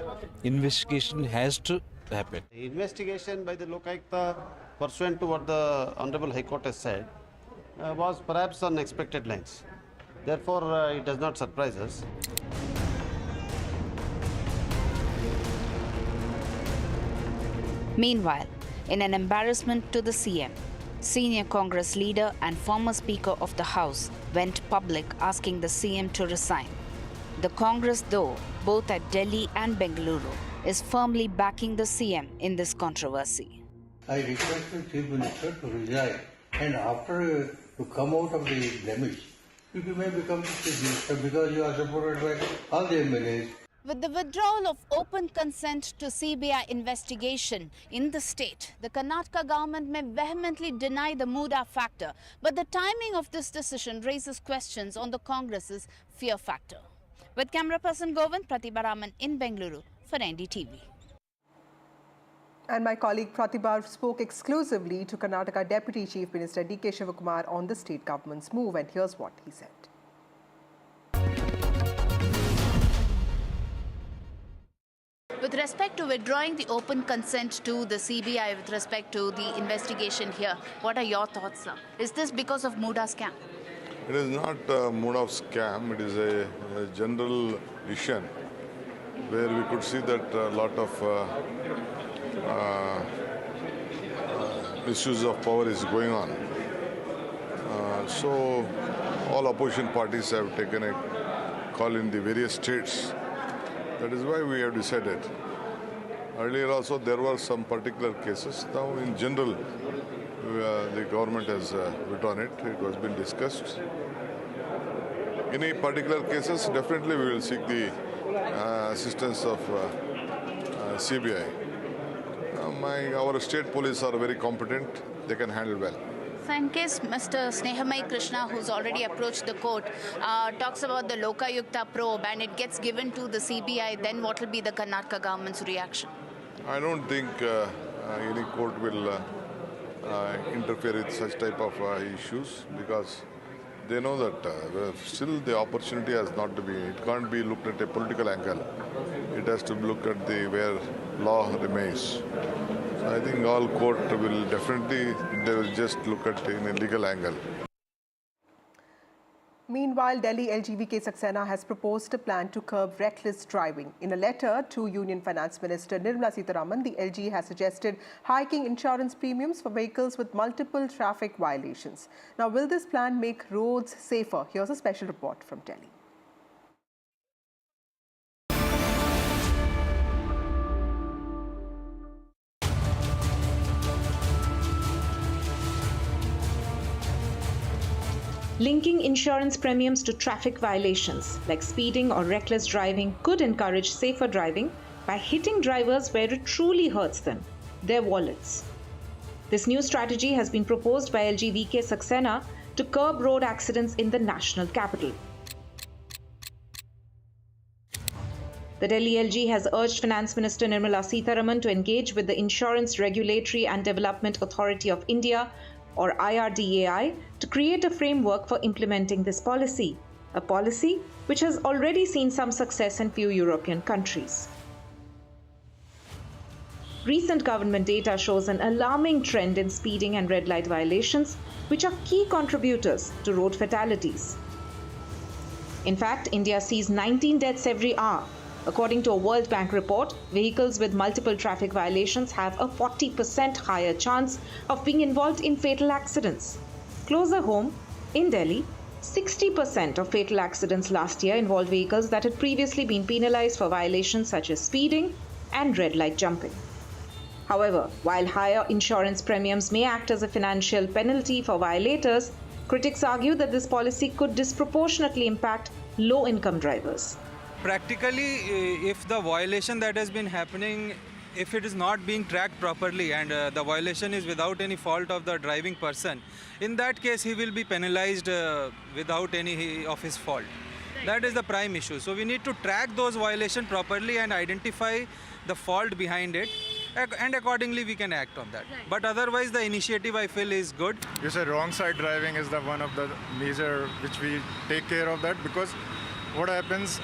investigation has to happen. The investigation by the Lokayukta, pursuant to what the Honorable High Court has said, was perhaps on expected lines. Therefore, it does not surprise us. Meanwhile, in an embarrassment to the CM, Senior Congress leader and former Speaker of the House went public asking the CM to resign. The Congress, though, both at Delhi and Bengaluru, is firmly backing the CM in this controversy. I request the Chief Minister to resign, and after to come out of the blemish, you may become Chief Minister because you are supported by all the MLAs. With the withdrawal of open consent to CBI investigation in the state, the Karnataka government may vehemently deny the Muda factor. But the timing of this decision raises questions on the Congress's fear factor. With camera person Govind, Pratibha Raman in Bengaluru for NDTV. And my colleague Pratibha spoke exclusively to Karnataka Deputy Chief Minister D.K. Shivakumar on the state government's move, and here's what he said. With respect to withdrawing the open consent to the CBI with respect to the investigation here, what are your thoughts, sir? Is this because of Muda scam? It is not a mode of scam, it is a general decision where we could see that a lot of misuse of power is going on. So all opposition parties have taken a call in the various states. That is why we have decided. Earlier also there were some particular cases. Now in general, the government has withdrawn it. It was been discussed. Any particular cases, definitely we will seek the assistance of CBI. Our state police are very competent. They can handle well. So in case Mr. Snehamai Krishna, who's already approached the court, talks about the Lokayukta probe and it gets given to the CBI, then what will be the Karnataka government's reaction? I don't think any court will interfere with such type of issues because they know that still the opportunity has not to be, it can't be looked at a political angle. It has to look at the where law remains. So I think all court will definitely, they will just look at it in a legal angle. Meanwhile, Delhi LG V.K. Saxena has proposed a plan to curb reckless driving. In a letter to Union Finance Minister Nirmala Sitharaman, the LG has suggested hiking insurance premiums for vehicles with multiple traffic violations. Now, will this plan make roads safer? Here's a special report from Delhi. Linking insurance premiums to traffic violations like speeding or reckless driving could encourage safer driving by hitting drivers where it truly hurts them, their wallets. This new strategy has been proposed by LG V.K. Saxena to curb road accidents in the national capital. The Delhi LG has urged Finance Minister Nirmala Sitharaman to engage with the Insurance Regulatory and Development Authority of India or IRDAI to create a framework for implementing this policy, a policy which has already seen some success in few European countries. Recent government data shows an alarming trend in speeding and red light violations, which are key contributors to road fatalities. In fact, India sees 19 deaths every hour. According to a World Bank report, vehicles with multiple traffic violations have a 40% higher chance of being involved in fatal accidents. Closer home, in Delhi, 60% of fatal accidents last year involved vehicles that had previously been penalized for violations such as speeding and red light jumping. However, while higher insurance premiums may act as a financial penalty for violators, critics argue that this policy could disproportionately impact low-income drivers. Practically, if the violation that has been happening, if it is not being tracked properly and the violation is without any fault of the driving person, in that case he will be penalized without any of his fault. That is the prime issue. So we need to track those violations properly and identify the fault behind it, and accordingly we can act on that. But otherwise the initiative I feel is good. You said wrong side driving is the one of the major which we take care of that, because what happens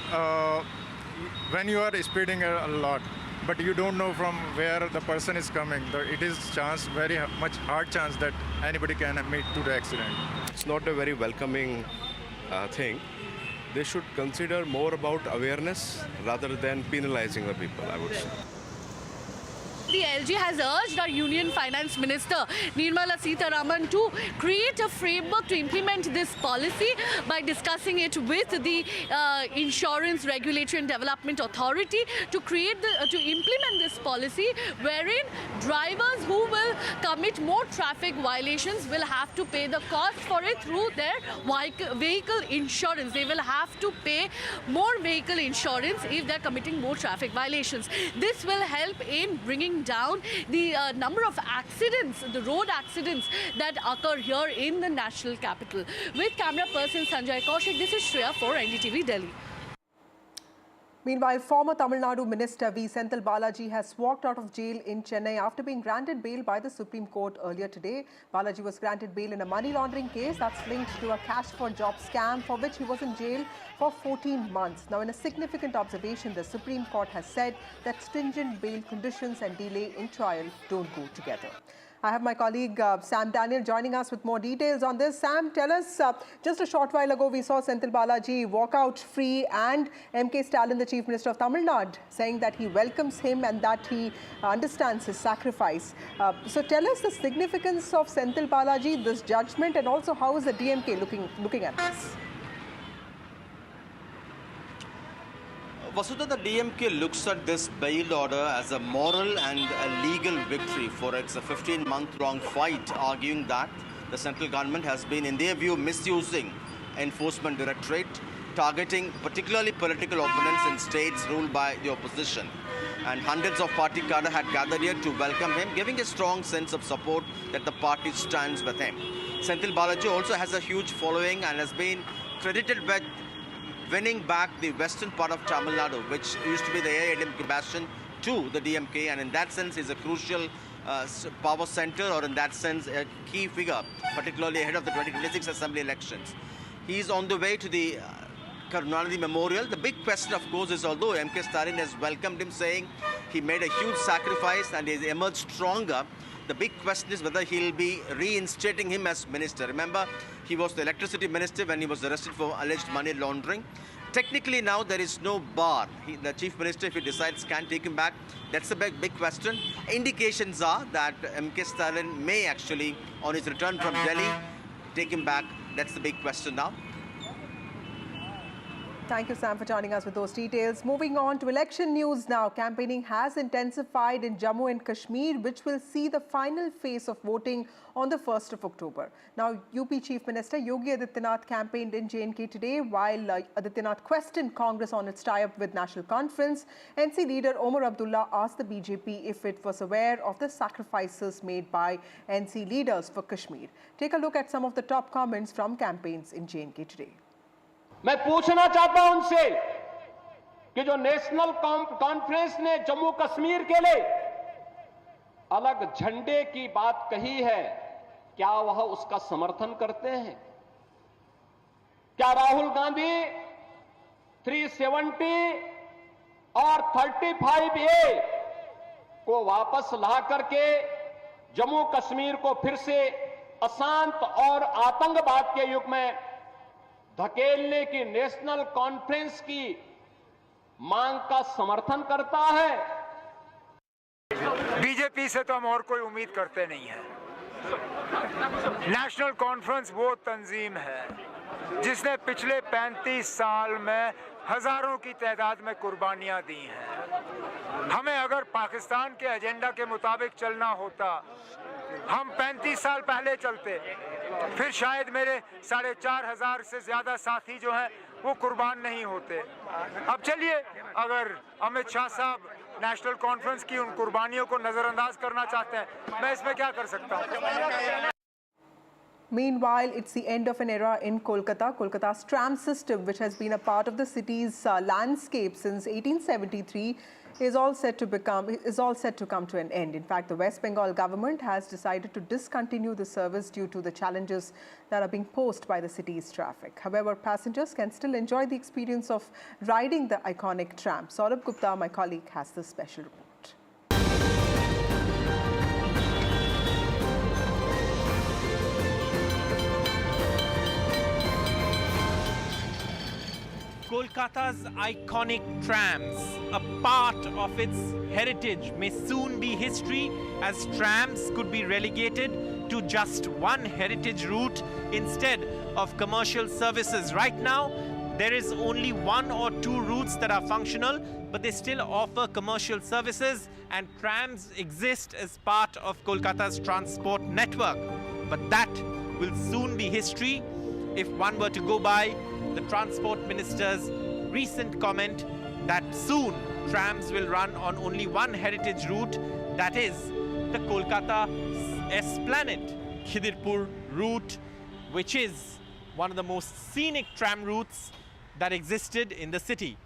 when you are speeding a lot, but you don't know from where the person is coming, it is chance, very much hard chance that anybody can meet to the accident. It's not a very welcoming thing. They should consider more about awareness rather than penalizing the people, I would say. The LG has urged our Union Finance Minister Nirmala Sitharaman to create a framework to implement this policy by discussing it with the Insurance Regulatory and Development Authority to implement this policy, wherein drivers who will commit more traffic violations will have to pay the cost for it through their vehicle insurance. They will have to pay more vehicle insurance if they're committing more traffic violations. This will help in bringing down the number of accidents, the road accidents that occur here in the national capital. With camera person Sanjay Kaushik, this is Shreya for NDTV Delhi. Meanwhile, former Tamil Nadu Minister V. Sentil Balaji has walked out of jail in Chennai after being granted bail by the Supreme Court earlier today. Balaji was granted bail in a money laundering case that's linked to a cash for job scam for which he was in jail for 14 months. Now, in a significant observation, the Supreme Court has said that stringent bail conditions and delay in trial don't go together. I have my colleague Sam Daniel joining us with more details on this. Sam, tell us, just a short while ago, we saw Sentil Balaji walk out free and M.K. Stalin, the Chief Minister of Tamil Nadu, saying that he welcomes him and that he understands his sacrifice. So tell us the significance of Sentil Balaji, this judgment, and also how is the DMK looking at this? Vasudha, the DMK looks at this bail order as a moral and a legal victory for its 15-month-long fight, arguing that the central government has been, in their view, misusing enforcement directorate, targeting particularly political opponents in states ruled by the opposition. And hundreds of party cadre had gathered here to welcome him, giving a strong sense of support that the party stands with him. Sentil Balaji also has a huge following and has been credited with winning back the western part of Tamil Nadu, which used to be the AIDMK bastion, to the DMK, and in that sense is a crucial power center, or in that sense a key figure, particularly ahead of the 2026 assembly elections. He is on the way to the Karnataka Memorial. The big question, of course, is although M.K. Stalin has welcomed him, saying he made a huge sacrifice and he has emerged stronger, the big question is whether he'll be reinstating him as minister. Remember, he was the electricity minister when he was arrested for alleged money laundering. Technically now there is no bar. The chief minister, if he decides, can take him back. That's a big question. Indications are that M.K. Stalin may actually, on his return from Delhi, take him back. That's the big question now. Thank you, Sam, for joining us with those details. Moving on to election news now. Campaigning has intensified in Jammu and Kashmir, which will see the final phase of voting on the 1st of October. Now, UP Chief Minister Yogi Adityanath campaigned in J&K today, while Adityanath questioned Congress on its tie-up with National Conference. NC leader Omar Abdullah asked the BJP if it was aware of the sacrifices made by NC leaders for Kashmir. Take a look at some of the top comments from campaigns in J&K today. मैं पूछना चाहता हूं उनसे कि जो national conference ने जम्मू कश्मीर के लिए अलग झंडे की बात कही है, क्या वह उसका समर्थन करते हैं? क्या राहुल गांधी 370 और 35A को वापस ला करके जम्मू कश्मीर को फिर से अशांत और आतंकवाद के युग में धकेलने की नेशनल कॉन्फ्रेंस की मांग का समर्थन करता है? बीजेपी से तो हम और कोई उम्मीद करते नहीं है। नेशनल कॉन्फ्रेंस वो तंजीम है जिसने पिछले 35 साल में हजारों की तादाद में कुर्बानियां दी हैं। हमें अगर पाकिस्तान के एजेंडा के मुताबिक चलना होता, हम 35 साल पहले चलते, फिर शायद मेरे 4,500 से ज्यादा साथी जो हैं वो कुर्बान नहीं होते। अब चलिए, अगर अमित शाह साहब नेशनल कॉन्फ्रेंस की उन कुर्बानियों को नजरअंदाज करना चाहते हैं, मैं इसमें क्या कर सकता हूँ? Meanwhile, it's the end of an era in Kolkata. Kolkata's tram system, which has been a part of the city's landscape since 1873, is all set to come to an end. In fact, the West Bengal government has decided to discontinue the service due to the challenges that are being posed by the city's traffic. However, passengers can still enjoy the experience of riding the iconic tram. Saurabh Gupta, my colleague, has this special report. Kolkata's iconic trams, a part of its heritage may soon be history, as trams could be relegated to just one heritage route instead of commercial services. Right now, there is only 1 or 2 routes that are functional, but they still offer commercial services, and trams exist as part of Kolkata's transport network. But that will soon be history if one were to go by the Transport Minister's recent comment that soon trams will run on only one heritage route, that is the Kolkata Esplanade Khidirpur route, which is one of the most scenic tram routes that existed in the city.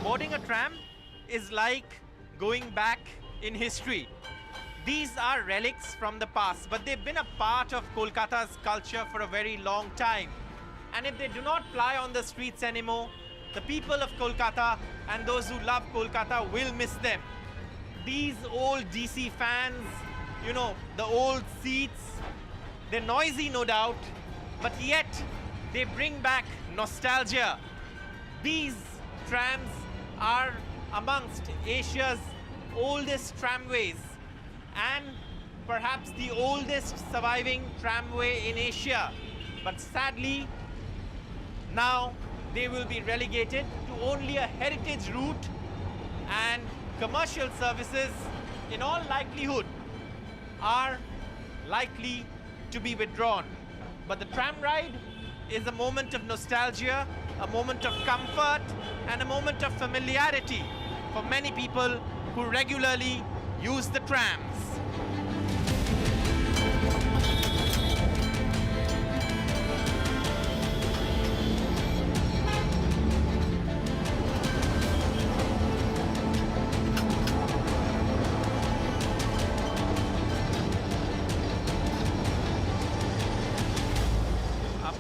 Boarding a tram is like going back in history. These are relics from the past, but they've been a part of Kolkata's culture for a very long time. And if they do not ply on the streets anymore, the people of Kolkata and those who love Kolkata will miss them. These old DC fans, you know, the old seats, they're noisy no doubt, but yet they bring back nostalgia. These trams are amongst Asia's oldest tramways and perhaps the oldest surviving tramway in Asia. But sadly, now they will be relegated to only a heritage route, and commercial services in all likelihood are likely to be withdrawn. But the tram ride is a moment of nostalgia, a moment of comfort, and a moment of familiarity for many people who regularly use the trams.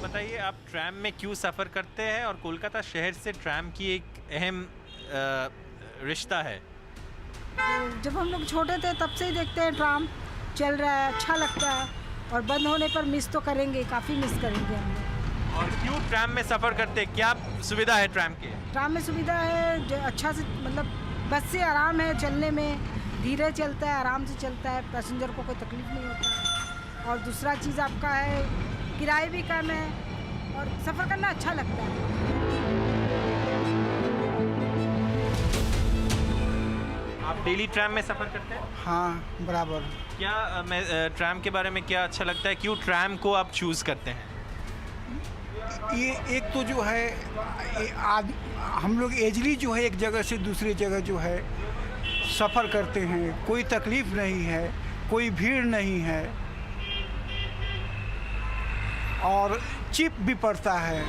बताइए आप tram में क्यों सफ़र करते हैं और कोलकाता शहर से tram की एक अहम रिश्ता है। जब हम लोग छोटे थे तब से ही देखते हैं ट्राम चल रहा है, अच्छा लगता है, और बंद होने पर मिस तो करेंगे, काफ़ी मिस करेंगे हम लोग। और क्यों ट्रैम में सफ़र करते हैं, क्या सुविधा है ट्रैम के? ट्राम में सुविधा है, अच्छा से मतलब बस से आराम है चलने में, धीरे चलता है, आराम से चलता है, पैसेंजर को कोई तकलीफ नहीं होता है। और दूसरा चीज़ आपका है किराए भी कम है और सफ़र करना अच्छा लगता है। आप डेली ट्रैम में सफ़र करते हैं? हाँ बराबर। क्या ट्रैम के बारे में क्या अच्छा लगता है, क्यों ट्रैम को आप चूज़ करते हैं? ये एक तो जो है हम लोग एजली जो है एक जगह से दूसरी जगह जो है सफ़र करते हैं, कोई तकलीफ़ नहीं है, कोई भीड़ नहीं है और चिप भी पड़ता है।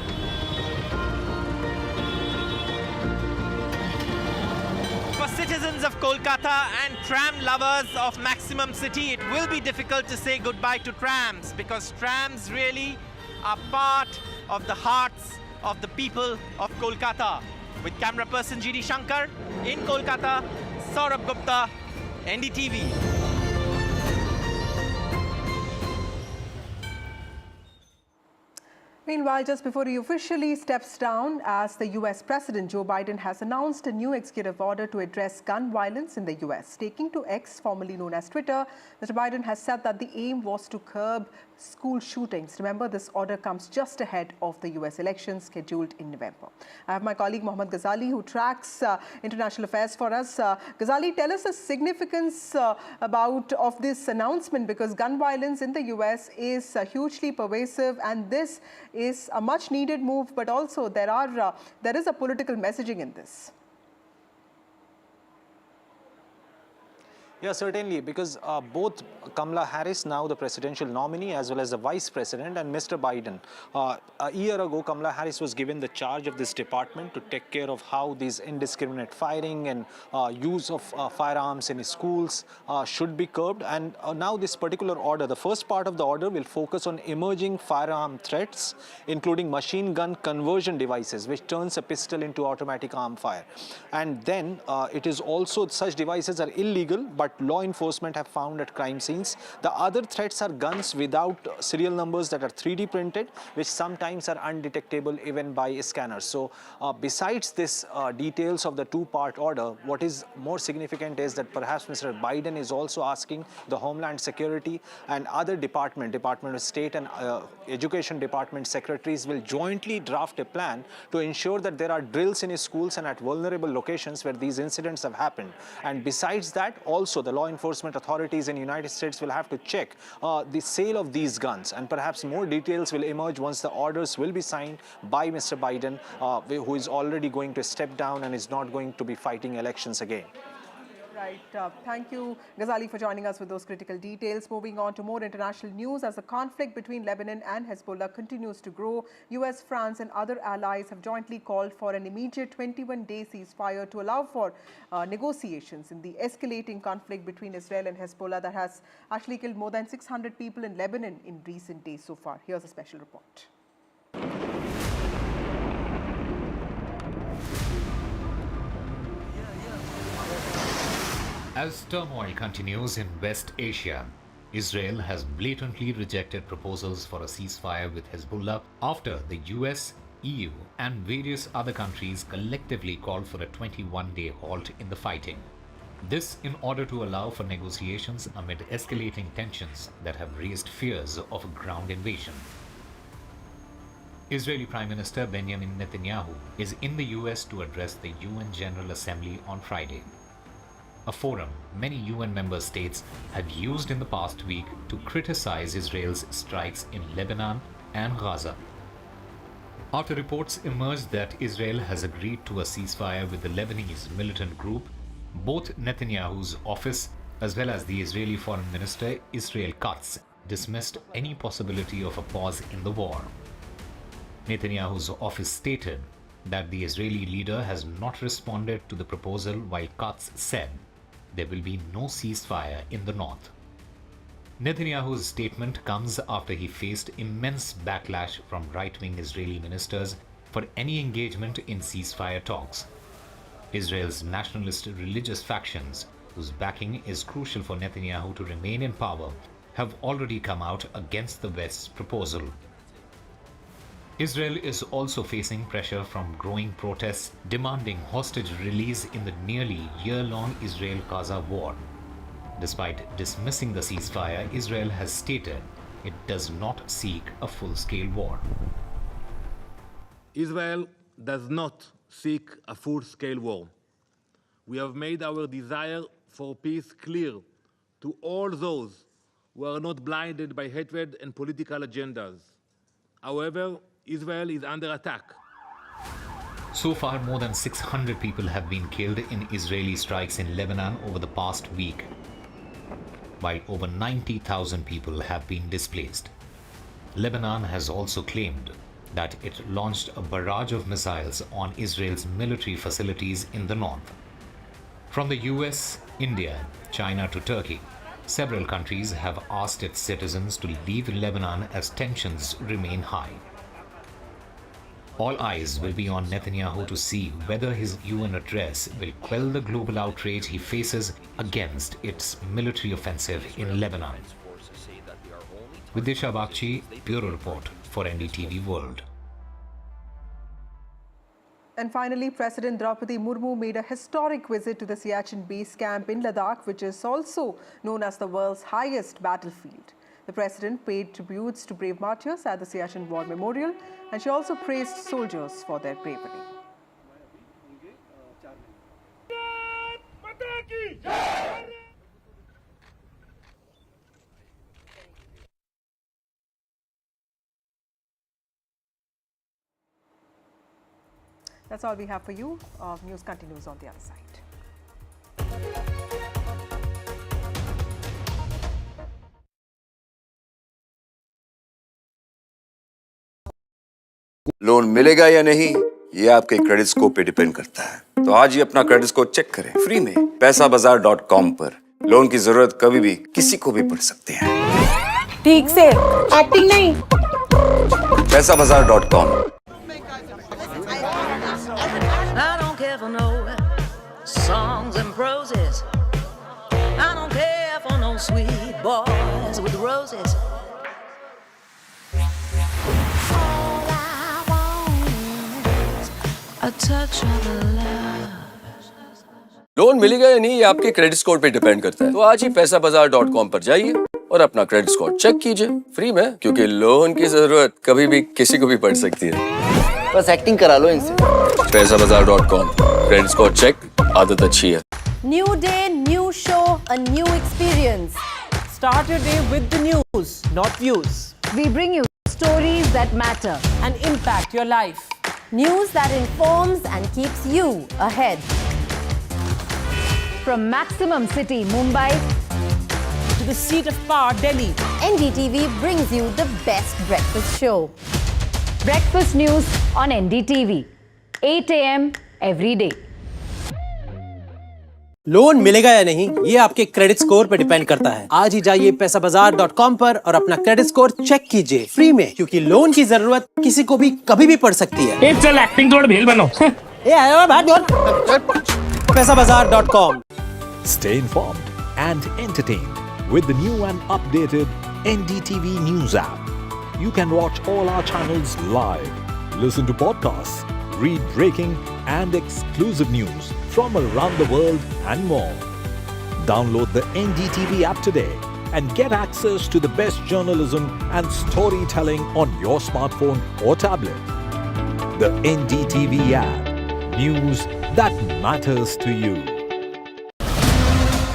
For citizens of Kolkata and tram lovers of Maximum City, it will be difficult to say goodbye to trams because trams really are part of the hearts of the people of Kolkata. With camera person GD Shankar in Kolkata, Saurabh Gupta, NDTV. Meanwhile, just before he officially steps down as the US President, Joe Biden has announced a new executive order to address gun violence in the US. Taking to X, formerly known as Twitter, Mr. Biden has said that the aim was to curb school shootings. Remember, this order comes just ahead of the US elections scheduled in November. I have my colleague Mohammad Ghazali who tracks international affairs for us. Ghazali, tell us the significance of this announcement, because gun violence in the US is hugely pervasive, and this is a much needed move, but also there is a political messaging in this. Yeah, certainly, because both Kamala Harris, now the presidential nominee, as well as the vice president, and Mr. Biden. A year ago, Kamala Harris was given the charge of this department to take care of how these indiscriminate firing and use of firearms in schools should be curbed. And now this particular order, the first part of the order will focus on emerging firearm threats, including machine gun conversion devices, which turns a pistol into automatic arm fire. And then it is also, such devices are illegal, but law enforcement have found at crime scenes. The other threats are guns without serial numbers that are 3D printed, which sometimes are undetectable even by scanners. So besides this details of the two-part order, what is more significant is that perhaps Mr. Biden is also asking the Homeland Security and other Department of State and Education Department secretaries will jointly draft a plan to ensure that there are drills in schools and at vulnerable locations where these incidents have happened. And besides that, also the law enforcement authorities in the United States will have to check the sale of these guns, and perhaps more details will emerge once the orders will be signed by Mr. Biden, who is already going to step down and is not going to be fighting elections again. Right. Thank you, Ghazali, for joining us with those critical details. Moving on to more international news, as the conflict between Lebanon and Hezbollah continues to grow, US, France and other allies have jointly called for an immediate 21-day ceasefire to allow for negotiations in the escalating conflict between Israel and Hezbollah that has actually killed more than 600 people in Lebanon in recent days so far. Here's a special report. As turmoil continues in West Asia, Israel has blatantly rejected proposals for a ceasefire with Hezbollah after the US, EU and various other countries collectively called for a 21-day halt in the fighting. This in order to allow for negotiations amid escalating tensions that have raised fears of a ground invasion. Israeli Prime Minister Benjamin Netanyahu is in the US to address the UN General Assembly on Friday, a forum many UN member states have used in the past week to criticize Israel's strikes in Lebanon and Gaza. After reports emerged that Israel has agreed to a ceasefire with the Lebanese militant group, both Netanyahu's office as well as the Israeli Foreign Minister Israel Katz dismissed any possibility of a pause in the war. Netanyahu's office stated that the Israeli leader has not responded to the proposal, while Katz said there will be no ceasefire in the north. Netanyahu's statement comes after he faced immense backlash from right-wing Israeli ministers for any engagement in ceasefire talks. Israel's nationalist religious factions, whose backing is crucial for Netanyahu to remain in power, have already come out against the West's proposal. Israel is also facing pressure from growing protests demanding hostage release in the nearly year-long Israel-Gaza war. Despite dismissing the ceasefire, Israel has stated it does not seek a full-scale war. Israel does not seek a full-scale war. We have made our desire for peace clear to all those who are not blinded by hatred and political agendas. However, Israel is under attack. So far, more than 600 people have been killed in Israeli strikes in Lebanon over the past week, while over 90,000 people have been displaced. Lebanon has also claimed that it launched a barrage of missiles on Israel's military facilities in the north. From the US, India, China to Turkey, several countries have asked its citizens to leave Lebanon as tensions remain high. All eyes will be on Netanyahu to see whether his UN address will quell the global outrage he faces against its military offensive in Lebanon. Vidisha Bakshi, Bureau Report for NDTV World. And finally, President Draupadi Murmu made a historic visit to the Siachen base camp in Ladakh, which is also known as the world's highest battlefield. The president paid tributes to brave martyrs at the Siachen War Memorial, and she also praised soldiers for their bravery. That's all we have for you. News continues on the other side. Loan मिलेगा या नहीं ये आपके credit score पे depend करता है। तो आज ही अपना क्रेडिट स्कोर चेक करें फ्री में पैसाबाजार.com पर। लोन की जरूरत कभी भी किसी को भी पड़ सकती है। ठीक से एक्टिंग नहीं। पैसाबाजार.com। I don't care for no songs and proses. I don't care for no sweet boys with roses. All I want is a touch of love. Loan मिलेगा या नहीं ये आपके क्रेडिट स्कोर पे डिपेंड करता है। तो आज ही पैसाबाजार.com पर जाइए और अपना क्रेडिट स्कोर चेक कीजिए फ्री में, क्योंकि लोन की जरूरत कभी भी किसी को भी पड़ सकती है। बस एक्टिंग करा लो इनसे। पैसाबाजार.com, क्रेडिट स्कोर चेक, आदत अच्छी है। New day, new show, a new experience. Start your day with the news, not views. We bring you stories that matter and impact your life. News that informs and keeps you ahead. From maximum city, Mumbai, to the seat of power, Delhi, NDTV brings you the best breakfast show. Breakfast news on NDTV, 8 a.m. every day. Loan मिलेगा या नहीं ये आपके credit score पर depend करता है। आज ही जाइए पैसाबाजार.com पर और अपना क्रेडिट स्कोर चेक कीजिए फ्री में, क्योंकि लोन की जरूरत किसी को भी कभी भी पड़ सकती है। चल एक्टिंग थोड़ा भेल बनो। ए आयो भाग पैसाबाजार.com। Stay informed and entertained with the new and updated NDTV News app. You can watch all our channels live, listen to podcasts, read breaking and exclusive news from around the world and more. Download the NDTV app today and get access to the best journalism and storytelling on your smartphone or tablet. The NDTV app. News that matters to you.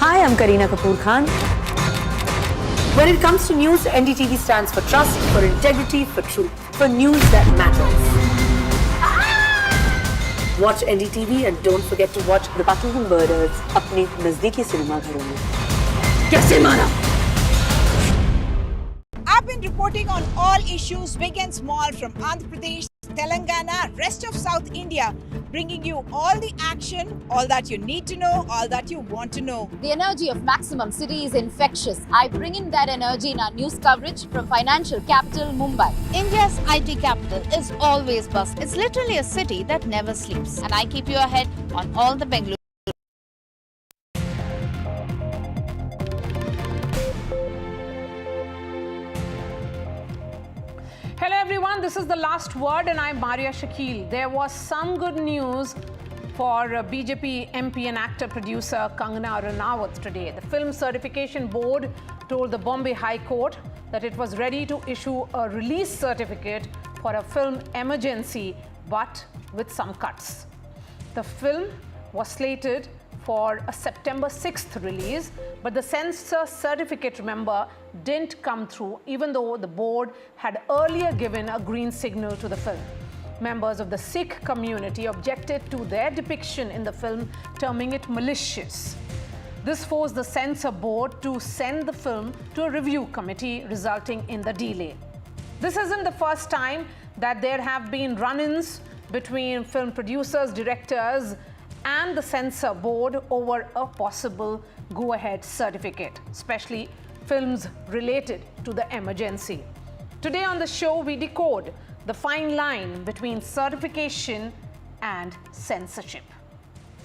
Hi, I'm Kareena Kapoor Khan. When it comes to news, NDTV stands for trust, for integrity, for truth, for news that matters. Watch NDTV and don't forget to watch The Buckingham Murders अपने नजदीकी cinema घरों में। कैसे मारा? I've been reporting on all issues, big and small, from Andhra Pradesh, Telangana, rest of South India, bringing you all the action, all that you need to know, all that you want to know. The energy of maximum city is infectious. I bring in that energy in our news coverage from financial capital Mumbai. India's IT capital is always bustling. It's literally a city that never sleeps. And I keep you ahead on all the Bengaluru. Hello everyone, this is The Last Word and I'm Maria Shakil. There was some good news for BJP MP and actor producer Kangana Ranaut today. The Film Certification Board told the Bombay High Court that it was ready to issue a release certificate for a film Emergency, but with some cuts. The film was slated for a September 6th release, but the censor certificate, remember, didn't come through, even though the board had earlier given a green signal to the film. Members of the Sikh community objected to their depiction in the film, terming it malicious. This forced the censor board to send the film to a review committee, resulting in the delay. This isn't the first time that there have been run-ins between film producers, directors, and the censor board over a possible go-ahead certificate, especially films related to the emergency. Today on the show, we decode the fine line between certification and censorship.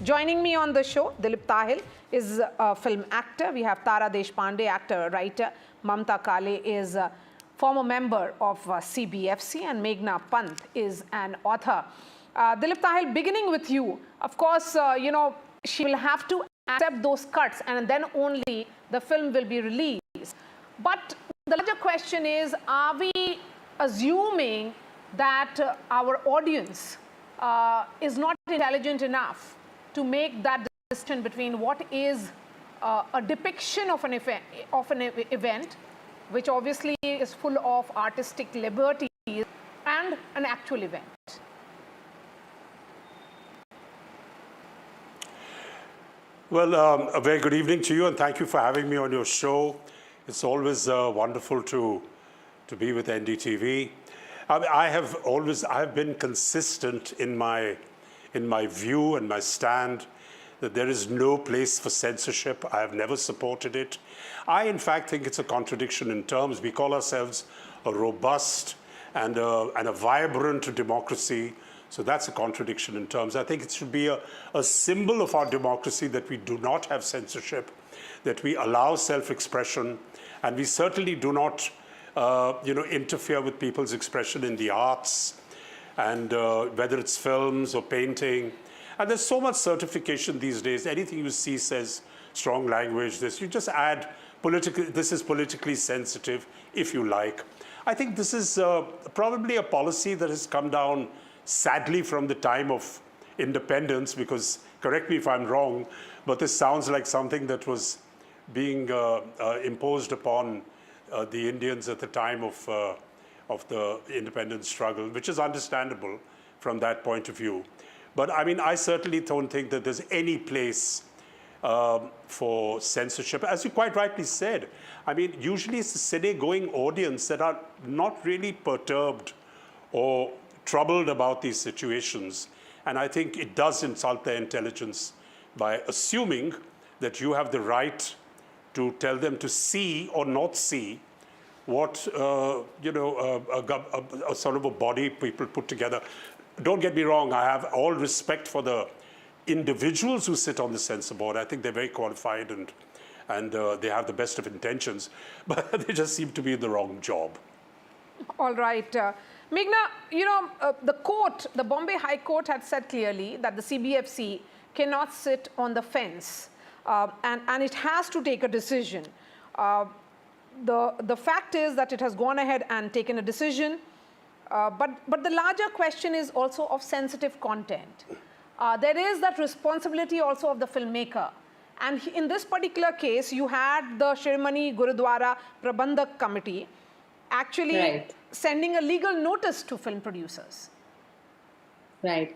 Joining me on the show, Dilip Tahil is a film actor. We have Tara Deshpande, actor, writer. Mamta Kale is a former member of CBFC, and Meghna Pant is an author. Dilip Tahil, beginning with you, of course, she will have to accept those cuts and then only the film will be released. But the larger question is, are we assuming that our audience is not intelligent enough to make that distinction between what is a depiction of an event, which obviously is full of artistic liberties, and an actual event? Well, a very good evening to you, and thank you for having me on your show. It's always wonderful to be with NDTV. I have been consistent in my view and my stand that there is no place for censorship. I have never supported it. I, in fact, think it's a contradiction in terms. We call ourselves a robust and a vibrant democracy. So that's a contradiction in terms. I think it should be a symbol of our democracy that we do not have censorship, that we allow self-expression, and we certainly do not interfere with people's expression in the arts, and whether it's films or painting. And there's so much certification these days. Anything you see says strong language, you just add this is politically sensitive, if you like. I think this is probably a policy that has come down, sadly, from the time of independence, because, correct me if I'm wrong, but this sounds like something that was being imposed upon the Indians at the time of the independence struggle, which is understandable from that point of view. But I mean, I certainly don't think that there's any place for censorship. As you quite rightly said, I mean, usually it's the cine-going audience that are not really perturbed or troubled about these situations. And I think it does insult their intelligence by assuming that you have the right to tell them to see or not see what, a sort of a body people put together. Don't get me wrong, I have all respect for the individuals who sit on the censor board. I think they're very qualified and they have the best of intentions, but they just seem to be in the wrong job. All right. Meghna, the Bombay High Court had said clearly that the CBFC cannot sit on the fence and it has to take a decision. The fact is that it has gone ahead and taken a decision, but the larger question is also of sensitive content. There is that responsibility also of the filmmaker. And in this particular case, you had the Shirmani Gurudwara Prabandhak Committee actually sending a legal notice to film producers. Right.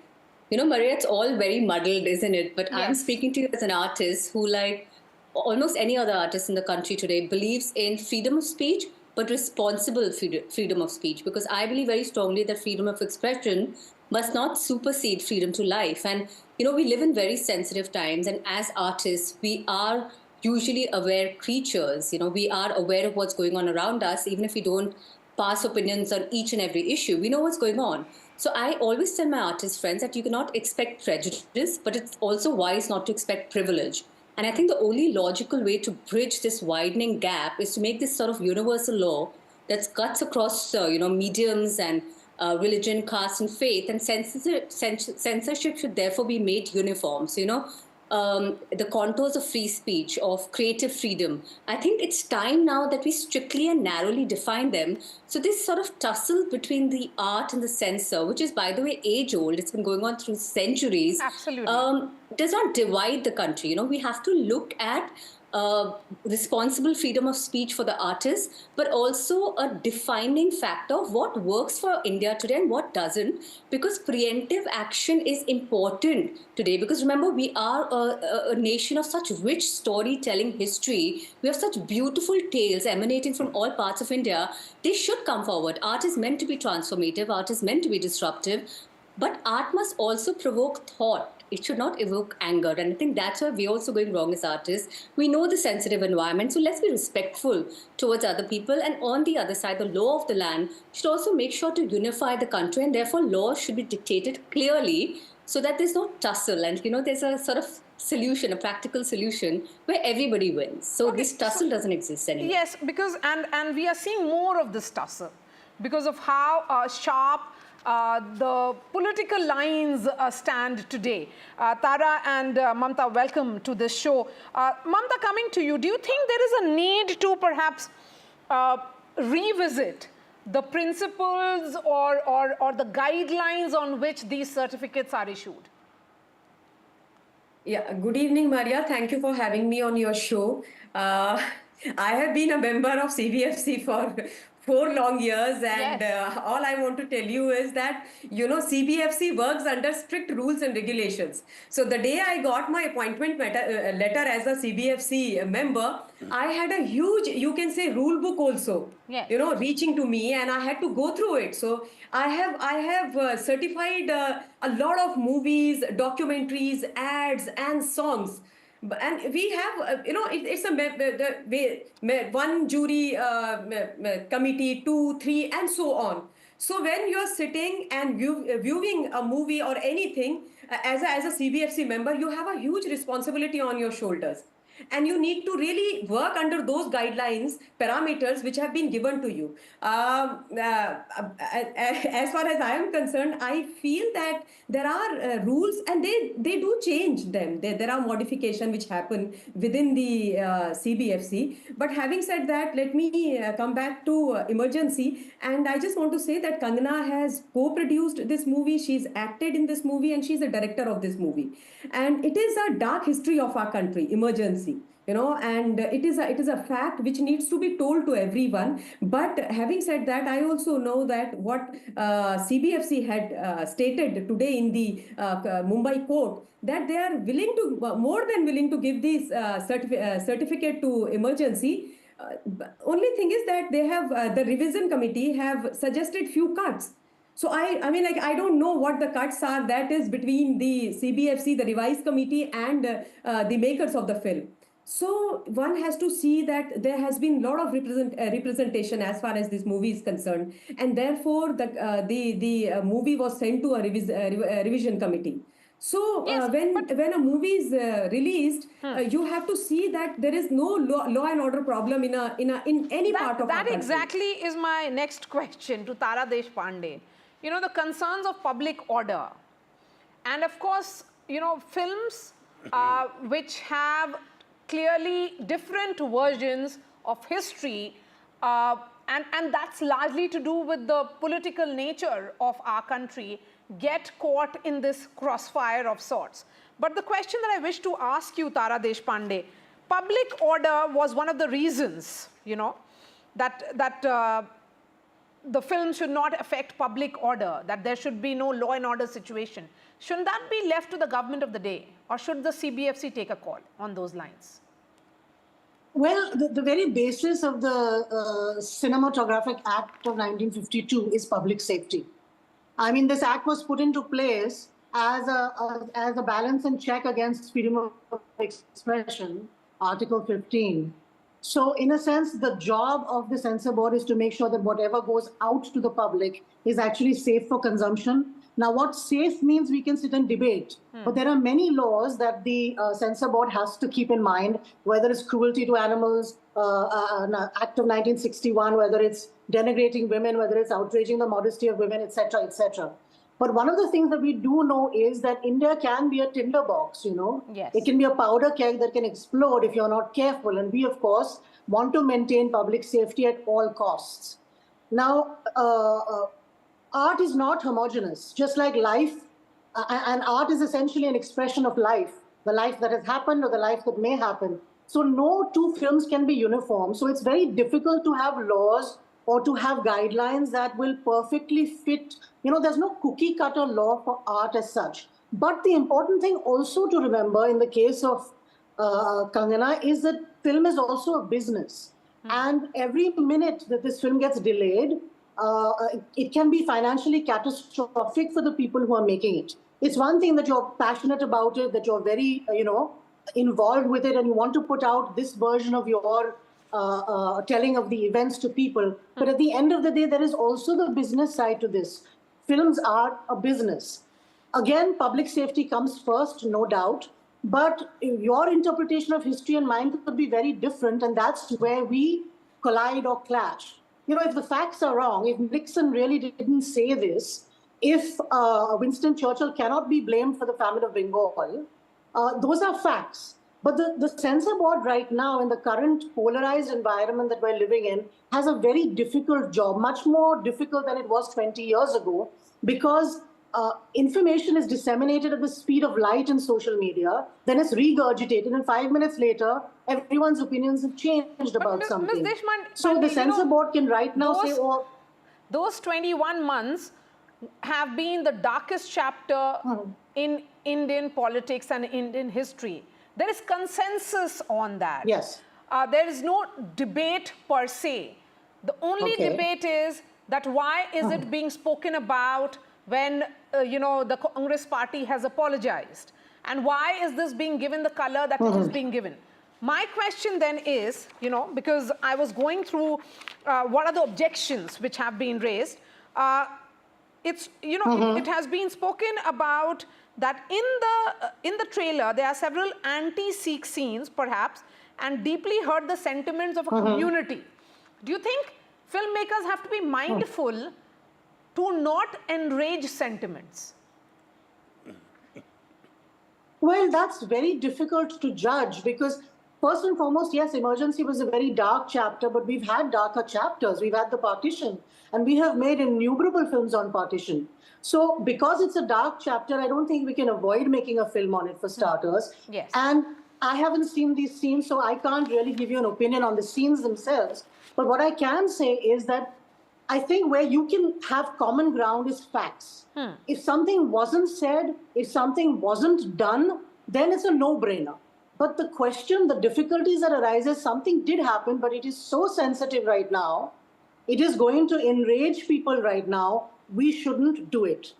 You know, Maria, it's all very muddled, isn't it? But I'm speaking to you as an artist who, like almost any other artist in the country today, believes in freedom of speech, but responsible freedom of speech. Because I believe very strongly that freedom of expression must not supersede freedom to life. And, you know, we live in very sensitive times. And as artists, we are usually aware creatures. You know, we are aware of what's going on around us, even if we don't pass opinions on each and every issue. We know what's going on. So I always tell my artist friends that you cannot expect prejudice, but it's also wise not to expect privilege. And I think the only logical way to bridge this widening gap is to make this sort of universal law that cuts across, mediums and religion, caste, and faith. And censorship should therefore be made uniform. So, the contours of free speech, of creative freedom, I think it's time now that we strictly and narrowly define them. So this sort of tussle between the art and the censor, which is, by the way, age-old, it's been going on through centuries, does not divide the country. You know, we have to look at responsible freedom of speech for the artists, but also a defining factor of what works for India today and what doesn't, because preemptive action is important today. Because remember, we are a nation of such rich storytelling history. We have such beautiful tales emanating from all parts of India. They should come forward. Art is meant to be transformative. Art is meant to be disruptive. But art must also provoke thought. It should not evoke anger. And I think that's where we're also going wrong as artists. We know the sensitive environment, so let's be respectful towards other people. And on the other side, the law of the land should also make sure to unify the country. And therefore, laws should be dictated clearly so that there's no tussle. And, there's a sort of solution, a practical solution where everybody wins. So this tussle doesn't exist anymore. Yes, because, and we are seeing more of this tussle because of how sharp the political lines stand today. Tara and Mamta, welcome to this show. Mamta, coming to you, do you think there is a need to perhaps revisit the principles or the guidelines on which these certificates are issued? Yeah, good evening, Maria. Thank you for having me on your show. I have been a member of CBFC 4 long years, and all I want to tell you is that, CBFC works under strict rules and regulations. So the day I got my appointment letter as a CBFC member, I had a huge, you can say, rule book also, reaching to me, and I had to go through it. So I have certified a lot of movies, documentaries, ads, and songs. And we have, it's a one jury committee, 2, 3, and so on. So when you're sitting and viewing a movie or anything, as a CBFC member, you have a huge responsibility on your shoulders. And you need to really work under those guidelines, parameters which have been given to you. As far as I am concerned, I feel that there are rules, and they do change them. There are modifications which happen within the CBFC. But having said that, let me come back to emergency. And I just want to say that Kangana has co-produced this movie. She's acted in this movie, and she's the director of this movie. And it is a dark history of our country, emergency. And it is a fact which needs to be told to everyone. But having said that, I also know that what CBFC had stated today in the Mumbai court, that they are willing to, more than willing to give this certificate to emergency. Only thing is that they have, the revision committee have suggested few cuts. So I mean, like, I don't know what the cuts are. That is between the CBFC, the revised committee, and the makers of the film. So one has to see that there has been a lot of representation as far as this movie is concerned, and therefore the movie was sent to a revision committee. So when a movie is released, you have to see that there is no law and order problem in any part of our country. That exactly is my next question to Tara Deshpande. The concerns of public order, and of course, films which have clearly different versions of history, and that's largely to do with the political nature of our country, get caught in this crossfire of sorts. But the question that I wish to ask you, Tara Deshpande, public order was one of the reasons, that the film should not affect public order, that there should be no law and order situation. Shouldn't that be left to the government of the day, or should the CBFC take a call on those lines? Well, the very basis of the Cinematographic Act of 1952 is public safety. I mean, this act was put into place as a balance and check against freedom of expression, Article 15. So in a sense, the job of the censor board is to make sure that whatever goes out to the public is actually safe for consumption. Now, what safe means, we can sit and debate. But there are many laws that the censor board has to keep in mind, whether it's cruelty to animals, an Act of 1961, whether it's denigrating women, whether it's outraging the modesty of women, etc., etc. But one of the things that we do know is that India can be a tinderbox, Yes. It can be a powder keg that can explode if you're not careful. And we, of course, want to maintain public safety at all costs. Now, art is not homogeneous, just like life, and art is essentially an expression of life, the life that has happened or the life that may happen. So no two films can be uniform. So it's very difficult to have laws or to have guidelines that will perfectly fit. There's no cookie cutter law for art as such. But the important thing also to remember in the case of Kangana is that film is also a business. And every minute that this film gets delayed, it can be financially catastrophic for the people who are making it. It's one thing that you're passionate about it, that you're very, involved with it, and you want to put out this version of your telling of the events to people. But at the end of the day, there is also the business side to this. Films are a business. Again, public safety comes first, no doubt. But your interpretation of history and mine could be very different, and that's where we collide or clash. If the facts are wrong, if Nixon really didn't say this, if Winston Churchill cannot be blamed for the famine of Bengal, those are facts. But the censor board right now, in the current polarized environment that we're living in, has a very difficult job, much more difficult than it was 20 years ago, because information is disseminated at the speed of light in social media, then it's regurgitated, and 5 minutes later, everyone's opinions have changed about something. Ms. Deshmukh, so the censor board can right now say, oh... Those 21 months have been the darkest chapter in Indian politics and Indian history. There is consensus on that. Yes. There is no debate per se. The only debate is that why is it being spoken about when, the Congress party has apologized? And why is this being given the color that it is being given? My question then is, because I was going through what are the objections which have been raised. It has been spoken about that in the trailer, there are several anti-Sikh scenes, perhaps, and deeply hurt the sentiments of a community. Do you think filmmakers have to be mindful to not enrage sentiments? Well, that's very difficult to judge because, first and foremost, yes, Emergency was a very dark chapter, but we've had darker chapters. We've had the partition, and we have made innumerable films on partition. So because it's a dark chapter, I don't think we can avoid making a film on it, for starters. Yes. And I haven't seen these scenes, so I can't really give you an opinion on the scenes themselves. But what I can say is that I think where you can have common ground is facts. If something wasn't said, if something wasn't done, then it's a no-brainer. But the question, the difficulties that arises, something did happen, but it is so sensitive right now. It is going to enrage people right now. We shouldn't do it.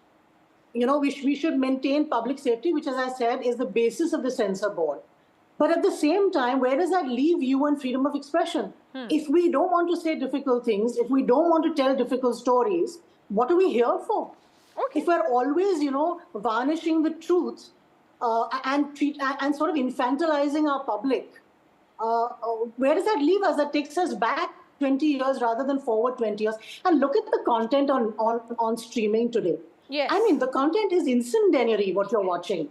We should maintain public safety, which, as I said, is the basis of the censor board. But at the same time, where does that leave you and freedom of expression? If we don't want to say difficult things, if we don't want to tell difficult stories, what are we here for? If we're always, varnishing the truth and sort of infantilizing our public, where does that leave us? That takes us back 20 years rather than forward 20 years. And look at the content on streaming today. Yes. I mean, the content is incendiary, what you're watching,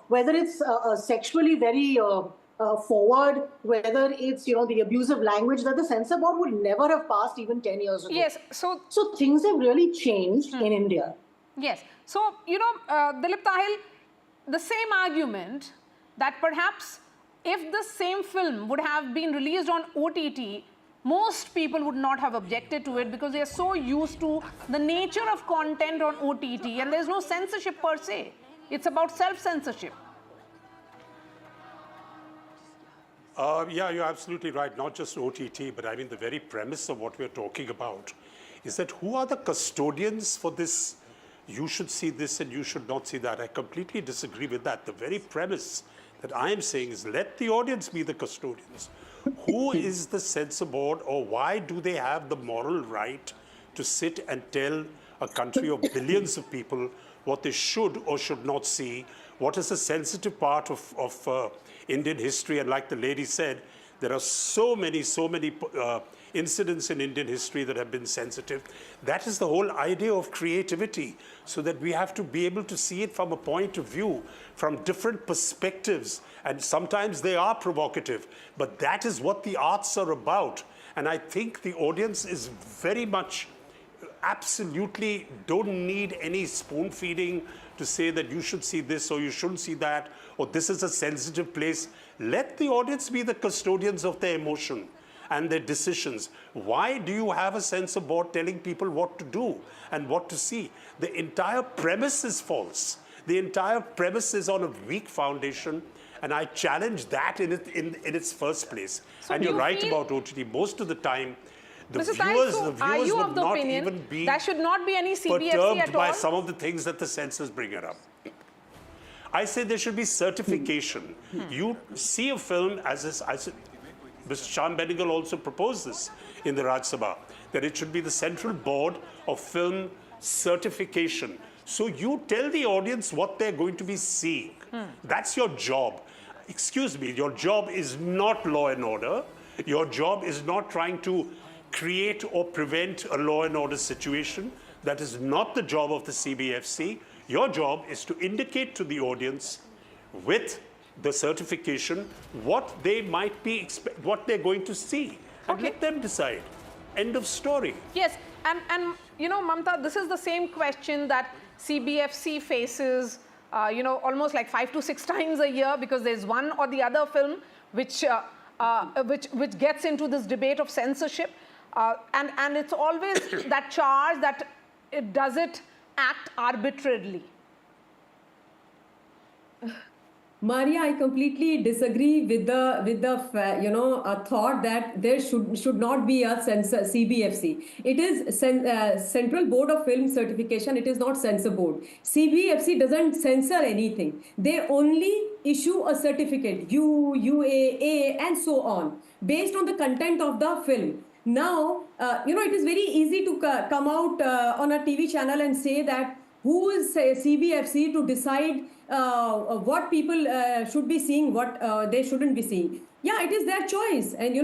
whether it's sexually very forward, whether it's, the abusive language that the censor board would never have passed even 10 years ago. Yes. So things have really changed in India. Yes. So, Dilip Tahil, the same argument that perhaps if the same film would have been released on OTT, most people would not have objected to it because they are so used to the nature of content on OTT and there's no censorship per se. It's about self-censorship. Yeah, you're absolutely right. Not just OTT, but I mean the very premise of what we're talking about is that who are the custodians for this? You should see this and you should not see that. I completely disagree with that. The very premise that I am saying is let the audience be the custodians. Who is the censor board, or why do they have the moral right to sit and tell a country of billions of people what they should or should not see? What is a sensitive part of Indian history? And like the lady said, there are so many incidents in Indian history that have been sensitive. That is the whole idea of creativity, so that we have to be able to see it from a point of view, from different perspectives. And sometimes they are provocative, but that is what the arts are about. And I think the audience is very much absolutely don't need any spoon feeding to say that you should see this or you shouldn't see that, or this is a sensitive place. Let the audience be the custodians of their emotion and their decisions. Why do you have a censor board telling people what to do and what to see? The entire premise is false. The entire premise is on a weak foundation, and I challenge that in its first place. So and you're right about OTT. Most of the time, the Mr. viewers are you would of the not opinion even be there should not be any CBFC perturbed at by all? some of the things that the censors bring it up. I say there should be certification. You see a film as Mr. Shyam Benegal also proposed this in the Rajya Sabha, that it should be the Central Board of Film Certification. So you tell the audience what they're going to be seeing. That's your job. Excuse me, your job is not law and order. Your job is not trying to create or prevent a law and order situation. That is not the job of the CBFC. Your job is to indicate to the audience with the certification what they might be, what they're going to see. And let them decide. End of story. Yes, and Mamta, this is the same question that CBFC faces, almost like 5 to 6 times a year, because there's one or the other film which gets into this debate of censorship. And it's always that charge that does it act arbitrarily? Maria, I completely disagree with the a thought that there should not be a CBFC. It is Central Board of Film Certification. It is not censor board. CBFC doesn't censor anything. They only issue a certificate, UAA, and so on, based on the content of the film. Now, it is very easy to come out on a TV channel and say that who is CBFC to decide what people should be seeing, what they shouldn't be seeing. Yeah, it is their choice. And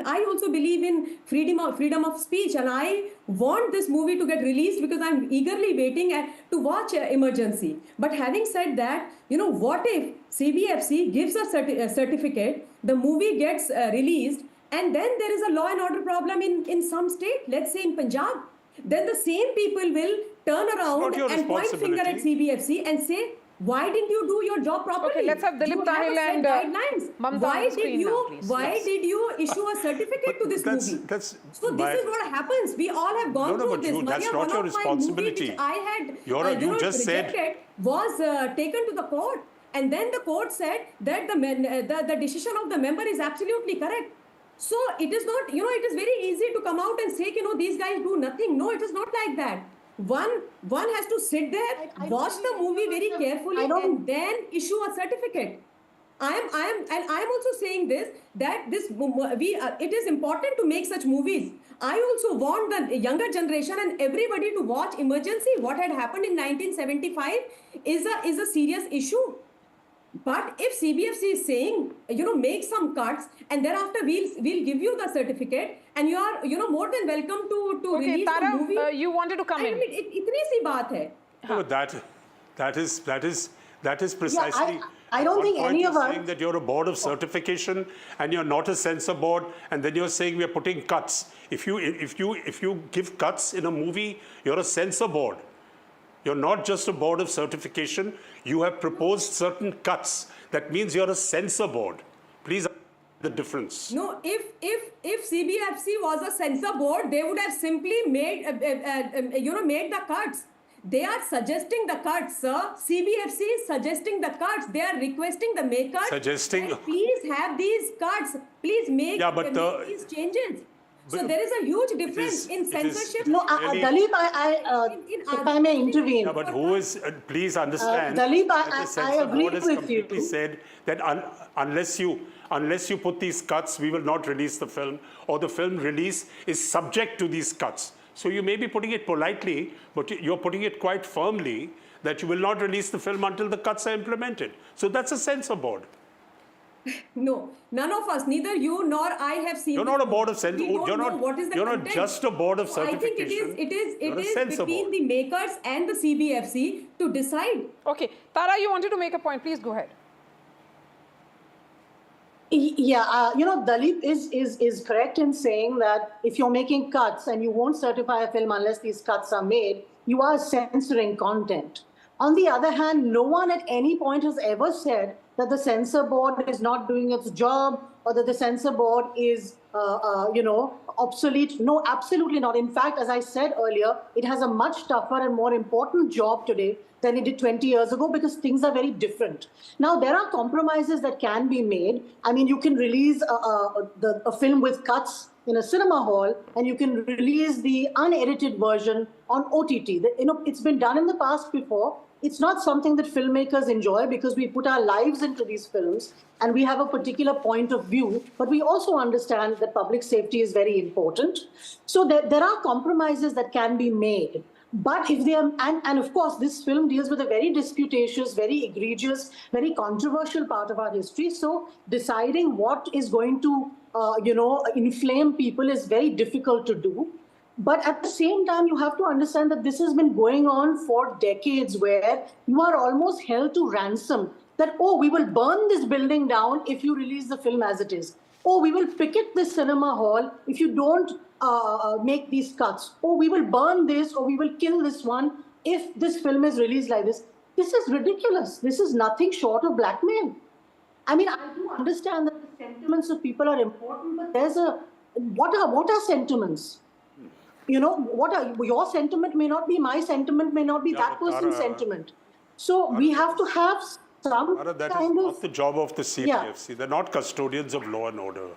I also believe in freedom of speech, and I want this movie to get released because I'm eagerly waiting to watch Emergency. But having said that, what if CBFC gives a certificate, the movie gets released, and then there is a law and order problem in some state, let's say in Punjab, then the same people will turn around and point finger at CBFC and say, why didn't you do your job properly? Okay, let's have Dilip Tahil and guidelines. Why did you issue a certificate to this movie? So this is what happens. We all have gone through this. That's not your responsibility. Which I had you just said was taken to the court, and then the court said that the decision of the member is absolutely correct. So it is not, it is very easy to come out and say, these guys do nothing. No, it is not like that. One has to sit there, watch the movie very carefully, and then issue a certificate. I am also saying this, that it is important to make such movies. I also want the younger generation and everybody to watch Emergency. What had happened in 1975 is a serious issue. But if CBFC is saying, make some cuts, and thereafter we'll give you the certificate, and you are, more than welcome to release Tara, the movie. you wanted to come in. Itni si baat hai. No, that is precisely. Yeah, I don't think any of us saying that you're a board of certification and you're not a censor board, and then you're saying we're putting cuts. If you give cuts in a movie, you're a censor board. You're not just a board of certification. You have proposed certain cuts. That means you're a censor board. Please the difference. No, if CBFC was a censor board, they would have simply made made the cuts. They are suggesting the cuts, sir. CBFC is suggesting the cuts. They are requesting the makers. Suggesting. Please have these cuts. Please make these changes. So there is a huge difference in censorship. No, Dalip, if I may intervene. Yeah, but who is? Please understand. Dalip, I agree with completely you. Said that unless you put these cuts, we will not release the film, or the film release is subject to these cuts. So you may be putting it politely, but you're putting it quite firmly that you will not release the film until the cuts are implemented. So that's a censor board. No, none of us, neither you nor I have seen. You're not a board of censor. You're not just a board of certification. I think it is between the makers and the CBFC to decide. Okay, Tara, you wanted to make a point. Please go ahead. Yeah, Dalip is correct in saying that if you're making cuts and you won't certify a film unless these cuts are made, you are censoring content. On the other hand, no one at any point has ever said that the censor board is not doing its job or that the censor board is, obsolete. No, absolutely not. In fact, as I said earlier, it has a much tougher and more important job today than it did 20 years ago because things are very different. Now, there are compromises that can be made. I mean, you can release a film with cuts in a cinema hall, and you can release the unedited version on OTT. It's been done in the past before. It's not something that filmmakers enjoy because we put our lives into these films and we have a particular point of view, but we also understand that public safety is very important. So there are compromises that can be made. But if they are, and of course, this film deals with a very disputatious, very egregious, very controversial part of our history. So deciding what is going to, inflame people is very difficult to do. But at the same time, you have to understand that this has been going on for decades where you are almost held to ransom that, oh, we will burn this building down if you release the film as it is. Oh, we will picket this cinema hall if you don't make these cuts. Oh, we will burn this or we will kill this one if this film is released like this. This is ridiculous. This is nothing short of blackmail. I mean, I do understand that the sentiments of people are important, but there's what are sentiments? You know, your sentiment may not be my sentiment, may not be that person's sentiment. So we have to have some Tara, that kind is of... not the job of the CPFC. Yeah. They're not custodians of law and order.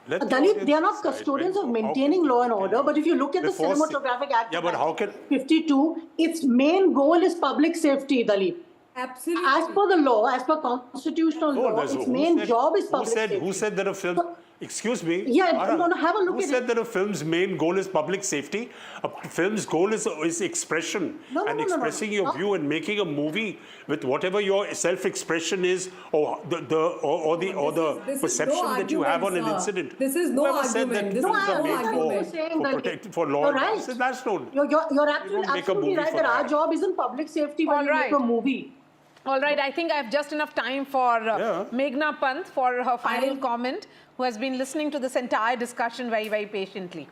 Dalit, they are not custodians of maintaining law and order, but if you look at the Cinematographic Act but how can 52, its main goal is public safety, Dalit. Absolutely. As per the law, as per constitutional law, its main job is public safety. Who said that a film... Excuse me. Yeah, I'm going to have a look at it. Who said that a film's main goal is public safety? A film's goal is expression expressing your view and making a movie with whatever your self-expression is, or the perception that you have on an incident. This is no Whoever argument. said that This films is are no made for law. Right. That's no. You're absolutely right that our job isn't public safety when we make a movie. All right, I think I have just enough time for Meghna Pant for her final comment, who has been listening to this entire discussion very, very patiently.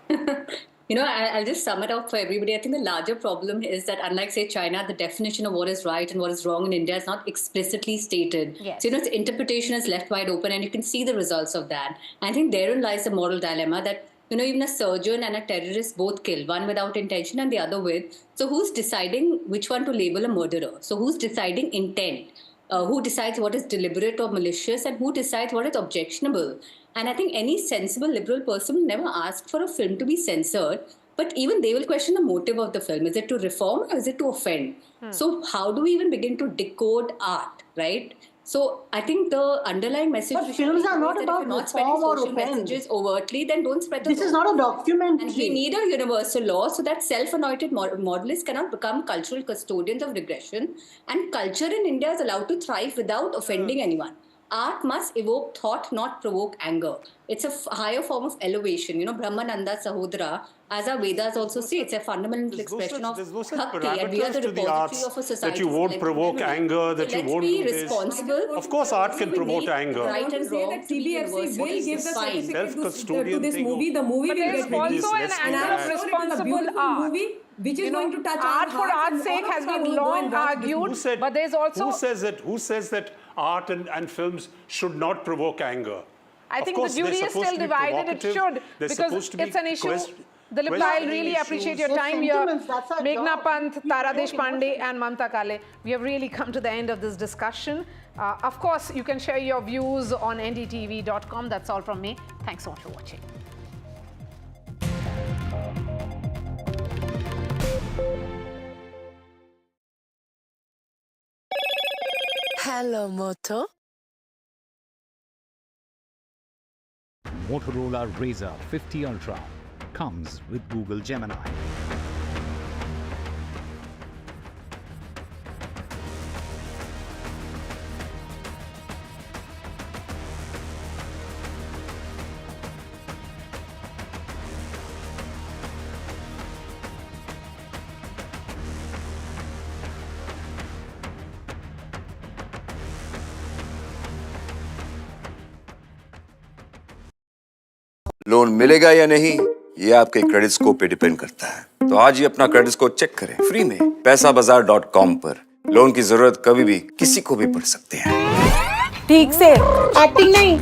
You know, I'll just sum it up for everybody. I think the larger problem is that, unlike, say, China, the definition of what is right and what is wrong in India is not explicitly stated. Yes. So, you know, its interpretation is left wide open, and you can see the results of that. I think therein lies the moral dilemma that, you know, even a surgeon and a terrorist both kill, one without intention and the other with. So who's deciding which one to label a murderer? So who's deciding intent? Who decides what is deliberate or malicious, and who decides what is objectionable? And I think any sensible liberal person will never ask for a film to be censored, but even they will question the motive of the film. Is it to reform or is it to offend? So how do we even begin to decode art, right? So I think the underlying message... But films are not about reform or offend. Messages overtly, then don't spread the This is not a documentary. And we need a universal law so that self-anointed modelists cannot become cultural custodians of regression, and culture in India is allowed to thrive without offending anyone. Art must evoke thought, not provoke anger. It's a higher form of elevation. You know, Brahmananda Sahodara, as our Vedas also say, it's a fundamental expression of bhakti, and we are the repository of a society. That you won't provoke anger, that you won't do this. Responsible. Of course, art can provoke anger. Right and wrong. That CBFC will give the certificate to this movie. The movie will get released. Also an angle of responsible art. Movie, which is going to touch art for art's sake has been long argued, but there's also... Who says that art and films should not provoke anger? I think the jury is still divided. It should, because it's an issue. Dilip, I really appreciate your time here. Meghna Pant, Tara Deshpande and Mamta Kale. We have really come to the end of this discussion. Of course, you can share your views on ndtv.com. That's all from me. Thanks so much for watching. Hello, Moto. Motorola Razr 50 Ultra comes with Google Gemini. Loan मिलेगा या नहीं, ये आपके credit score पे depend करता है। तो आज ही अपना क्रेडिट स्कोर चेक करें फ्री में पैसाबाजार.com पर। लोन की जरूरत कभी भी किसी को भी पड़ सकती है। ठीक से एक्टिंग नहीं।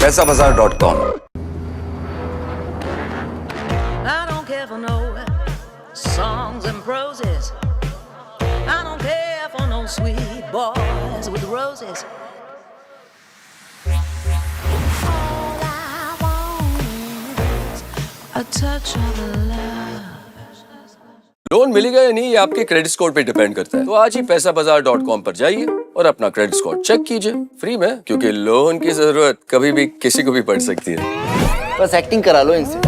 पैसाबाजार.com। I don't care for no songs and proses. I don't care for no sweet boys with roses. A touch of love. Loan मिलेगा या नहीं, ये आपके क्रेडिट स्कोर पे डिपेंड करता है। तो आज ही पैसाबाजार.com पर जाइए और अपना क्रेडिट स्कोर चेक कीजिए फ्री में, क्योंकि लोन की जरूरत कभी भी किसी को भी पड़ सकती है। बस एक्टिंग करा लो इनसे।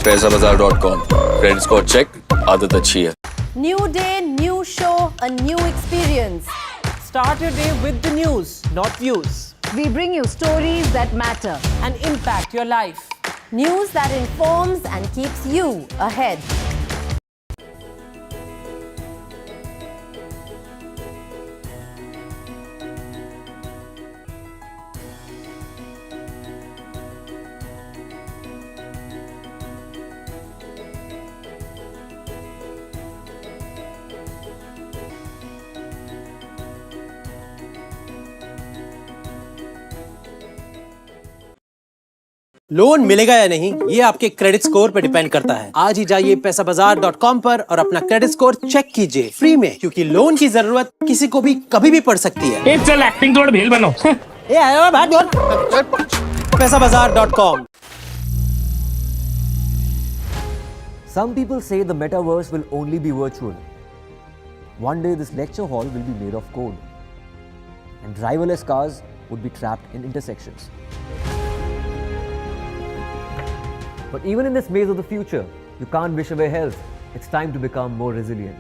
पैसाबाजार.com, क्रेडिट स्कोर चेक, आदत अच्छी है। New day, new show, a new experience. Start your day with the news, not views. We bring you stories that matter and impact your life. News that informs and keeps you ahead. Loan मिलेगा या नहीं ये आपके credit score पे depend करता है। आज ही जाइए पैसाबाजार.com पर और अपना क्रेडिट स्कोर चेक कीजिए फ्री में, क्योंकि लोन की जरूरत किसी को भी कभी भी पड़ सकती है। चल एक्टिंग थोड़ा भेल बनो। पैसाबाजार.com। Some people say the metaverse will only be virtual. One day this lecture hall will be made of code and driverless cars would be trapped in intersections. But even in this maze of the future, you can't wish away health. It's time to become more resilient.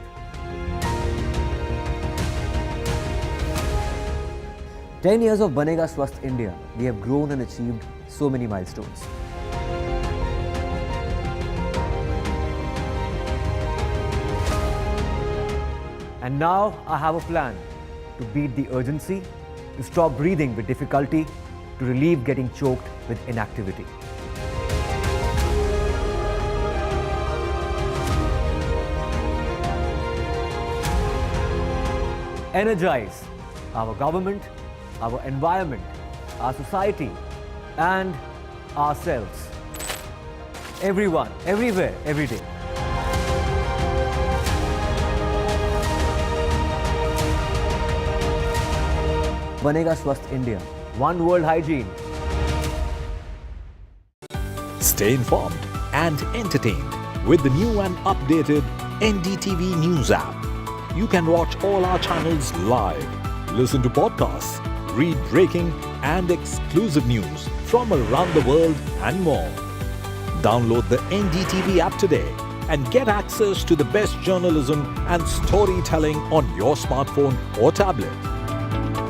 "10 years of Banega Swasth India, we have grown and achieved so many milestones. And now I have a plan to beat the urgency, to stop breathing with difficulty, to relieve getting choked with inactivity. Energize our government, our environment, our society, and ourselves. Everyone, everywhere, every day. Banega Swasth India. One world hygiene. Stay informed and entertained with the new and updated NDTV News app. You can watch all our channels live, listen to podcasts, read breaking and exclusive news from around the world and more. Download the NDTV app today and get access to the best journalism and storytelling on your smartphone or tablet.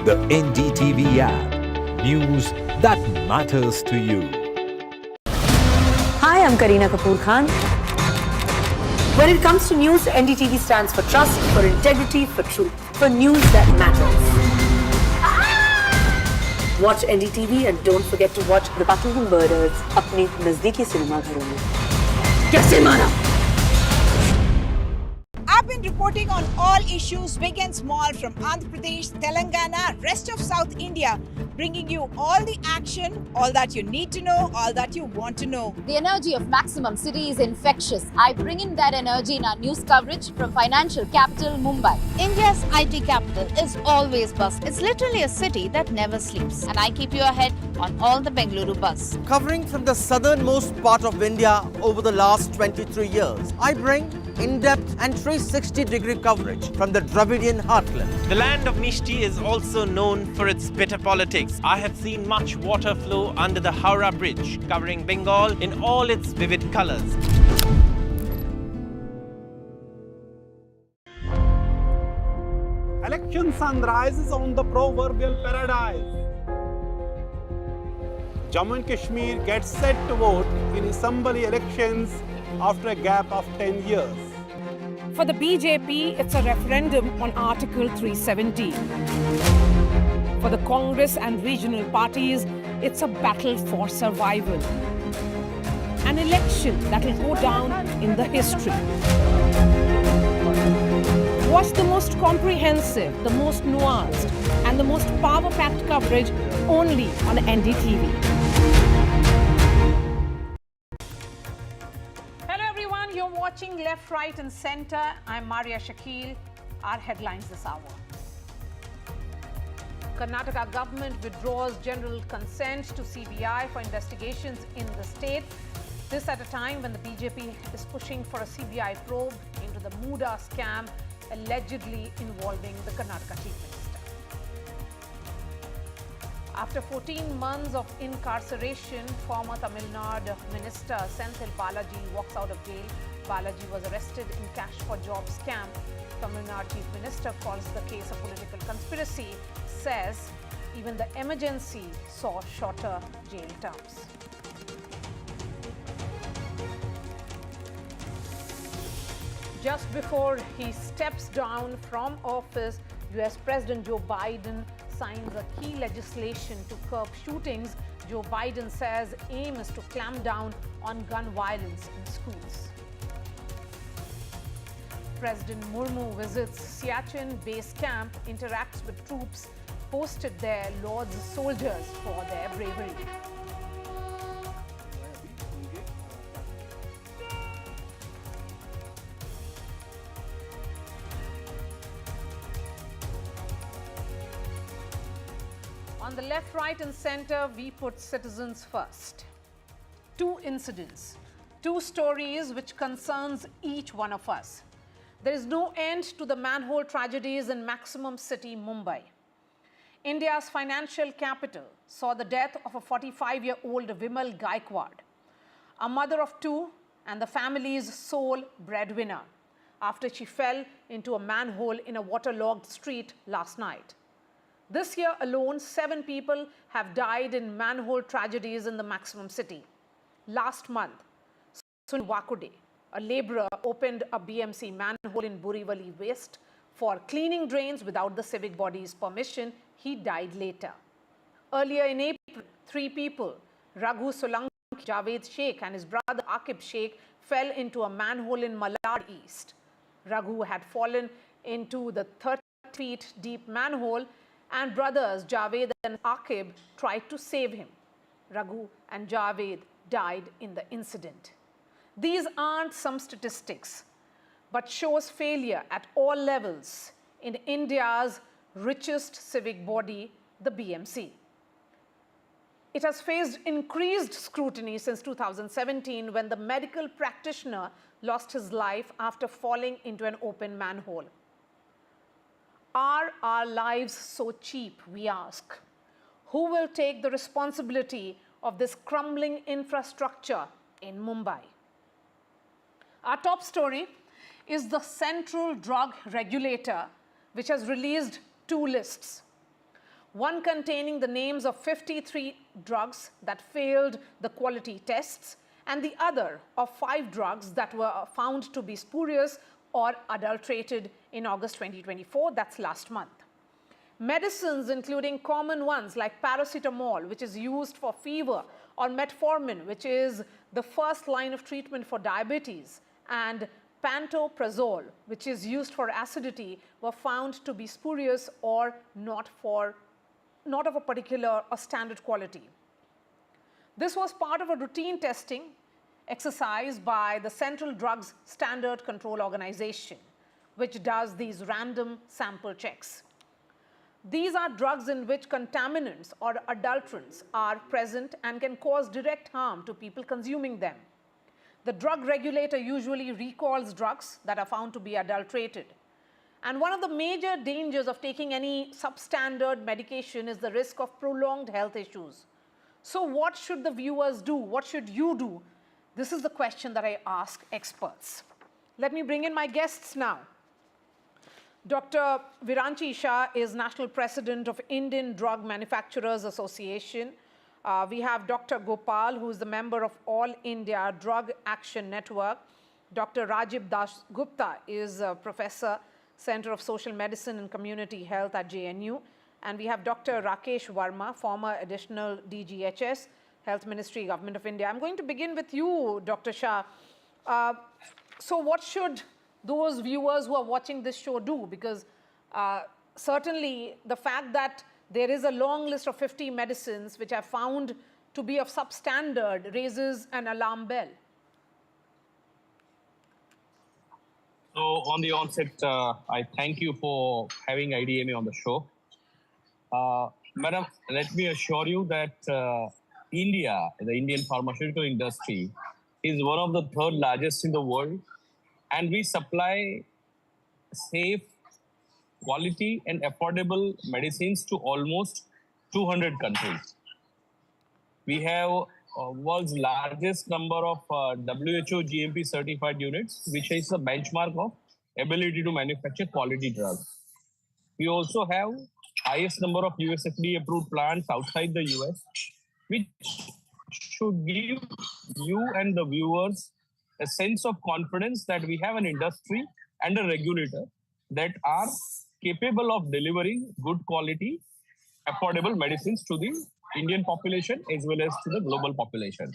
The NDTV app. News that matters to you. Hi, I'm Kareena Kapoor Khan. When it comes to news, NDTV stands for trust, for integrity, for truth, for news that matters. Watch NDTV and don't forget to watch The Buckingham Murders अपने नजदीकी cinema घरों में। कैसे मारा? I've been reporting on all issues big and small from Andhra Pradesh, Telangana, rest of South India, bringing you all the action, all that you need to know, all that you want to know. The energy of maximum city is infectious. I bring in that energy in our news coverage from financial capital Mumbai. India's IT capital is always buzz. It's literally a city that never sleeps. And I keep you ahead on all the Bengaluru buzz. Covering from the southernmost part of India over the last 23 years, I bring in-depth and 360-degree coverage from the Dravidian heartland. The land of Mishti is also known for its bitter politics. I have seen much water flow under the Howrah Bridge, covering Bengal in all its vivid colors. Election sunrise is on the proverbial paradise. Jammu and Kashmir gets set to vote in assembly elections after a gap of 10 years. For the BJP, it's a referendum on Article 370. For the Congress and regional parties, it's a battle for survival. An election that will go down in the history. Watch the most comprehensive, the most nuanced, and the most power-packed coverage only on NDTV. Hello everyone, you're watching Left, Right and Center. I'm Maria Shakil. Our headlines this hour. Karnataka government withdraws general consent to CBI for investigations in the state. This at a time when the BJP is pushing for a CBI probe into the Muda scam allegedly involving the Karnataka Chief Minister. After 14 months of incarceration, former Tamil Nadu Minister Sentil Balaji walks out of jail. Balaji was arrested in cash for job scam. Tamil Nadu Chief Minister calls the case a political conspiracy, says even the emergency saw shorter jail terms. Just before he steps down from office, US President Joe Biden signs a key legislation to curb shootings. Joe Biden says aim is to clamp down on gun violence in schools. President Murmu visits Siachen base camp, interacts with troops posted there, lauds soldiers for their bravery. left, right and centre, we put citizens first. Two incidents, two stories which concerns each one of us. There is no end to the manhole tragedies in maximum city, Mumbai. India's financial capital saw the death of a 45-year-old Vimal Gaikwad, a mother of two and the family's sole breadwinner, after she fell into a manhole in a waterlogged street last night. This year alone, 7 people have died in manhole tragedies in the maximum city. Last month, Sunil Wakude, a labourer, opened a BMC manhole in Borivali West for cleaning drains without the civic body's permission. He died later. Earlier in April, 3 people, Raghu Solanki, Javed Sheikh and his brother Akib Sheikh, fell into a manhole in Andheri East. Raghu had fallen into the 30 feet deep manhole and brothers Javed and Akib tried to save him. Raghu and Javed died in the incident. These aren't some statistics, but shows failure at all levels in India's richest civic body, the BMC. It has faced increased scrutiny since 2017 when the medical practitioner lost his life after falling into an open manhole. Are our lives so cheap, we ask? Who will take the responsibility of this crumbling infrastructure in Mumbai? Our top story is the Central Drug Regulator, which has released 2 lists. One containing the names of 53 drugs that failed the quality tests, and the other of 5 drugs that were found to be spurious or adulterated in August 2024, that's last month. Medicines, including common ones like paracetamol, which is used for fever, or metformin, which is the first line of treatment for diabetes, and pantoprazole, which is used for acidity, were found to be spurious or not of a particular or standard quality. This was part of a routine testing exercise by the Central Drugs Standard Control Organization, which does these random sample checks. These are drugs in which contaminants or adulterants are present and can cause direct harm to people consuming them. The drug regulator usually recalls drugs that are found to be adulterated. And one of the major dangers of taking any substandard medication is the risk of prolonged health issues. So what should the viewers do? What should you do? This is the question that I ask experts. Let me bring in my guests now. Dr. Viranchi Shah is National President of Indian Drug Manufacturers Association. We have Dr. Gopal, who is the member of All India Drug Action Network. Dr. Rajib Das Gupta is a professor, Center of Social Medicine and Community Health at JNU. And we have Dr. Rakesh Verma, former additional DGHS, Health Ministry, Government of India. I'm going to begin with you, Dr. Shah. So what should those viewers who are watching this show do? Because certainly the fact that there is a long list of 50 medicines which are found to be of substandard raises an alarm bell. So on the onset, I thank you for having IDMA on the show. Madam, let me assure you that India, the Indian pharmaceutical industry, is one of the 3rd largest in the world, and we supply safe, quality and affordable medicines to almost 200 countries. We have world's largest number of WHO GMP certified units, which is a benchmark of ability to manufacture quality drugs. We also have highest number of US FDA approved plants outside the US, which should give you and the viewers a sense of confidence that we have an industry and a regulator that are capable of delivering good quality, affordable medicines to the Indian population as well as to the global population.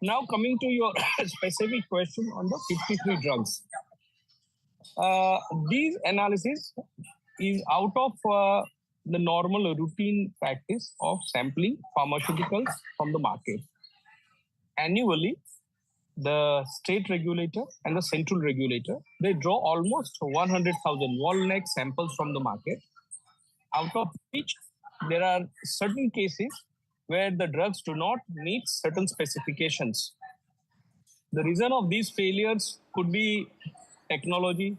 Now coming to your specific question on the 53 drugs. These analysis is out of the normal routine practice of sampling pharmaceuticals from the market. Annually, the state regulator and the central regulator, they draw almost 100,000 wall neck samples from the market. out of which there are certain cases where the drugs do not meet certain specifications. The reason of these failures could be technology,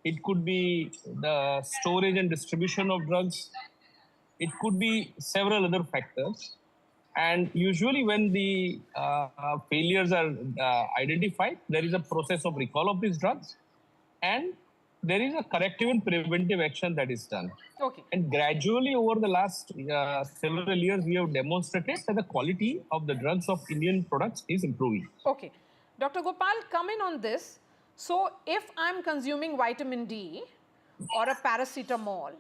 it could be the storage and distribution of drugs, it could be several other factors. And usually, when the failures are identified, there is a process of recall of these drugs, and there is a corrective and preventive action that is done. Okay. And gradually, over the last several years, we have demonstrated that the quality of the drugs of Indian products is improving. Okay. Dr. Gopal, come in on this. So, if I'm consuming vitamin D or a paracetamol,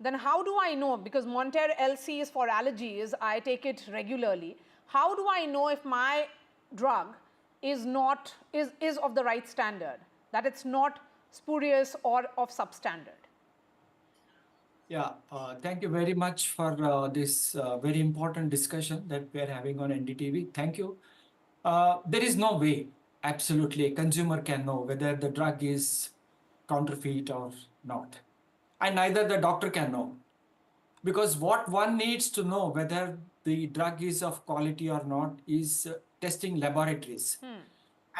then how do I know? Because Monter LC is for allergies, I take it regularly. How do I know if my drug is not is of the right standard, that it's not spurious or of substandard? Yeah, thank you very much for this very important discussion that we are having on NDTV. Thank you. There is no way, absolutely, a consumer can know whether the drug is counterfeit or not. And neither the doctor can know. Because what one needs to know whether the drug is of quality or not is testing laboratories.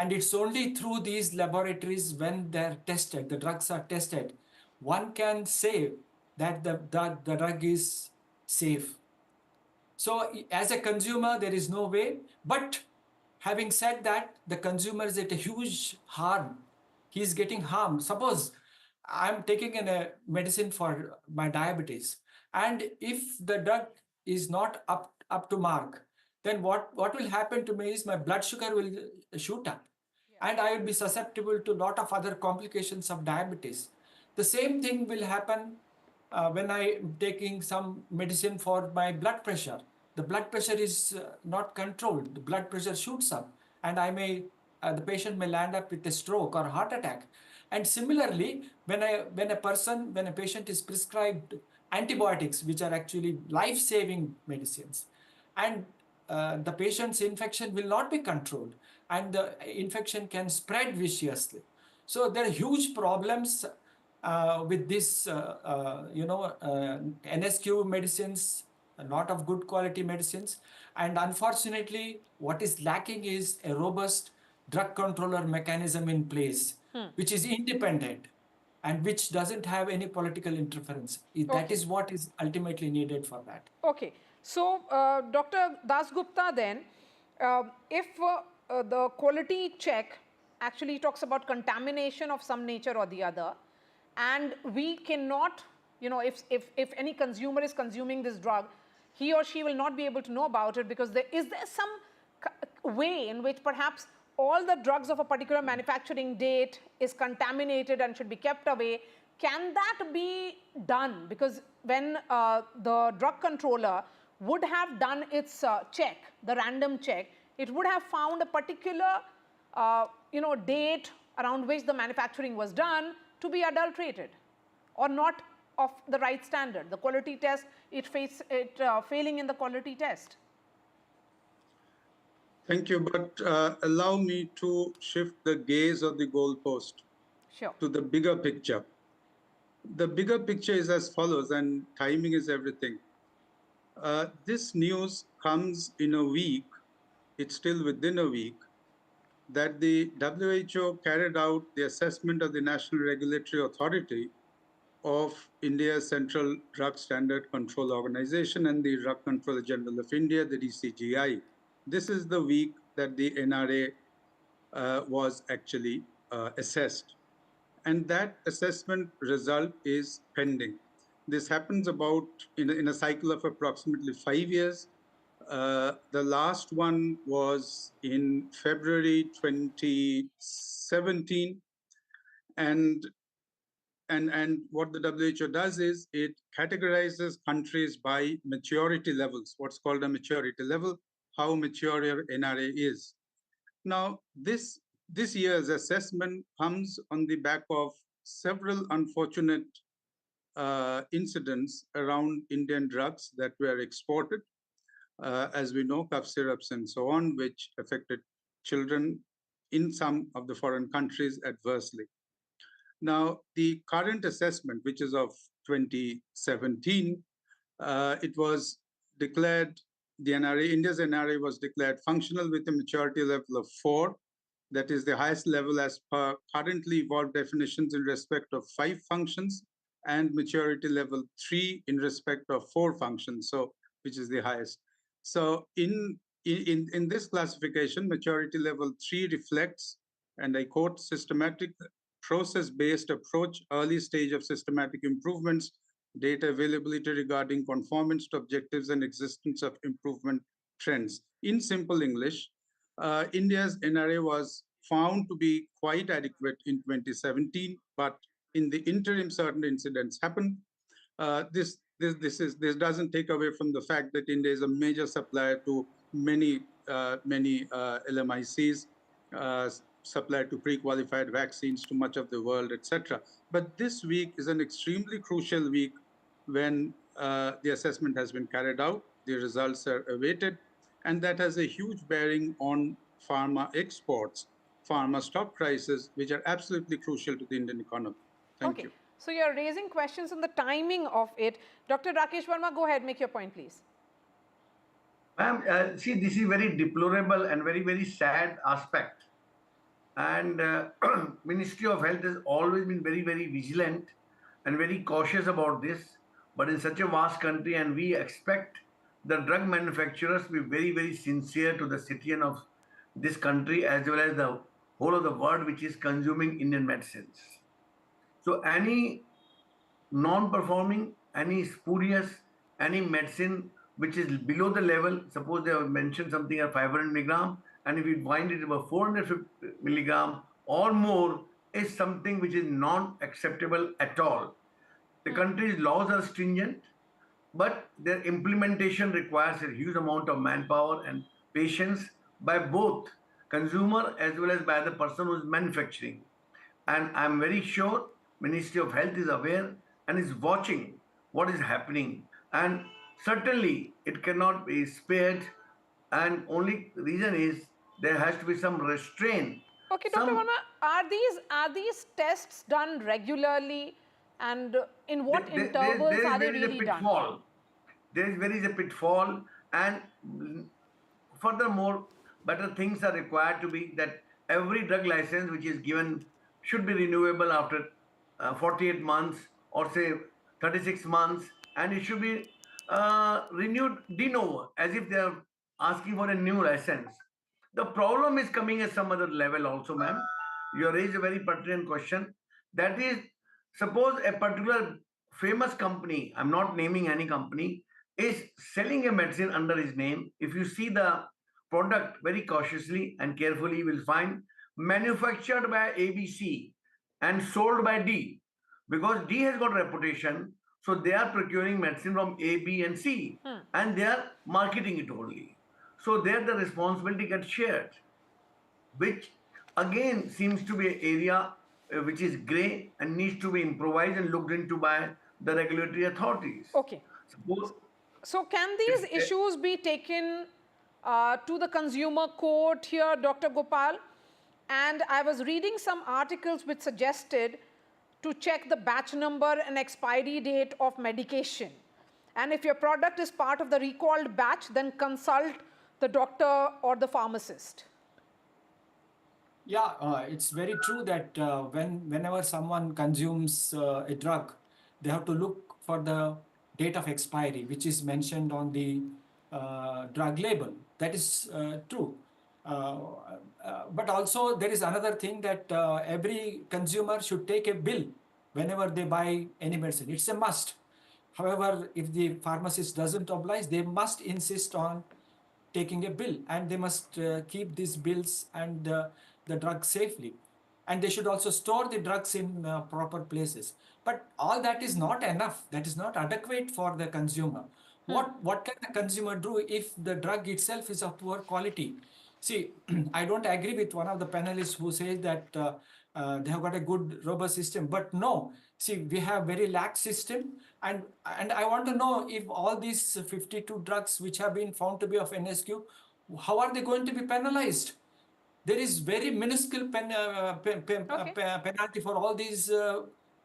And it's only through these laboratories, when they're tested, the drugs are tested, one can say that the drug is safe. So as a consumer, there is no way. But having said that, the consumer is at a huge harm. He's getting harmed. Suppose I'm taking a medicine for my diabetes, and if the drug is not up to mark, then what will happen to me is my blood sugar will shoot up, and I will be susceptible to a lot of other complications of diabetes. The same thing will happen when I'm taking some medicine for my blood pressure. The blood pressure is not controlled. The blood pressure shoots up, and the patient may land up with a stroke or heart attack. And similarly, when a patient is prescribed antibiotics, which are actually life-saving medicines, and the patient's infection will not be controlled, and the infection can spread viciously. So there are huge problems with this, NSQ medicines, a lot of good quality medicines. And unfortunately, what is lacking is a robust drug controller mechanism in place, which is independent and which doesn't have any political interference. That is what is ultimately needed for that. Okay. So, Dr. Dasgupta, then, if the quality check actually talks about contamination of some nature or the other, and we cannot, if any consumer is consuming this drug, he or she will not be able to know about it, because is there some way in which perhaps all the drugs of a particular manufacturing date is contaminated and should be kept away? Can that be done? Because when the drug controller would have done its check, the random check, it would have found a particular date around which the manufacturing was done to be adulterated or not of the right standard. The quality test, failing in the quality test. Thank you, but allow me to shift the gaze of the goalpost to the bigger picture. The bigger picture is as follows, and timing is everything. This news comes in a week, it's still within a week, that the WHO carried out the assessment of the National Regulatory Authority of India's Central Drug Standard Control Organization and the Drug Controller General of India, the DCGI. This is the week that the NRA was actually assessed. And that assessment result is pending. This happens about in a cycle of approximately 5 years. The last one was in February 2017. And what the WHO does is it categorizes countries by maturity levels, what's called a maturity level, how mature your NRA is. Now, this year's assessment comes on the back of several unfortunate incidents around Indian drugs that were exported, as we know, cough syrups and so on, which affected children in some of the foreign countries adversely. Now, the current assessment, which is of 2017, it was declared, the NRA, India's NRA was declared functional with a maturity level of 4. That is the highest level as per currently evolved definitions in respect of 5 functions, and maturity level 3 in respect of 4 functions, so which is the highest. So in this classification, maturity level 3 reflects, and I quote, systematic process-based approach, early stage of systematic improvements, data availability regarding conformance to objectives and existence of improvement trends. In simple English, India's NRA was found to be quite adequate in 2017, but in the interim, certain incidents happened. This doesn't take away from the fact that India is a major supplier to many LMICs, supplier to pre-qualified vaccines to much of the world, etc. But this week is an extremely crucial week when the assessment has been carried out, the results are awaited, and that has a huge bearing on pharma exports, pharma stock prices, which are absolutely crucial to the Indian economy. Thank you. So you're raising questions on the timing of it. Dr. Rakesh Verma, go ahead, make your point, please. Ma'am, see, this is very deplorable and very, very sad aspect. And Ministry of Health has always been very, very vigilant and very cautious about this. But in such a vast country, and we expect the drug manufacturers to be very, very sincere to the citizen of this country as well as the whole of the world which is consuming Indian medicines. So any non-performing, any spurious, any medicine which is below the level, suppose they have mentioned something at 500 milligram, and if you find it about 450 milligram or more, is something which is non-acceptable at all. The country's laws are stringent, but their implementation requires a huge amount of manpower and patience by both consumer as well as by the person who is manufacturing. And I'm very sure Ministry of Health is aware and is watching what is happening. And certainly it cannot be spared. And only reason is there has to be some restraint. Okay, Dr. Verma, are these tests done regularly, and in what intervals are they really done? There is a pitfall, and furthermore, better things are required to be that every drug license which is given should be renewable after 48 months or say 36 months, and it should be renewed de novo as if they are asking for a new license. The problem is coming at some other level also, ma'am. You raised a very pertinent question. That is, suppose a particular famous company, I'm not naming any company, is selling a medicine under his name. If you see the product very cautiously and carefully, you will find manufactured by ABC and sold by D. Because D has got reputation, so they are procuring medicine from A, B, and C, and they are marketing it only. So there the responsibility gets shared, which again seems to be an area which is grey and needs to be improvised and looked into by the regulatory authorities. Okay. So can these issues be taken to the consumer court here, Dr. Gopal? And I was reading some articles which suggested to check the batch number and expiry date of medication. And if your product is part of the recalled batch, then consult the doctor or the pharmacist. Yeah, it's very true that whenever someone consumes a drug, they have to look for the date of expiry, which is mentioned on the drug label. That is true. But also there is another thing that every consumer should take a bill whenever they buy any medicine. It's a must. However, if the pharmacist doesn't oblige, they must insist on taking a bill, and they must keep these bills and the drugs safely. And they should also store the drugs in proper places. But all that is not enough. That is not adequate for the consumer. What can the consumer do if the drug itself is of poor quality? See, I don't agree with one of the panelists who says that they have got a good, robust system. But no, see, we have very lax system. And I want to know if all these 52 drugs which have been found to be of NSQ, how are they going to be penalized? There is very minuscule penalty for all these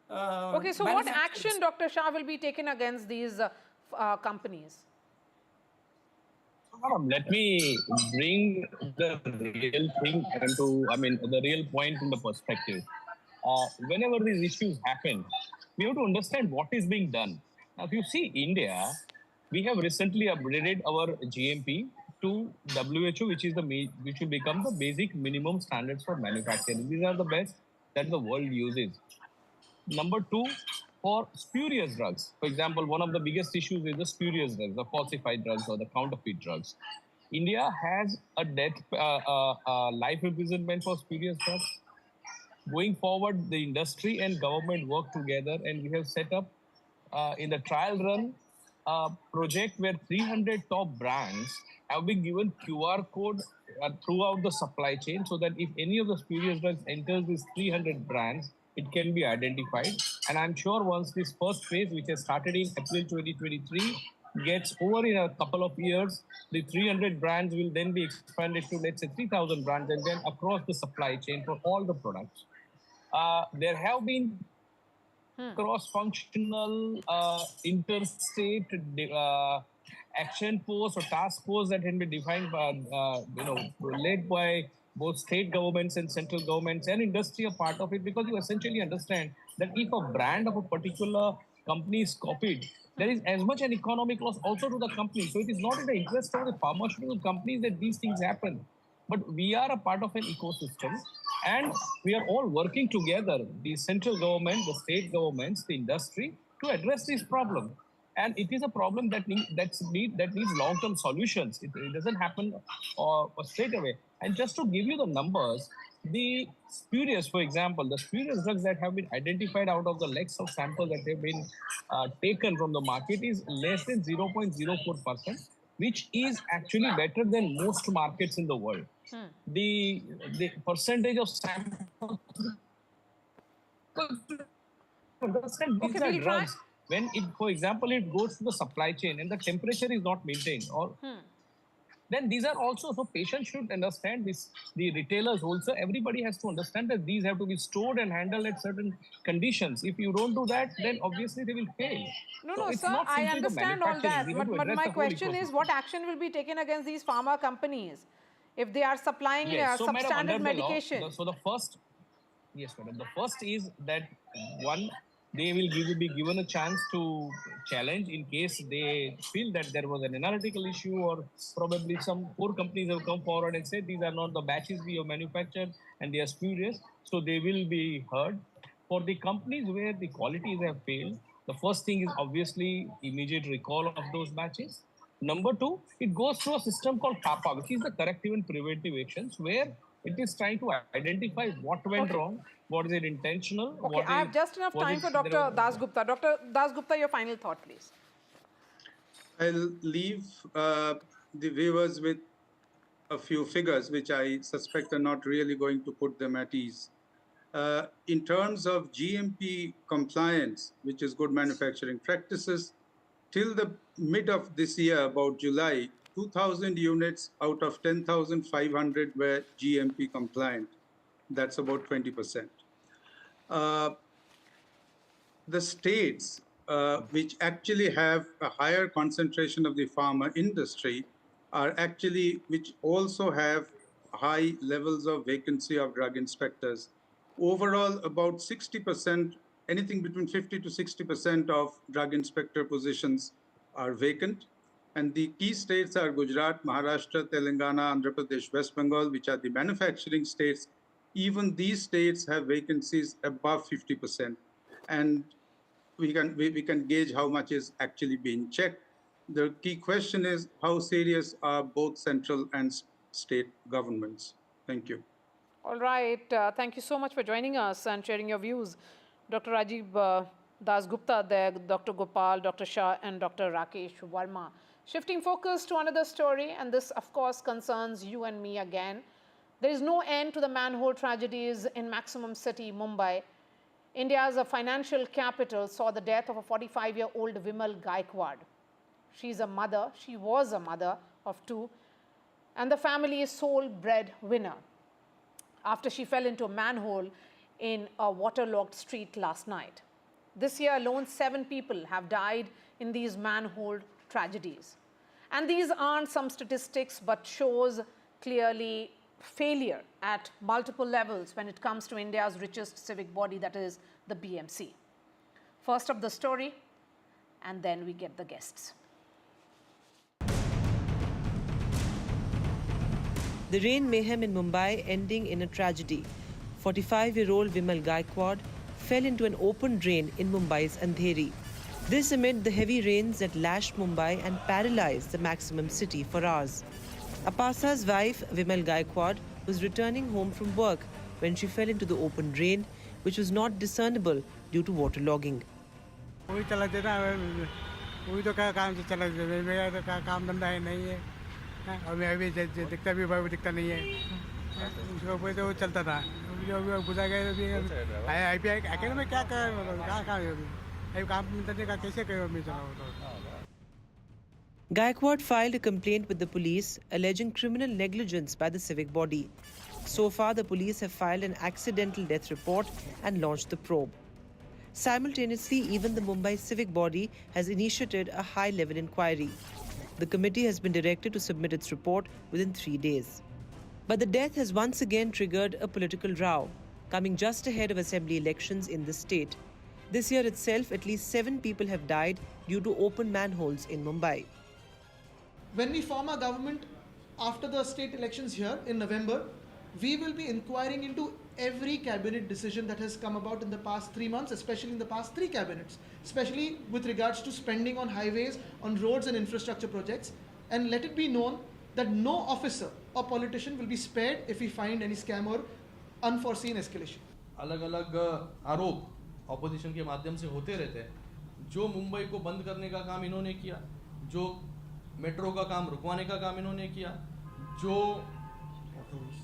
Okay, so what action, Dr. Shah, will be taken against these companies? Let me bring the real thing the real point in the perspective. Whenever these issues happen, we have to understand what is being done. Now, if you see India, we have recently upgraded our GMP to WHO, which will become the basic minimum standards for manufacturing. These are the best that the world uses. Number two, for spurious drugs. For example, one of the biggest issues is the spurious drugs, the falsified drugs or the counterfeit drugs. India has a life imprisonment for spurious drugs. Going forward, the industry and government work together, and we have set up in the trial run a project where 300 top brands have been given QR code throughout the supply chain, so that if any of the spurious drugs enters these 300 brands, it can be identified. And I'm sure once this first phase, which has started in April 2023, gets over in a couple of years, the 300 brands will then be expanded to, let's say, 3,000 brands, and then across the supply chain for all the products. There have been cross-functional interstate action force or task force that can be defined by, led by both state governments and central governments, and industry a part of it, because you essentially understand that if a brand of a particular company is copied, there is as much an economic loss also to the company. So it is not in the interest of the pharmaceutical companies that these things happen. But we are a part of an ecosystem, and we are all working together, the central government, the state governments, the industry, to address this problem. And it is a problem that needs long-term solutions. It doesn't happen straight away. And just to give you the numbers, the spurious, for example, the spurious drugs that have been identified out of the lakhs of samples that have been taken from the market is less than 0.04%, which is actually better than most markets in the world. The percentage of samples, understand these are drugs. When it, for example, it goes to the supply chain and the temperature is not maintained, or then these are also, so patients should understand this, the retailers also, everybody has to understand that these have to be stored and handled at certain conditions. If you don't do that, then obviously they will fail. No, sir, I understand all that, but my question is, what action will be taken against these pharma companies if they are supplying substandard medication? So the first, yes, madam, the first is that one, they will be given a chance to challenge in case they feel that there was an analytical issue, or probably some poor companies have come forward and said these are not the batches we have manufactured and they are spurious, so they will be heard. For the companies where the qualities have failed, the first thing is obviously immediate recall of those batches. Number two, it goes through a system called CAPA, which is the corrective and preventive actions, where it is trying to identify what went wrong, what is it intentional. Okay, I have just enough time for Dr. Dasgupta. Dr. Dasgupta, your final thought, please. I'll leave the viewers with a few figures, which I suspect are not really going to put them at ease. In terms of GMP compliance, which is good manufacturing practices, till the mid of this year, about July, 2,000 units out of 10,500 were GMP compliant. That's about 20%. The states which actually have a higher concentration of the pharma industry are actually, which also have high levels of vacancy of drug inspectors. Overall, about 60%, anything between 50 to 60% of drug inspector positions are vacant. And the key states are Gujarat, Maharashtra, Telangana, Andhra Pradesh, West Bengal, which are the manufacturing states. Even these states have vacancies above 50%. And we can gauge how much is actually being checked. The key question is, how serious are both central and state governments? Thank you. All right. Thank you so much for joining us and sharing your views. Dr. Rajiv Dasgupta there, Dr. Gopal, Dr. Shah, and Dr. Rakesh Verma. Shifting focus to another story, and this, of course, concerns you and me again. There is no end to the manhole tragedies in Maximum City, Mumbai. India's financial capital saw the death of a 45-year-old Vimal Gaikwad. She was a mother of two, and the family's sole breadwinner, after she fell into a manhole in a waterlogged street last night. This year alone, 7 people have died in these manhole tragedies. And these aren't some statistics, but shows clearly failure at multiple levels when it comes to India's richest civic body, that is the BMC. First up the story, and then we get the guests. The rain mayhem in Mumbai ending in a tragedy. 45-year-old Vimal Gaikwad fell into an open drain in Mumbai's Andheri. This amid the heavy rains that lashed Mumbai and paralyzed the maximum city for hours. Apasa's wife, Vimal Gaikwad, was returning home from work when she fell into the open drain, which was not discernible due to waterlogging. Gaikwad filed a complaint with the police alleging criminal negligence by the civic body. So far, the police have filed an accidental death report and launched the probe. Simultaneously, even the Mumbai civic body has initiated a high-level inquiry. The committee has been directed to submit its report within 3 days. But the death has once again triggered a political row, coming just ahead of assembly elections in the state. This year itself, at least 7 people have died due to open manholes in Mumbai. When we form our government after the state elections here in November, we will be inquiring into every cabinet decision that has come about in the past 3 months, especially in the past 3 cabinets, especially with regards to spending on highways, on roads and infrastructure projects. And let it be known that no officer or politician will be spared if we find any scam or unforeseen escalation. अलग-अलग आरोप opposition के माध्यम से होते रहते हैं। जो मुंबई को बंद करने का काम इन्होंने किया, जो मेट्रो का काम रुकवाने का काम इन्होंने किया, जो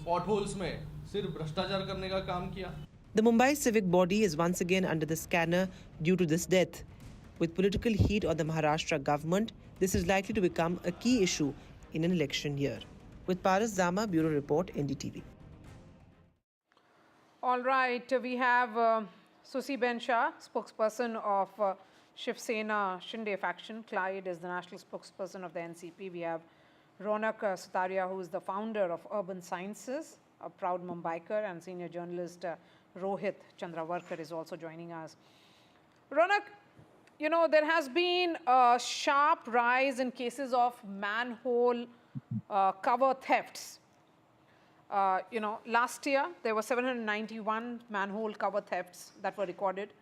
potholes में सिर्फ भ्रष्टाचार करने का काम किया। The Mumbai civic body is once again under the scanner due to this death. With political heat on the Maharashtra government, this is likely to become a key issue in an election year. With Paras Zama, Bureau Report, NDTV. All right, we have Susi Ben Shah, spokesperson of Shiv Sena Shinde faction. Clyde is the national spokesperson of the NCP. We have Ronak Sutaria, who is the founder of Urban Sciences, a proud Mumbaiker, and senior journalist Rohit Chandravarkar is also joining us. Ronak, you know, there has been a sharp rise in cases of manhole cover thefts. You know, last year there were 791 manhole cover thefts that were recorded,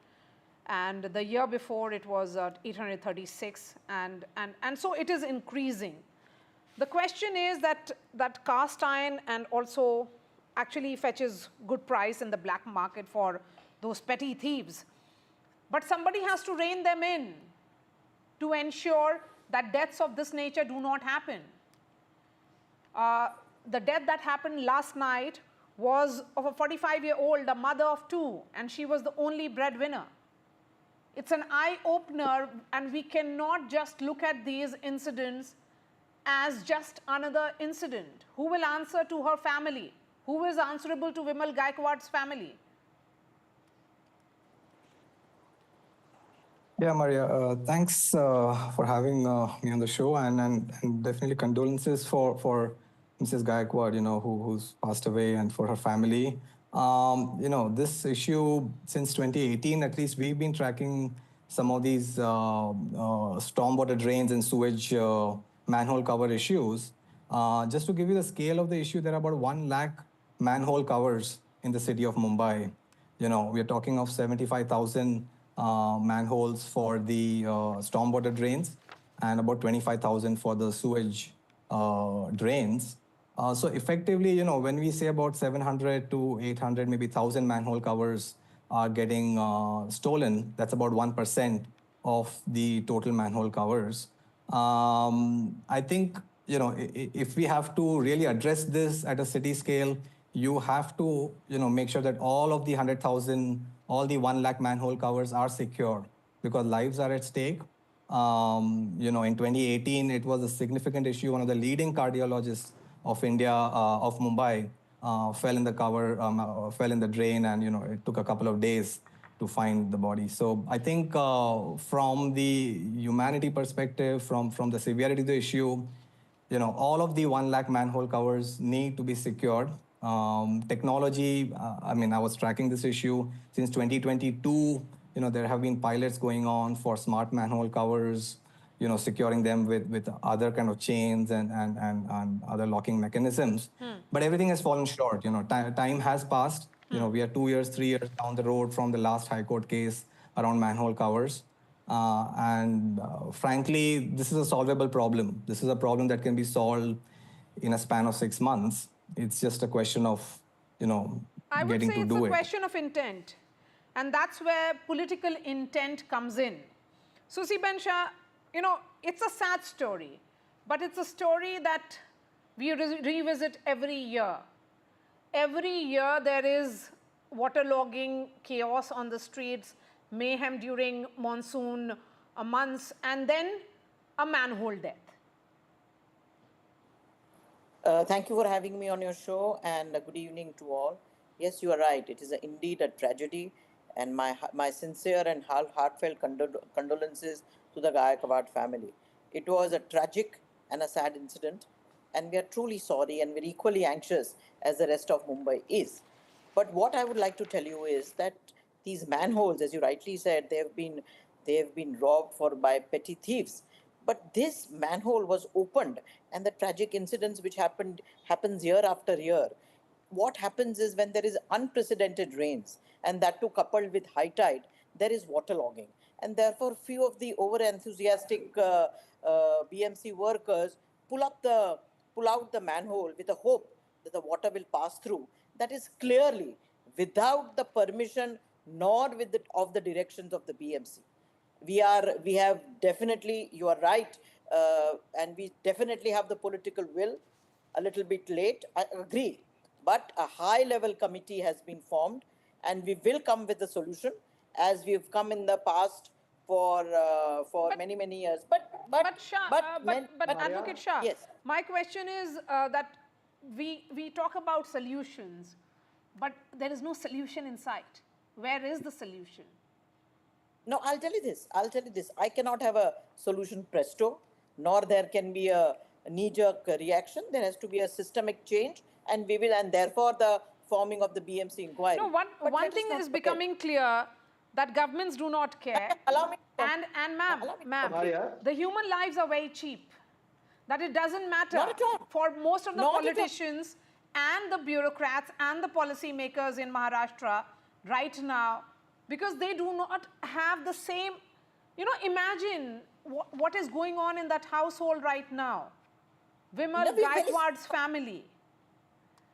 and the year before it was 836, and so it is increasing. The question is that cast iron and also actually fetches good price in the black market for those petty thieves. But somebody has to rein them in to ensure that deaths of this nature do not happen. The death that happened last night was of a 45-year-old, a mother of 2, and she was the only breadwinner. It's an eye-opener, and we cannot just look at these incidents as just another incident. Who will answer to her family? Who is answerable to Vimal Gaikwad's family? Yeah, Maria, thanks for having me on the show, and definitely condolences for Mrs. Gaikwad, you know, who's passed away, and for her family. You know, this issue since 2018, at least we've been tracking some of these stormwater drains and sewage manhole cover issues. Just to give you the scale of the issue, there are about 1 lakh manhole covers in the city of Mumbai. You know, we're talking of 75,000 manholes for the stormwater drains and about 25,000 for the sewage drains. So effectively, you know, when we say about 700 to 800, maybe 1,000 manhole covers are getting stolen, that's about 1% of the total manhole covers. I think, you know, if we have to really address this at a city scale, you have to, you know, make sure that all of the 100,000, all the 1 lakh manhole covers are secure, because lives are at stake. You know, in 2018, it was a significant issue. One of the leading cardiologists of India, of Mumbai, fell in the drain, and, you know, it took a couple of days find the body. So I think from the humanity perspective, from the severity of the issue, all of the 1 lakh manhole covers need to be secured. Technology, I mean, I was tracking this issue since 2022. There have been pilots going on for smart manhole covers, securing them with other kind of chains and other locking mechanisms. But everything has fallen short. Time has passed. We are 2 years, 3 years down the road from the last High Court case around manhole covers. Frankly, this is a solvable problem. This is a problem that can be solved in a span of 6 months. It's just a question of, I would getting say to it's do a it. question of intent. And that's where political intent comes in. Susi Bensha, it's a sad story, but it's a story that we revisit every year. Every year there is waterlogging, chaos on the streets, mayhem during monsoon months, and then a manhole death. Thank you for having me on your show, and good evening to all. Yes, you are right. It is indeed a tragedy, and my sincere and heartfelt condolences to the Gaikwad family. It was a tragic and a sad incident, and we are truly sorry, and we're equally anxious as the rest of Mumbai is. But what I would like to tell you is that these manholes, as you rightly said, they have been robbed by petty thieves. But this manhole was opened, and the tragic incidents which happens year after year. What happens is when there is unprecedented rains, and that too coupled with high tide, there is waterlogging, and therefore few of the over-enthusiastic BMC workers pull out the manhole with a hope that the water will pass through. That is clearly without the permission nor of the directions of the BMC. We have definitely, you are right, and we definitely have the political will. A little bit late, I agree, but a high-level committee has been formed, and we will come with a solution, as we've come in the past for many years. But Advocate Shah, yes. My question is that we talk about solutions, but there is no solution in sight. Where is the solution? No, I'll tell you this. I cannot have a solution presto, nor there can be a knee-jerk reaction. There has to be a systemic change, and therefore the forming of the BMC inquiry. No, one thing is becoming clear, that governments do not care. Allow me. And ma'am, the human lives are very cheap. That it doesn't matter for most of the politicians and the bureaucrats and the policymakers in Maharashtra right now, because they do not have the same, imagine what is going on in that household right now. Vimal Gaikwad's family.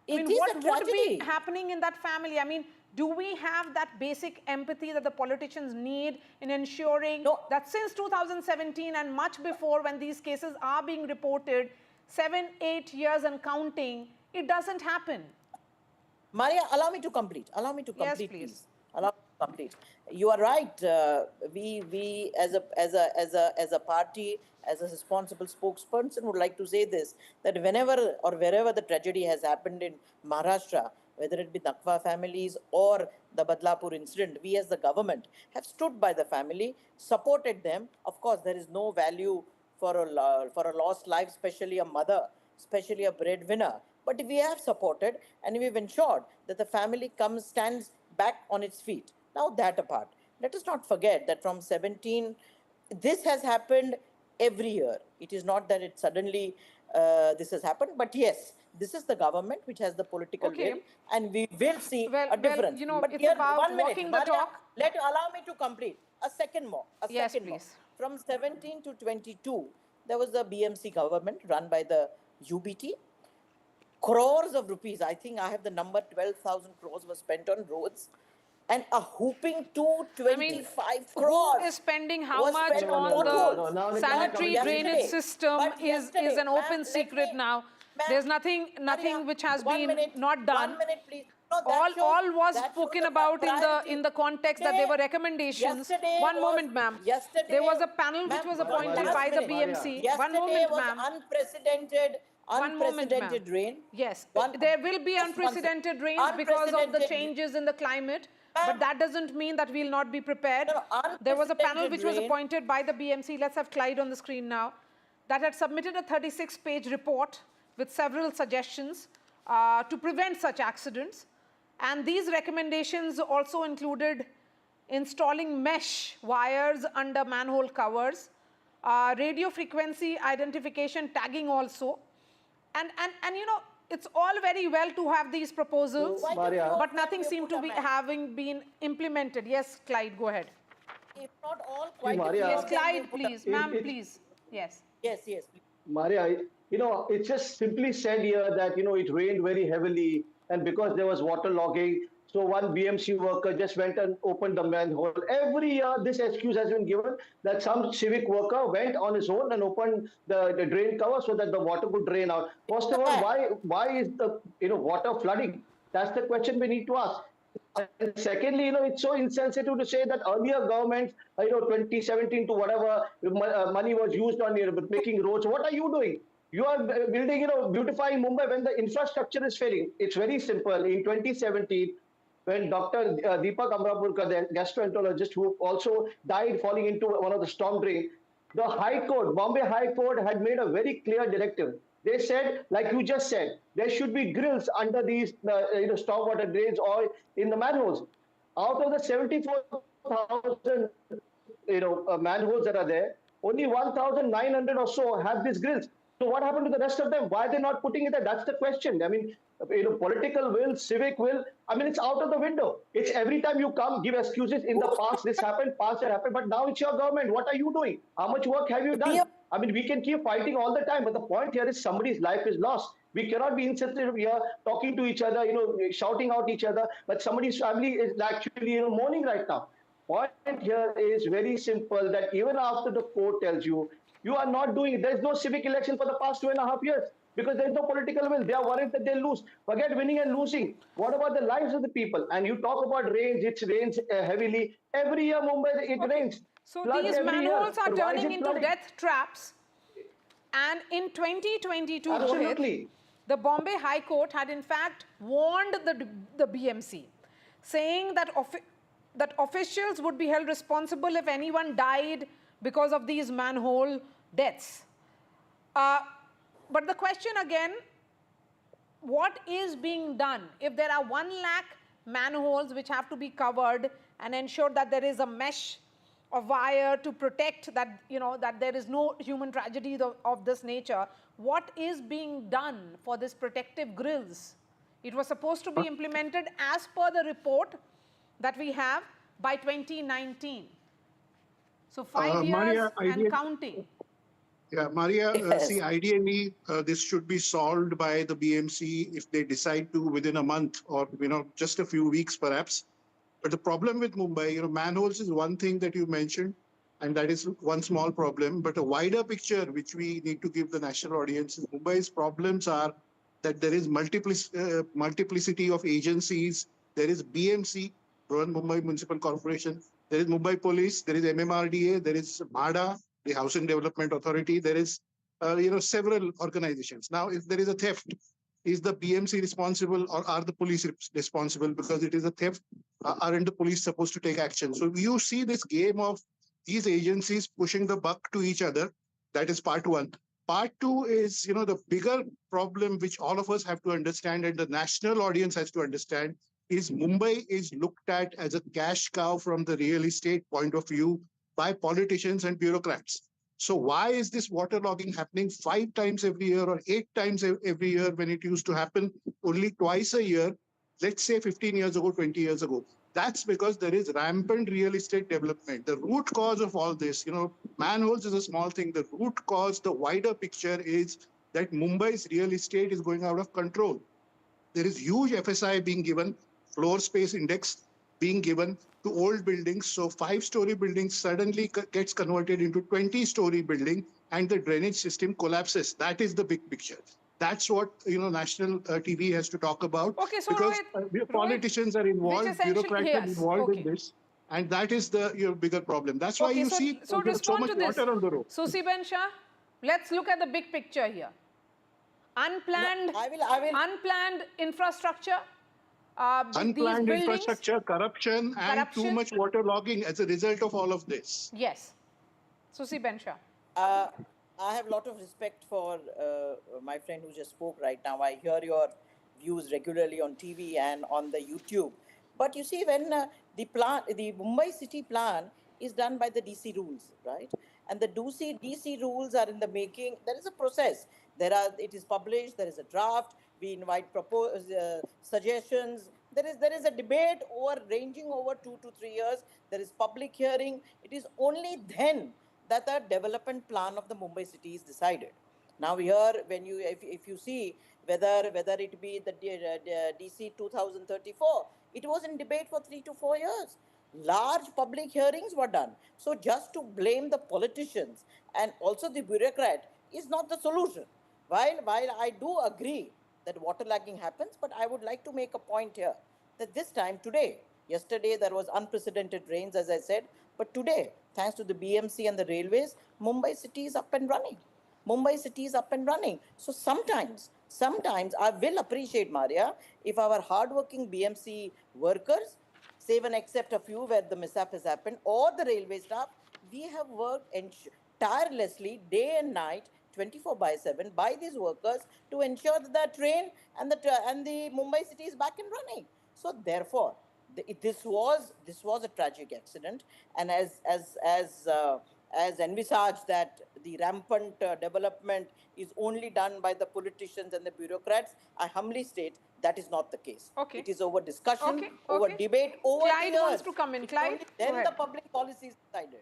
What would be happening in that family? I mean, do we have that basic empathy that the politicians need in ensuring that since 2017 and much before, when these cases are being reported, 7, 8 years and counting, it doesn't happen? Maria, allow me to complete. Yes, please. Allow me to complete. You are right. We as a party, as a responsible spokesperson, would like to say this, that whenever or wherever the tragedy has happened in Maharashtra, whether it be Nakwa families or the Badlapur incident, we as the government have stood by the family, supported them. Of course, there is no value for a lost life, especially a mother, especially a breadwinner. But we have supported, and we've ensured that the family stands back on its feet. Now that apart, let us not forget that from 17, this has happened every year. It is not that it suddenly this has happened, but yes, this is the government which has the political will, and we will see a difference. But it's about walking the talk. Allow me to complete. A second more. Yes, please. From 17 to 22, there was a BMC government run by the UBT. Crores of rupees, I think I have the number, 12,000 crores was spent on roads. And a whooping 225 crores. Who is spending how much on the sanitary drainage system is an open secret now. There's nothing which has been not done. 1 minute, please. All was spoken about in the context that there were recommendations. One moment, ma'am. There was a panel which was appointed by the BMC. One moment, ma'am. Unprecedented rain. Yes, there will be unprecedented rains because of the changes in the climate. but that doesn't mean that we'll not be prepared. There was a panel which was appointed by the BMC. Let's have Clyde on the screen now. That had submitted a 36-page report with several suggestions to prevent such accidents. And these recommendations also included installing mesh wires under manhole covers, radio frequency identification tagging also. And you know, it's all very well to have these proposals, but nothing seemed to be having been implemented. Yes, Clyde, go ahead. If not all, quite yes, Clyde, please. Ma'am, please. Yes. Yes, yes. Maria, you know, it just simply said here that, you know, it rained very heavily and because there was water logging, so one BMC worker just went and opened the manhole. Every year, this excuse has been given that some civic worker went on his own and opened the drain cover so that the water could drain out. First of all, why is the water flooding? That's the question we need to ask. And secondly, you know, it's so insensitive to say that earlier governments, 2017 to whatever money was used on making roads. What are you doing? You are building, beautifying Mumbai when the infrastructure is failing. It's very simple. In 2017, when Dr. Deepak Amrapurkar, the gastroenterologist who also died falling into one of the storm drains, the High Court, Bombay High Court had made a very clear directive. They said, like you just said, there should be grills under these stormwater drains or in the manholes. Out of the 74,000 manholes that are there, only 1,900 or so have these grills. So what happened to the rest of them? Why are they not putting it there? That's the question. I mean, political will, civic will, I mean, it's out of the window. It's every time you come, give excuses. In the past, this happened, past it happened, but now it's your government. What are you doing? How much work have you done? I mean, we can keep fighting all the time, but the point here is somebody's life is lost. We cannot be insensitive here, talking to each other, shouting out each other, but somebody's family is actually, mourning right now. Point here is very simple, that even after the court tells you, you are not doing it. There's no civic election for the past 2.5 years because there's no political will. They are worried that they'll lose. Forget winning and losing. What about the lives of the people? And you talk about rains, it rains heavily. Every year, Mumbai, it rains. So these manholes are turning into death traps. And in 2022, Rohit, the Bombay High Court had in fact warned the BMC, saying that that officials would be held responsible if anyone died because of these manhole deaths. But the question again, what is being done? If there are 1 lakh manholes which have to be covered and ensure that there is a mesh of wire to protect that, that there is no human tragedy of this nature, what is being done for this protective grills? It was supposed to be implemented as per the report that we have by 2019. So 5 years Maria, and counting. Yeah, Maria, see, ideally, this should be solved by the BMC if they decide to within a month or, just a few weeks perhaps. But the problem with Mumbai, manholes is one thing that you mentioned, and that is one small problem. But a wider picture, which we need to give the national audience, is Mumbai's problems are that there is multiplicity of agencies. There is BMC, Mumbai Municipal Corporation. There is Mumbai Police. There is MMRDA. There is MHADA, the Housing Development Authority. There is, several organizations. Now, if there is a theft, is the BMC responsible or are the police responsible? Because it is a theft, aren't the police supposed to take action? So you see this game of these agencies pushing the buck to each other. That is part one. Part two is, the bigger problem which all of us have to understand and the national audience has to understand is Mumbai is looked at as a cash cow from the real estate point of view by politicians and bureaucrats. So why is this waterlogging happening 5 times every year or 8 times every year when it used to happen only twice a year, let's say 15 years ago, 20 years ago? That's because there is rampant real estate development. The root cause of all this, manholes is a small thing. The root cause, the wider picture is that Mumbai's real estate is going out of control. There is huge FSI being given, floor space index being given to old buildings. So 5-story building suddenly gets converted into 20-story building and the drainage system collapses. That is the big picture. That's what, national TV has to talk about. Okay, so because politicians are involved, bureaucrats are involved in this. And that is the bigger problem. That's why you see so much water on the road. Susiben Shah, let's look at the big picture here. Unplanned infrastructure, Unplanned infrastructure, corruption, and too much water logging as a result of all of this. Yes. Susi Benshaw. I have a lot of respect for my friend who just spoke right now. I hear your views regularly on TV and on the YouTube. But you see, when the Mumbai city plan is done by the DC rules, right? And the DC rules are in the making. There is a process. It is published. There is a draft. We invite suggestions. There is a debate ranging over 2 to 3 years. There is public hearing. It is only then that the development plan of the Mumbai city is decided. Now here, if you see whether it be the DC 2034, it was in debate for 3 to 4 years. Large public hearings were done. So just to blame the politicians and also the bureaucrat is not the solution. While I do agree that water lagging happens, but I would like to make a point here that this time today, yesterday there was unprecedented rains, as I said, but today, thanks to the BMC and the railways, Mumbai city is up and running. Mumbai city is up and running. So sometimes I will appreciate, Maria, if our hardworking BMC workers, save and except a few where the mishap has happened, or the railway staff, we have worked tirelessly day and night, 24/7 by these workers to ensure that the train and the Mumbai city is back and running. So therefore, this was a tragic accident, and as envisaged that the rampant development is only done by the politicians and the bureaucrats, I humbly state that is not the case. Okay. It is over discussion, over debate, over Clyde years. wants to come in. Clyde, then the public policy is decided.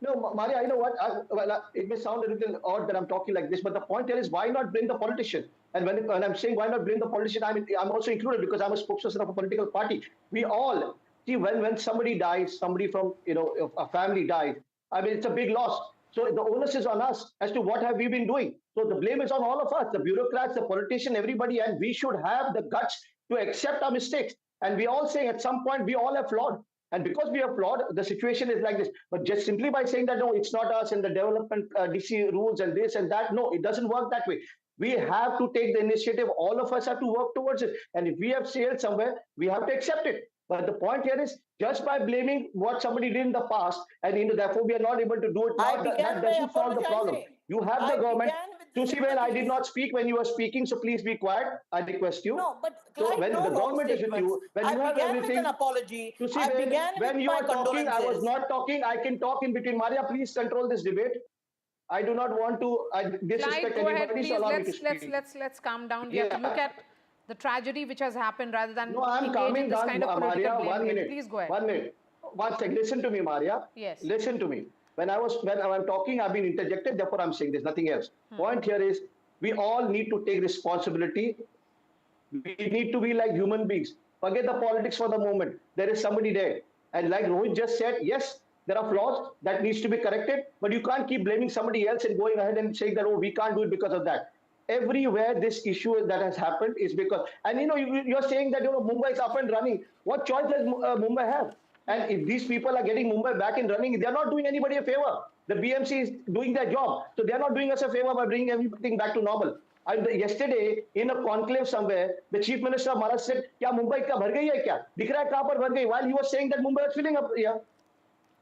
No, Maria, you know what? It may sound a little odd that I'm talking like this, but the point here is why not blame the politician? And when I'm saying why not blame the politician, I'm also included because I'm a spokesperson of a political party. We all see when somebody dies, somebody from a family dies. I mean, it's a big loss. So the onus is on us as to what have we been doing. So the blame is on all of us, the bureaucrats, the politician, everybody, and we should have the guts to accept our mistakes. And we all say at some point we all have flawed. And because we are flawed, the situation is like this. But just simply by saying that, no, it's not us and the development DC rules and this and that, no, it doesn't work that way. We have to take the initiative. All of us have to work towards it. And if we have failed somewhere, we have to accept it. But the point here is just by blaming what somebody did in the past, and therefore we are not able to do it now, that doesn't solve the problem. You have the government. Susi, I did not speak when you were speaking, so please be quiet. I request you. No, but so when the government is with you, when you have everything, with an apology. Susi, when you are talking, I was not talking. I can talk in between. Maria, please control this debate. I do not want to disrespect anybody. So allow me to speak. Let's calm down. We have to look at the tragedy which has happened rather than I'm calming down, kind of Maria. 1 minute. Please go ahead. 1 minute. One second. Listen to me, Maria. Yes. Listen to me. When I'm talking, I've been interjected. Therefore, I'm saying this. Nothing else. Point here is we all need to take responsibility. We need to be like human beings. Forget the politics for the moment. There is somebody there, and like Rohit just said, yes, there are flaws that needs to be corrected. But you can't keep blaming somebody else and going ahead and saying that, oh, we can't do it because of that. Everywhere this issue that has happened is because, and you're saying that Mumbai is up and running. What choice does Mumbai have? And if these people are getting Mumbai back and running, they're not doing anybody a favor. The BMC is doing their job, so they're not doing us a favor by bringing everything back to normal. Yesterday, in a conclave somewhere, the Chief Minister of Maharashtra said, "Kya Mumbai ka bhar gayi hai kya? Dikh raha hai kahan par bhar gayi?" While he was saying that Mumbai was filling up. Yeah.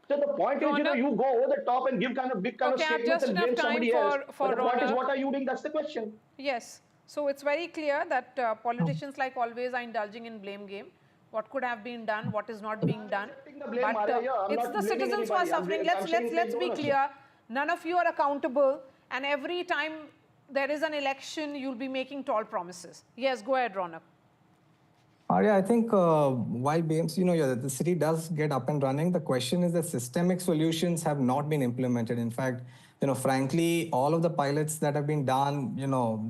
So the point is, you go over the top and give big statements and blame somebody else. But the point is, what are you doing? That's the question. Yes. So it's very clear that politicians, like always, are indulging in blame game. What could have been done, what is not being done. But it's the citizens who are suffering. Let's be clear. None of you are accountable, and every time there is an election, you'll be making tall promises. Yes, go ahead, Ronak. Arya, I think while BMC, the city does get up and running, the question is that systemic solutions have not been implemented. In fact, frankly, all of the pilots that have been done,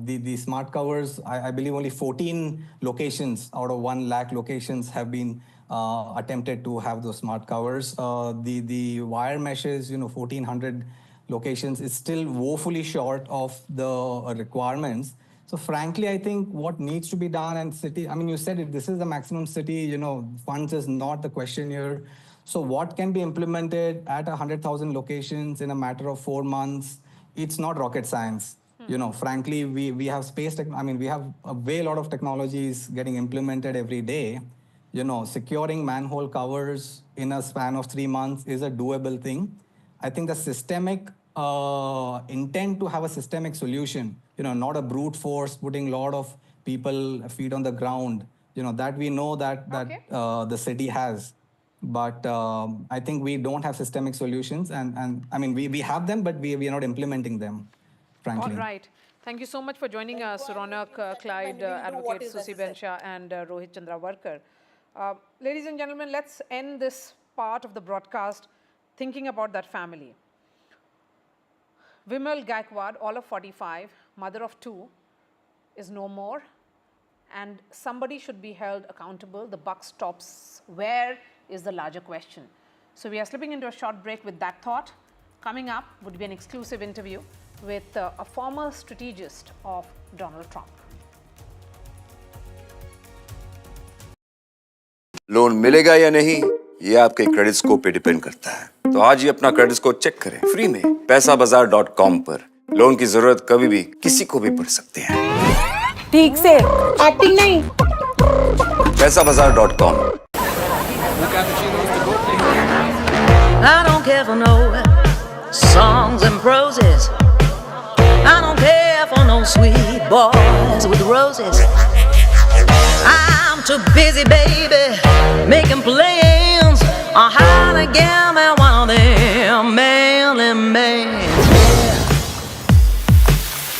the smart covers, I believe only 14 locations out of 1 lakh locations have been attempted to have those smart covers. The wire meshes, 1,400 locations is still woefully short of the requirements. So frankly, I think what needs to be done, and city, you said it, this is the maximum city, funds is not the question here. So what can be implemented at 100,000 locations in a matter of 4 months? It's not rocket science. frankly, we have space. We have a lot of technologies getting implemented every day. Securing manhole covers in a span of 3 months is a doable thing. I think the systemic intent to have a systemic solution, not a brute force, putting a lot of people feet on the ground, that we know that the city has. But I think we don't have systemic solutions. And we have them, but we are not implementing them, frankly. All right. Thank you so much for joining us, Ronak, Clyde, Advocate Susi Bensha, and Rohit Chandravarkar. Ladies and gentlemen, let's end this part of the broadcast thinking about that family. Vimal Gaikwad, all of 45, mother of 2, is no more, and somebody should be held accountable. The buck stops. Where is the larger question? So we are slipping into a short break with that thought. Coming up would be an exclusive interview with a former strategist of Donald Trump. Loan मिलेगा या नहीं, ये आपके credit score पे depend करता है। तो आज ही अपना क्रेडिट स्कोर चेक करें फ्री में पैसाबाजार.com पर। लोन की जरूरत कभी भी किसी को भी पड़ सकती है। ठीक से एक्टिंग नहीं। पैसाबाजार.com। I don't care for no songs and proses. I don't care for no sweet boys with roses. I'm too busy, baby, making plans on how to get me one of them manly men.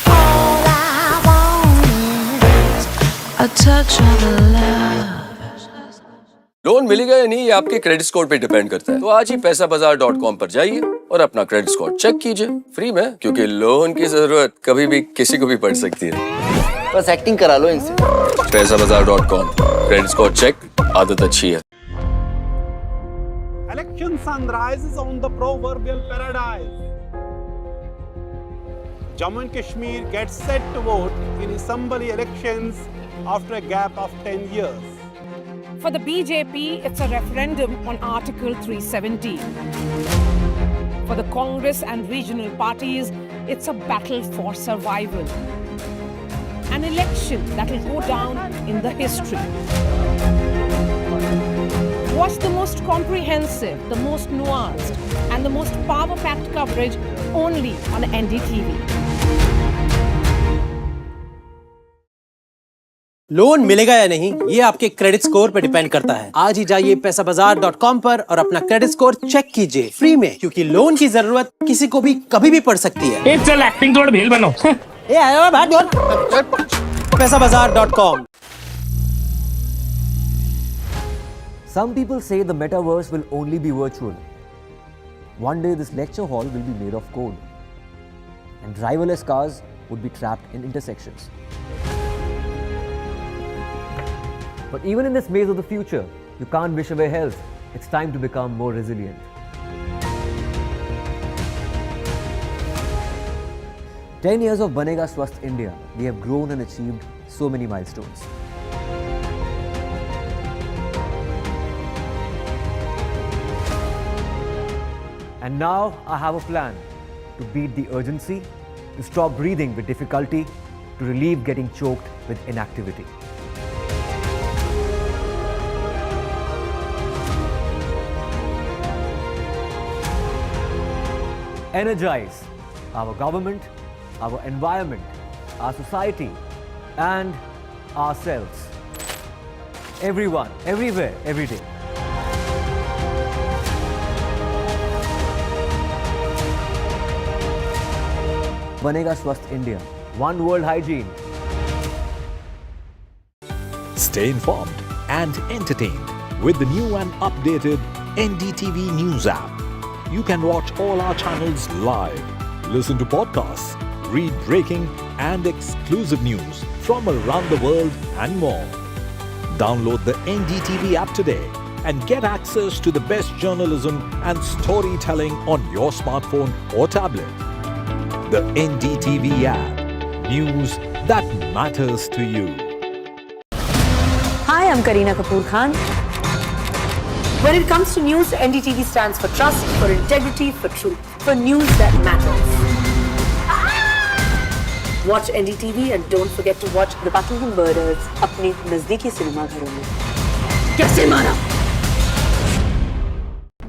All I want is a touch of love. Loan मिलेगा या नहीं, ये आपके credit score पे depend करता है। तो आज ही पैसाबाजार.com पर जाइए और अपना क्रेडिट स्कोर चेक कीजिए फ्री में, क्योंकि लोन की जरूरत कभी भी किसी को भी पड़ सकती है। बस एक्टिंग करा लो इनसे। पैसाबाजार.com, क्रेडिट स्कोर चेक, आदत अच्छी है। Election sunrise is on the proverbial paradise. Jammu and Kashmir gets set to vote in assembly elections after a gap of 10 years. For the BJP, it's a referendum on Article 370. For the Congress and regional parties, it's a battle for survival. An election that will go down in the history. Watch the most comprehensive, the most nuanced, and the most power-packed coverage only on NDTV. Loan मिलेगा या नहीं, ये आपके credit score पे depend करता है। आज ही जाइए पैसाबाजार.com पर और अपना क्रेडिट स्कोर चेक कीजिए फ्री में, क्योंकि लोन की जरूरत किसी को भी कभी भी पड़ सकती है। चल एक्टिंग थोड़ा भेल बनो। ए आया बात बोल। पैसाबाजार.com। Some people say the metaverse will only be virtual. One day this lecture hall will be made of code, and driverless cars would be trapped in intersections. But even in this maze of the future, you can't wish away health. It's time to become more resilient. 10 years of Banega Swasth India, we have grown and achieved so many milestones. And now I have a plan to beat the urgency, to stop breathing with difficulty, to relieve getting choked with inactivity. Energize our government, our environment, our society, and ourselves. Everyone, everywhere, every day. Banega Swasth India. One world hygiene. Stay informed and entertained with the new and updated NDTV News app. You can watch all our channels live, listen to podcasts, read breaking and exclusive news from around the world and more. Download the NDTV app today and get access to the best journalism and storytelling on your smartphone or tablet. The NDTV app. News that matters to you. Hi, I'm Kareena Kapoor Khan. When it comes to news, NDTV stands for trust, for integrity, for truth, for news that matters. Watch NDTV and don't forget to watch The Battle of the Murders अपने नजदीकी सिनेमाघरों में. कैसे मारा?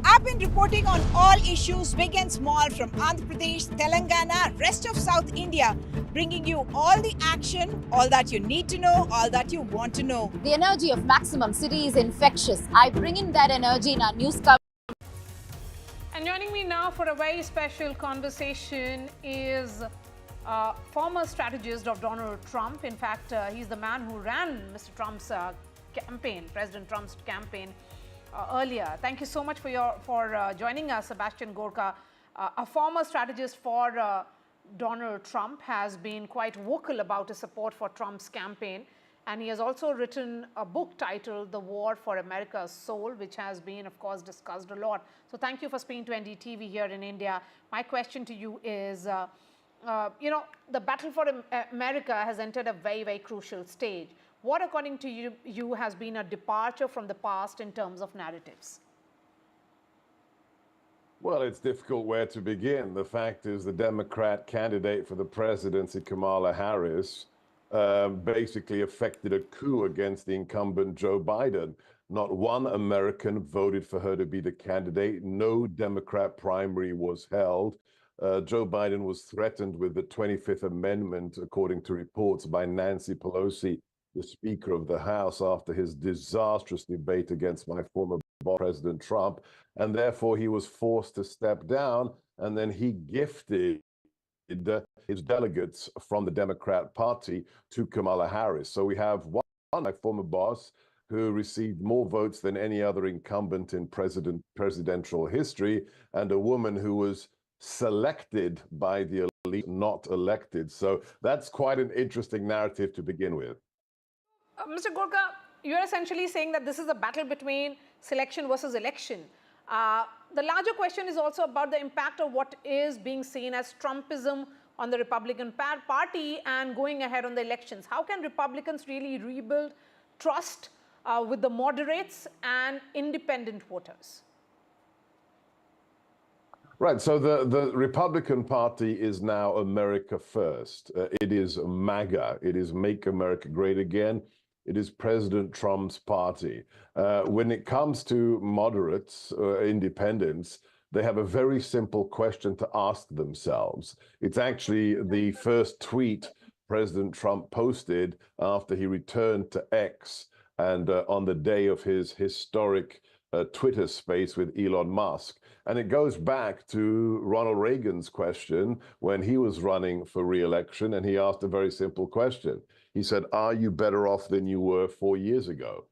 I've been reporting on all issues, big and small, from Andhra Pradesh, Telangana, rest of South India, bringing you all the action, all that you need to know, all that you want to know. The energy of Maximum City is infectious. I bring in that energy in our news coverage. And joining me now for a very special conversation is former strategist of Donald Trump. In fact, he's the man who ran Mr. Trump's campaign, President Trump's campaign earlier. Thank you so much for joining us, Sebastian Gorka. A former strategist for Donald Trump, has been quite vocal about his support for Trump's campaign, and he has also written a book titled The War for America's Soul, which has been, of course, discussed a lot. So thank you for speaking to NDTV here in India. My question to you is, the battle for America has entered a very, very crucial stage. What, according to you, has been a departure from the past in terms of narratives? Well, it's difficult where to begin. The fact is the Democrat candidate for the presidency, Kamala Harris, basically effected a coup against the incumbent Joe Biden. Not one American voted for her to be the candidate. No Democrat primary was held. Joe Biden was threatened with the 25th Amendment, according to reports by Nancy Pelosi, the Speaker of the House, after his disastrous debate against my former boss, President Trump, and therefore he was forced to step down, and then he gifted his delegates from the Democrat Party to Kamala Harris. So we have one, my former boss, who received more votes than any other incumbent in presidential history, and a woman who was selected by the elite, not elected. So that's quite an interesting narrative to begin with. Mr. Gorka, you're essentially saying that this is a battle between selection versus election. The larger question is also about the impact of what is being seen as Trumpism on the Republican Party and going ahead on the elections. How can Republicans really rebuild trust with the moderates and independent voters? Right. So the Republican Party is now America First. It is MAGA. It is Make America Great Again. It is President Trump's party. When it comes to moderates, independents, they have a very simple question to ask themselves. It's actually the first tweet President Trump posted after he returned to X, and on the day of his historic Twitter space with Elon Musk. And it goes back to Ronald Reagan's question when he was running for re-election, and he asked a very simple question. He said, "Are you better off than you were 4 years ago?"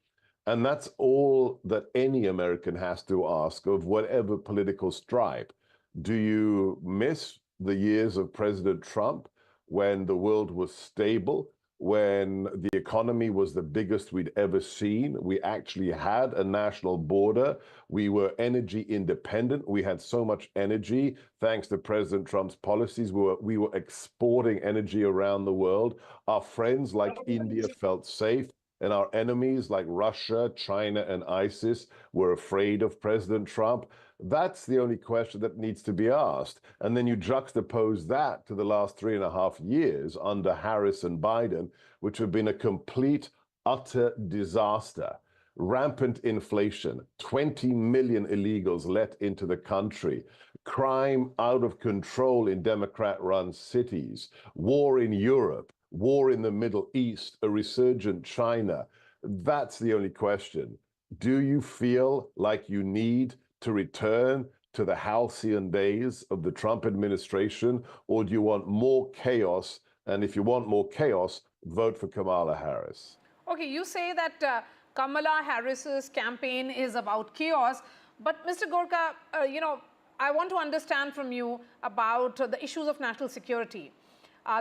And that's all that any American has to ask of whatever political stripe. Do you miss the years of President Trump when the world was stable, when the economy was the biggest we'd ever seen? We actually had a national border. We were energy independent. We had so much energy thanks to President Trump's policies. We were exporting energy around the world. Our friends like India felt safe, and our enemies like Russia, China, and ISIS were afraid of President Trump. That's the only question that needs to be asked. And then you juxtapose that to the last 3.5 years under Harris and Biden, which have been a complete, utter disaster. Rampant inflation, 20 million illegals let into the country, crime out of control in Democrat-run cities, war in Europe, war in the Middle East, a resurgent China. That's the only question. Do you feel like you need to return to the halcyon days of the Trump administration, or do you want more chaos? And if you want more chaos, vote for Kamala Harris. Okay, you say that Kamala Harris's campaign is about chaos, but Mr. Gorka, I want to understand from you about the issues of national security.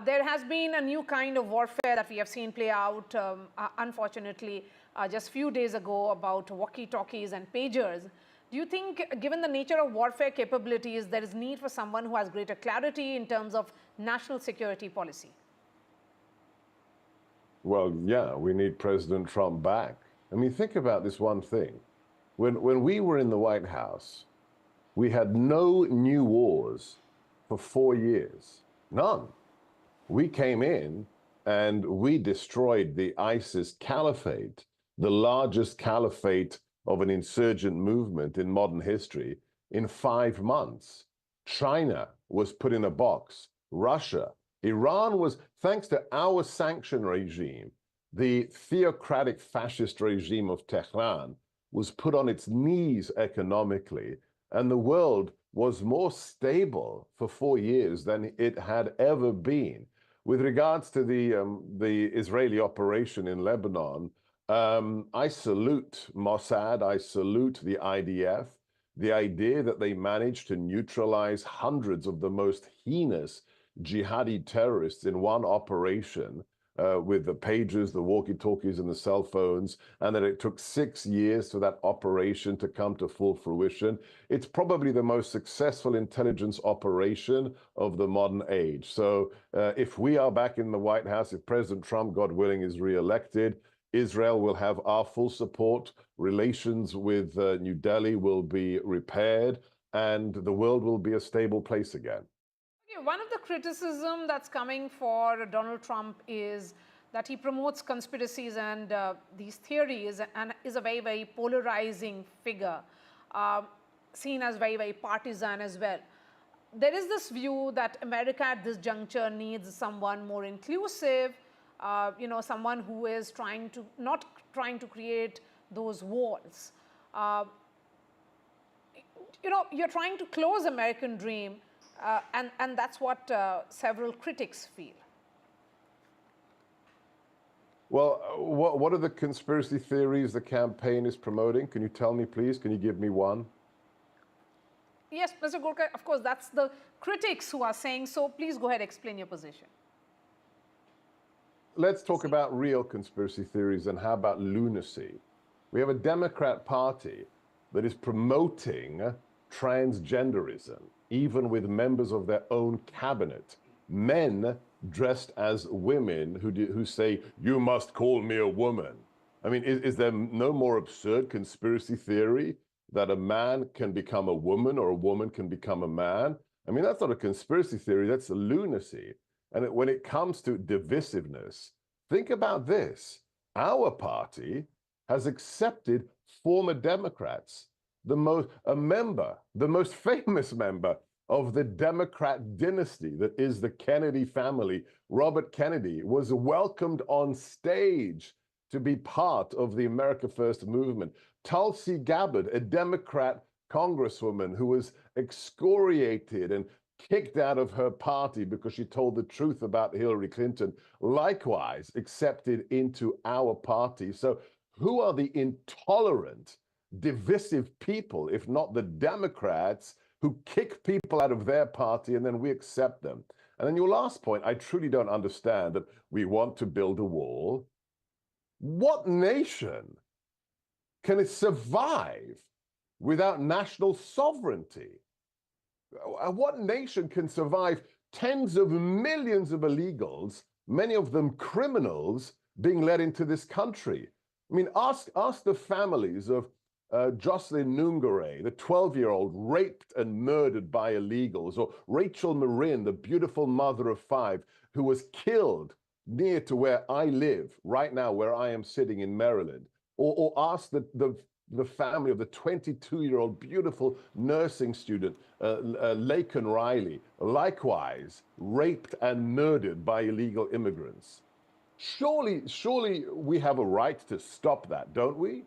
There has been a new kind of warfare that we have seen play out, unfortunately, just a few days ago about walkie-talkies and pagers. Do you think, given the nature of warfare capabilities, there is need for someone who has greater clarity in terms of national security policy? Well, yeah, we need President Trump back. I mean, think about this one thing. When we were in the White House, we had no new wars for 4 years. None. We came in and we destroyed the ISIS caliphate, the largest caliphate of an insurgent movement in modern history, in 5 months. China was put in a box. Russia, Iran was, thanks to our sanction regime, the theocratic fascist regime of Tehran was put on its knees economically, and the world was more stable for 4 years than it had ever been. With regards to the Israeli operation in Lebanon, I salute Mossad, I salute the IDF. The idea that they managed to neutralize hundreds of the most heinous jihadi terrorists in one operation, with the pagers, the walkie-talkies, and the cell phones, and that it took 6 years for that operation to come to full fruition. It's probably the most successful intelligence operation of the modern age. So if we are back in the White House, if President Trump, God willing, is reelected, Israel will have our full support, relations with New Delhi will be repaired, and the world will be a stable place again. One of the criticism that's coming for Donald Trump is that he promotes conspiracies and these theories and is a very, very polarizing figure, seen as very, very partisan as well. There is this view that America at this juncture needs someone more inclusive, someone who is not trying to create those walls. You're trying to close American dream. And that's what several critics feel. Well, what are the conspiracy theories the campaign is promoting? Can you tell me, please? Can you give me one? Yes, Mr. Gorka, of course, that's the critics who are saying so. Please go ahead, explain your position. Let's talk about real conspiracy theories, and how about lunacy? We have a Democrat Party that is promoting transgenderism, even with members of their own cabinet, men dressed as women who say, "You must call me a woman." I mean, is there no more absurd conspiracy theory that a man can become a woman or a woman can become a man? I mean, that's not a conspiracy theory, that's a lunacy. And when it comes to divisiveness, think about this. Our party has accepted former Democrats. The most famous member of the Democrat dynasty that is the Kennedy family, Robert Kennedy, was welcomed on stage to be part of the America First movement. Tulsi Gabbard, a Democrat congresswoman who was excoriated and kicked out of her party because she told the truth about Hillary Clinton, likewise accepted into our party. So who are the intolerant, divisive people, if not the Democrats, who kick people out of their party and then we accept them? And then your last point, I truly don't understand that we want to build a wall. What nation can it survive without national sovereignty? What nation can survive tens of millions of illegals, many of them criminals, being led into this country? I mean, ask the families of Jocelyn Nungare, the 12-year-old raped and murdered by illegals, or Rachel Marin, the beautiful mother of 5, who was killed near to where I live right now, where I am sitting in Maryland, or ask the family of the 22-year-old beautiful nursing student, Laken Riley, likewise raped and murdered by illegal immigrants. Surely we have a right to stop that, don't we?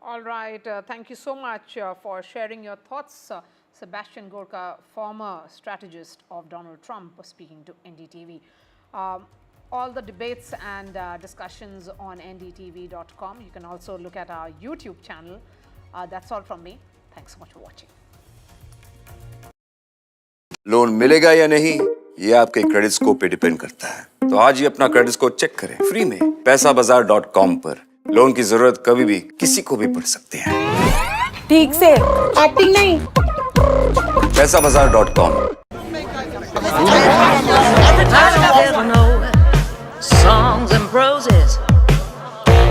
All right. Thank you so much for sharing your thoughts. Sebastian Gorka, former strategist of Donald Trump, speaking to NDTV. All the debates and discussions on ndtv.com. You can also look at our YouTube channel. That's all from me. Thanks so much for watching. Loan मिलेगा या नहीं, ये आपके credit score पे depend करता है। तो आज ही अपना क्रेडिट स्कोर चेक करें फ्री में पैसाबाजार.com पर। लोन की जरूरत कभी भी किसी को भी पड़ सकती है। ठीक से एक्टिंग नहीं। पैसाबाजार.com। Songs and proses.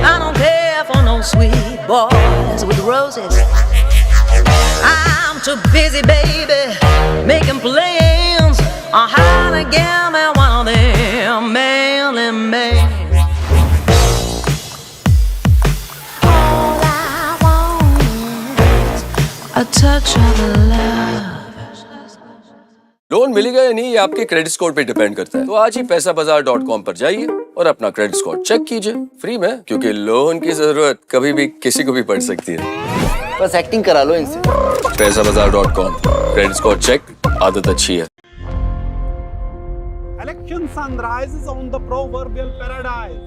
I don't care for no sweet boys with roses. I'm too busy, baby, making plans on how to get me one all their mailing mail. All I want is a touch of love. Loan मिलेगा या नहीं ये आपके credit score पे depend करता है। तो आज ही पैसाबाजार.com पर जाइए और अपना क्रेडिट स्कोर चेक कीजिए फ्री में, क्योंकि लोन की जरूरत कभी भी किसी को भी पड़ सकती है। बस एक्टिंग करा लो इनसे। पैसाबाजार.com, क्रेडिट स्कोर चेक, आदत अच्छी है। Election sunrise is on the proverbial paradise.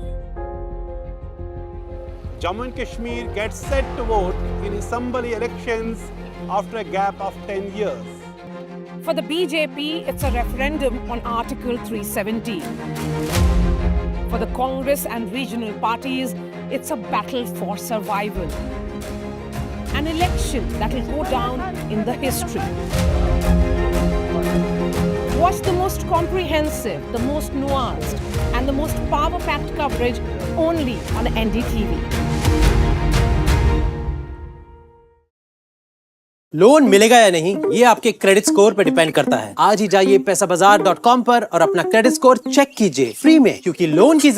Jammu and Kashmir gets set to vote in assembly elections after a gap of 10 years. For the BJP, it's a referendum on Article 370. For the Congress and regional parties, it's a battle for survival. An election that will go down in the history. Watch the most comprehensive, the most nuanced, and the most power-packed coverage only on NDTV. Loan मिलेगा या नहीं ये आपके credit score पर depend करता है। आज ही जाइए पैसाबाजार.com पर और अपना क्रेडिट स्कोर चेक कीजिए फ्री में, क्योंकि लोन की